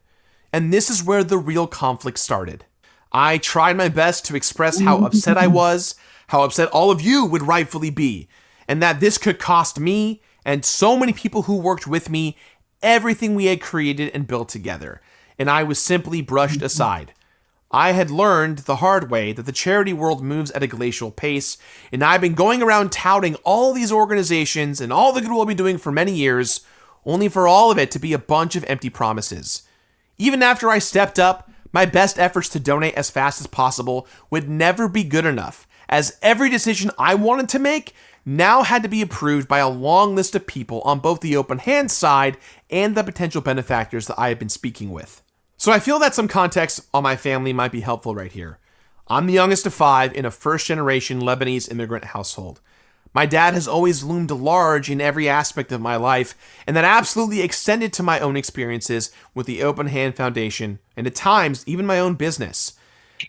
And this is where the real conflict started. I tried my best to express how upset I was, how upset all of you would rightfully be, and that this could cost me and so many people who worked with me, everything we had created and built together, and I was simply brushed aside. I had learned the hard way that the charity world moves at a glacial pace, and I've been going around touting all these organizations and all the good we'll be doing for many years, only for all of it to be a bunch of empty promises. Even after I stepped up, my best efforts to donate as fast as possible would never be good enough, as every decision I wanted to make now had to be approved by a long list of people on both the open hand side and the potential benefactors that I have been speaking with. So I feel that some context on my family might be helpful right here. I'm the youngest of 5 in a first-generation Lebanese immigrant household. My dad has always loomed large in every aspect of my life, and that absolutely extended to my own experiences with the Open Hand Foundation, and at times, even my own business.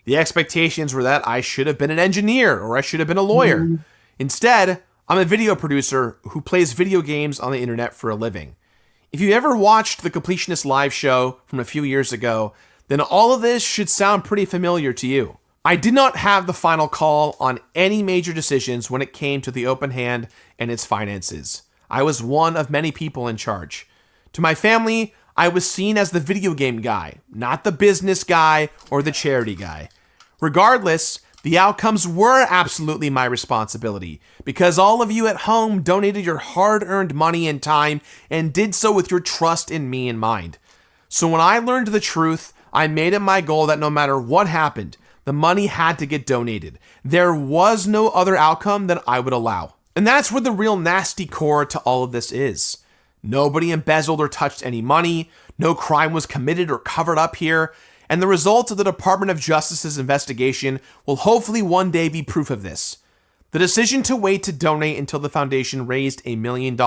The expectations were that I should have been an engineer, or I should have been a lawyer. Instead, I'm a video producer who plays video games on the internet for a living. If you ever watched the Completionist live show from a few years ago, then all of this should sound pretty familiar to you. I did not have the final call on any major decisions when it came to the Open Hand and its finances. I was one of many people in charge. To my family, I was seen as the video game guy, not the business guy or the charity guy. Regardless, the outcomes were absolutely my responsibility, because all of you at home donated your hard-earned money and time and did so with your trust in me in mind. So when I learned the truth, I made it my goal that no matter what happened, the money had to get donated. There was no other outcome that I would allow. And that's where the real nasty core to all of this is. Nobody embezzled or touched any money, no crime was committed or covered up here, and the results of the Department of Justice's investigation will hopefully one day be proof of this. The decision to wait to donate until the foundation raised $1 million,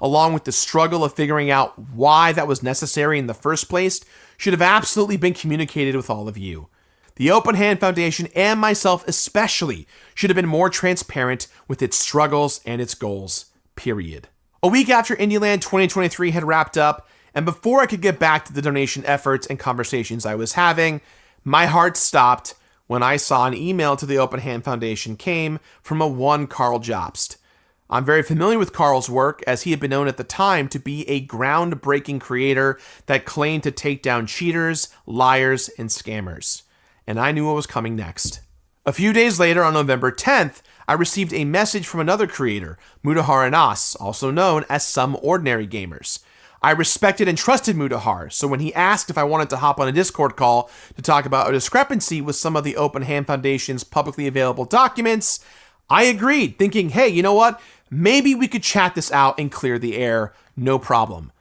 along with the struggle of figuring out why that was necessary in the first place, should have absolutely been communicated with all of you. The Open Hand Foundation, and myself especially, should have been more transparent with its struggles and its goals, period. A week after IndieLand 2023 had wrapped up, and before I could get back to the donation efforts and conversations I was having, my heart stopped when I saw an email to the Open Hand Foundation came from a one Carl Jobst. I'm very familiar with Carl's work, as he had been known at the time to be a groundbreaking creator that claimed to take down cheaters, liars, and scammers. And I knew what was coming next. A few days later, on November 10th, I received a message from another creator, Mudahar Anas, also known as Some Ordinary Gamers. I respected and trusted Mudahar, so when he asked if I wanted to hop on a Discord call to talk about a discrepancy with some of the Open Hand Foundation's publicly available documents, I agreed, thinking, hey, you know what? Maybe we could chat this out and clear the air, no problem.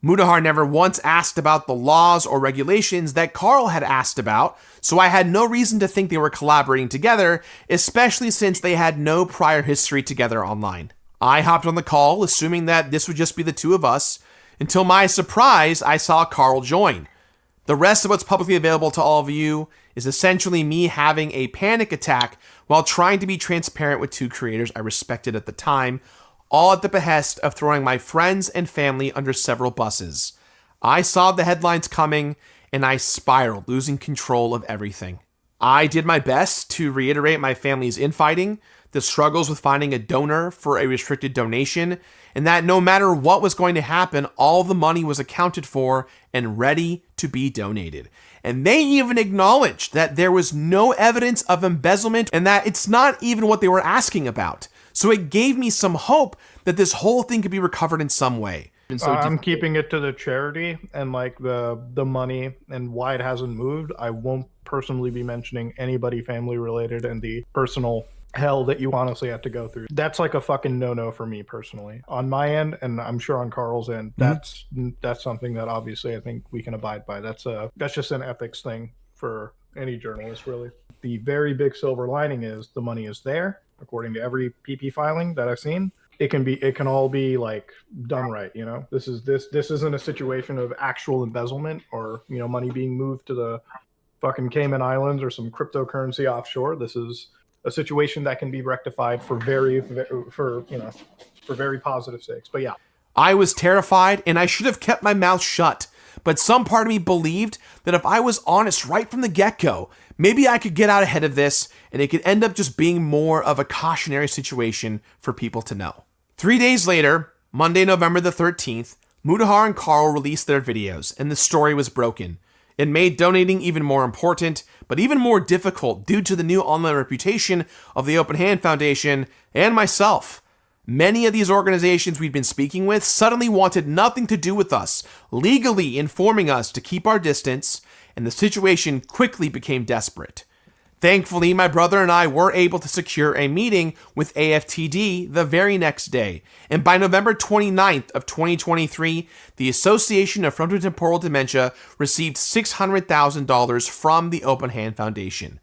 Mudahar never once asked about the laws or regulations that Carl had asked about, so I had no reason to think they were collaborating together, especially since they had no prior history together online. I hopped on the call, assuming that this would just be the two of us, until my surprise, I saw Carl join. The rest of what's publicly available to all of you is essentially me having a panic attack while trying to be transparent with two creators I respected at the time, all at the behest of throwing my friends and family under several buses. I saw the headlines coming, and I spiraled, losing control of everything. I did my best to reiterate my family's infighting, the struggles with finding a donor for a restricted donation, and that no matter what was going to happen, all the money was accounted for and ready to be donated. And they even acknowledged that there was no evidence of embezzlement and that it's not even what they were asking about. So it gave me some hope that this whole thing could be recovered in some way. I'm keeping it to the charity and like the money and why it hasn't moved. I won't personally be mentioning anybody family related and the personal hell that you honestly have to go through. That's like a fucking no-no for me personally. On my end, and I'm sure on Carl's end, that's something that obviously I think we can abide by. That's just an ethics thing for any journalist, really. The very big silver lining is the money is there, according to every PP filing that I've seen. It can all be like done right, you know. This isn't a situation of actual embezzlement or, you know, money being moved to the fucking Cayman Islands or some cryptocurrency offshore. This is a situation that can be rectified for very positive sakes. But yeah. I was terrified and I should have kept my mouth shut. But some part of me believed that if I was honest right from the get-go, maybe I could get out ahead of this and it could end up just being more of a cautionary situation for people to know. 3 days later, Monday, November the 13th, Mutahar and Carl released their videos, and the story was broken. It made donating even more important, but even more difficult due to the new online reputation of the Open Hand Foundation and myself. Many of these organizations we'd been speaking with suddenly wanted nothing to do with us, legally informing us to keep our distance, and the situation quickly became desperate. Thankfully, my brother and I were able to secure a meeting with AFTD the very next day, and by November 29th of 2023, the Association of Frontotemporal Dementia received $600,000 from the Open Hand Foundation.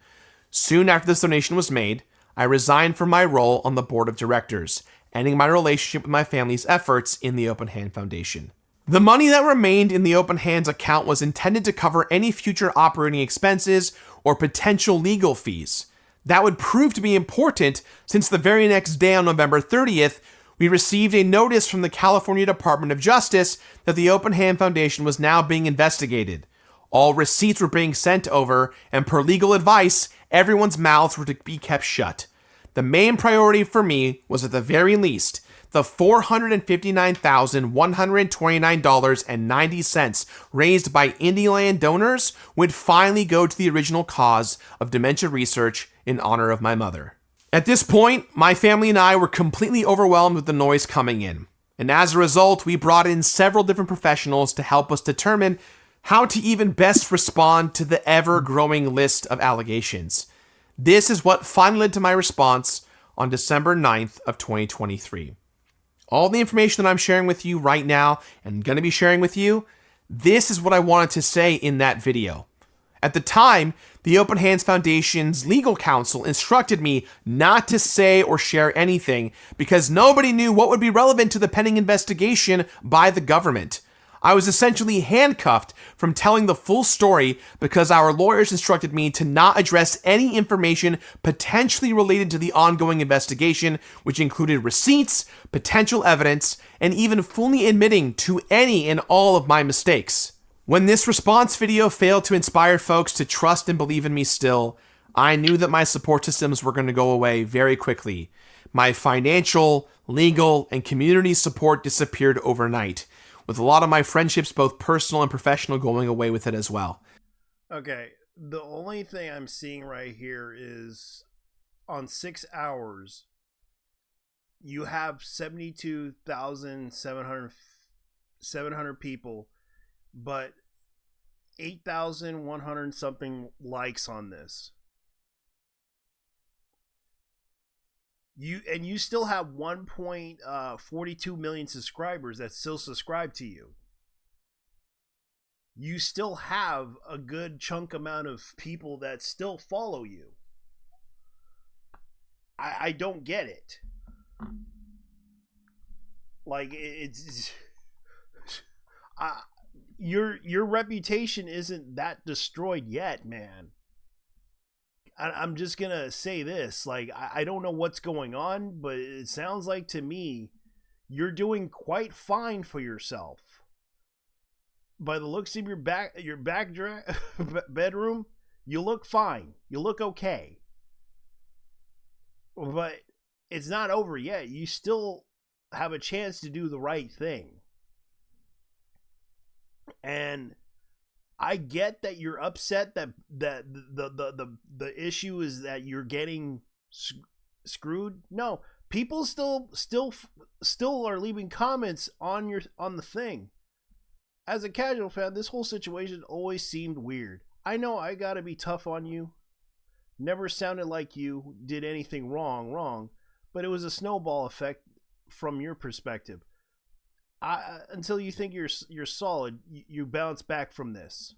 Soon after this donation was made, I resigned from my role on the board of directors, ending my relationship with my family's efforts in the Open Hand Foundation. The money that remained in the Open Hands account was intended to cover any future operating expenses or potential legal fees. That would prove to be important since the very next day on November 30th, we received a notice from the California Department of Justice that the Open Hand Foundation was now being investigated. All receipts were being sent over, and per legal advice, everyone's mouths were to be kept shut. The main priority for me was, at the very least, the $459,129.90 raised by Indieland donors would finally go to the original cause of dementia research in honor of my mother. At this point, my family and I were completely overwhelmed with the noise coming in, and as a result, we brought in several different professionals to help us determine how to even best respond to the ever-growing list of allegations. This is what finally led to my response on December 9th of 2023. All the information that I'm sharing with you right now and going to be sharing with you, this is what I wanted to say in that video. At the time, the Open Hands Foundation's legal counsel instructed me not to say or share anything because nobody knew what would be relevant to the pending investigation by the government. I was essentially handcuffed from telling the full story because our lawyers instructed me to not address any information potentially related to the ongoing investigation, which included receipts, potential evidence, and even fully admitting to any and all of my mistakes. When this response video failed to inspire folks to trust and believe in me still, I knew that my support systems were going to go away very quickly. My financial, legal, and community support disappeared overnight, with a lot of my friendships, both personal and professional, going away with it as well. Okay, the only thing I'm seeing right here is on 6 hours, you have 72,700 people, but 8,100 something likes on this. You still have 1.42 million subscribers that still subscribe to you. You still have a good chunk amount of people that still follow you. I don't get it. Like, it's your reputation isn't that destroyed yet, man. I'm just gonna say this, like, I don't know what's going on, but it sounds like to me you're doing quite fine for yourself. By the looks of your bedroom, you look fine. You look okay. But it's not over yet. You still have a chance to do the right thing. And I get that you're upset that the issue is that you're getting screwed. No, people still are leaving comments on the thing. As a casual fan, this whole situation always seemed weird. I know I gotta be tough on you. Never sounded like you did anything wrong, but it was a snowball effect from your perspective. Until you think you're solid, you bounce back from this.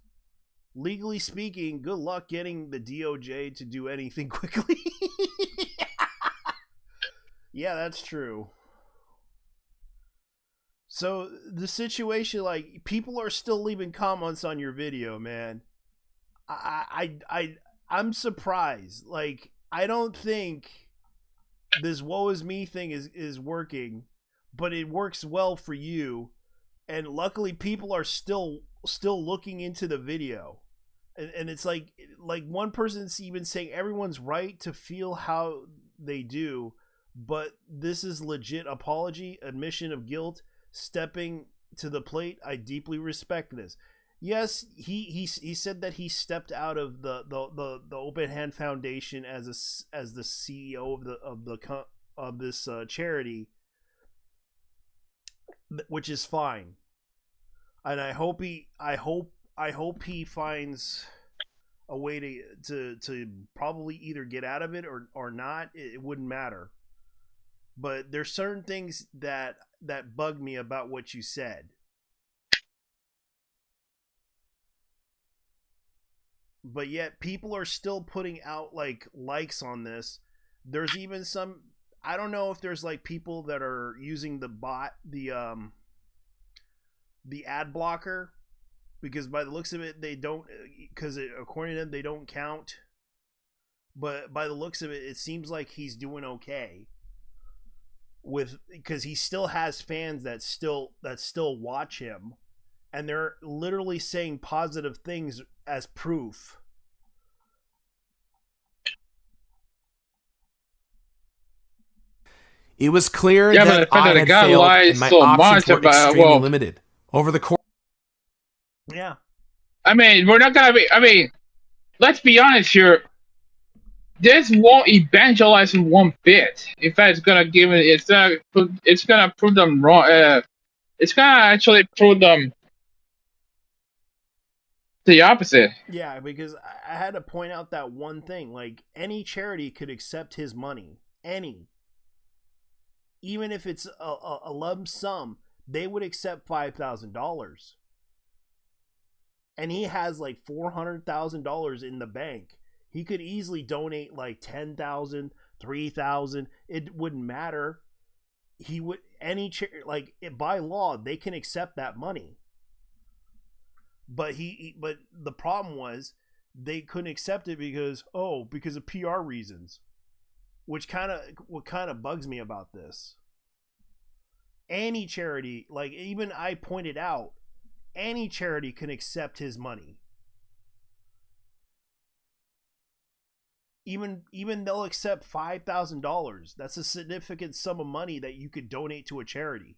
Legally speaking, good luck getting the DOJ to do anything quickly. Yeah, that's true. So the situation, like, people are still leaving comments on your video, man. I'm surprised. Like, I don't think this woe is me thing is working, but it works well for you, and luckily people are still looking into the video, and it's like one person's even saying everyone's right to feel how they do, but this is legit apology, admission of guilt, stepping to the plate. I deeply respect this. Yes, he said that he stepped out of the Open Hand Foundation as the CEO of this charity, which is fine, and I hope he finds a way to probably either get out of it or not. It wouldn't matter. But there's certain things that bug me about what you said. But yet people are still putting out like likes on this. There's even some, I don't know if there's like people that are using the bot, the ad blocker, because by the looks of it they don't, because according to them they don't count. But by the looks of it, it seems like he's doing okay with, because he still has fans that still watch him, and they're literally saying positive things as proof. It was clear that I had failed and my options were extremely limited over the course. Yeah. I mean, we're not gonna be. I mean, let's be honest here. This won't evangelize in one bit. In fact, it's gonna give it. It's gonna prove them wrong. It's gonna actually prove them the opposite. Yeah, because I had to point out that one thing. Like, any charity could accept his money. Any. Even if it's a lump sum, they would accept $5,000. And he has like $400,000 in the bank. He could easily donate like $10,000, $3,000. It wouldn't matter. He would, like, by law, they can accept that money. But but the problem was they couldn't accept it because of PR reasons, which kind of bugs me about this. Any charity, like even I pointed out, any charity can accept his money. Even they'll accept $5,000. That's a significant sum of money that you could donate to a charity.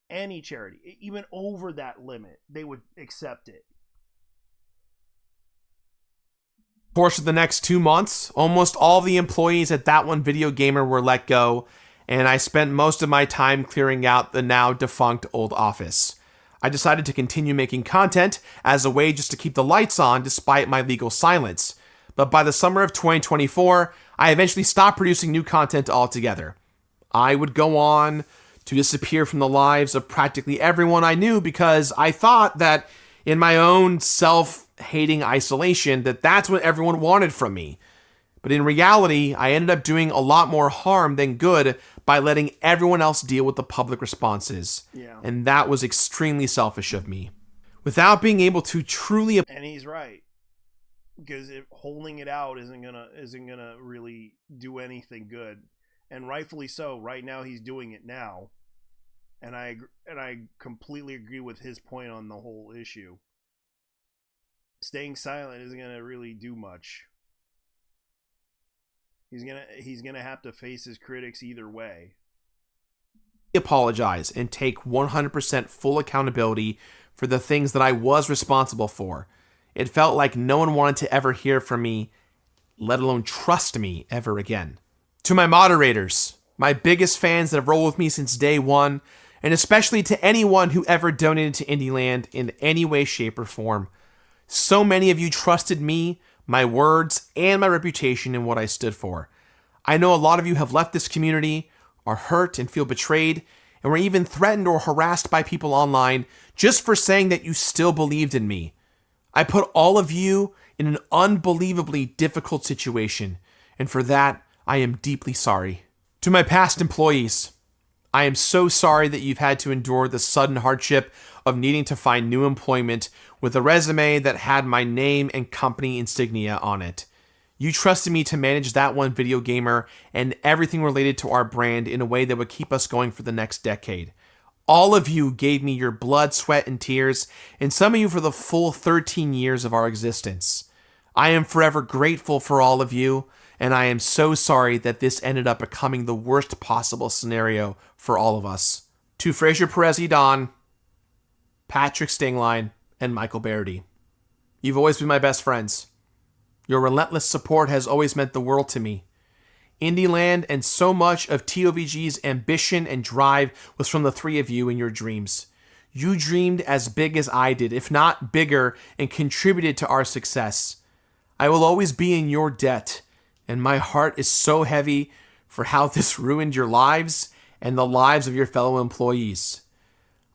Any charity, even over that limit, they would accept it. Course of the next 2 months, almost all the employees at That One Video Gamer were let go, and I spent most of my time clearing out the now defunct old office. I decided to continue making content as a way just to keep the lights on despite my legal silence. But by the summer of 2024, I eventually stopped producing new content altogether. I would go on to disappear from the lives of practically everyone I knew because I thought that in my own self-hating isolation that that's what everyone wanted from me. But in reality, I ended up doing a lot more harm than good by letting everyone else deal with the public responses. Yeah. And that was extremely selfish of me. Without being able to truly... And he's right. Because holding it out isn't gonna really do anything good. And rightfully so. Right now he's doing it now. And I completely agree with his point on the whole issue. Staying silent isn't gonna really do much. He's gonna have to face his critics either way. Apologize and take 100% full accountability for the things that I was responsible for. It felt like no one wanted to ever hear from me, let alone trust me ever again. To my moderators, my biggest fans that have rolled with me since day one, and especially to anyone who ever donated to IndieLand in any way, shape, or form. So many of you trusted me, my words, and my reputation in what I stood for. I know a lot of you have left this community, are hurt and feel betrayed, and were even threatened or harassed by people online just for saying that you still believed in me. I put all of you in an unbelievably difficult situation, and for that, I am deeply sorry. To my past employees, I am so sorry that you've had to endure the sudden hardship of needing to find new employment with a resume that had my name and company insignia on it. You trusted me to manage That One Video Gamer and everything related to our brand in a way that would keep us going for the next decade. All of you gave me your blood, sweat, and tears, and some of you for the full 13 years of our existence. I am forever grateful for all of you, and I am so sorry that this ended up becoming the worst possible scenario for all of us. To Fraser Perez-Don, Patrick Stingline, and Michael Barrity. You've always been my best friends. Your relentless support has always meant the world to me. Indieland and so much of TOVG's ambition and drive was from the three of you and your dreams. You dreamed as big as I did, if not bigger, and contributed to our success. I will always be in your debt, and my heart is so heavy for how this ruined your lives and the lives of your fellow employees.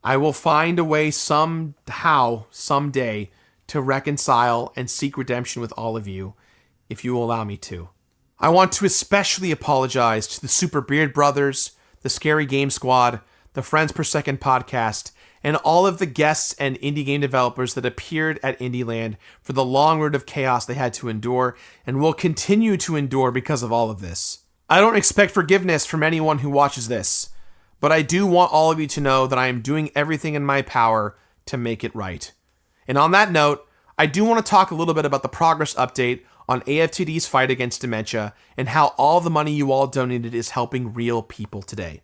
I will find a way somehow, someday, to reconcile and seek redemption with all of you, if you will allow me to. I want to especially apologize to the Super Beard Brothers, the Scary Game Squad, the Friends Per Second podcast, and all of the guests and indie game developers that appeared at Indieland for the long road of chaos they had to endure and will continue to endure because of all of this. I don't expect forgiveness from anyone who watches this, but I do want all of you to know that I am doing everything in my power to make it right. And on that note, I do want to talk a little bit about the progress update on AFTD's fight against dementia and how all the money you all donated is helping real people today.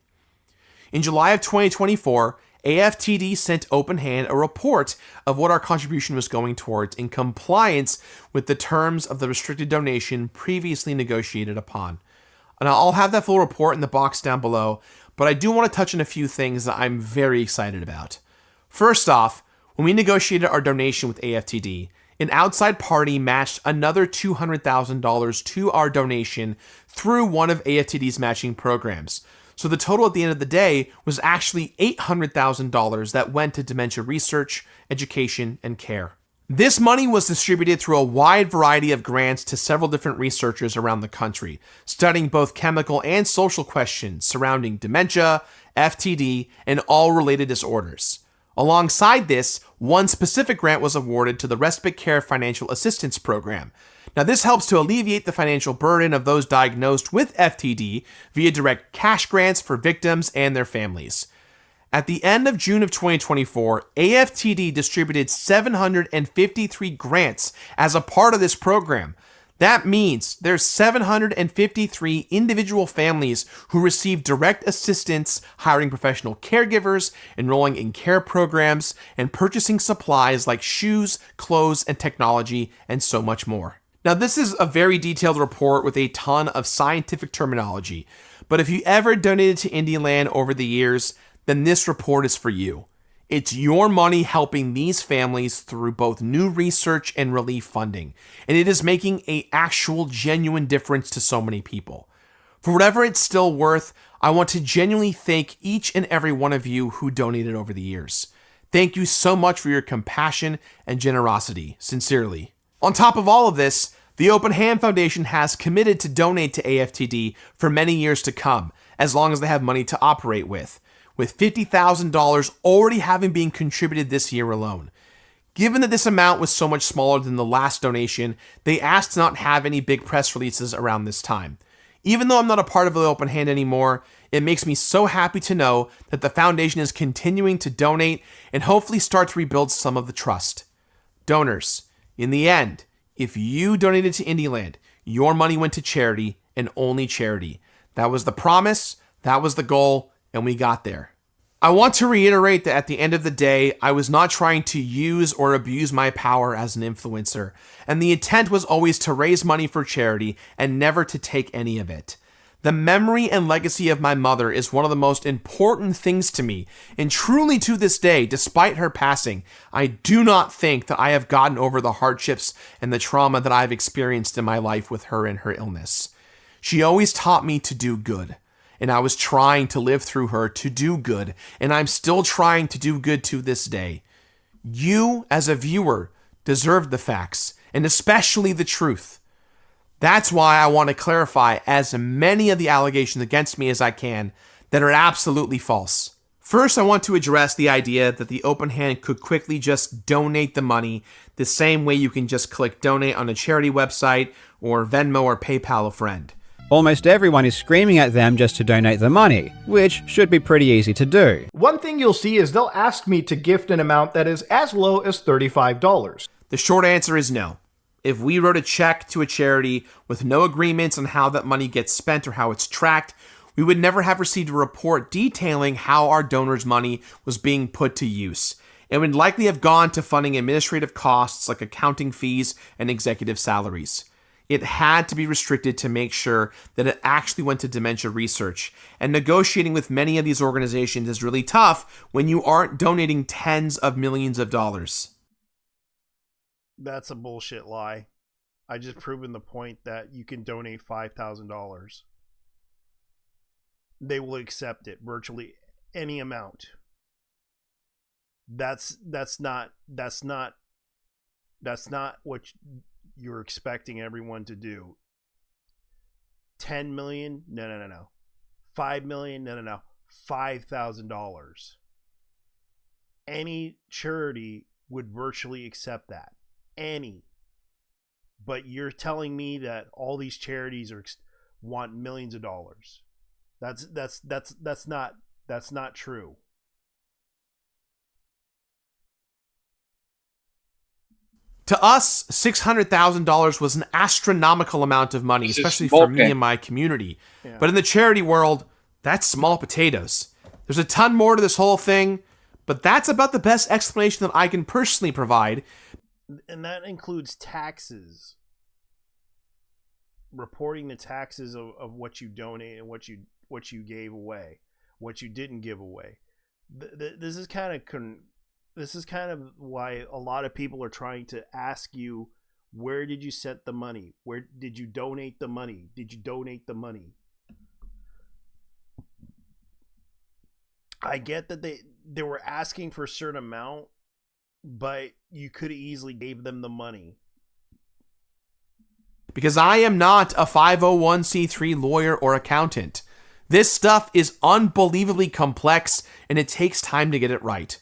In July of 2024, AFTD sent OpenHand a report of what our contribution was going towards in compliance with the terms of the restricted donation previously negotiated upon. And I'll have that full report in the box down below, but I do want to touch on a few things that I'm very excited about. First off, when we negotiated our donation with AFTD, an outside party matched another $200,000 to our donation through one of AFTD's matching programs. So the total at the end of the day was actually $800,000 that went to dementia research, education, and care. This money was distributed through a wide variety of grants to several different researchers around the country, studying both chemical and social questions surrounding dementia, FTD, and all related disorders. Alongside this, one specific grant was awarded to the Respite Care Financial Assistance Program. Now, this helps to alleviate the financial burden of those diagnosed with FTD via direct cash grants for victims and their families. At the end of June of 2024, AFTD distributed 753 grants as a part of this program. That means there's 753 individual families who receive direct assistance hiring professional caregivers, enrolling in care programs, and purchasing supplies like shoes, clothes, and technology, and so much more. Now, this is a very detailed report with a ton of scientific terminology, but if you ever donated to Indieland over the years, then this report is for you. It's your money helping these families through both new research and relief funding, and it is making an actual genuine difference to so many people. For whatever it's still worth, I want to genuinely thank each and every one of you who donated over the years. Thank you so much for your compassion and generosity, sincerely. On top of all of this, the Open Hand Foundation has committed to donate to AFTD for many years to come, as long as they have money to operate with $50,000 already having been contributed this year alone. Given that this amount was so much smaller than the last donation, they asked to not have any big press releases around this time. Even though I'm not a part of the Open Hand anymore, it makes me so happy to know that the foundation is continuing to donate and hopefully start to rebuild some of the trust. Donors, in the end, if you donated to Indieland, your money went to charity and only charity. That was the promise, that was the goal, and we got there. I want to reiterate that at the end of the day, I was not trying to use or abuse my power as an influencer, and the intent was always to raise money for charity and never to take any of it. The memory and legacy of my mother is one of the most important things to me, and truly to this day, despite her passing, I do not think that I have gotten over the hardships and the trauma that I've experienced in my life with her and her illness. She always taught me to do good. And I was trying to live through her to do good, and I'm still trying to do good to this day. You, as a viewer, deserve the facts, and especially the truth. That's why I want to clarify as many of the allegations against me as I can that are absolutely false. First, I want to address the idea that the Open Hand could quickly just donate the money the same way you can just click donate on a charity website or Venmo or PayPal a friend. Almost everyone is screaming at them just to donate the money, which should be pretty easy to do. One thing you'll see is they'll ask me to gift an amount that is as low as $35. The short answer is no. If we wrote a check to a charity with no agreements on how that money gets spent or how it's tracked, we would never have received a report detailing how our donors' money was being put to use. It would likely have gone to funding administrative costs like accounting fees and executive salaries. It had to be restricted to make sure that it actually went to dementia research. And negotiating with many of these organizations is really tough when you aren't donating tens of millions of dollars. That's a bullshit lie. I just proven the point that you can donate $5,000. They will accept it, virtually any amount. That's not what you're expecting everyone to do. 10 million? No. 5 million? No. $5,000. Any charity would virtually accept that. Any. But you're telling me that all these charities want millions of dollars. That's not true. To us, $600,000 was an astronomical amount of money, especially for me and my community. Yeah. But in the charity world, that's small potatoes. There's a ton more to this whole thing, but that's about the best explanation that I can personally provide. And that includes taxes. Reporting the taxes of what you donate and what you gave away, what you didn't give away. This is kind of why a lot of people are trying to ask you, where did you send the money? Where did you donate the money? Did you donate the money? I get that they were asking for a certain amount, but you could have easily gave them the money. Because I am not a 501c3 lawyer or accountant. This stuff is unbelievably complex, and it takes time to get it right.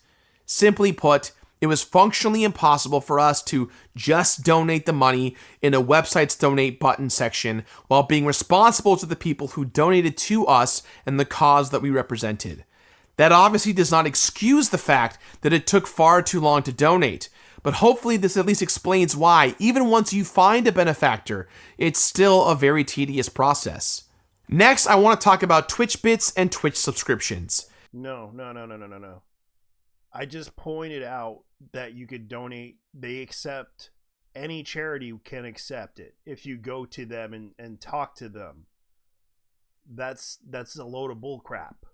Simply put, it was functionally impossible for us to just donate the money in a website's donate button section while being responsible to the people who donated to us and the cause that we represented. That obviously does not excuse the fact that it took far too long to donate, but hopefully this at least explains why, even once you find a benefactor, it's still a very tedious process. Next, I want to talk about Twitch bits and Twitch subscriptions. No. I just pointed out that you could donate. They accept, any charity can accept it if you go to them and talk to them. That's a load of bull crap.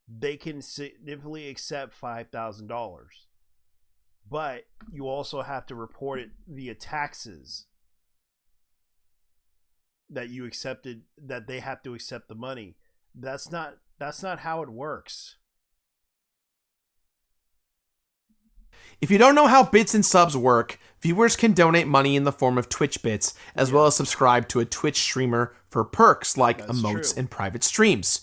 They can significantly accept $5,000, but you also have to report it via taxes that you accepted, that they have to accept the money. That's not how it works. If you don't know how bits and subs work, viewers can donate money in the form of Twitch bits, as well as subscribe to a Twitch streamer for perks like emotes and private streams.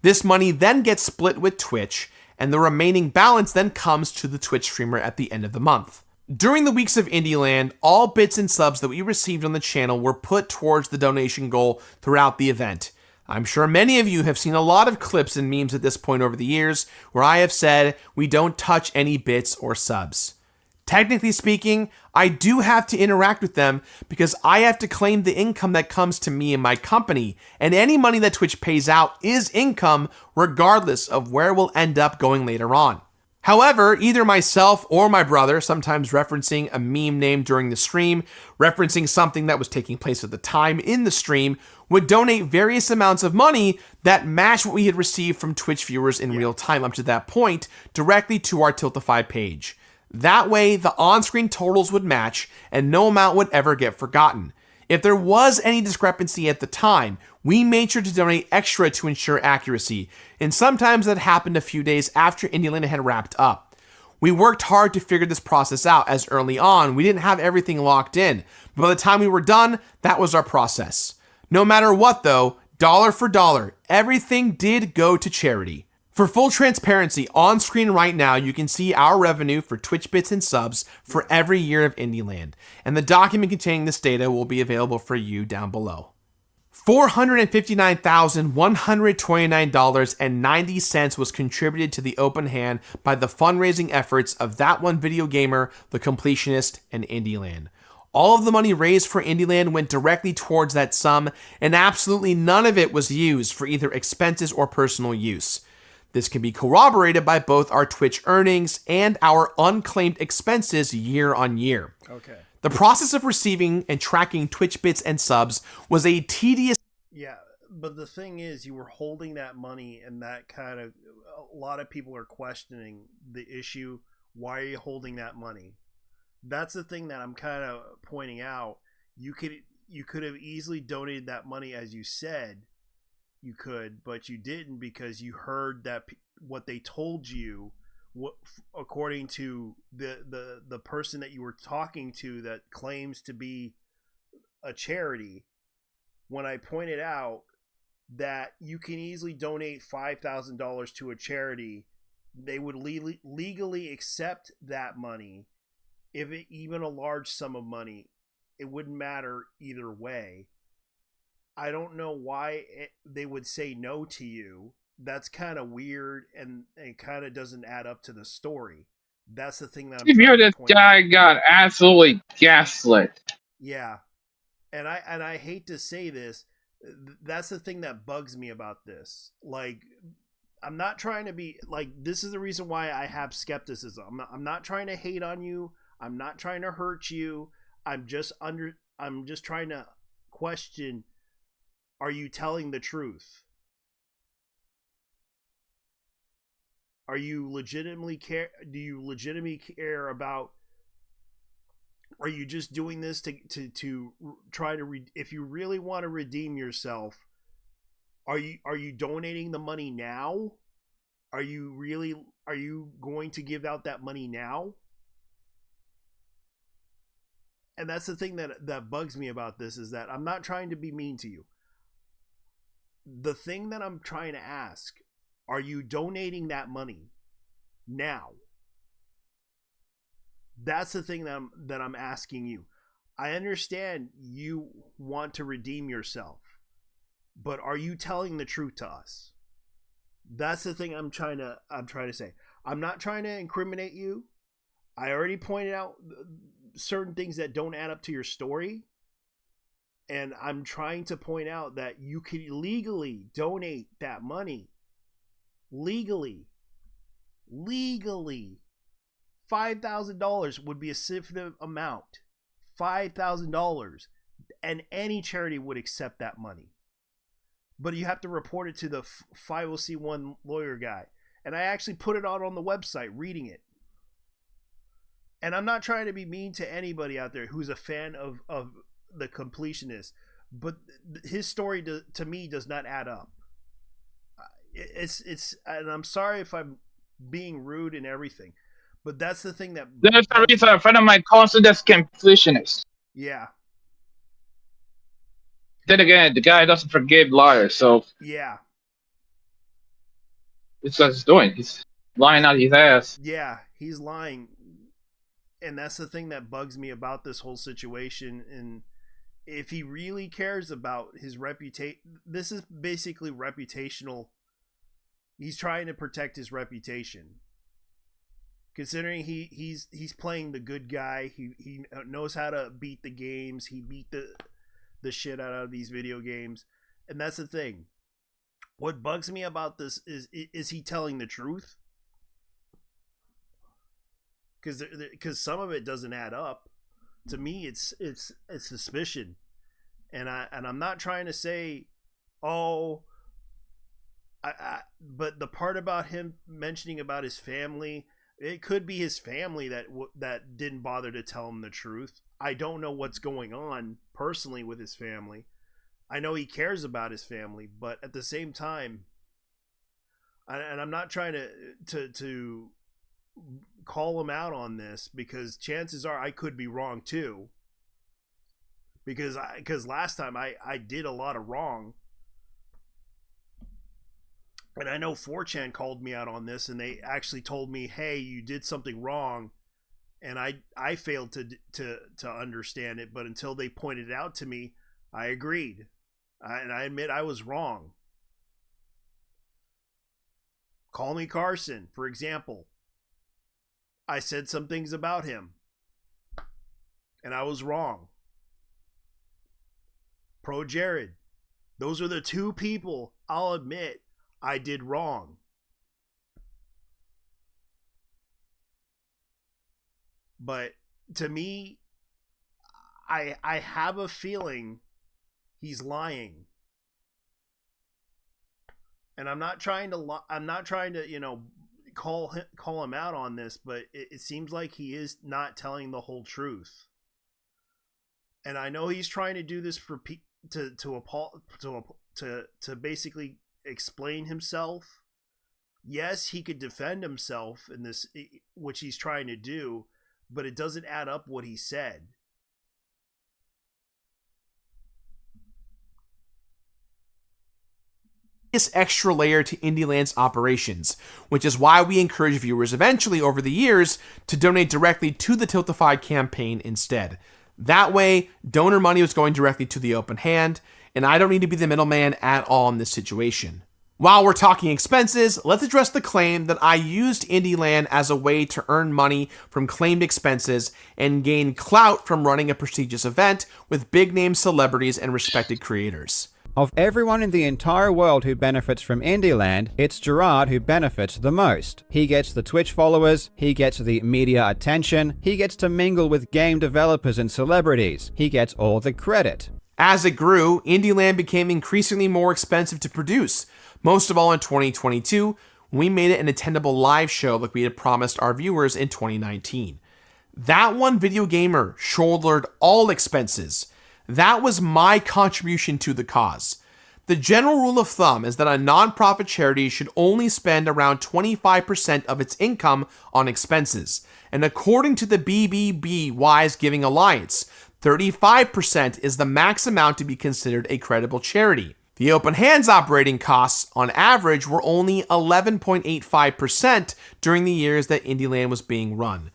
This money then gets split with Twitch, and the remaining balance then comes to the Twitch streamer at the end of the month. During the weeks of Indieland, all bits and subs that we received on the channel were put towards the donation goal throughout the event. I'm sure many of you have seen a lot of clips and memes at this point over the years where I have said we don't touch any bits or subs. Technically speaking, I do have to interact with them because I have to claim the income that comes to me and my company, and any money that Twitch pays out is income regardless of where it will end up going later on. However, either myself or my brother, sometimes referencing a meme name during the stream, referencing something that was taking place at the time in the stream, would donate various amounts of money that match what we had received from Twitch viewers in real time up to that point, directly to our Tiltify page. That way, the on-screen totals would match, and no amount would ever get forgotten. If there was any discrepancy at the time, we made sure to donate extra to ensure accuracy, and sometimes that happened a few days after Indieland had wrapped up. We worked hard to figure this process out, as early on we didn't have everything locked in, but by the time we were done, that was our process. No matter what though, dollar for dollar, everything did go to charity. For full transparency, on screen right now, you can see our revenue for Twitch bits and subs for every year of Indieland, and the document containing this data will be available for you down below. $459,129.90 was contributed to the open hand by the fundraising efforts of That One Video Gamer, The Completionist, and IndieLand. All of the money raised for IndieLand went directly towards that sum, and absolutely none of it was used for either expenses or personal use. This can be corroborated by both our Twitch earnings and our unclaimed expenses year on year. Okay. The process of receiving and tracking Twitch bits and subs was a tedious... Yeah, but the thing is, you were holding that money, and that kind of... A lot of people are questioning the issue. Why are you holding that money? That's the thing that I'm kind of pointing out. You could have easily donated that money, as you said you could, but you didn't, because you heard that what they told you, what, according to the person that you were talking to that claims to be a charity, when I pointed out that you can easily donate $5,000 to a charity, they would legally accept that money. If it, even a large sum of money, it wouldn't matter either way. I don't know why they would say no to you. That's kind of weird, and it kind of doesn't add up to the story. That's the thing that I'm trying to point out. This guy got absolutely gaslit. Yeah, and I hate to say this. That's the thing that bugs me about this. Like, I'm not trying to be like, this is the reason why I have skepticism. I'm not trying to hate on you. I'm not trying to hurt you. I'm just trying to question, are you telling the truth? Are you legitimately care? Do you legitimately care about, are you just doing this to try to if you really want to redeem yourself, are you donating the money now? Are you going to give out that money now? And that's the thing that bugs me about this, is that I'm not trying to be mean to you. The thing that I'm trying to ask, are you donating that money now? That's the thing that I'm asking you. I understand you want to redeem yourself, but are you telling the truth to us? That's the thing I'm trying to say. I'm not trying to incriminate you. I already pointed out certain things that don't add up to your story, and I'm trying to point out that you can legally donate that money. Legally $5,000 would be a significant amount. $5,000, and any charity would accept that money, but you have to report it to the 50C1 lawyer guy, and I actually put it out on the website, reading it. And I'm not trying to be mean to anybody out there who's a fan of the completionist, but his story to me does not add up. It's and I'm sorry if I'm being rude and everything, but that's the thing that... That's the reason a friend of mine calls it as completionist. Yeah. Then again, the guy doesn't forgive liars, so... Yeah. It's what he's doing. He's lying out his ass. Yeah, he's lying. And that's the thing that bugs me about this whole situation. And if he really cares about his reputation, this is basically reputational. He's trying to protect his reputation, considering he's playing the good guy. He knows how to beat the games. He beat the shit out of these video games, and that's the thing. What bugs me about this is he telling the truth? Because some of it doesn't add up. To me, it's suspicion, and I'm not trying to say, oh, but the part about him mentioning about his family, it could be his family that didn't bother to tell him the truth. I don't know what's going on personally with his family. I know he cares about his family, but at the same time, and I'm not trying to call him out on this, because chances are I could be wrong too, because last time I did a lot of wrong, and I know 4chan called me out on this, and they actually told me, hey, you did something wrong, and I failed to understand it, but until they pointed it out to me, I agreed. And I admit I was wrong. Call Me Carson, for example. I said some things about him, and I was wrong. Pro Jared. Those are the two people I'll admit I did wrong. But to me, I have a feeling he's lying. And I'm not trying to, you know, call him out on this, but it seems like he is not telling the whole truth. And I know he's trying to do this for to basically explain himself. Yes, he could defend himself in this, which he's trying to do, but it doesn't add up what he said. This extra layer to Indieland's operations, which is why we encourage viewers eventually over the years to donate directly to the Tiltified campaign instead. That way, donor money was going directly to the Open Hand, and I don't need to be the middleman at all in this situation. While we're talking expenses, let's address the claim that I used Indieland as a way to earn money from claimed expenses and gain clout from running a prestigious event with big-name celebrities and respected creators. Of everyone in the entire world who benefits from Indieland, it's Gerard who benefits the most. He gets the Twitch followers, he gets the media attention, he gets to mingle with game developers and celebrities, he gets all the credit. As it grew, Indieland became increasingly more expensive to produce, most of all in 2022, when we made it an attendable live show like we had promised our viewers in 2019. That one video gamer shouldered all expenses. That was my contribution to the cause. The general rule of thumb is that a nonprofit charity should only spend around 25% of its income on expenses. And according to the BBB Wise Giving Alliance, 35% is the max amount to be considered a credible charity. The Open Hand's operating costs, on average, were only 11.85% during the years that Indieland was being run.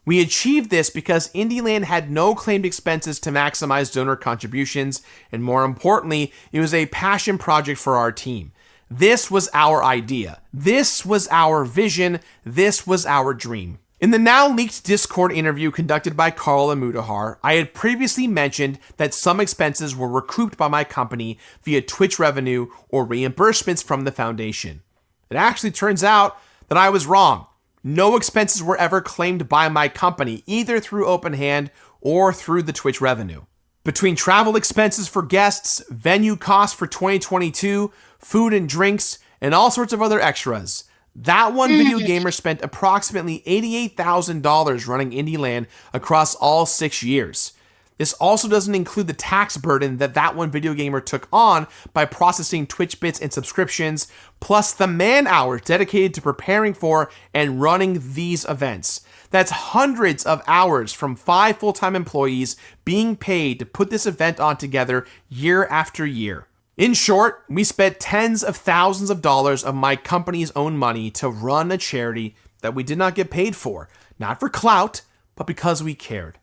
We achieved this because Indieland had no claimed expenses to maximize donor contributions, and more importantly, it was a passion project for our team. This was our idea. This was our vision. This was our dream. In the now leaked Discord interview conducted by Carl Amudahar, I had previously mentioned that some expenses were recouped by my company via Twitch revenue or reimbursements from the foundation. It actually turns out that I was wrong. No expenses were ever claimed by my company, either through Open Hand or through the Twitch revenue. Between travel expenses for guests, venue costs for 2022, food and drinks, and all sorts of other extras, that one video gamer spent approximately $88,000 running Indieland across all 6 years. This also doesn't include the tax burden that one video gamer took on by processing Twitch bits and subscriptions, plus the man hours dedicated to preparing for and running these events. That's hundreds of hours from 5 full-time employees being paid to put this event on together year after year. In short, we spent tens of thousands of dollars of my company's own money to run a charity that we did not get paid for, not for clout, but because we cared.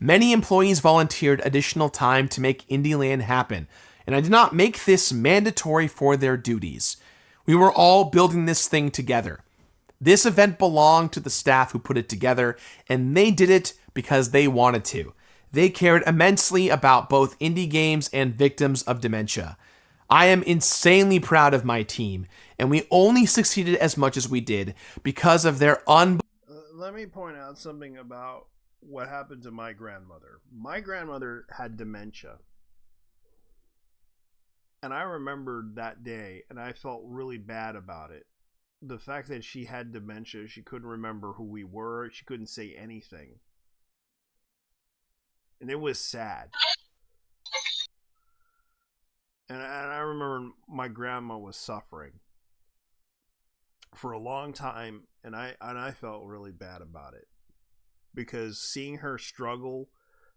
Many employees volunteered additional time to make Indieland happen, and I did not make this mandatory for their duties. We were all building this thing together. This event belonged to the staff who put it together, and they did it because they wanted to. They cared immensely about both indie games and victims of dementia. I am insanely proud of my team, and we only succeeded as much as we did because of their Let me point out something about what happened to my grandmother. My grandmother had dementia. And I remembered that day, and I felt really bad about it. The fact that she had dementia, she couldn't remember who we were, she couldn't say anything. And it was sad. And I remember my grandma was suffering for a long time, and I felt really bad about it. Because seeing her struggle,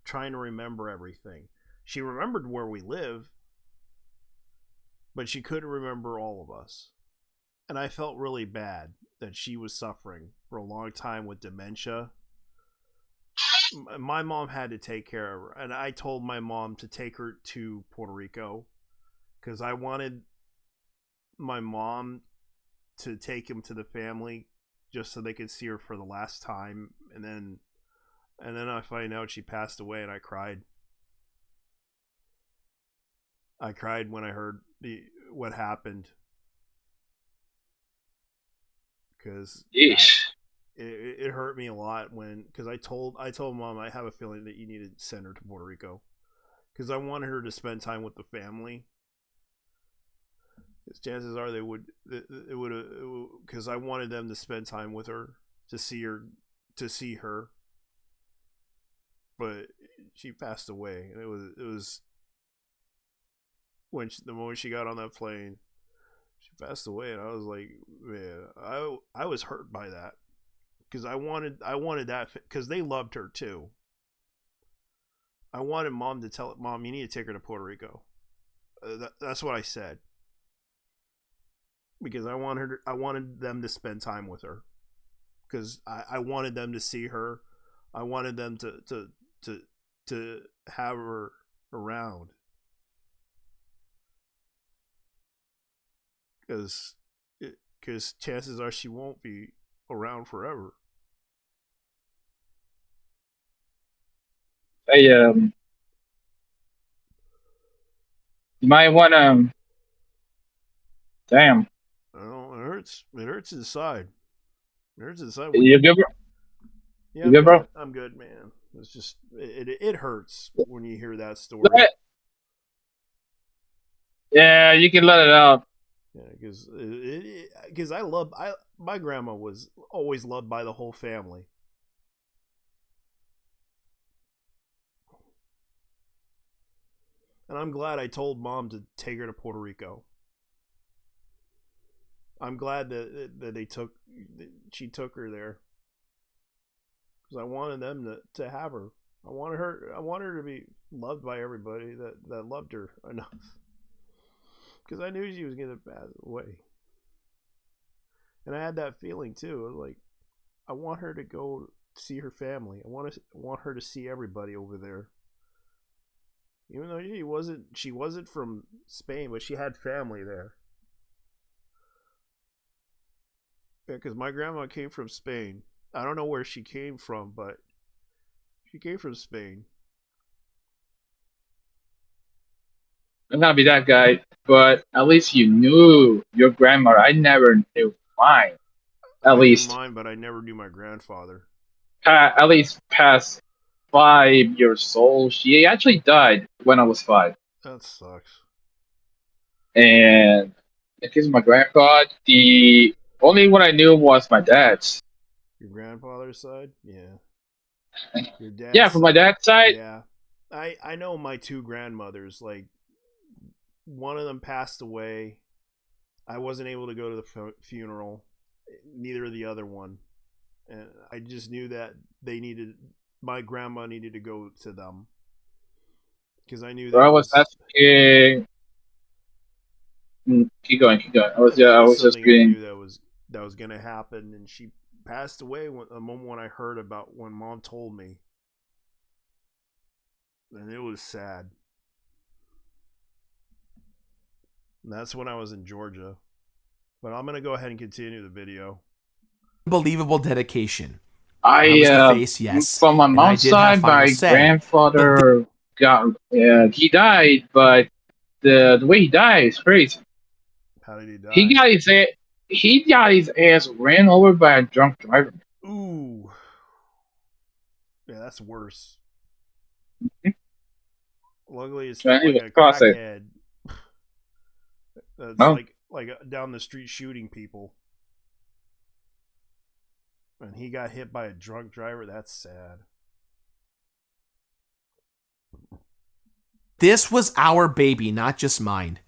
trying to remember everything. She remembered where we live, but she couldn't remember all of us. And I felt really bad that she was suffering for a long time with dementia. My mom had to take care of her, and I told my mom to take her to Puerto Rico because I wanted my mom to take him to the family just so they could see her for the last time, and then I find out she passed away, and I cried. I cried when I heard what happened, because it hurt me a lot because I told Mom I have a feeling that you need to send her to Puerto Rico, because I wanted her to spend time with the family. Because chances are it would, because I wanted them to spend time with her, to see her. But she passed away, and it was the moment she got on that plane, she passed away, and I was like, man, I was hurt by that, because I wanted that, because they loved her too. I wanted Mom to tell Mom, you need to take her to Puerto Rico. That's what I said. Because I wanted them to spend time with her, because I wanted them to see her. I wanted them to have her around, because chances are she won't be around forever. You might want to. Damn. Oh, it hurts inside. It hurts inside. You good, bro? Yeah, you good, bro? I'm good, man. It's just it hurts when you hear that story. Yeah, you can let it out. Yeah, because my grandma was always loved by the whole family. And I'm glad I told Mom to take her to Puerto Rico. I'm glad that she took her there, because I wanted them to have her. I wanted her to be loved by everybody that loved her enough, because I knew she was gonna pass away, and I had that feeling too. Like, I want her to go see her family. I want her to see everybody over there. Even though she wasn't from Spain, but she had family there. Yeah, because my grandma came from Spain. I don't know where she came from, but she came from Spain. I'm not be that guy, but at least you knew your grandmother. I never knew mine. At least knew mine, but I never knew my grandfather. At least past 5 years old. She actually died when I was 5. That sucks. And in case of my grandpa, the only one I knew was my dad's. Your grandfather's side? Yeah. Your dad's yeah, from my dad's side? Yeah. I know my 2 grandmothers. Like, one of them passed away. I wasn't able to go to the funeral. Neither the other one. And I just knew that my grandma needed to go to them. Because I knew that I was asking. Keep going. I was just reading. That was gonna happen, and she passed away the moment when I heard about when Mom told me, and it was sad. And that's when I was in Georgia. But I'm gonna go ahead and continue the video. Unbelievable dedication. Yes. From my mom's side, my grandfather he died, but the way he died is crazy. How did he die? He got his ass ran over by a drunk driver. Ooh. Yeah, that's worse. Luckily, it's not like a crackhead. That's like down the street shooting people. And he got hit by a drunk driver. That's sad. This was our baby, not just mine.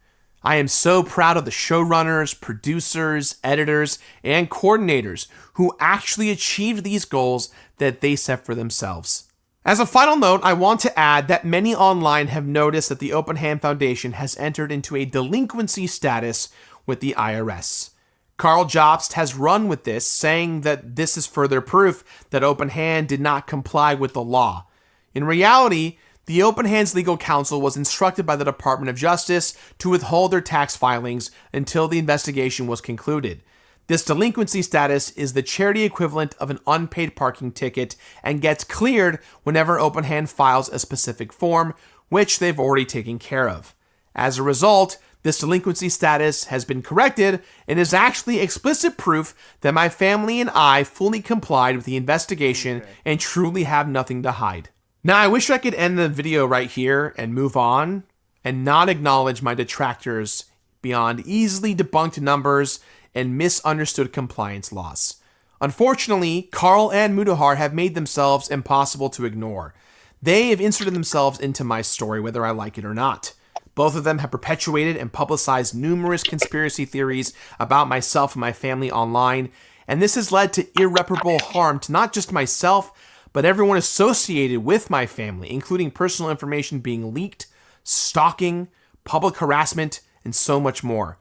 I am so proud of the showrunners, producers, editors, and coordinators who actually achieved these goals that they set for themselves. As a final note, I want to add that many online have noticed that the Open Hand Foundation has entered into a delinquency status with the IRS. Carl Jobst has run with this, saying that this is further proof that Open Hand did not comply with the law. In reality, The Open Hands legal counsel was instructed by the Department of Justice to withhold their tax filings until the investigation was concluded. This delinquency status is the charity equivalent of an unpaid parking ticket and gets cleared whenever Open Hand files a specific form, which they've already taken care of. As a result, this delinquency status has been corrected and is actually explicit proof that my family and I fully complied with the investigation and truly have nothing to hide. Now, I wish I could end the video right here and move on and not acknowledge my detractors beyond easily debunked numbers and misunderstood compliance laws. Unfortunately, Carl and Mudahar have made themselves impossible to ignore. They have inserted themselves into my story whether I like it or not. Both of them have perpetuated and publicized numerous conspiracy theories about myself and my family online, and this has led to irreparable harm to not just myself, but everyone associated with my family, including personal information being leaked, stalking, public harassment, and so much more.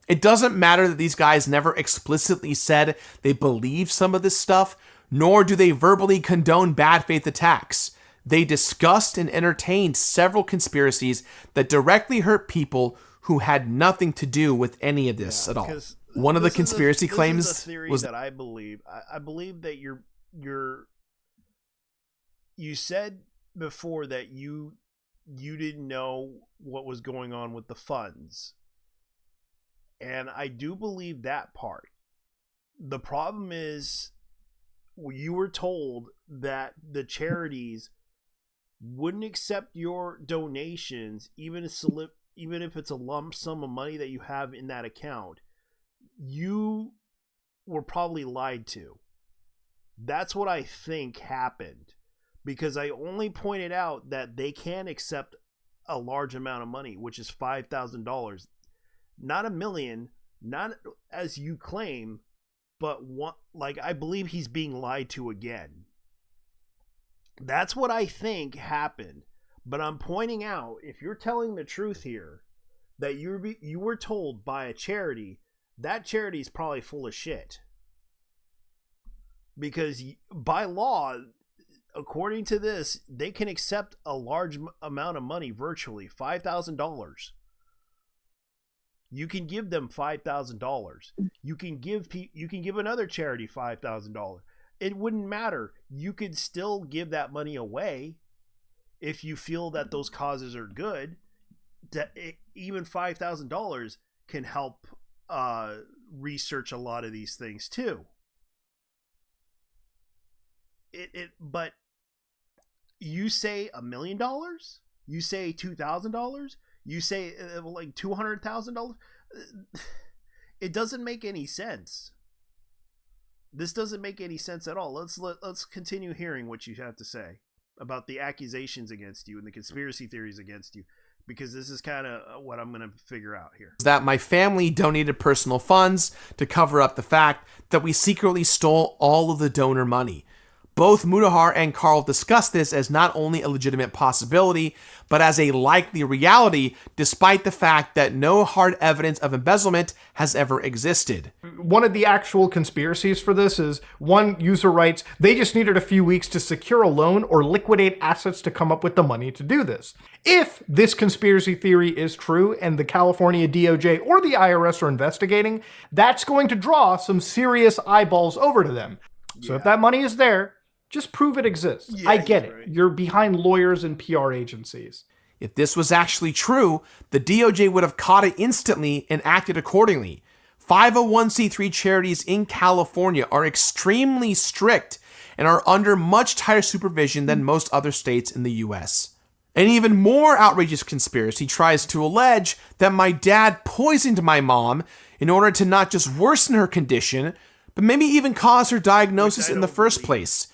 It doesn't matter that these guys never explicitly said they believe some of this stuff, nor do they verbally condone bad faith attacks. They discussed and entertained several conspiracies that directly hurt people who had nothing to do with any of this at all. One of the conspiracy claims is a theory was that I believe. I believe that you said before that you didn't know what was going on with the funds. And I do believe that part. The problem is you were told that the charities wouldn't accept your donations, even if it's a lump sum of money that you have in that account. You were probably lied to. That's what I think happened, because I only pointed out that they can accept a large amount of money, which is $5,000. Not $1 million, not as you claim, but one, like, I believe he's being lied to again. That's what I think happened. But I'm pointing out, if you're telling the truth here, that you were told by a charity, that charity is probably full of shit. Because by law, according to this, they can accept a large amount of money virtually, $5,000. You can give them $5,000. You can give another charity $5,000. It wouldn't matter. You could still give that money away if you feel that those causes are good. Even $5,000 can help research a lot of these things too. But you say $1 million? You say $2,000? You say like $200,000? It doesn't make any sense. This doesn't make any sense at all. Let's continue hearing what you have to say about the accusations against you and the conspiracy theories against you, because this is kind of what I'm going to figure out here. That my family donated personal funds to cover up the fact that we secretly stole all of the donor money. Both Mudahar and Carl discussed this as not only a legitimate possibility, but as a likely reality, despite the fact that no hard evidence of embezzlement has ever existed. One of the actual conspiracies for this is, one user writes, they just needed a few weeks to secure a loan or liquidate assets to come up with the money to do this. If this conspiracy theory is true and the California DOJ or the IRS are investigating, that's going to draw some serious eyeballs over to them. So if that money is there, just prove it exists. Yeah, I get it. Right. You're behind lawyers and PR agencies. If this was actually true, the DOJ would have caught it instantly and acted accordingly. 501c3 charities in California are extremely strict and are under much tighter supervision than most other states in the US. An even more outrageous conspiracy tries to allege that my dad poisoned my mom in order to not just worsen her condition, but maybe even cause her diagnosis in the first place.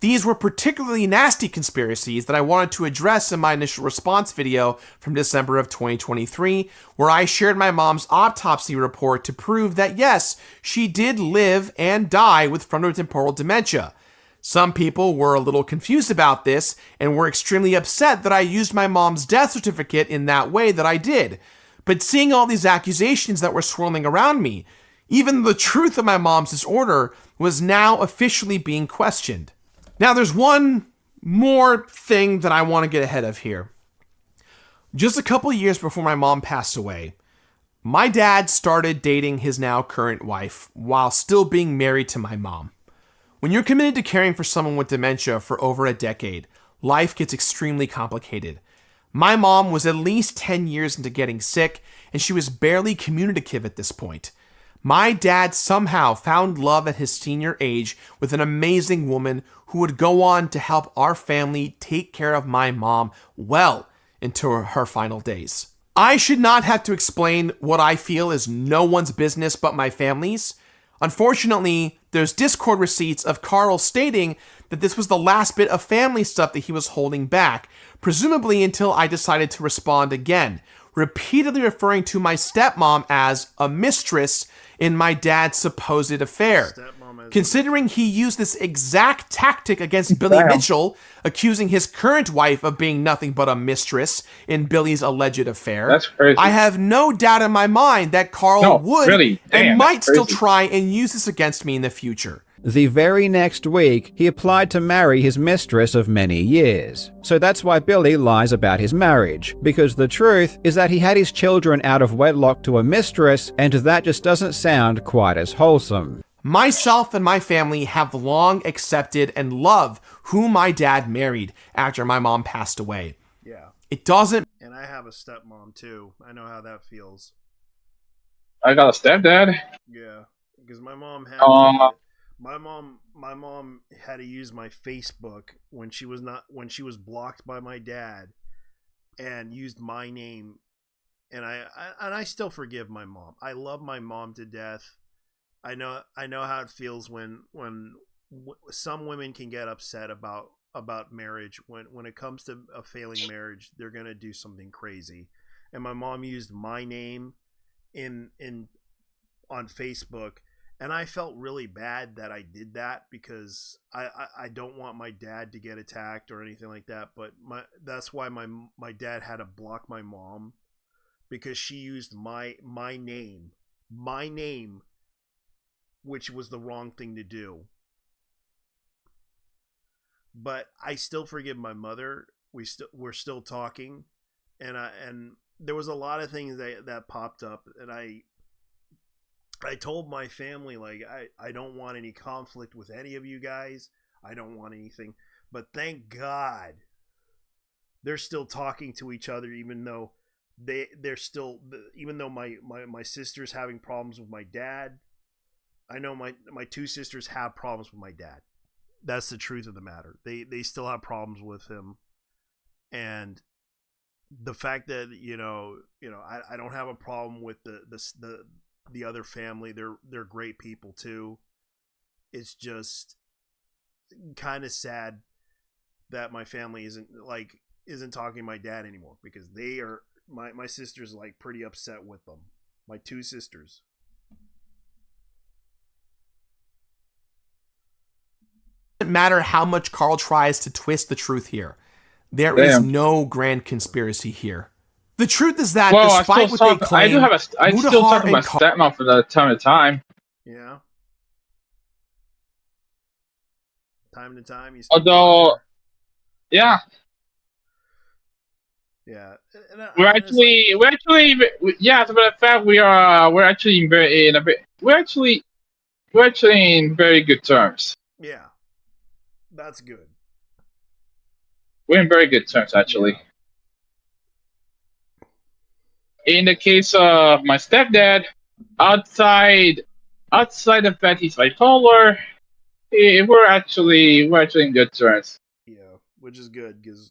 These were particularly nasty conspiracies that I wanted to address in my initial response video from December of 2023, where I shared my mom's autopsy report to prove that yes, she did live and die with frontotemporal dementia. Some people were a little confused about this and were extremely upset that I used my mom's death certificate in that way that I did. But seeing all these accusations that were swirling around me, even the truth of my mom's disorder was now officially being questioned. Now, there's one more thing that I want to get ahead of here. Just a couple years before my mom passed away, my dad started dating his now current wife while still being married to my mom. When you're committed to caring for someone with dementia for over a decade, life gets extremely complicated. My mom was at least 10 years into getting sick, and she was barely communicative at this point. My dad somehow found love at his senior age with an amazing woman who would go on to help our family take care of my mom well into her final days. I should not have to explain what I feel is no one's business but my family's. Unfortunately, there's Discord receipts of Carl stating that this was the last bit of family stuff that he was holding back, presumably until I decided to respond again, repeatedly referring to my stepmom as a mistress in my dad's supposed affair. Considering he used this exact tactic against Billy Mitchell, accusing his current wife of being nothing but a mistress in Billy's alleged affair, That's crazy. I have no doubt in my mind that Carl would and might still try and use this against me in the future. The very next week, he applied to marry his mistress of many years. So that's why Billy lies about his marriage, because the truth is that he had his children out of wedlock to a mistress, and that just doesn't sound quite as wholesome. Myself and my family have long accepted and love who my dad married after my mom passed away. Yeah. It doesn't... And I have a stepmom, too. I know how that feels. I got a stepdad. Yeah. Because my mom had... My mom had to use my Facebook when she was blocked by my dad, and used my name, and I still forgive my mom. I love my mom to death. I know how it feels when some women can get upset about marriage. When it comes to a failing marriage, they're gonna do something crazy. And my mom used my name on Facebook. And I felt really bad that I did that, because I don't want my dad to get attacked or anything like that. But that's why my dad had to block my mom, because she used my name, which was the wrong thing to do. But I still forgive my mother. We're still talking, and there was a lot of things that popped up, and I told my family, like, I don't want any conflict with any of you guys. I don't want anything. But thank God they're still talking to each other, even though even though my sister's having problems with my dad. I know my two sisters have problems with my dad. That's the truth of the matter. They still have problems with him. And the fact that, I don't have a problem with the other family. They're great people too. It's just kind of sad that my family isn't talking to my dad anymore, because they are my sister's like pretty upset with them. My two sisters. It doesn't matter how much Carl tries to twist the truth here. There is no grand conspiracy here. The truth is that, despite what they claim, I still talk to my stepmom from time to time. Yeah. Time to time. Although, yeah. Yeah. We're actually, as a matter of fact, we're actually in very good terms. Yeah. That's good. We're in very good terms, actually. Yeah. In the case of my stepdad, outside the fact he's bipolar, we're actually in good terms. Yeah, which is good, because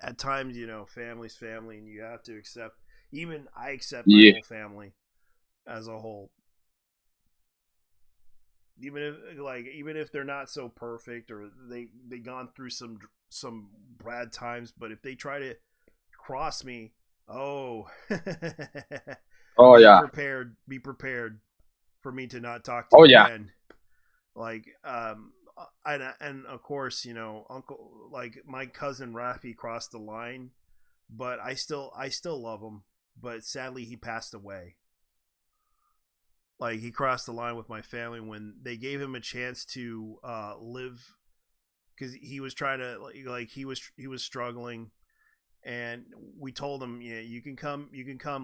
at times, family's family, and you have to accept. Even I accept my whole family as a whole. Even if they're not so perfect, or they gone through some bad times, but if they try to cross me, be prepared for me to not talk to you again. And of course, uncle, like my cousin Rafi crossed the line, but I still love him, but sadly he passed away. Like, he crossed the line with my family when they gave him a chance to live because he was trying to like he was struggling, and we told him, yeah, you can come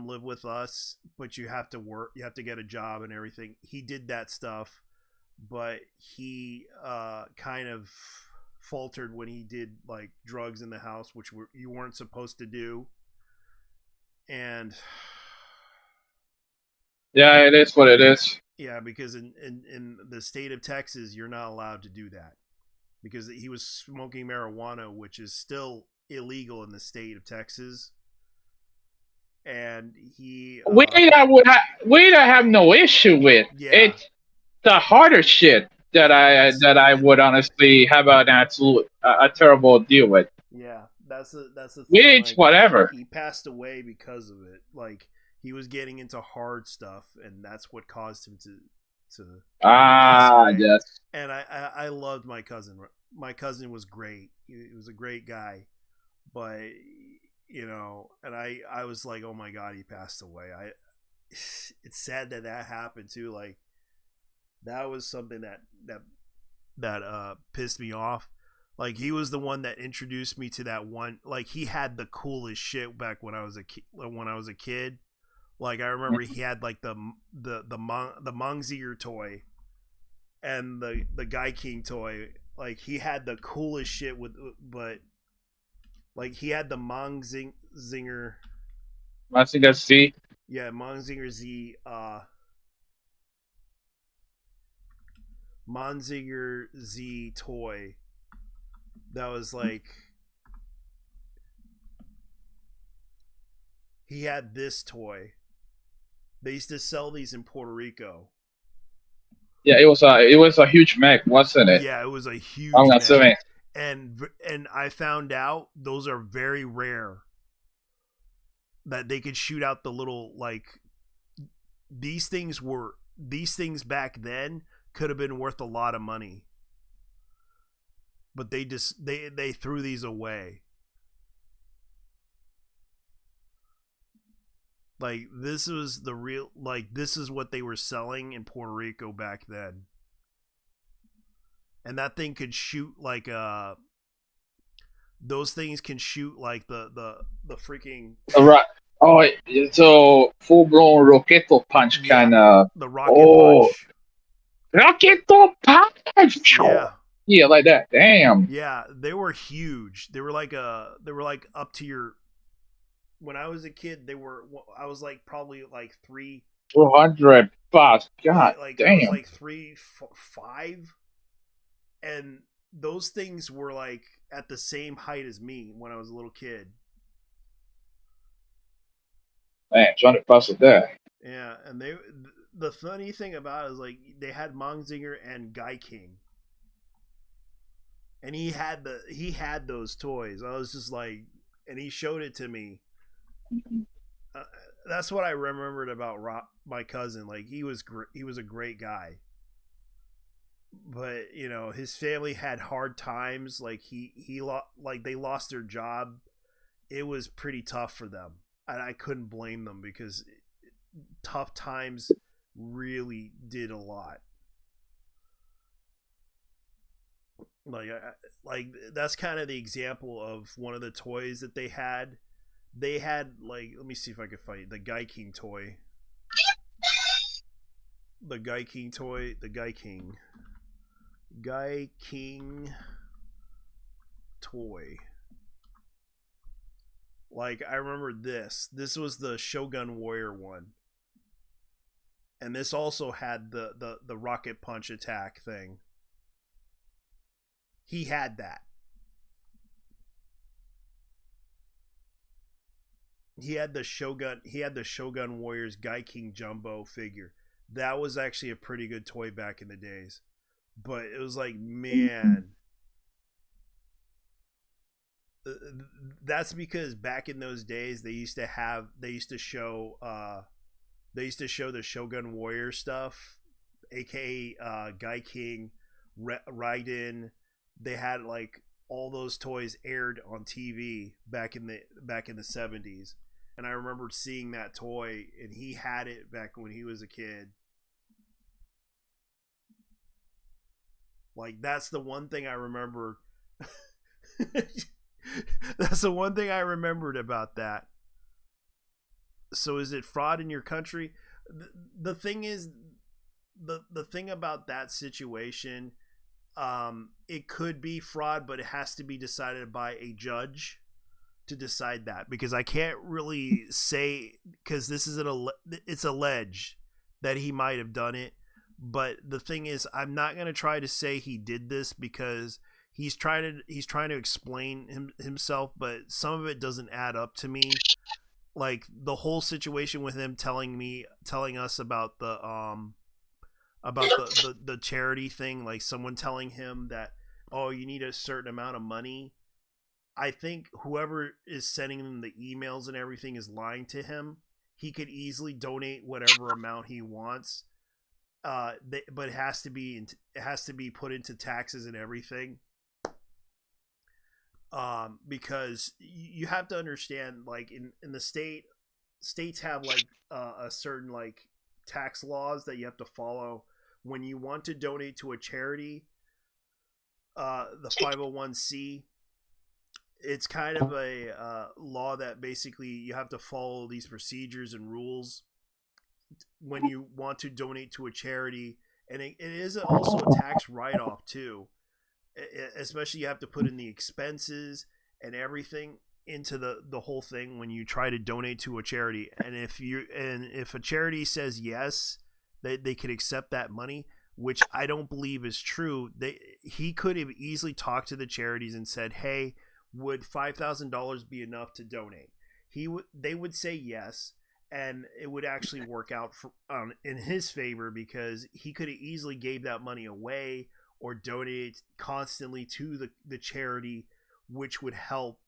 live with us, but you have to work, you have to get a job and everything. He did that stuff, but he kind of faltered when he did like drugs in the house, which you weren't supposed to do. And yeah, it is what it is. Yeah, because in the state of Texas, you're not allowed to do that, because he was smoking marijuana, which is still illegal in the state of Texas. And he weed I have no issue with. Yeah. It's the harder shit that I would honestly have an absolute a terrible deal with. Yeah, that's the thing. It's whatever. He passed away because of it. Like, he was getting into hard stuff, and that's what caused him to pass away. Yes. And I loved my cousin. My cousin was great. He was a great guy, but you know, and I was like, oh my god, he passed away. It's sad that happened too. Like, that was something that pissed me off. Like, he was the one that introduced me to that one. Like, he had the coolest shit back when I was a kid. Like, I remember he had like the Mongzinger toy and the Guy King toy. Like, he had the coolest shit but like, he had the Mongzinger Z. Yeah, Mongzinger Z. Mongzinger Z toy. That was like, he had this toy. They used to sell these in Puerto Rico. Yeah, it was a huge mech, wasn't it? Yeah, it was a huge mech. And I found out those are very rare. That they could shoot out the little, like, these things back then could have been worth a lot of money. But they threw these away. Like, this was the real, like, this is what they were selling in Puerto Rico back then. And that thing could shoot like those things can shoot like the freaking so full blown Rocketo punch kind of. The rocket punch. Rocketo punch. Yeah. Yeah, like that. Damn. Yeah, they were huge. They were like up to your. When I was a kid, I was like probably like 200 bucks. God, like damn. I was like 3, 5, and those things were like at the same height as me when I was a little kid. Man, 200 bucks a day. Yeah, and the funny thing about it is, like, they had Mongzinger and Guy King. And he had those toys. I was just like, and he showed it to me. That's what I remembered about my cousin. Like, he was a great guy. But, you know, his family had hard times. Like, they lost their job. It was pretty tough for them. And I couldn't blame them, because tough times really did a lot. Like that's kind of the example of one of the toys that they had. They had, like, let me see if I could find the Guy King toy. The Guy King toy. Like, I remember this. This was the Shogun Warrior one. And this also had the rocket punch attack thing. He had that. He had the Shogun Warriors Guy King Jumbo figure. That was actually a pretty good toy back in the days. But it was like, man, that's because back in those days they used to show the Shogun Warrior stuff, aka Guy King, Raiden. They had, like, all those toys aired on TV back in the 70s. And I remember seeing that toy, and he had it back when he was a kid. Like, that's the one thing I remember That's the one thing I remembered about that. So is it fraud in your country? The thing is, the thing about that situation, it could be fraud, but it has to be decided by a judge to decide that, because I can't really say, because this is it's alleged that he might have done it. But the thing is, I'm not going to try to say he did this, because he's trying to explain himself, but some of it doesn't add up to me. Like the whole situation with him telling us about the charity thing, like someone telling him that, oh, you need a certain amount of money. I think whoever is sending him the emails and everything is lying to him. He could easily donate whatever amount he wants. But it has to be put into taxes and everything. Because you have to understand, like in the states have like a certain like tax laws that you have to follow when you want to donate to a charity. The 501c, it's kind of a law that basically you have to follow these procedures and rules when you want to donate to a charity, and it is also a tax write-off too. Especially you have to put in the expenses and everything into the whole thing when you try to donate to a charity. And if a charity says yes, they could accept that money, which I don't believe is true. He could have easily talked to the charities and said, hey, would $5,000 be enough to donate? They would say yes, and it would actually work out in his favor, because he could have easily gave that money away or donate constantly to the charity, which would help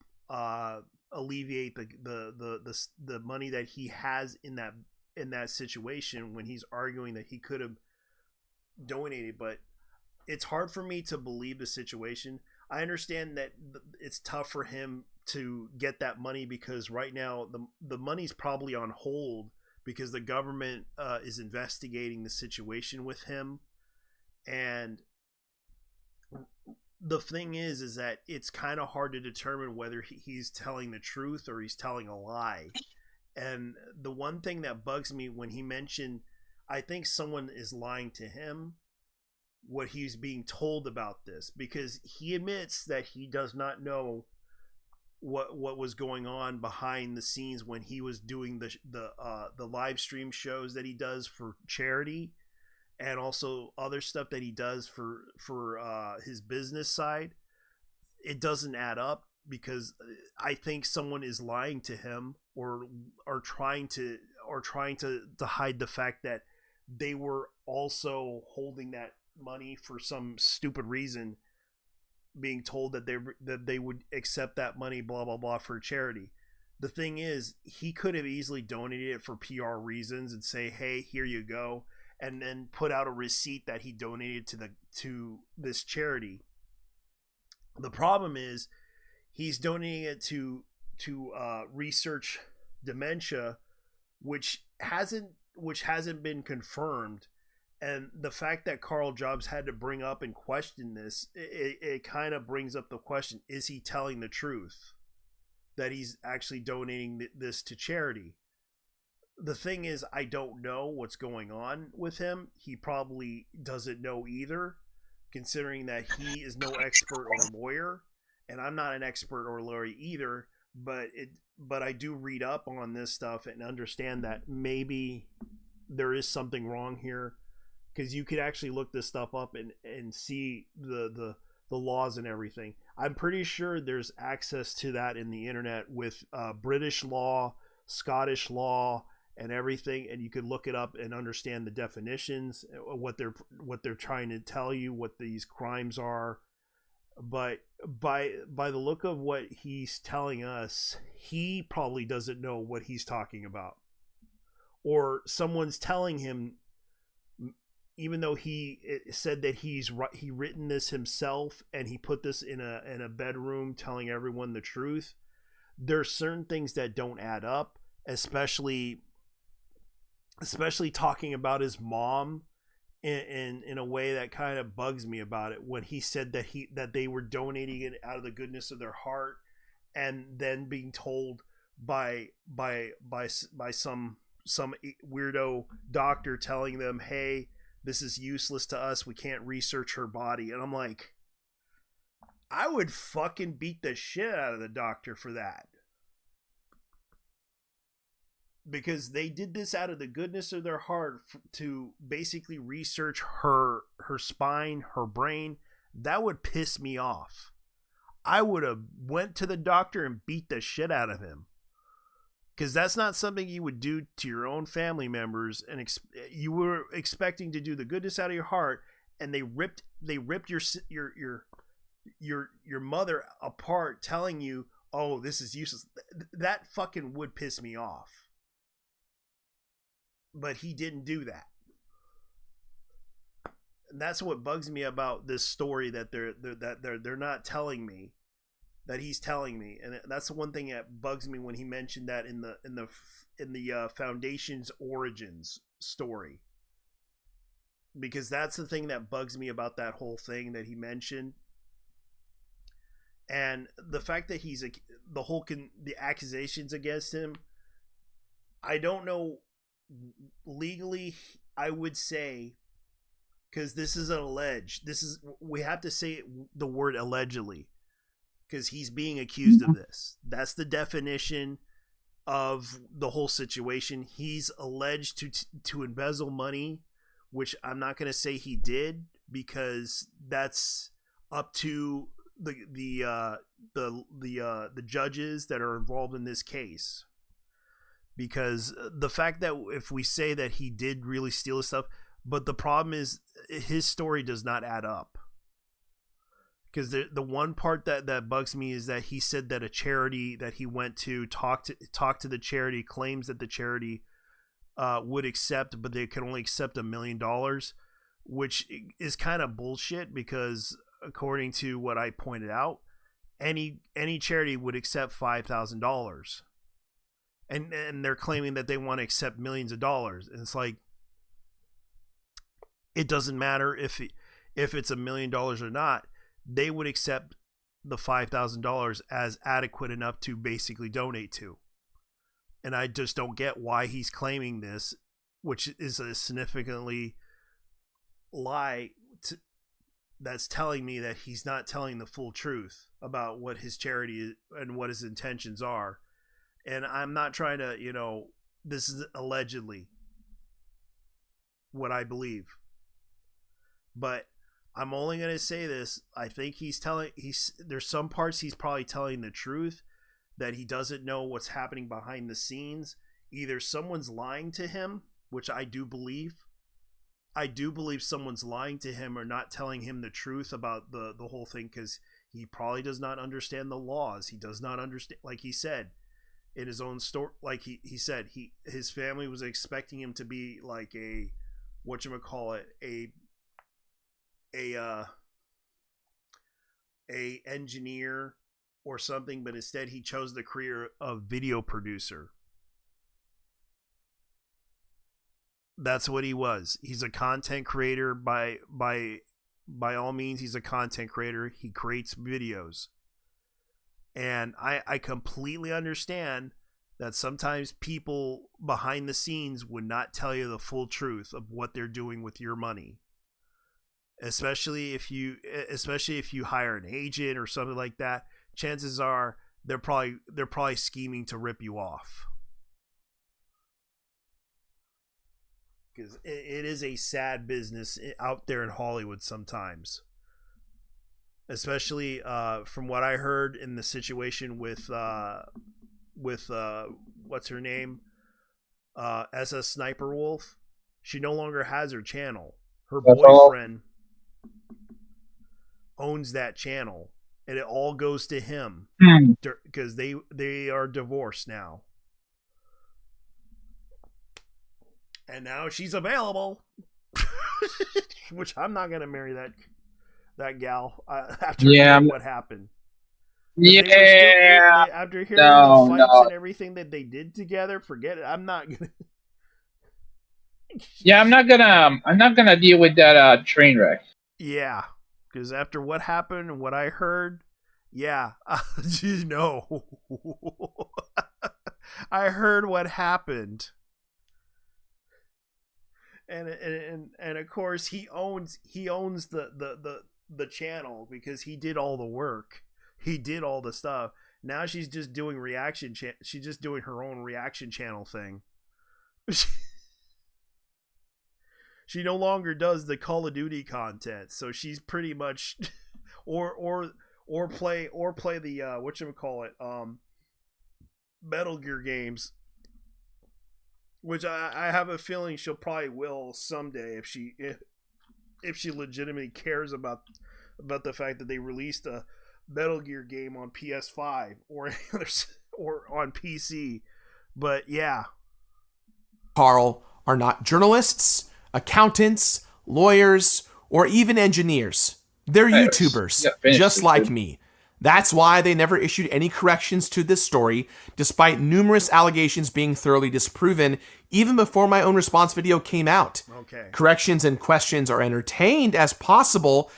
alleviate the money that he has in that situation when he's arguing that he could have donated. But it's hard for me to believe the situation. I understand that it's tough for him to get that money, because right now the money's probably on hold because the government is investigating the situation with him. And the thing is that it's kind of hard to determine whether he's telling the truth or he's telling a lie. And the one thing that bugs me when he mentioned, I think someone is lying to him, what he's being told about this, because he admits that he does not know what was going on behind the scenes when he was doing the live stream shows that he does for charity, and also other stuff that he does for his business side. It doesn't add up, because I think someone is lying to him or trying to hide the fact that they were also holding that money for some stupid reason, being told that they would accept that money, blah blah blah, for charity. The thing is, he could have easily donated it for PR reasons and say, hey, here you go, and then put out a receipt that he donated to this charity. The problem is he's donating it to research dementia, which hasn't been confirmed. And the fact that Carl Jobs had to bring up and question this, it kind of brings up the question, is he telling the truth that he's actually donating this to charity? The thing is, I don't know what's going on with him. He probably doesn't know either, considering that he is no expert or lawyer, and I'm not an expert or lawyer either, but I do read up on this stuff and understand that maybe there is something wrong here, because you could actually look this stuff up and see the laws and everything. I'm pretty sure there's access to that in the internet with British law, Scottish law, and everything, and you could look it up and understand the definitions, what they're trying to tell you, what these crimes are. But by the look of what he's telling us, he probably doesn't know what he's talking about, or someone's telling him, even though he said that he written this himself and he put this in a bedroom telling everyone the truth. There's certain things that don't add up, especially talking about his mom in a way that kind of bugs me about it, when he said that they were donating it out of the goodness of their heart, and then being told by some weirdo doctor telling them, hey, this is useless to us, we can't research her body. And I'm like, I would fucking beat the shit out of the doctor for that, because they did this out of the goodness of their heart to basically research her spine, her brain. That would piss me off. I would have went to the doctor and beat the shit out of him, because that's not something you would do to your own family members. And you were expecting to do the goodness out of your heart, and they ripped your mother apart, telling you, oh, this is useless. That fucking would piss me off. But he didn't do that. And that's what bugs me about this story, that they're not telling me, that he's telling me. And that's the one thing that bugs me when he mentioned that in the Foundation's origins story, because that's the thing that bugs me about that whole thing that he mentioned. And the fact that the accusations against him, I don't know legally, I would say, because this is an alleged, we have to say the word allegedly, because he's being accused of this. That's the definition of the whole situation. He's alleged to embezzle money, which I'm not going to say he did, because that's up to the judges that are involved in this case. Because the fact that if we say that he did really steal his stuff, but the problem is his story does not add up. Because the one part that bugs me is that he said that a charity that he went to talk to the charity, claims that the charity would accept, but they could only accept $1 million, which is kind of bullshit, because according to what I pointed out, any charity would accept $5,000. And they're claiming that they want to accept millions of dollars. And it's like, it doesn't matter if it's $1 million or not. They would accept the $5,000 as adequate enough to basically donate to. And I just don't get why he's claiming this, which is a significantly lie that's telling me that he's not telling the full truth about what his charity is and what his intentions are. And I'm not trying to, this is allegedly what I believe. But I'm only going to say this. I think there's some parts he's probably telling the truth, that he doesn't know what's happening behind the scenes. Either someone's lying to him, which I do believe. I do believe someone's lying to him or not telling him the truth about the whole thing, because he probably does not understand the laws. He does not understand, like he said in his own story, like he said, his family was expecting him to be like a engineer or something, but instead he chose the career of video producer. That's what he was. He's a content creator by all means. He's a content creator. He creates videos. And I completely understand that sometimes people behind the scenes would not tell you the full truth of what they're doing with your money. Especially if you hire an agent or something like that, chances are they're probably scheming to rip you off. Because it is a sad business out there in Hollywood sometimes. Especially from what I heard in the situation with what's her name, SS Sniper Wolf. She no longer has her channel. Her boyfriend owns that channel, and it all goes to him because they are divorced now. And now she's available, which I'm not gonna marry that gal after hearing what happened. After hearing the fights and everything that they did together, forget it. I'm not gonna. Yeah, I'm not gonna deal with that train wreck. Yeah, because after what happened and what I heard, yeah, you know, I heard what happened, and of course he owns the channel because he did all the work, he did all the stuff. Now she's just doing she's just doing her own reaction channel thing. She no longer does the Call of Duty content, so she's pretty much or play the whatchamacallit, Metal Gear games, which I have a feeling she'll probably will someday if she legitimately cares about the fact that they released a Metal Gear game on PS5 or on PC. But yeah, Carl are not journalists, accountants, lawyers, or even engineers. They're YouTubers, just like me. That's why they never issued any corrections to this story, despite numerous allegations being thoroughly disproven even before my own response video came out. Okay. Corrections and questions are entertained as possible,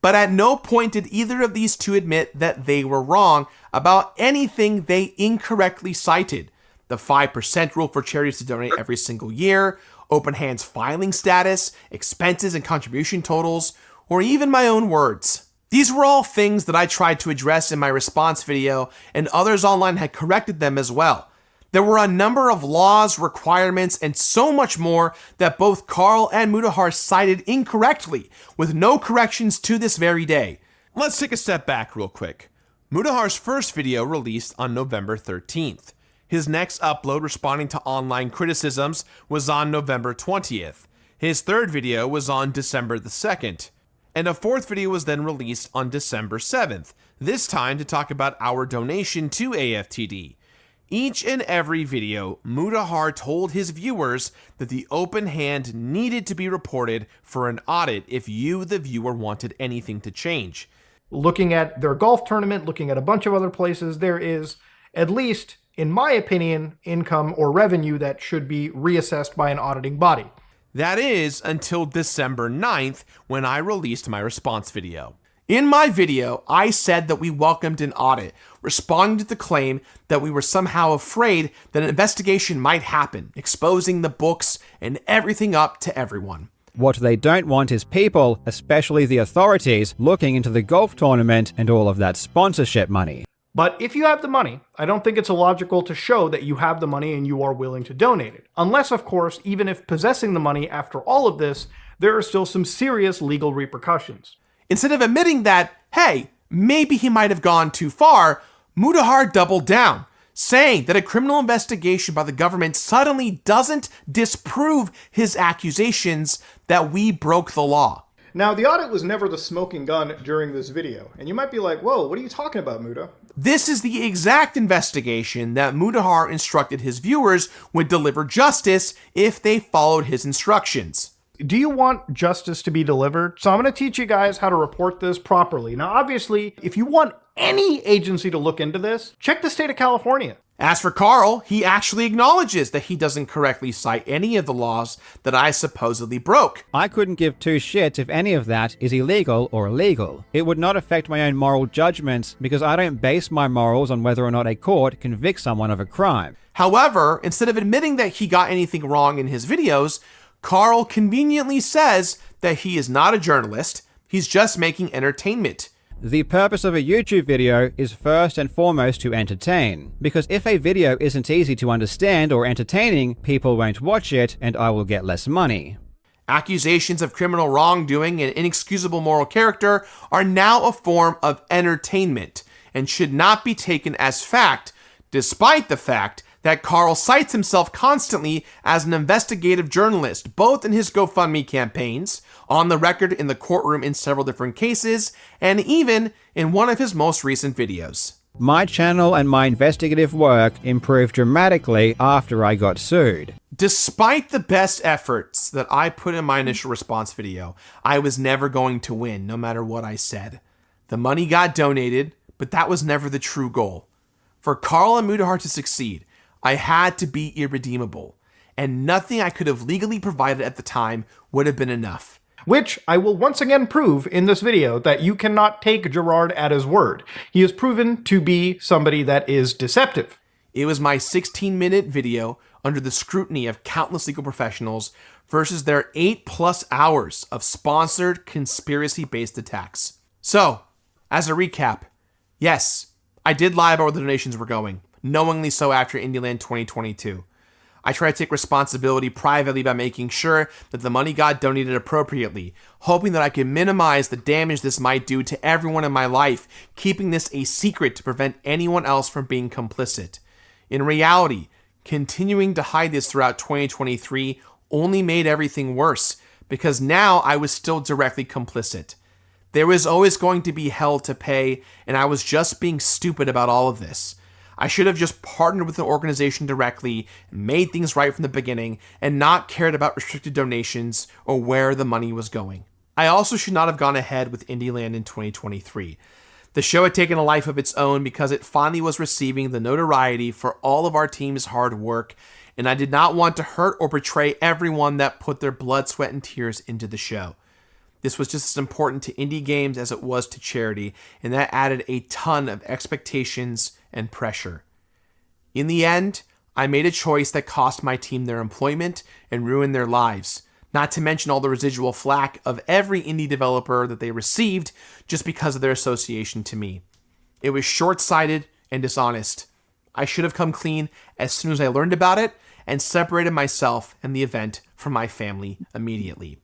but at no point did either of these two admit that they were wrong about anything they incorrectly cited. The 5% rule for charities to donate every single year, Open Hands filing status, expenses and contribution totals, or even my own words. These were all things that I tried to address in my response video, and others online had corrected them as well. There were a number of laws, requirements, and so much more that both Carl and Mutahar cited incorrectly, with no corrections to this very day. Let's take a step back real quick. Mutahar's first video released on November 13th. His next upload responding to online criticisms was on November 20th. His third video was on December the 2nd. And a fourth video was then released on December 7th, this time to talk about our donation to AFTD. Each and every video, Mutahar told his viewers that the open hand needed to be reported for an audit if you, the viewer, wanted anything to change. Looking at their golf tournament, looking at a bunch of other places, there is, at least in my opinion, income or revenue that should be reassessed by an auditing body. That is until December 9th when I released my response video. In my video, I said that we welcomed an audit, responding to the claim that we were somehow afraid that an investigation might happen, exposing the books and everything up to everyone. What they don't want is people, especially the authorities, looking into the golf tournament and all of that sponsorship money. But if you have the money, I don't think it's illogical to show that you have the money and you are willing to donate it. Unless, of course, even if possessing the money after all of this, there are still some serious legal repercussions. Instead of admitting that, hey, maybe he might have gone too far, Mutahar doubled down, saying that a criminal investigation by the government suddenly doesn't disprove his accusations that we broke the law. Now, the audit was never the smoking gun during this video, and you might be like, whoa, what are you talking about, Muta? This is the exact investigation that Mutahar instructed his viewers would deliver justice if they followed his instructions. Do you want justice to be delivered? So I'm going to teach you guys how to report this properly. Now, obviously, if you want any agency to look into this, check the state of California. As for Carl, he actually acknowledges that he doesn't correctly cite any of the laws that I supposedly broke. I couldn't give two shits if any of that is illegal or illegal. It would not affect my own moral judgments because I don't base my morals on whether or not a court convicts someone of a crime. However, instead of admitting that he got anything wrong in his videos, Carl conveniently says that he is not a journalist, he's just making entertainment. The purpose of a YouTube video is first and foremost to entertain, because if a video isn't easy to understand or entertaining, people won't watch it and I will get less money. Accusations of criminal wrongdoing and inexcusable moral character are now a form of entertainment and should not be taken as fact, despite the fact that Carl cites himself constantly as an investigative journalist, both in his GoFundMe campaigns, on the record in the courtroom in several different cases, and even in one of his most recent videos. My channel and my investigative work improved dramatically after I got sued. Despite the best efforts that I put in my initial response video, I was never going to win, no matter what I said. The money got donated, but that was never the true goal. For Carl and Mutahar to succeed, I had to be irredeemable. and nothing I could have legally provided at the time would have been enough. Which I will once again prove in this video that you cannot take Gerard at his word. He is proven to be somebody that is deceptive. It was my 16-minute video under the scrutiny of countless legal professionals versus their 8+ hours of sponsored conspiracy-based attacks. So, as a recap, yes, I did lie about where the donations were going, knowingly so after IndieLand 2022. I tried to take responsibility privately by making sure that the money got donated appropriately, hoping that I could minimize the damage this might do to everyone in my life, keeping this a secret to prevent anyone else from being complicit. In reality, continuing to hide this throughout 2023 only made everything worse, because now I was still directly complicit. There was always going to be hell to pay, and I was just being stupid about all of this. I should have just partnered with the organization directly, made things right from the beginning, and not cared about restricted donations or where the money was going. I also should not have gone ahead with IndieLand in 2023. The show had taken a life of its own because it finally was receiving the notoriety for all of our team's hard work, and I did not want to hurt or betray everyone that put their blood, sweat, and tears into the show. This was just as important to indie games as it was to charity, and that added a ton of expectations and pressure. In the end, I made a choice that cost my team their employment and ruined their lives, not to mention all the residual flack of every indie developer that they received just because of their association to me. It was short-sighted and dishonest. I should have come clean as soon as I learned about it and separated myself and the event from my family immediately.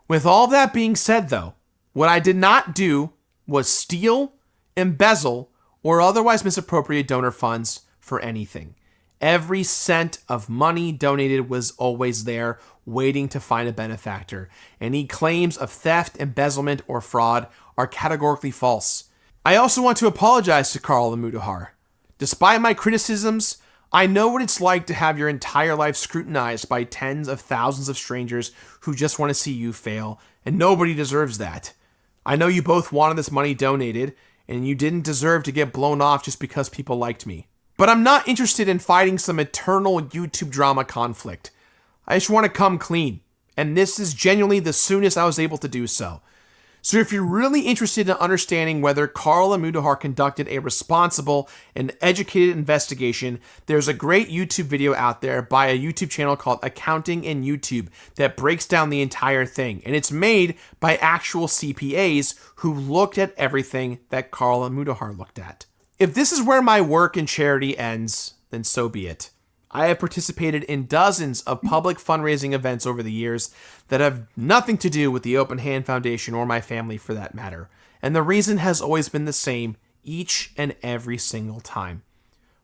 With all that being said, though, what I did not do was steal, embezzle, or otherwise misappropriate donor funds for anything. Every cent of money donated was always there, waiting to find a benefactor. Any claims of theft, embezzlement, or fraud are categorically false. I also want to apologize to Carl Amudahar. Despite my criticisms, I know what it's like to have your entire life scrutinized by tens of thousands of strangers who just want to see you fail, and nobody deserves that. I know you both wanted this money donated, and you didn't deserve to get blown off just because people liked me. But I'm not interested in fighting some eternal YouTube drama conflict. I just want to come clean, and this is genuinely the soonest I was able to do so. So if you're really interested in understanding whether Carl Amudahar conducted a responsible and educated investigation, there's a great YouTube video out there by a YouTube channel called Accounting in YouTube that breaks down the entire thing. And it's made by actual CPAs who looked at everything that Carl Amudahar looked at. If this is where my work in charity ends, then so be it. I have participated in dozens of public fundraising events over the years that have nothing to do with the Open Hand Foundation or my family for that matter. And the reason has always been the same each and every single time.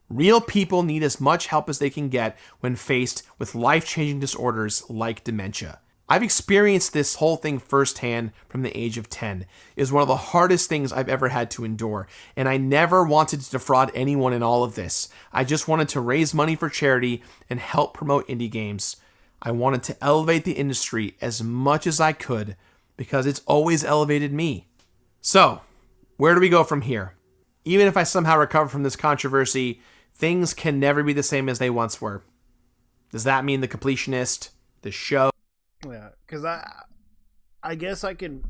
Real people need as much help as they can get when faced with life-changing disorders like dementia. I've experienced this whole thing firsthand from the age of 10. It is one of the hardest things I've ever had to endure, and I never wanted to defraud anyone in all of this. I just wanted to raise money for charity and help promote indie games. I wanted to elevate the industry as much as I could because it's always elevated me. So, where do we go from here? Even if I somehow recover from this controversy, things can never be the same as they once were. Does that mean the completionist, the show? Yeah, because I guess I can.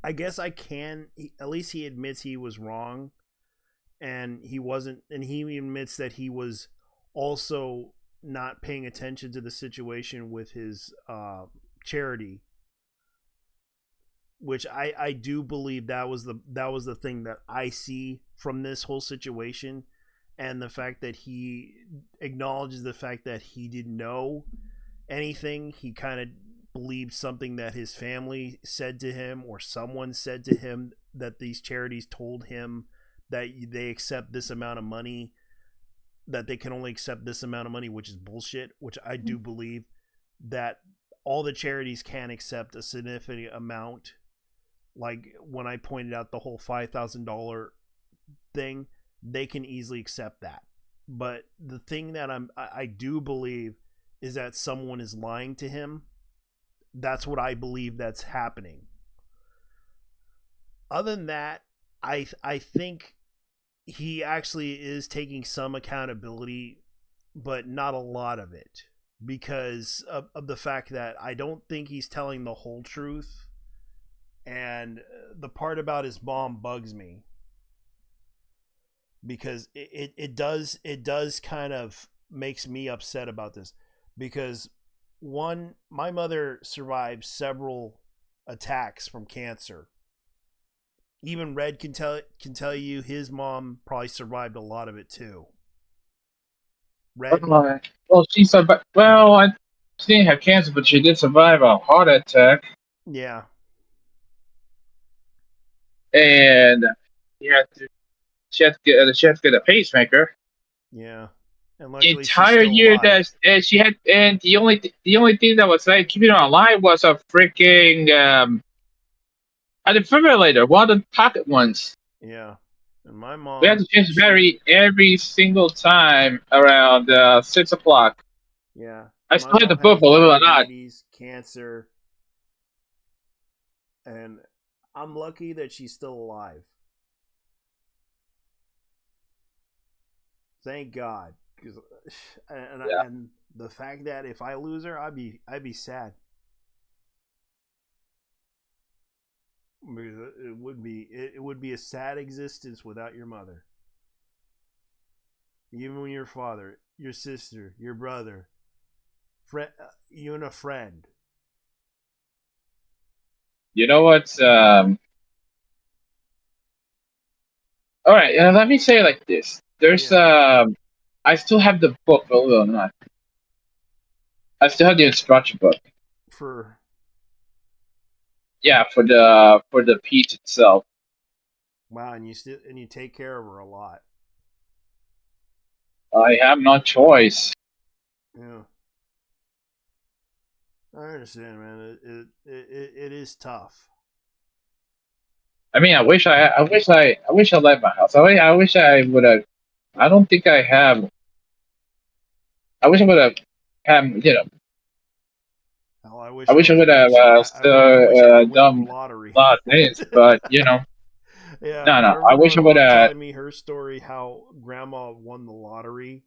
At least he admits he was wrong, and he wasn't, and he admits that he was also not paying attention to the situation with his charity, which I do believe that was the thing that I see from this whole situation, and the fact that he acknowledges the fact that he didn't know anything. He kind of believed something that his family said to him or someone said to him, that these charities told him that they accept this amount of money, that they can only accept this amount of money, which is bullshit, which I do believe that all the charities can accept a significant amount. Like when I pointed out the whole $5,000 thing, they can easily accept that. But the thing that I do believe is that someone is lying to him. That's what I believe that's happening. Other than that, I think he actually is taking some accountability but not a lot of it because of the fact that I don't think he's telling the whole truth. And the part about his mom bugs me because it does kind of makes me upset about this because one, my mother survived several attacks from cancer. Even Red can tell you his mom probably survived a lot of it too. Red? Well, she survived. Well, she didn't have cancer, but she did survive a heart attack. Yeah. And she had to get a pacemaker. Yeah. And The luckily entire she's still year alive. that she had, and the only thing that was like keeping her alive was a freaking a defibrillator, one of the pocket ones. Yeah. And my mom, We had to change the battery every single time around 6 o'clock. Yeah. I My still had the mom book, believe it or not. diabetes, cancer, and I'm lucky that she's still alive. Thank God, and the fact that if I lose her, I'd be sad. Because it would be a sad existence without your mother. Even when your father, your sister, your brother, you and a friend. You know what? All right, let me say it like this. There's I still have the book, believe it or not. I still have the instruction book. For for the piece itself. Wow, and you take care of her a lot. I have no choice. Yeah. I understand, man. It is tough. I mean, I wish I left my house. I wish I would have. I don't think I have. I wish I would have had. Hell, I wish I would have done the lottery. a lot of things, but Yeah, no. I wish I my would mom have. telling me her story how grandma won the lottery.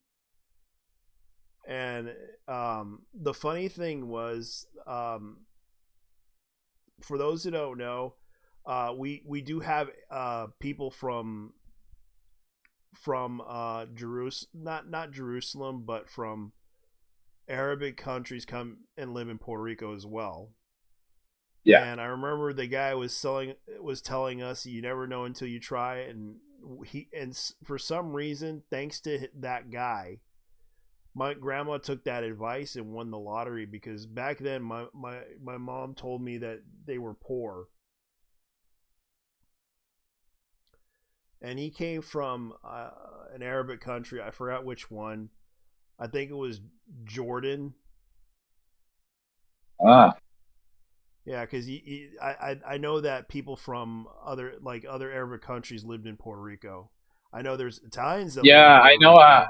And the funny thing was, for those who don't know, we do have people from Jerusalem, not Jerusalem, but from Arabic countries come and live in Puerto Rico as well. Yeah. And I remember the guy was telling us you never know until you try, and for some reason, thanks to that guy, my grandma took that advice and won the lottery because back then my mom told me that they were poor. And he came from an Arabic country. I forgot which one. I think it was Jordan. Yeah, because I know that people from other Arabic countries lived in Puerto Rico. I know there's Italians that live in Puerto I know. Rico.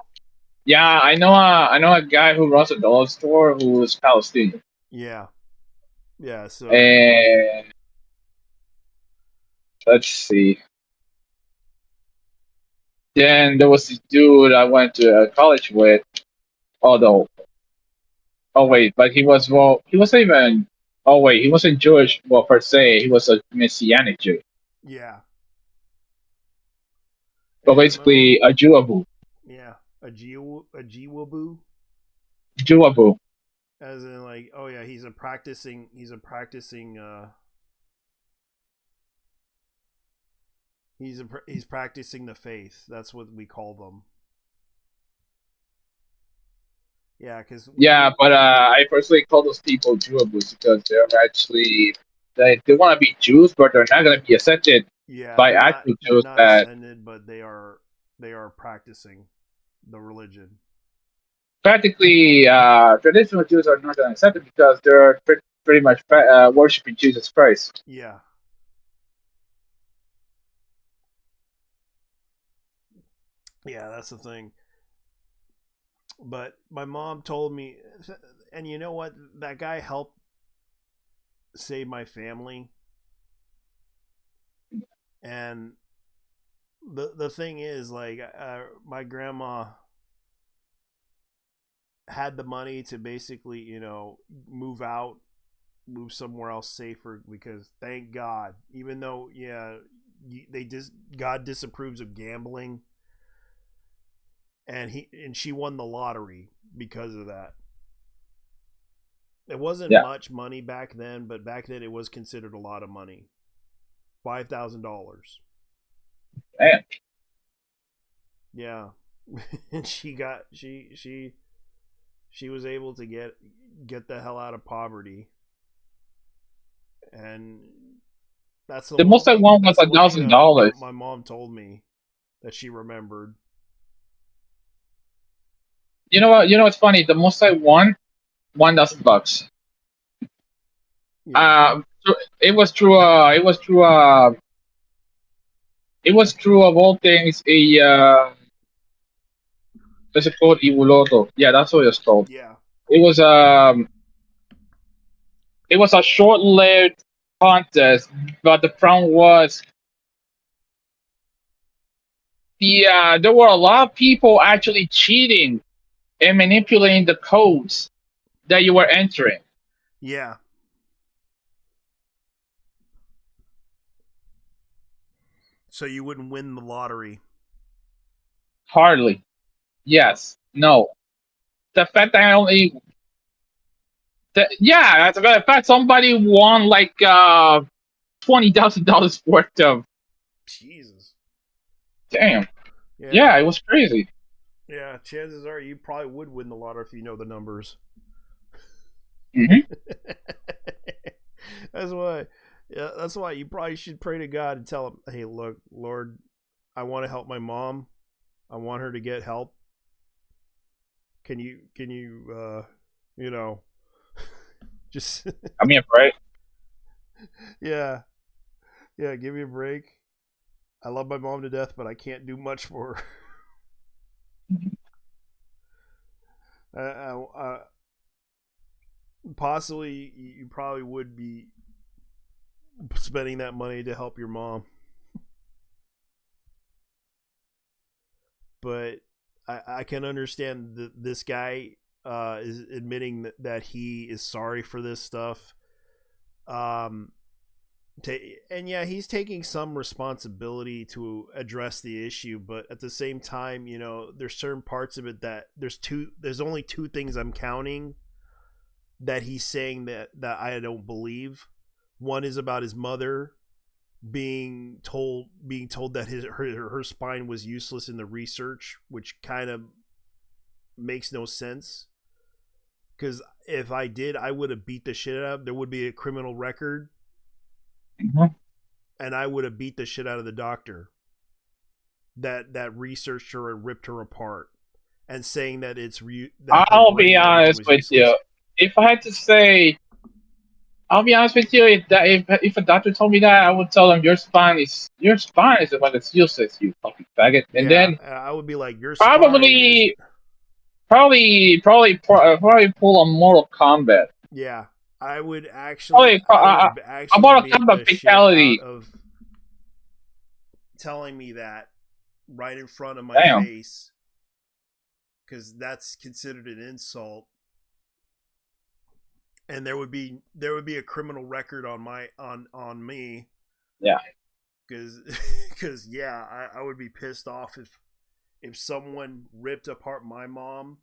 I know a guy who runs a dollar store who is Palestinian. Yeah. So. And let's see. Then there was this dude I went to college with. Although, but he wasn't even. Oh wait, he wasn't Jewish. Well, per se, he was a Messianic Jew. Yeah. But basically, a Jewaboo. Yeah, a Jiwabu. Jewaboo. As in, like, oh yeah, he's practicing. He's practicing the faith. That's what we call them. Yeah, because but I personally call those people Jewaboos because they're actually they want to be Jews, but they're not going to be accepted by actual Jews. They're not ascended, but they are practicing the religion. Practically, traditional Jews are not going to accept it because they're pretty much worshiping Jesus Christ. Yeah. Yeah, that's the thing. But my mom told me, and you know what? That guy helped save my family. And the thing is, like, my grandma, had the money to basically, you know, move somewhere else safer, because thank God, even though, yeah, God disapproves of gambling, and she won the lottery because of that. It wasn't much money back then, but back then it was considered a lot of money. $5,000. Damn. Yeah. And she was able to get the hell out of poverty. And that's the most I won was $1,000. My mom told me that she remembered. You know what? You know what's funny? The most I won, $1,000. Yeah. It was true of all things. What's it called? Iwuloto. Yeah, that's what it's called. Yeah. It was a short-lived contest, but the problem was there were a lot of people actually cheating and manipulating the codes that you were entering. Yeah. So you wouldn't win the lottery? Hardly. Yes. No. The fact that as a matter of fact, somebody won like $20,000 worth of. Jesus. Damn. Yeah, it was crazy. Yeah, chances are you probably would win the lottery if you know the numbers. Mm-hmm. That's why. Yeah, that's why you probably should pray to God and tell him, "Hey, look, Lord, I want to help my mom. I want her to get help. Can you, you know, just I mean, right? Yeah, give me a break. I love my mom to death, but I can't do much for her." Possibly, you probably would be spending that money to help your mom, but I can understand that this guy is admitting that he is sorry for this stuff, and yeah, he's taking some responsibility to address the issue, but at the same time, you know, there's certain parts of it that there's only two things I'm counting that he's saying that I don't believe. One is about his mother being told that her spine was useless in the research, which kind of makes no sense. Because if I did, I would have beat the shit out of. There would be a criminal record, and I would have beat the shit out of the doctor that researched her and ripped her apart, and saying that I'll be honest with you. If I had to say, I'll be honest with you. If a doctor told me that, I would tell him your spine is the one that's useless, you fucking faggot. And then I would be like, your probably pull a Mortal Kombat. Yeah, I would actually. A Mortal Kombat fatality of telling me that right in front of my face, because that's considered an insult. And there would be a criminal record on me. Yeah. Because yeah, I would be pissed off if someone ripped apart my mom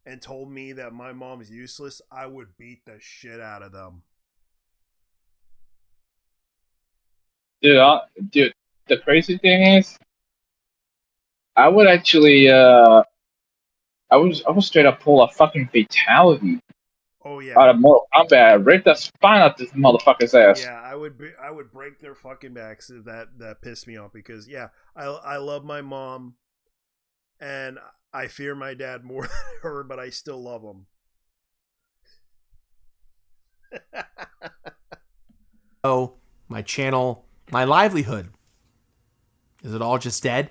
and told me that my mom's useless. I would beat the shit out of them. Dude, the crazy thing is, I would actually I would straight up pull a fucking fatality. Oh yeah. Out of Mortal Kombat, rip the spine out this motherfucker's ass. Yeah, I would break their fucking backs. That pissed me off, because yeah, I love my mom, and I fear my dad more than her, but I still love him. Oh, my channel, my livelihood. Is it all just dead?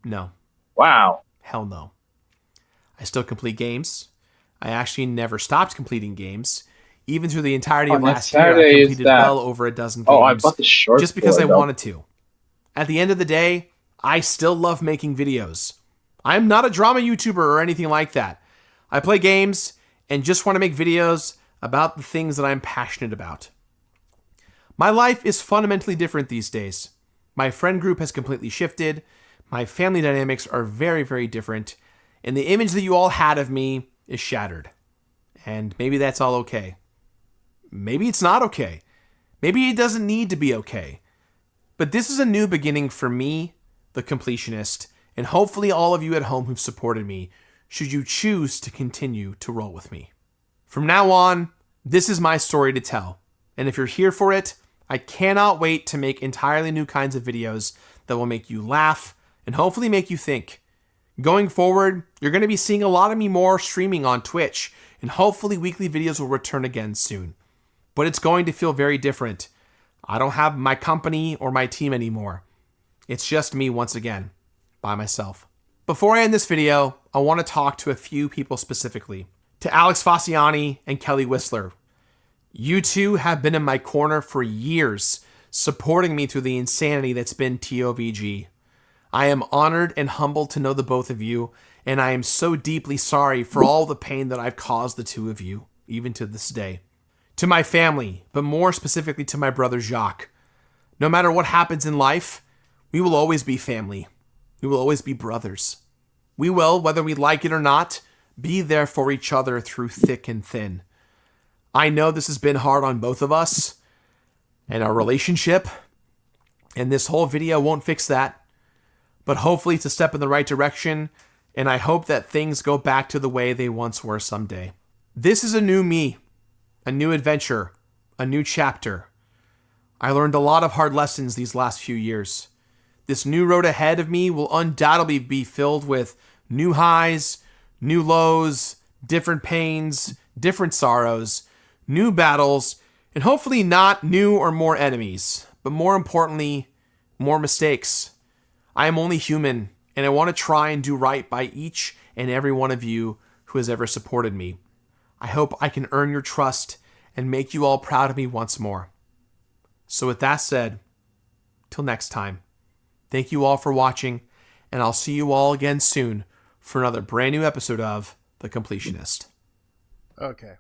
No. Wow. Hell no. I still complete games. I actually never stopped completing games. Even through the entirety of last year, I completed well over a dozen games. Oh, I bought the short just because I wanted to. At the end of the day, I still love making videos. I'm not a drama YouTuber or anything like that. I play games and just want to make videos about the things that I'm passionate about. My life is fundamentally different these days. My friend group has completely shifted. My family dynamics are very, very different. And the image that you all had of me is shattered. And maybe that's all okay. Maybe it's not okay. Maybe it doesn't need to be okay. But this is a new beginning for me, the completionist, and hopefully all of you at home who've supported me, should you choose to continue to roll with me. From now on, this is my story to tell. And if you're here for it, I cannot wait to make entirely new kinds of videos that will make you laugh and hopefully make you think. Going forward, you're going to be seeing a lot of me more streaming on Twitch, and hopefully weekly videos will return again soon. But it's going to feel very different. I don't have my company or my team anymore. It's just me once again, by myself. Before I end this video, I want to talk to a few people specifically. To Alex Faciani and Kelly Whistler. You two have been in my corner for years, supporting me through the insanity that's been TOVG. I am honored and humbled to know the both of you, and I am so deeply sorry for all the pain that I've caused the two of you, even to this day. To my family, but more specifically to my brother Jacques. No matter what happens in life, we will always be family. We will always be brothers. We will, whether we like it or not, be there for each other through thick and thin. I know this has been hard on both of us and our relationship, and this whole video won't fix that, but hopefully it's a step in the right direction, and I hope that things go back to the way they once were someday. This is a new me, a new adventure, a new chapter. I learned a lot of hard lessons these last few years. This new road ahead of me will undoubtedly be filled with new highs, new lows, different pains, different sorrows, new battles, and hopefully not new or more enemies, but more importantly, more mistakes. I am only human, and I want to try and do right by each and every one of you who has ever supported me. I hope I can earn your trust and make you all proud of me once more. So with that said, till next time, thank you all for watching, and I'll see you all again soon for another brand new episode of The Completionist. Okay.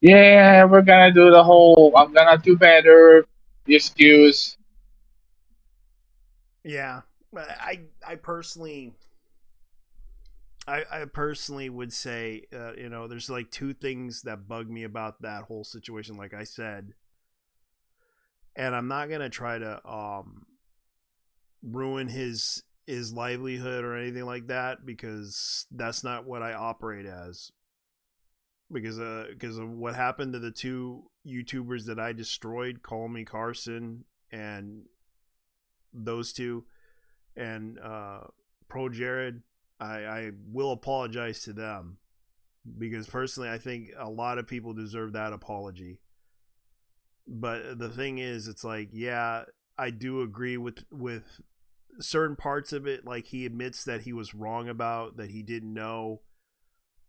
Yeah, we're gonna do the whole I'm gonna do better excuse. Yeah. I personally would say, there's like two things that bug me about that whole situation, like I said. And I'm not going to try to ruin his livelihood or anything like that, because that's not what I operate as. Because of what happened to the two YouTubers that I destroyed, Call Me Carson and those two, and Pro Jared, I will apologize to them, because personally I think a lot of people deserve that apology. But the thing is, it's like, yeah, I do agree with certain parts of it. Like, he admits that he was wrong about that, he didn't know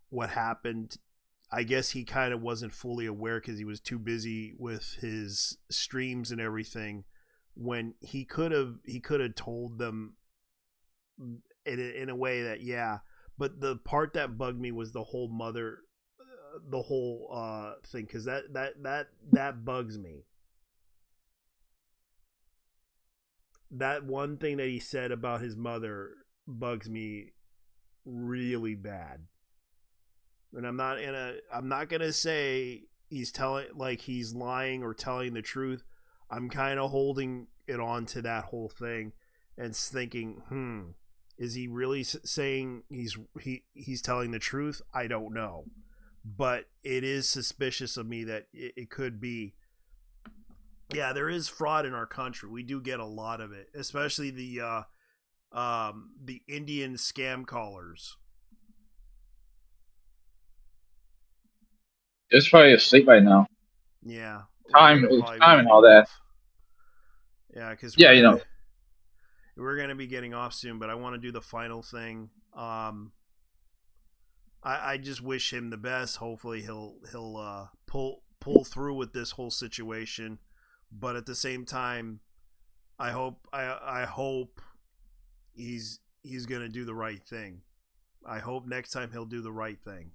what happened. I guess he kind of wasn't fully aware because he was too busy with his streams and everything, when he could have told them in a way that, yeah. But the part that bugged me was the whole thing, because that bugs me. That one thing that he said about his mother bugs me really bad. And I'm not gonna say he's lying or telling the truth. I'm kind of holding it on to that whole thing and thinking, is he really saying he's telling the truth? I don't know, but it is suspicious of me that it could be. Yeah, there is fraud in our country. We do get a lot of it, especially the Indian scam callers. It's probably asleep right now. Yeah. Time and all that. Yeah, because we're gonna be getting off soon, but I want to do the final thing. I just wish him the best. Hopefully he'll pull through with this whole situation, but at the same time, I hope he's gonna do the right thing. I hope next time he'll do the right thing.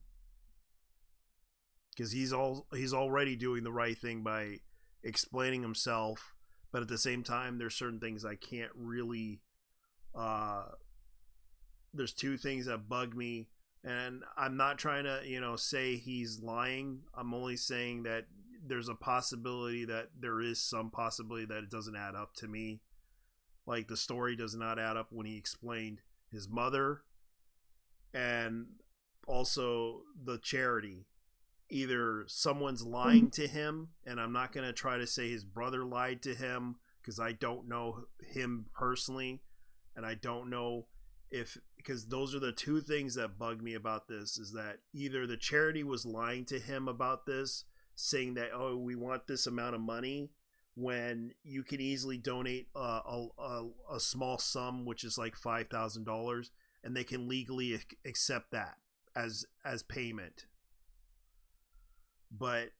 Because he's already doing the right thing by explaining himself, but at the same time, there's certain things I can't really. There's two things that bug me, and I'm not trying to say he's lying. I'm only saying that there's a possibility that there is some possibility that it doesn't add up to me. Like the story does not add up when he explained his mother, and also the charity. Either someone's lying to him, and I'm not going to try to say his brother lied to him because I don't know him personally, and I don't know because those are the two things that bug me about this, is that either the charity was lying to him about this, saying that, oh, we want this amount of money, when you can easily donate a small sum, which is like $5,000, and they can legally accept that as payment. But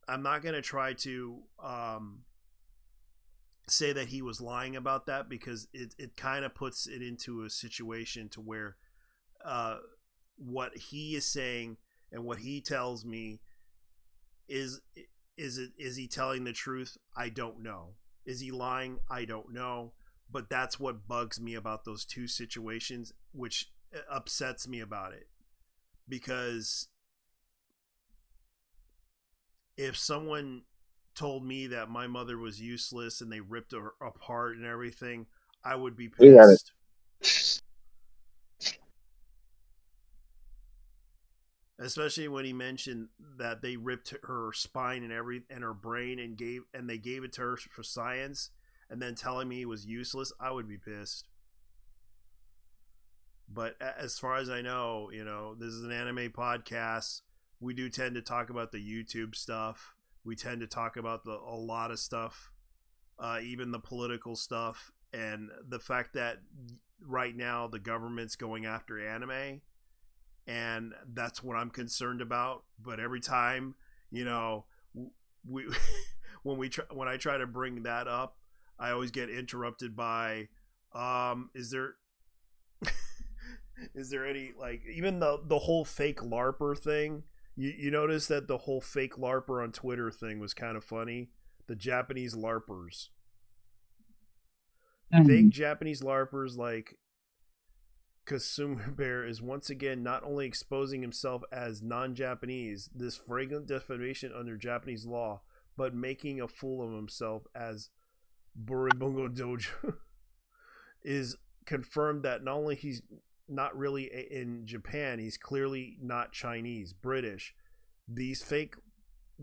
I'm not going to try to say that he was lying about that, because it kind of puts it into a situation to where what he is saying and what he tells me is he telling the truth? I don't know. Is he lying? I don't know. But that's what bugs me about those two situations, which upsets me about it, because if someone told me that my mother was useless and they ripped her apart and everything, I would be pissed. Especially when he mentioned that they ripped her spine and her brain and they gave it to her for science, and then telling me he was useless, I would be pissed. But as far as I know, this is an anime podcast. We do tend to talk about the YouTube stuff. We tend to talk about a lot of stuff, even the political stuff, and the fact that right now the government's going after anime, and that's what I'm concerned about. But every time, when I try to bring that up, I always get interrupted by, is there any, like, even the whole fake LARPer thing? You notice that the whole fake LARPer on Twitter thing was kind of funny. The Japanese LARPers. Fake Japanese LARPers like Kasumu Bear is once again not only exposing himself as non-Japanese, this flagrant defamation under Japanese law, but making a fool of himself as Boribungo Dojo. Is confirmed that not only he's not really in Japan, he's clearly not Chinese, British. These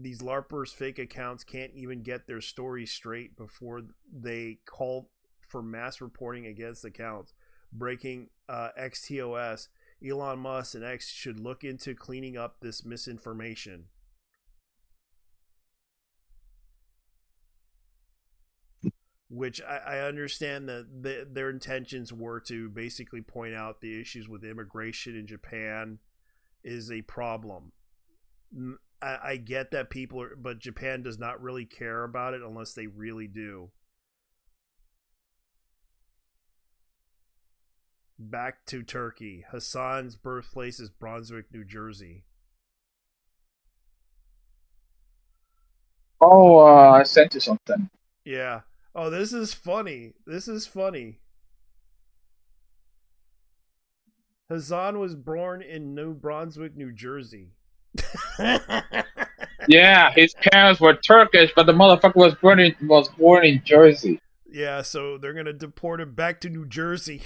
LARPers' fake accounts can't even get their stories straight before they call for mass reporting against accounts. Breaking XTOS, Elon Musk and X should look into cleaning up this misinformation. Which I understand that their intentions were to basically point out the issues with immigration in Japan is a problem. I get that but Japan does not really care about it unless they really do. Back to Turkey. Hassan's birthplace is Brunswick, New Jersey. Oh, I sent you something. Yeah. Oh, this is funny. Hassan was born in New Brunswick, New Jersey. Yeah, his parents were Turkish, but the motherfucker was born in Jersey. Yeah, so they're gonna deport him back to New Jersey.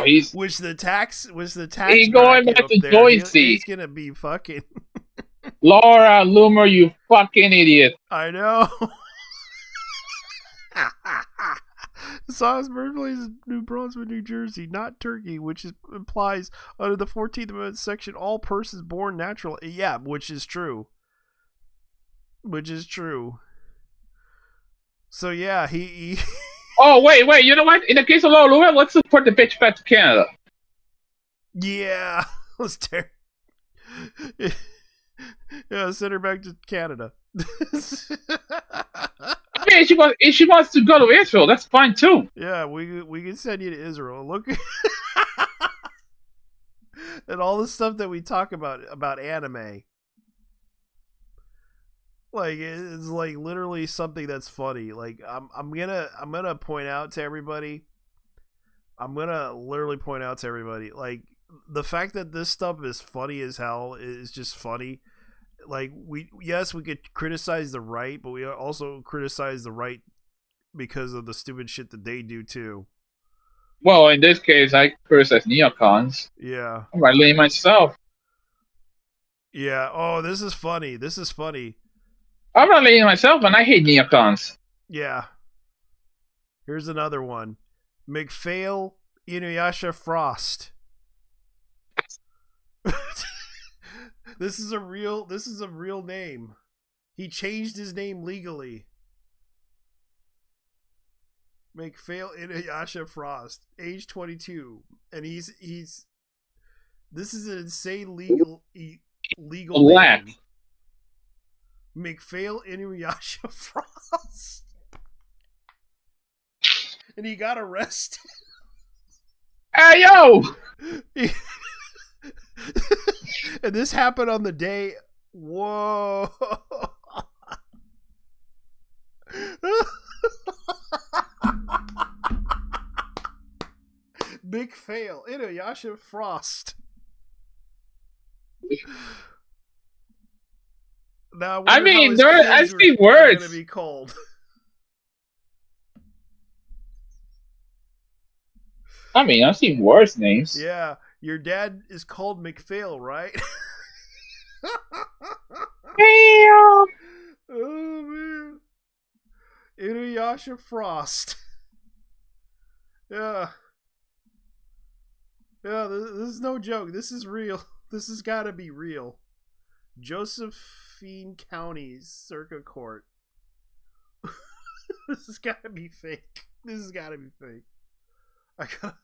He's the tax he's going back to Jersey. He's gonna be fucking Laura Loomer, you fucking idiot. I know. Hassan's birthplace is New Brunswick, New Jersey, not Turkey, which implies under the 14th Amendment section all persons born natural. Yeah, which is true. So yeah, he Oh wait! You know what? In the case of Laura Loomer, let's support the bitch back to Canada. Yeah, let's tear. Yeah, send her back to Canada. I mean, if she wants to go to Israel, that's fine too. Yeah, we can send you to Israel. Look at all the stuff that we talk about anime. Like, it's like literally something that's funny. Like, I'm gonna point out to everybody. I'm gonna literally point out to everybody, like, the fact that this stuff is funny as hell is just funny. Like, we could criticize the right, but we also criticize the right because of the stupid shit that they do too. Well, in this case, I criticize neocons. Yeah. I'm right-leaning myself. Yeah. Oh, this is funny. This is funny. I'm right-leaning myself, and I hate neocons. Yeah. Here's another one. McPhail Inuyasha Frost. This is a real name. He changed his name legally. McPhail Inuyasha Frost, age 22, and he's this is an insane legal Black. name. McPhail Inuyasha Frost. And he got arrested. Hey, yo! And this happened on the day. Whoa. Big fail. Inuyasha Frost. Now, I mean, I've seen words. Gonna be cold. I mean, I've seen worse names. Yeah, your dad is called McPhail, right? Damn. Oh man, Inuyasha Frost. Yeah, this is no joke. This is real. This has got to be real. Josephine County Circuit Court. This has got to be fake. This has got to be fake. I got,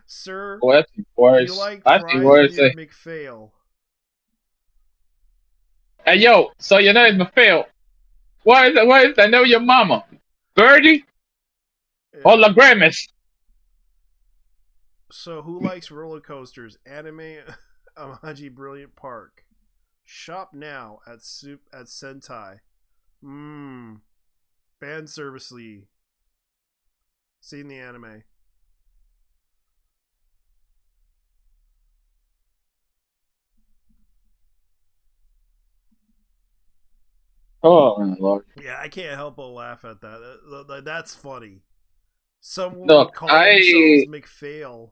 sir. Oh, that's worse. You like that's fries worse. with your McPhail? Hey, yo. So your name is McPhail. What is I know your mama? Birdie? Yeah. Or La Gramis? So who likes roller coasters? Anime Amaji Brilliant Park. Shop now at Sentai. Fan servicely. Seen the anime. Oh my lord. Yeah, I can't help but laugh at that. That's funny. Someone Look, call themselves McPhail.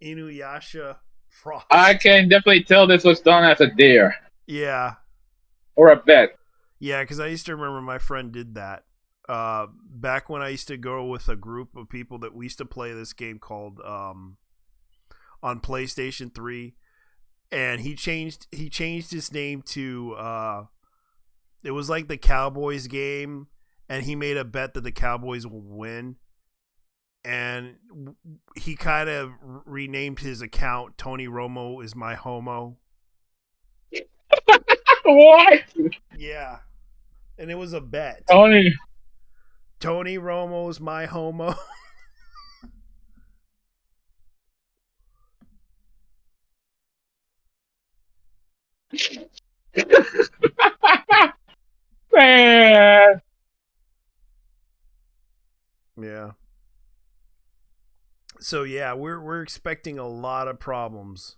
Inuyasha Frost. I can definitely tell this was done as a dare. Yeah. Or a bet. Yeah, because I used to remember my friend did that. Back when I used to go with a group of people that we used to play this game called on PlayStation 3, and he changed his name to it was like the Cowboys game, and he made a bet that the Cowboys would win. And he kind of renamed his account Tony Romo is my homo. What? Yeah. And it was a bet. Tony Romo's my homo. Man. Yeah. So yeah, we're expecting a lot of problems.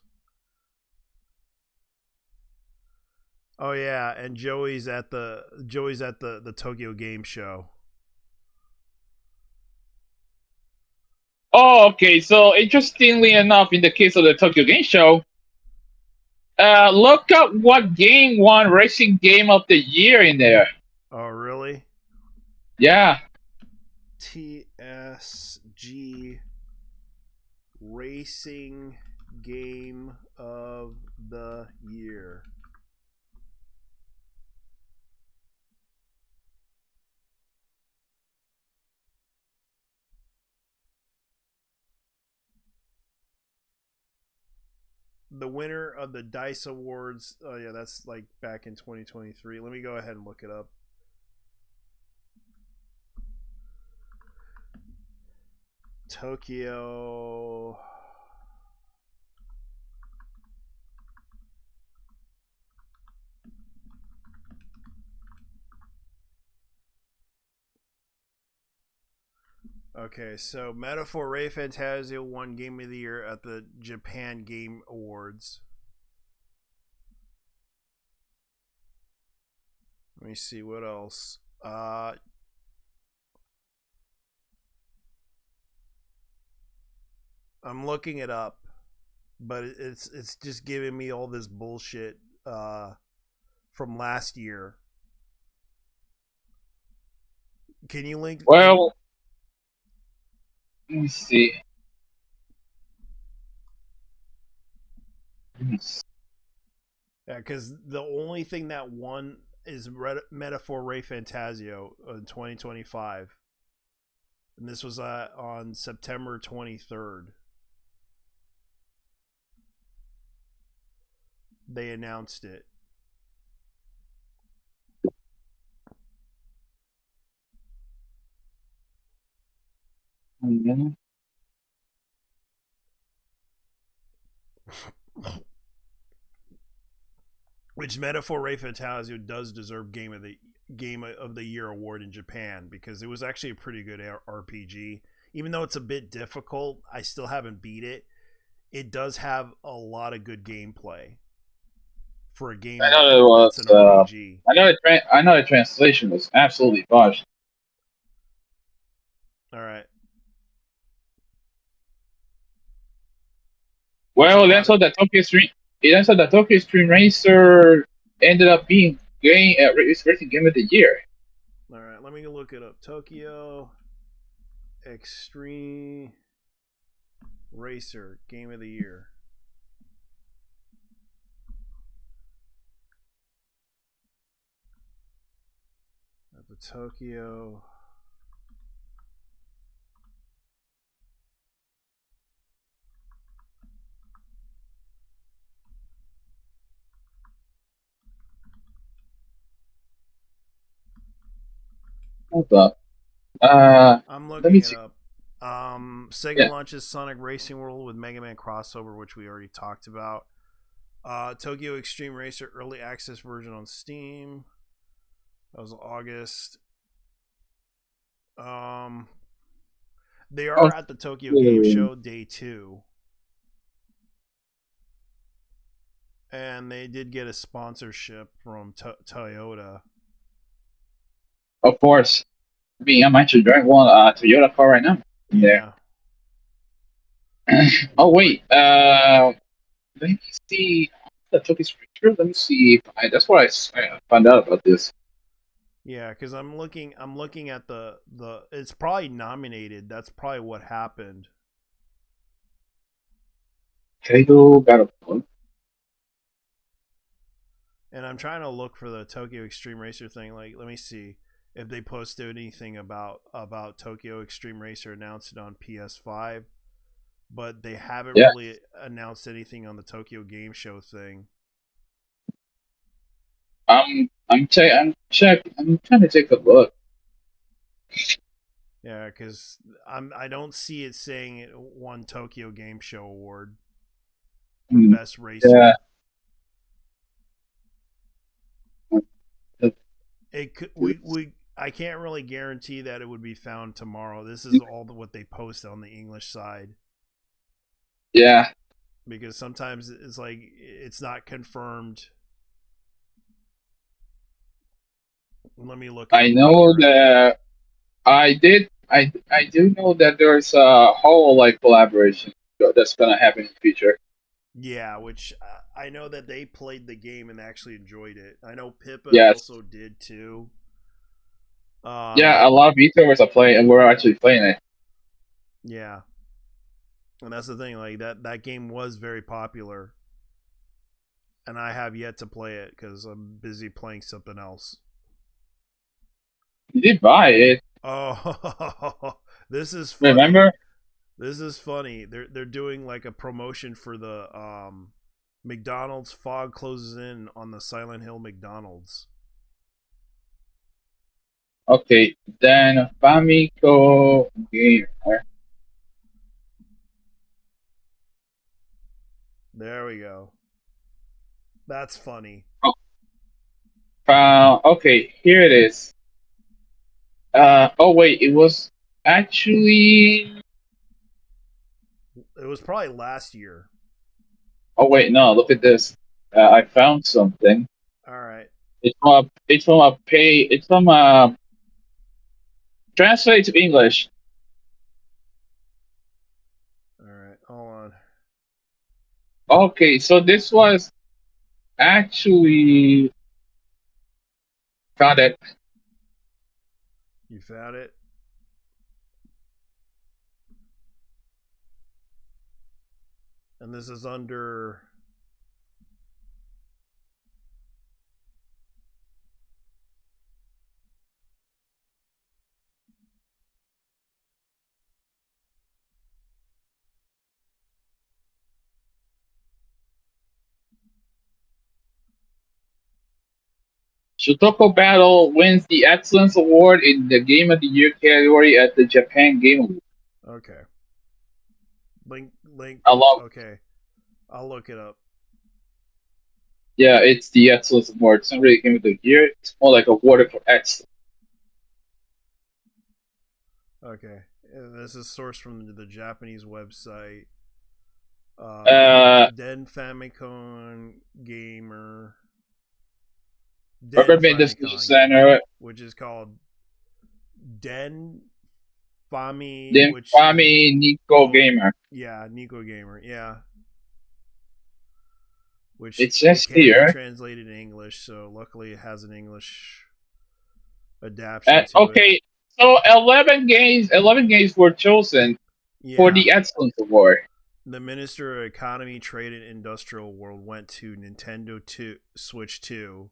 Oh yeah, and Joey's at the Tokyo Game Show. Oh, okay. So interestingly enough, in the case of the Tokyo Game Show, look up what game won Racing Game of the Year in there. Oh really? Yeah. TSG Racing Game of the Year. The winner of the DICE Awards. Oh yeah, that's like back in 2023. Let me go ahead and look it up. Tokyo. Okay, so Metaphor Ray Fantasia won Game of the Year at the Japan Game Awards. Let me see what else. I'm looking it up, but it's just giving me all this bullshit from last year. Can you link? Well, let me see. Yeah, because the only thing that won is Metaphor Ray Fantasio in 2025. And this was on September 23rd. They announced it. Mm-hmm. Which Metaphor Ray Fantasio does deserve Game of the Year award in Japan, because it was actually a pretty good RPG. Even though it's a bit difficult, I still haven't beat it. It does have a lot of good gameplay for a game I know it was. that's an RPG. I know the translation was absolutely botched. All right. Well, then so that Tokyo Stream. Then so that Tokyo Stream Racer ended up being racing game of the year. All right, let me look it up. Tokyo Extreme Racer Game of the Year. At the Tokyo. Hold up. I'm Let looking me it see. up. Sega Yeah. launches Sonic Racing World with Mega Man crossover, which we already talked about. Tokyo Extreme Racer early access version on Steam. That was August. They are at the Tokyo Game Show Day 2. And they did get a sponsorship from Toyota. Of course. I'm actually driving one Toyota car right now. Yeah. Oh wait. Let me see. The Tokyo Stream. Let me see. That's what I found out about this. Yeah, because I'm looking at the it's probably nominated. That's probably what happened. Kaido Battle. And I'm trying to look for the Tokyo Extreme Racer thing. Like, let me see if they posted anything about Tokyo Extreme Racer announced it on PS5, but they haven't really announced anything on the Tokyo Game Show thing. I'm trying to take a look. Yeah, because I don't see it saying it won Tokyo Game Show award for best racer. Yeah. It could, I can't really guarantee that it would be found tomorrow. This is all what they post on the English side. Yeah. Because sometimes it's like it's not confirmed. Let me look. I know that I do know that there's a whole like collaboration that's gonna happen in the future. Yeah, which I know that they played the game and actually enjoyed it. I know Pippa also did too. Yeah, a lot of VTubers are playing, and we're actually playing it. Yeah, and that's the thing. Like that game was very popular, and I have yet to play it because I'm busy playing something else. You did buy it. Oh, this is funny. Remember? This is funny. They're doing like a promotion for the McDonald's. Fog closes in on the Silent Hill McDonald's. Okay, then Famiko Gamer. There we go. That's funny. Okay, here it is. Oh wait, it was actually. It was probably last year. Oh wait, no, look at this. I found something. All right. It's from a translate to English. All right, hold on. Okay, so this was actually found it. You found it? And this is under Shotoko Battle wins the Excellence Award in the Game of the Year category at the Japan Game Awards. Okay. Link. Okay. I'll look it up. Yeah, it's the Excellence Award. It's not really Game of the Year. It's more like awarded for excellence. Okay. This is sourced from the Japanese website. Den Famicom Gamer. Urban Distribution Center, which is called Den Fami. Nico Gamer. Yeah, Nico Gamer. Yeah. Which it says can here be translated in English, so luckily it has an English adaptation. Okay, it. So 11 games were chosen for the Excellence Award. The Minister of Economy, Trade, and Industrial World went to Nintendo Switch 2.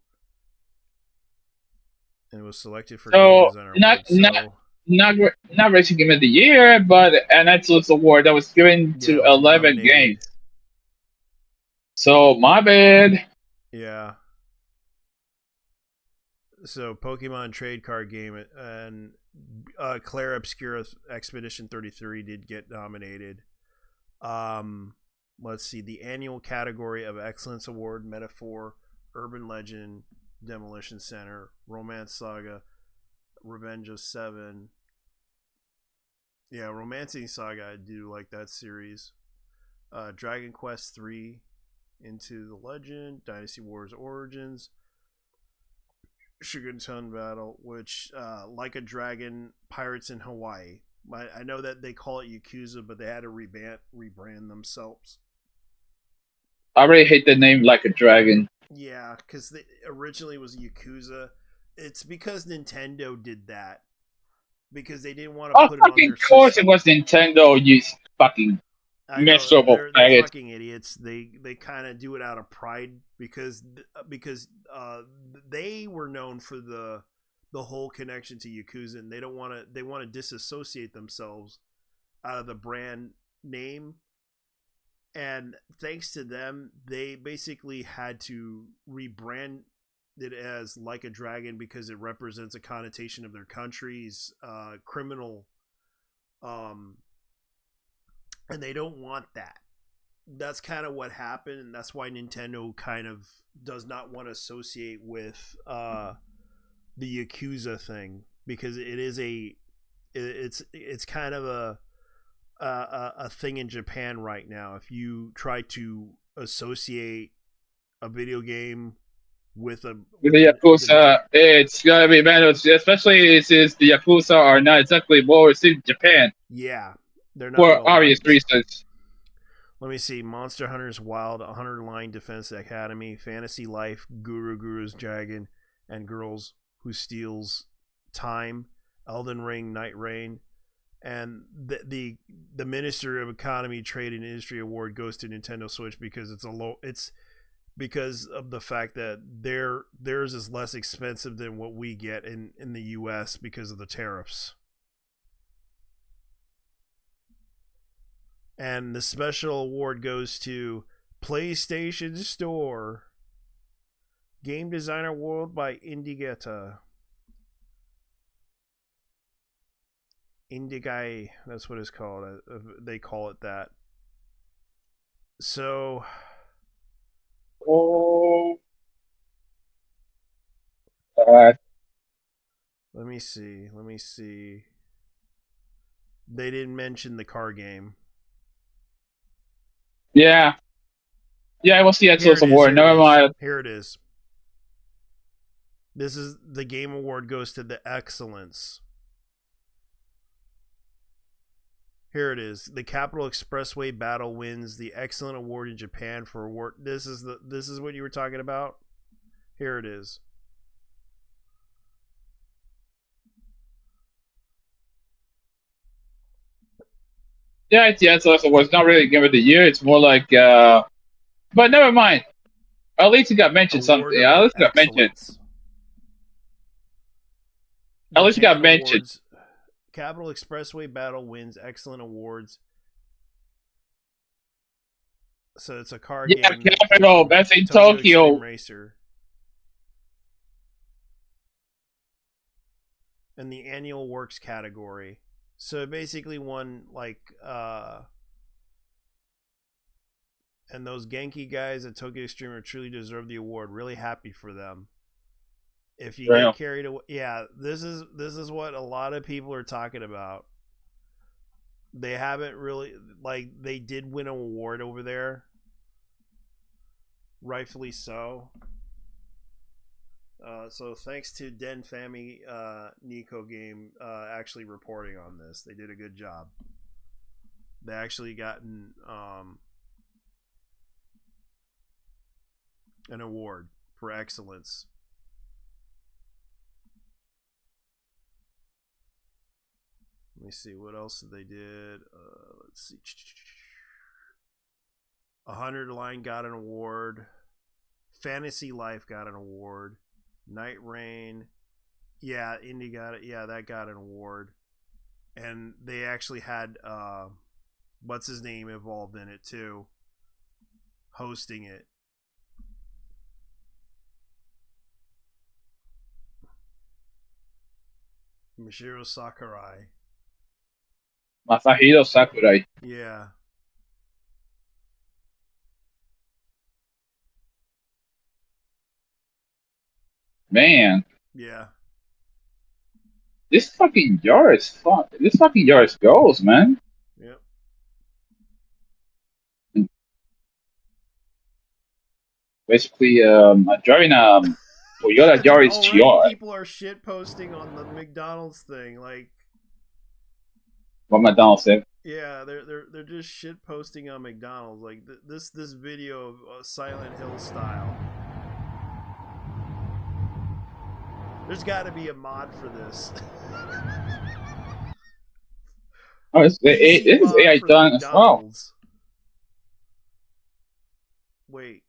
And it was selected for Game Designer Award. Not Racing Game of the Year, but an Excellence Award that was given to 11 games. So my bad. Yeah. So Pokemon Trade Card Game and Claire Obscura Expedition 33 did get nominated. Let's see, the annual category of Excellence Award: Metaphor, Urban Legend, Demolition Center, Romance Saga, Revenge of Seven. Yeah, Romancing Saga, I do like that series. Dragon Quest 3, Into the Legend, Dynasty Wars Origins, Shogun Battle, which Like a Dragon, Pirates in Hawaii. I know that they call it Yakuza, but they had to rebrand themselves. I really hate the name Like a Dragon. Yeah, because originally was Yakuza. It's because Nintendo did that. Because they didn't want to put it on their system. Of course it was Nintendo, you fucking miserable faggots. They're fucking idiots. They kind of do it out of pride because they were known for the whole connection to Yakuza, and they want to disassociate themselves out of the brand name. And thanks to them, they basically had to rebrand it as Like a Dragon because it represents a connotation of their country's criminal, and they don't want that. That's kind of what happened, and that's why Nintendo kind of does not want to associate with the Yakuza thing, because it's kind of a thing in Japan right now. If you try to associate a video game with the Yakuza, it's gonna be bad, especially since the Yakuza are not exactly well received in Japan. Yeah, they're not for obvious reasons. Let me see: Monster Hunter's Wild, 100 Line Defense Academy, Fantasy Life, Guru's Dragon, and Girls Who Steals Time, Elden Ring, Night Rain. And the Minister of Economy, Trade, and Industry Award goes to Nintendo Switch because it's because of the fact that theirs is less expensive than what we get in the US because of the tariffs. And the special award goes to PlayStation Store, Game Designer World by Indigeta. Indigai, that's what it's called. They call it that. So Oh. God. Let me see. They didn't mention the car game. Yeah. Yeah, I will see Excellence Award. Never mind. Here it is. This is the game award goes to the excellence. Here it is. The Capital Expressway battle wins the excellent award in Japan for award. This is what you were talking about. Here it is. Yeah, it's the Excellence Award. It's not really Game of the Year. It's more like, but never mind. At least it got mentioned something. At least it got mentioned. At least it got mentioned. Awards. Capital Expressway battle wins excellent awards. So it's a car game. Yeah, Capital. That's in Tokyo. Extreme Racer. In the annual works category. So it basically won like and those Genki guys at Tokyo Extreme truly deserve the award. Really happy for them. If you get carried away, yeah, this is what a lot of people are talking about. They haven't really, like, they did win an award over there, rightfully so. So thanks to Den Fami Nico Game actually reporting on this. They did a good job. They actually gotten an award for excellence. Let me see what else they did. Let's see. 100 Line got an award. Fantasy Life got an award. Night Rain, yeah, Indie got it. Yeah, that got an award. And they actually had what's his name involved in it too, hosting it. Mishiro Sakurai. Masahiro Sakurai. Yeah. Man. Yeah. This fucking Yaris fun. This fucking Yaris goes, man. Yep. Basically, I'm driving Toyota Yaris GR. People are shit posting on the McDonald's thing, like. What McDonald's said. Yeah, they're just shit posting on McDonald's, like this video of Silent Hill style. There's got to be a mod for this. Oh, this is AI done as well. Wait.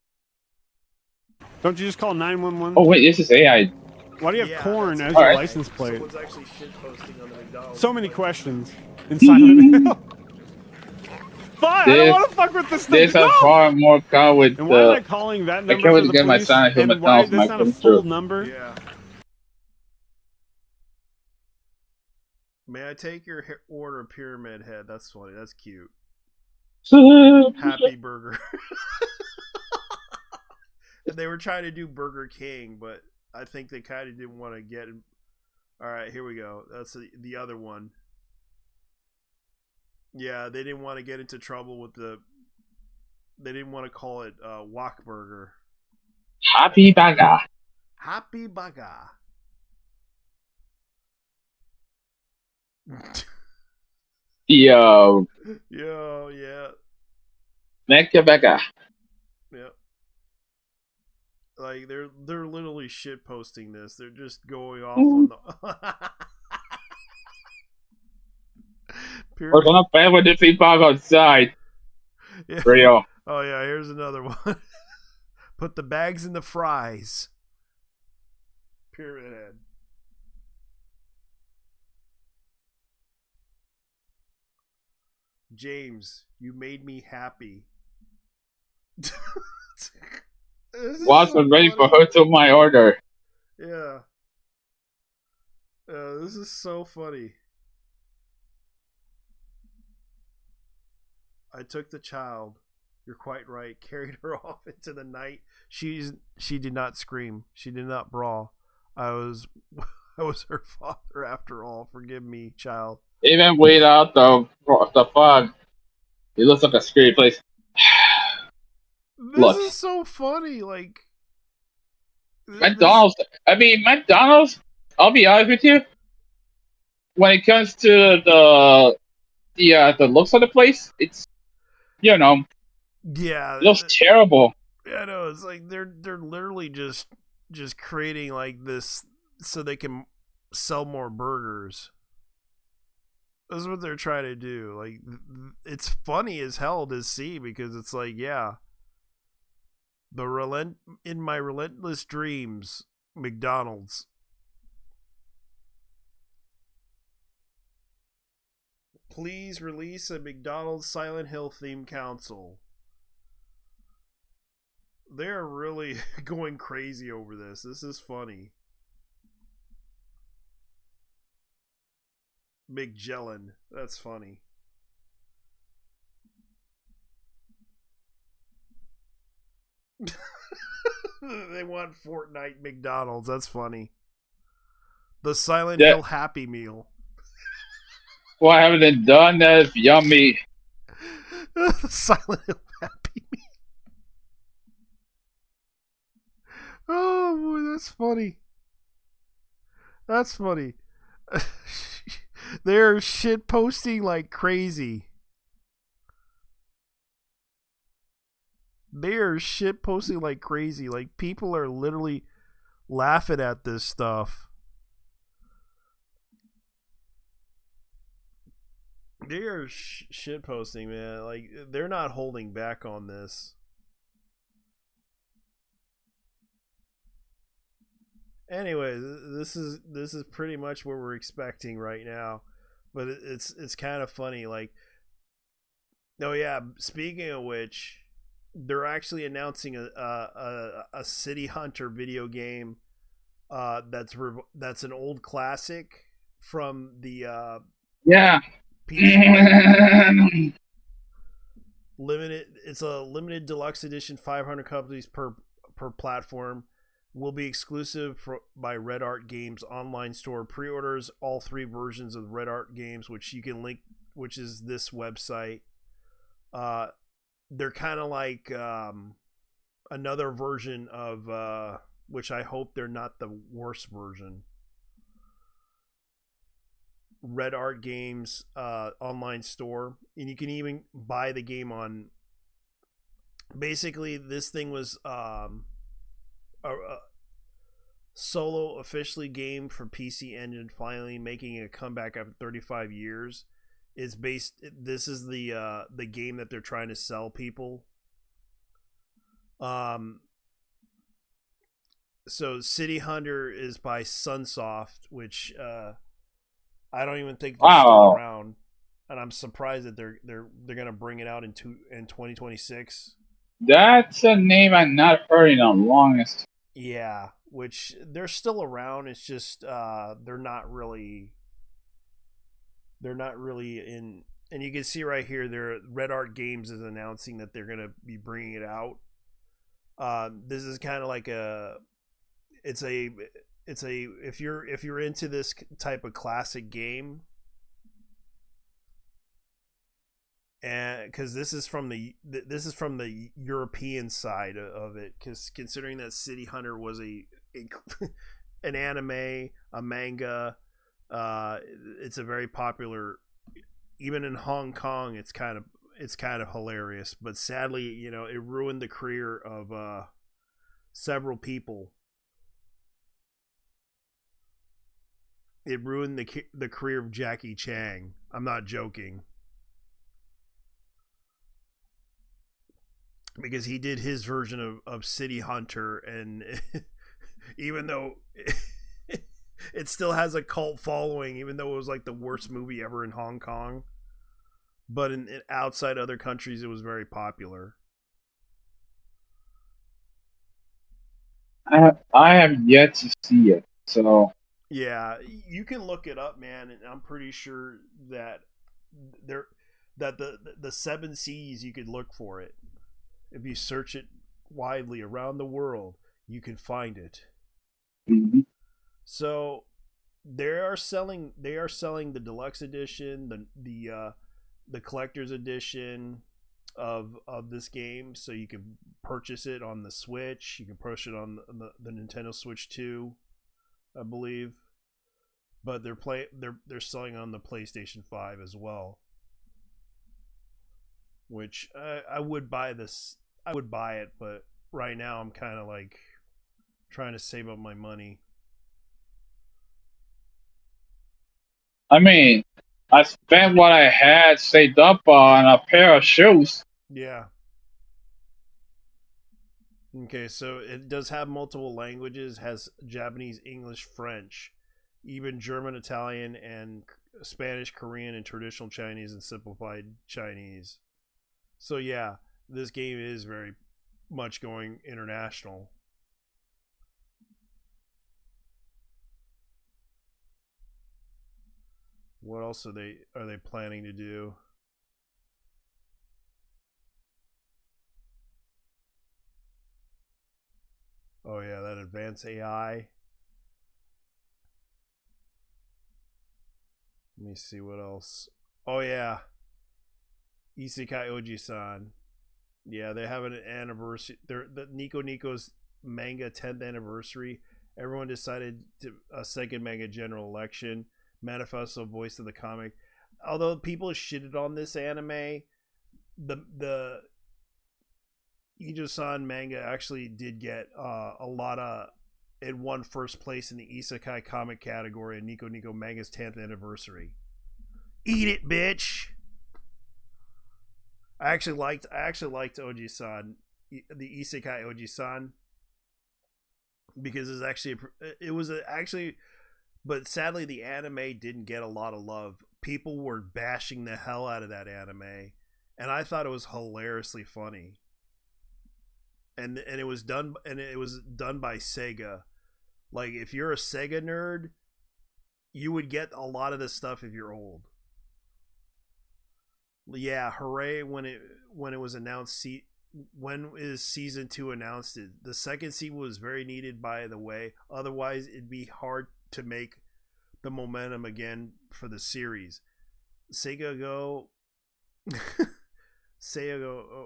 Don't you just call 911? Oh wait, this is AI. Why do you have corn as your license plate? Someone's actually shitposting on the McDonald's. So many questions in Silent Hill. Fine, I don't want to fuck with this thing. There's a far more car with. And why am I calling that number for the police? My Silent Hill and why McDonald's. that's not a full number? Yeah. May I take your order, Pyramid Head? That's funny. That's cute. Happy Burger. And they were trying to do Burger King, but I think they kind of didn't want to get. All right, here we go. That's the other one. Yeah, they didn't want to get into trouble with the. They didn't want to call it Wok Burger. Happy Burger. Happy Burger. Yo, yeah. Make your burger. Yep. Like they're literally shit posting this. They're just going off on the. We're gonna play with the people outside. Yeah. Real. Oh yeah, here's another one. Put the bags in the fries. Pyramid Head. James, you made me happy. Wasn't ready for her to my order. Yeah. This is so funny. I took the child. You're quite right. Carried her off into the night. She did not scream. She did not brawl. I was her father after all. Forgive me, child. Even without the fog, it looks like a scary place. This is so funny. Like McDonald's. McDonald's. I'll be honest with you. When it comes to the looks of the place, it's yeah, it looks terrible. Yeah, I know. It's like they're literally just creating like this so they can sell more burgers. That's what they're trying to do. Like, it's funny as hell to see because it's like, yeah, in my relentless dreams, McDonald's. Please release a McDonald's Silent Hill theme console. They're really going crazy over this. This is funny. McJellin. That's funny. They want Fortnite McDonald's. That's funny. The Silent Hill Happy Meal. Why haven't they done that? Yummy. Silent Hill Happy Meal. Oh boy, that's funny. That's funny. They're shit posting like crazy. They're shit posting like crazy. Like, people are literally laughing at this stuff. They are shit posting, man. Like, they're not holding back on this. Anyway, this is pretty much what we're expecting right now, but it's kind of funny. Like, oh yeah, speaking of which, they're actually announcing a City Hunter video game that's an old classic from the PC. It's a limited deluxe edition, 500 copies per platform. Will be exclusive by Red Art Games online store. Pre-orders all 3 versions of Red Art Games, which you can link, which is this website. They're kind of like another version of which I hope they're not the worst version. Red Art Games online store, and you can even buy the game on. Basically, this thing was a solo officially game for PC Engine, finally making a comeback after 35 years. This is the game that they're trying to sell people. So City Hunter is by Sunsoft, which I don't even think they're still around, and I'm surprised that they're gonna bring it out in 2026. That's a name I've not heard in the longest. Yeah, which they're still around. It's just they're not really in. And you can see right here, Red Art Games is announcing that they're gonna be bringing it out. This is kind of like if you're into this type of classic game, and because this is from the European side of it, because considering that City Hunter was an anime, a manga, it's a very popular, even in Hong Kong. It's kind of hilarious, but sadly, it ruined the career of several people. It ruined the career of Jackie Chan. I'm not joking. Because he did his version of City Hunter, and even though it still has a cult following, even though it was like the worst movie ever in Hong Kong, but in outside other countries it was very popular. I have yet to see it, so yeah, you can look it up, man, and I'm pretty sure that the 7 C's, you could look for it. If you search it widely around the world, you can find it. Mm-hmm. So they are selling the deluxe edition, the collector's edition of this game, so you can purchase it on the Switch. You can purchase it on the Nintendo Switch 2, I believe. But they're selling on the PlayStation 5 as well. Which I would buy this. I would buy it, but right now I'm kind of like trying to save up my money. I mean, I spent what I had saved up on a pair of shoes. Yeah. Okay, so it does have multiple languages, has Japanese, English, French, even German, Italian, and Spanish, Korean, and traditional Chinese and simplified Chinese. So yeah, this game is very much going international. What else are they planning to do? Oh yeah, that advanced AI. Let me see what else. Oh yeah, Isekai Oji-san. Yeah, they have an anniversary. The Nico Nico's manga 10th anniversary. Everyone decided to a second manga general election. Manifesto voice of the comic. Although people shitted on this anime, the Ijo-san manga actually did get a lot of. It won first place in the Isekai comic category in Nico Nico Manga's 10th anniversary. Eat it, bitch! I actually liked Oji-san, the Isekai Oji-san, because it was actually, but sadly the anime didn't get a lot of love. People were bashing the hell out of that anime, and I thought it was hilariously funny. And it was done by Sega. Like, if you're a Sega nerd, you would get a lot of this stuff if you're old. Yeah, hooray when it was announced. When is season 2 announced? The second season was very needed, by the way. Otherwise, it'd be hard to make the momentum again for the series. Sega Go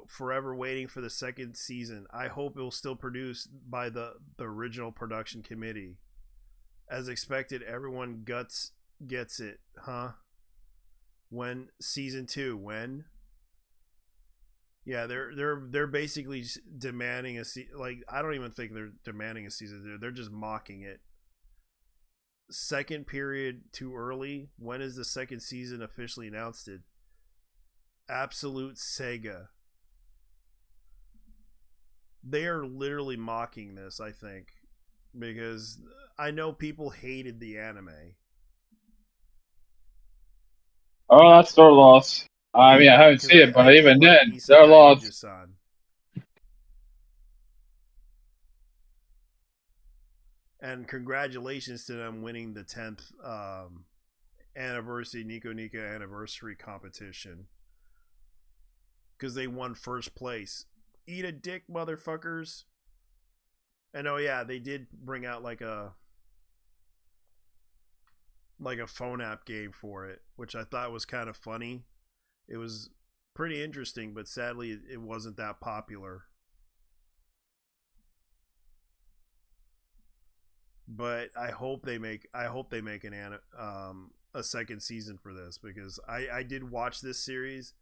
forever waiting for the second season. I hope it will still produce by the original production committee. As expected, everyone gets it, huh? When season 2? When? Yeah, they're basically demanding I don't even think they're demanding a season 2. They're just mocking it. Second period too early. When is the second season officially announced? Absolute Sega. They are literally mocking this, I think, because I know people hated the anime. Oh, that's their loss. I mean, I haven't seen it, but even then, their loss. And congratulations to them winning the 10th anniversary Nico Nico anniversary competition, because they won first place. Eat a dick, motherfuckers. And oh yeah, they did bring out like a phone app game for it, which I thought was kind of funny. It was pretty interesting, but sadly it wasn't that popular. But I hope they make a second season for this, because I did watch this series.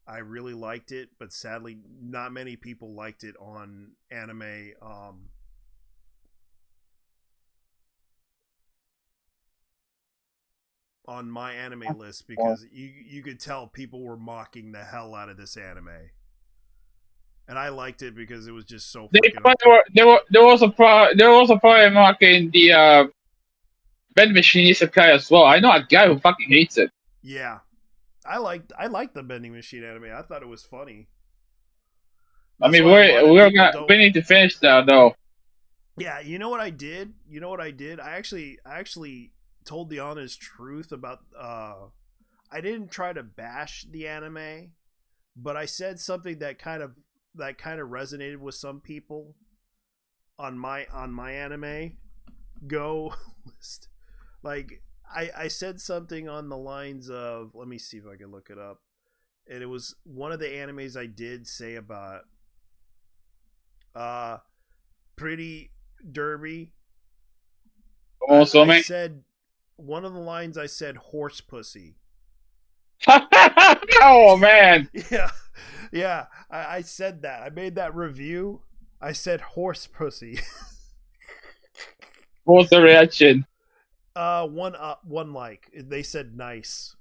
I really liked it, but sadly not many people liked it on anime on my anime list, because you could tell people were mocking the hell out of this anime. And I liked it because it was just so There was probably mocking the vending machine isekai as well. I know a guy who fucking hates it. Yeah. I liked the vending machine anime. I thought it was funny. I mean, we need to finish that though. Yeah, you know what I did? I actually told the honest truth about I didn't try to bash the anime, but I said something that kind of that kind of resonated with some people on my anime go list. Like I said something on the lines of, let me see if I can look it up. And it was one of the animes I did say about Pretty Derby. I said one of the lines I said horse pussy. Oh man. Yeah. I said that. I made that review. I said horse pussy. What's the reaction? One like. They said nice.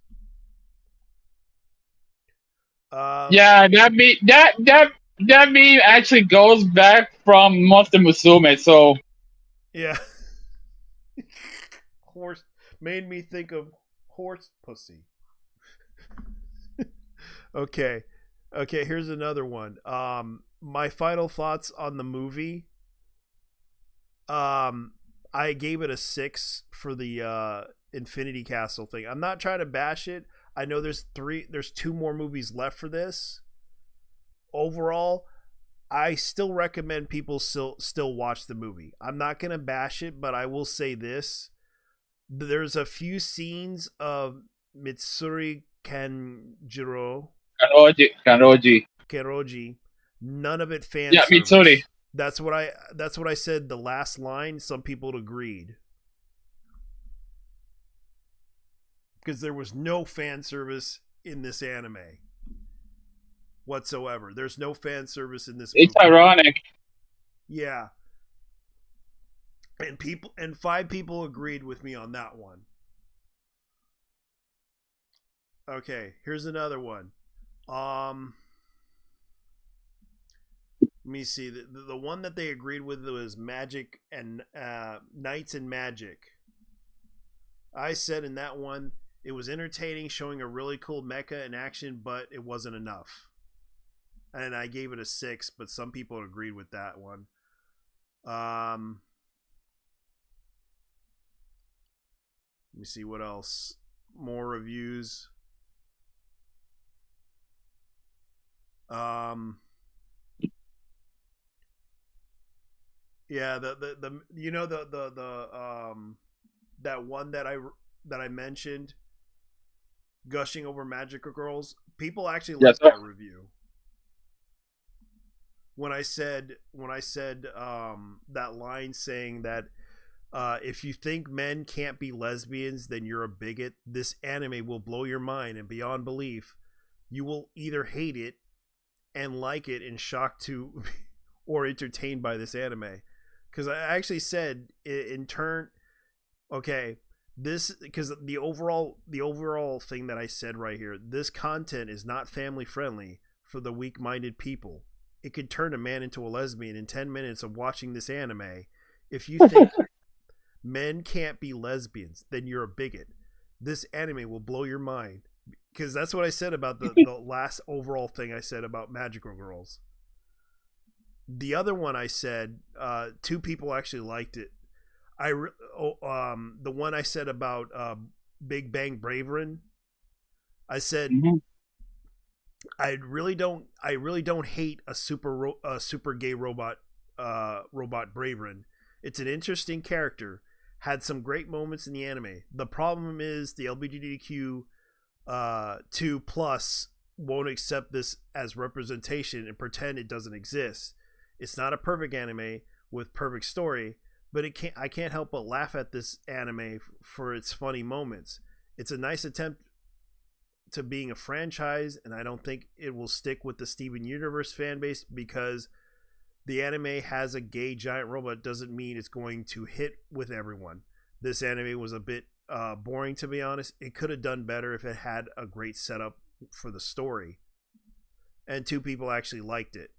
Yeah, that meme actually goes back from Monster Musume, so yeah. Horse made me think of horse pussy. Okay, here's another one. My final thoughts on the movie. I gave it a 6 for the Infinity Castle thing. I'm not trying to bash it. I know there's 2 more movies left for this. Overall, I still recommend people still watch the movie. I'm not going to bash it, but I will say this. There's a few scenes of Mitsuri Kanroji. None of it fan service. Mitsuri. That's what I said the last line. Some people agreed. Because there was no fan service in this anime whatsoever. There's no fan service in this movie. It's ironic. Yeah. And 5 people agreed with me on that one. Okay, here's another one. Let me see. The one that they agreed with was Magic and Knights and Magic. I said in that one, it was entertaining, showing a really cool mecha in action, but it wasn't enough. And I gave it a 6, but some people agreed with that one. Let me see what else. More reviews. Yeah, the you know the that one that I mentioned, gushing over Magical Girls. People actually liked that review. When I said that line saying that if you think men can't be lesbians, then you're a bigot. This anime will blow your mind and beyond belief. You will either hate it and like it in shock to or entertained by this anime. Because I actually said in turn, okay, this, because the overall thing that I said right here, this content is not family friendly for the weak-minded people. It could turn a man into a lesbian in 10 minutes of watching this anime. If you think men can't be lesbians, then you're a bigot. This anime will blow your mind. Because that's what I said about the last overall thing I said about Magical Girls. The other one I said, 2 people actually liked it. The one I said about Big Bang Braverin, I said I really don't hate a super gay robot Braverin. It's an interesting character, had some great moments in the anime. The problem is the LGBTQ 2+ won't accept this as representation and pretend it doesn't exist. It's not a perfect anime with perfect story, but I can't help but laugh at this anime for its funny moments. It's a nice attempt to being a franchise, and I don't think it will stick with the Steven Universe fan base because the anime has a gay giant robot doesn't mean it's going to hit with everyone. This anime was a bit boring, to be honest. It could have done better if it had a great setup for the story. And 2 people actually liked it.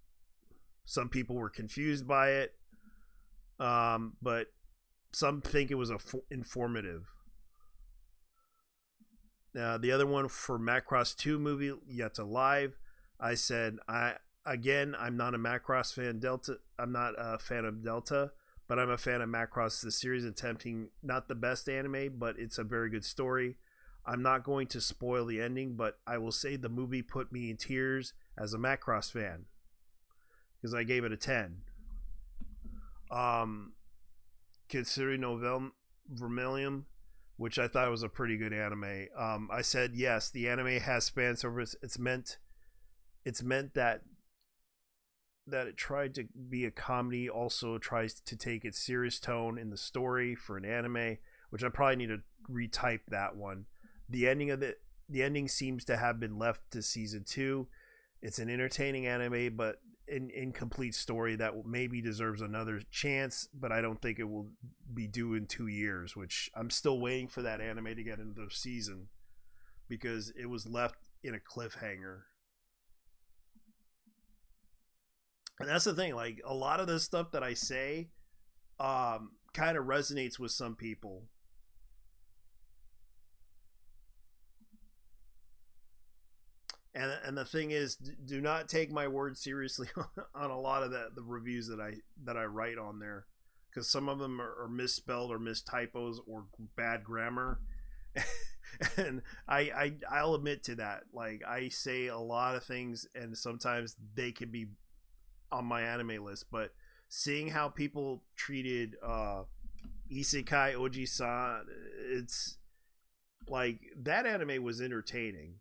Some people were confused by it, but some think it was informative. The other one for Macross 2 movie, Yet Alive, I said I'm not a Macross fan. I'm not a fan of Delta, but I'm a fan of Macross, the series, attempting not the best anime, but it's a very good story. I'm not going to spoil the ending, but I will say the movie put me in tears as a Macross fan. because I gave it a 10. Considering Vermilion, which I thought was a pretty good anime. I said yes, the anime has fan service. It's meant that it tried to be a comedy, also tries to take its serious tone in the story for an anime, which I probably need to retype that one. The ending seems to have been left to season 2. It's an entertaining anime, but an incomplete story that maybe deserves another chance, but I don't think it will be due in 2 years, which I'm still waiting for that anime to get into the season because it was left in a cliffhanger. And that's the thing, like a lot of this stuff that I say kind of resonates with some people. And the thing is, do not take my word seriously on a lot of the reviews that I write on there, because some of them are misspelled or mistypos or bad grammar. And I'll admit to that. Like, I say a lot of things, and sometimes they can be on my anime list. But seeing how people treated Isekai Oji-san, it's like that anime was entertaining.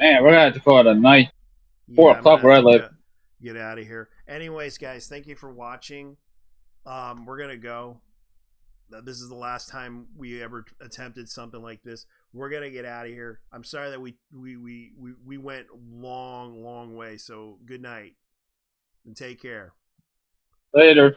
Man, we're gonna have to call it a night. 4 o'clock where I live. Get out of here. Anyways, guys, thank you for watching. We're gonna go. This is the last time we ever attempted something like this. We're gonna get out of here. I'm sorry that we went long way. So good night and take care. Later.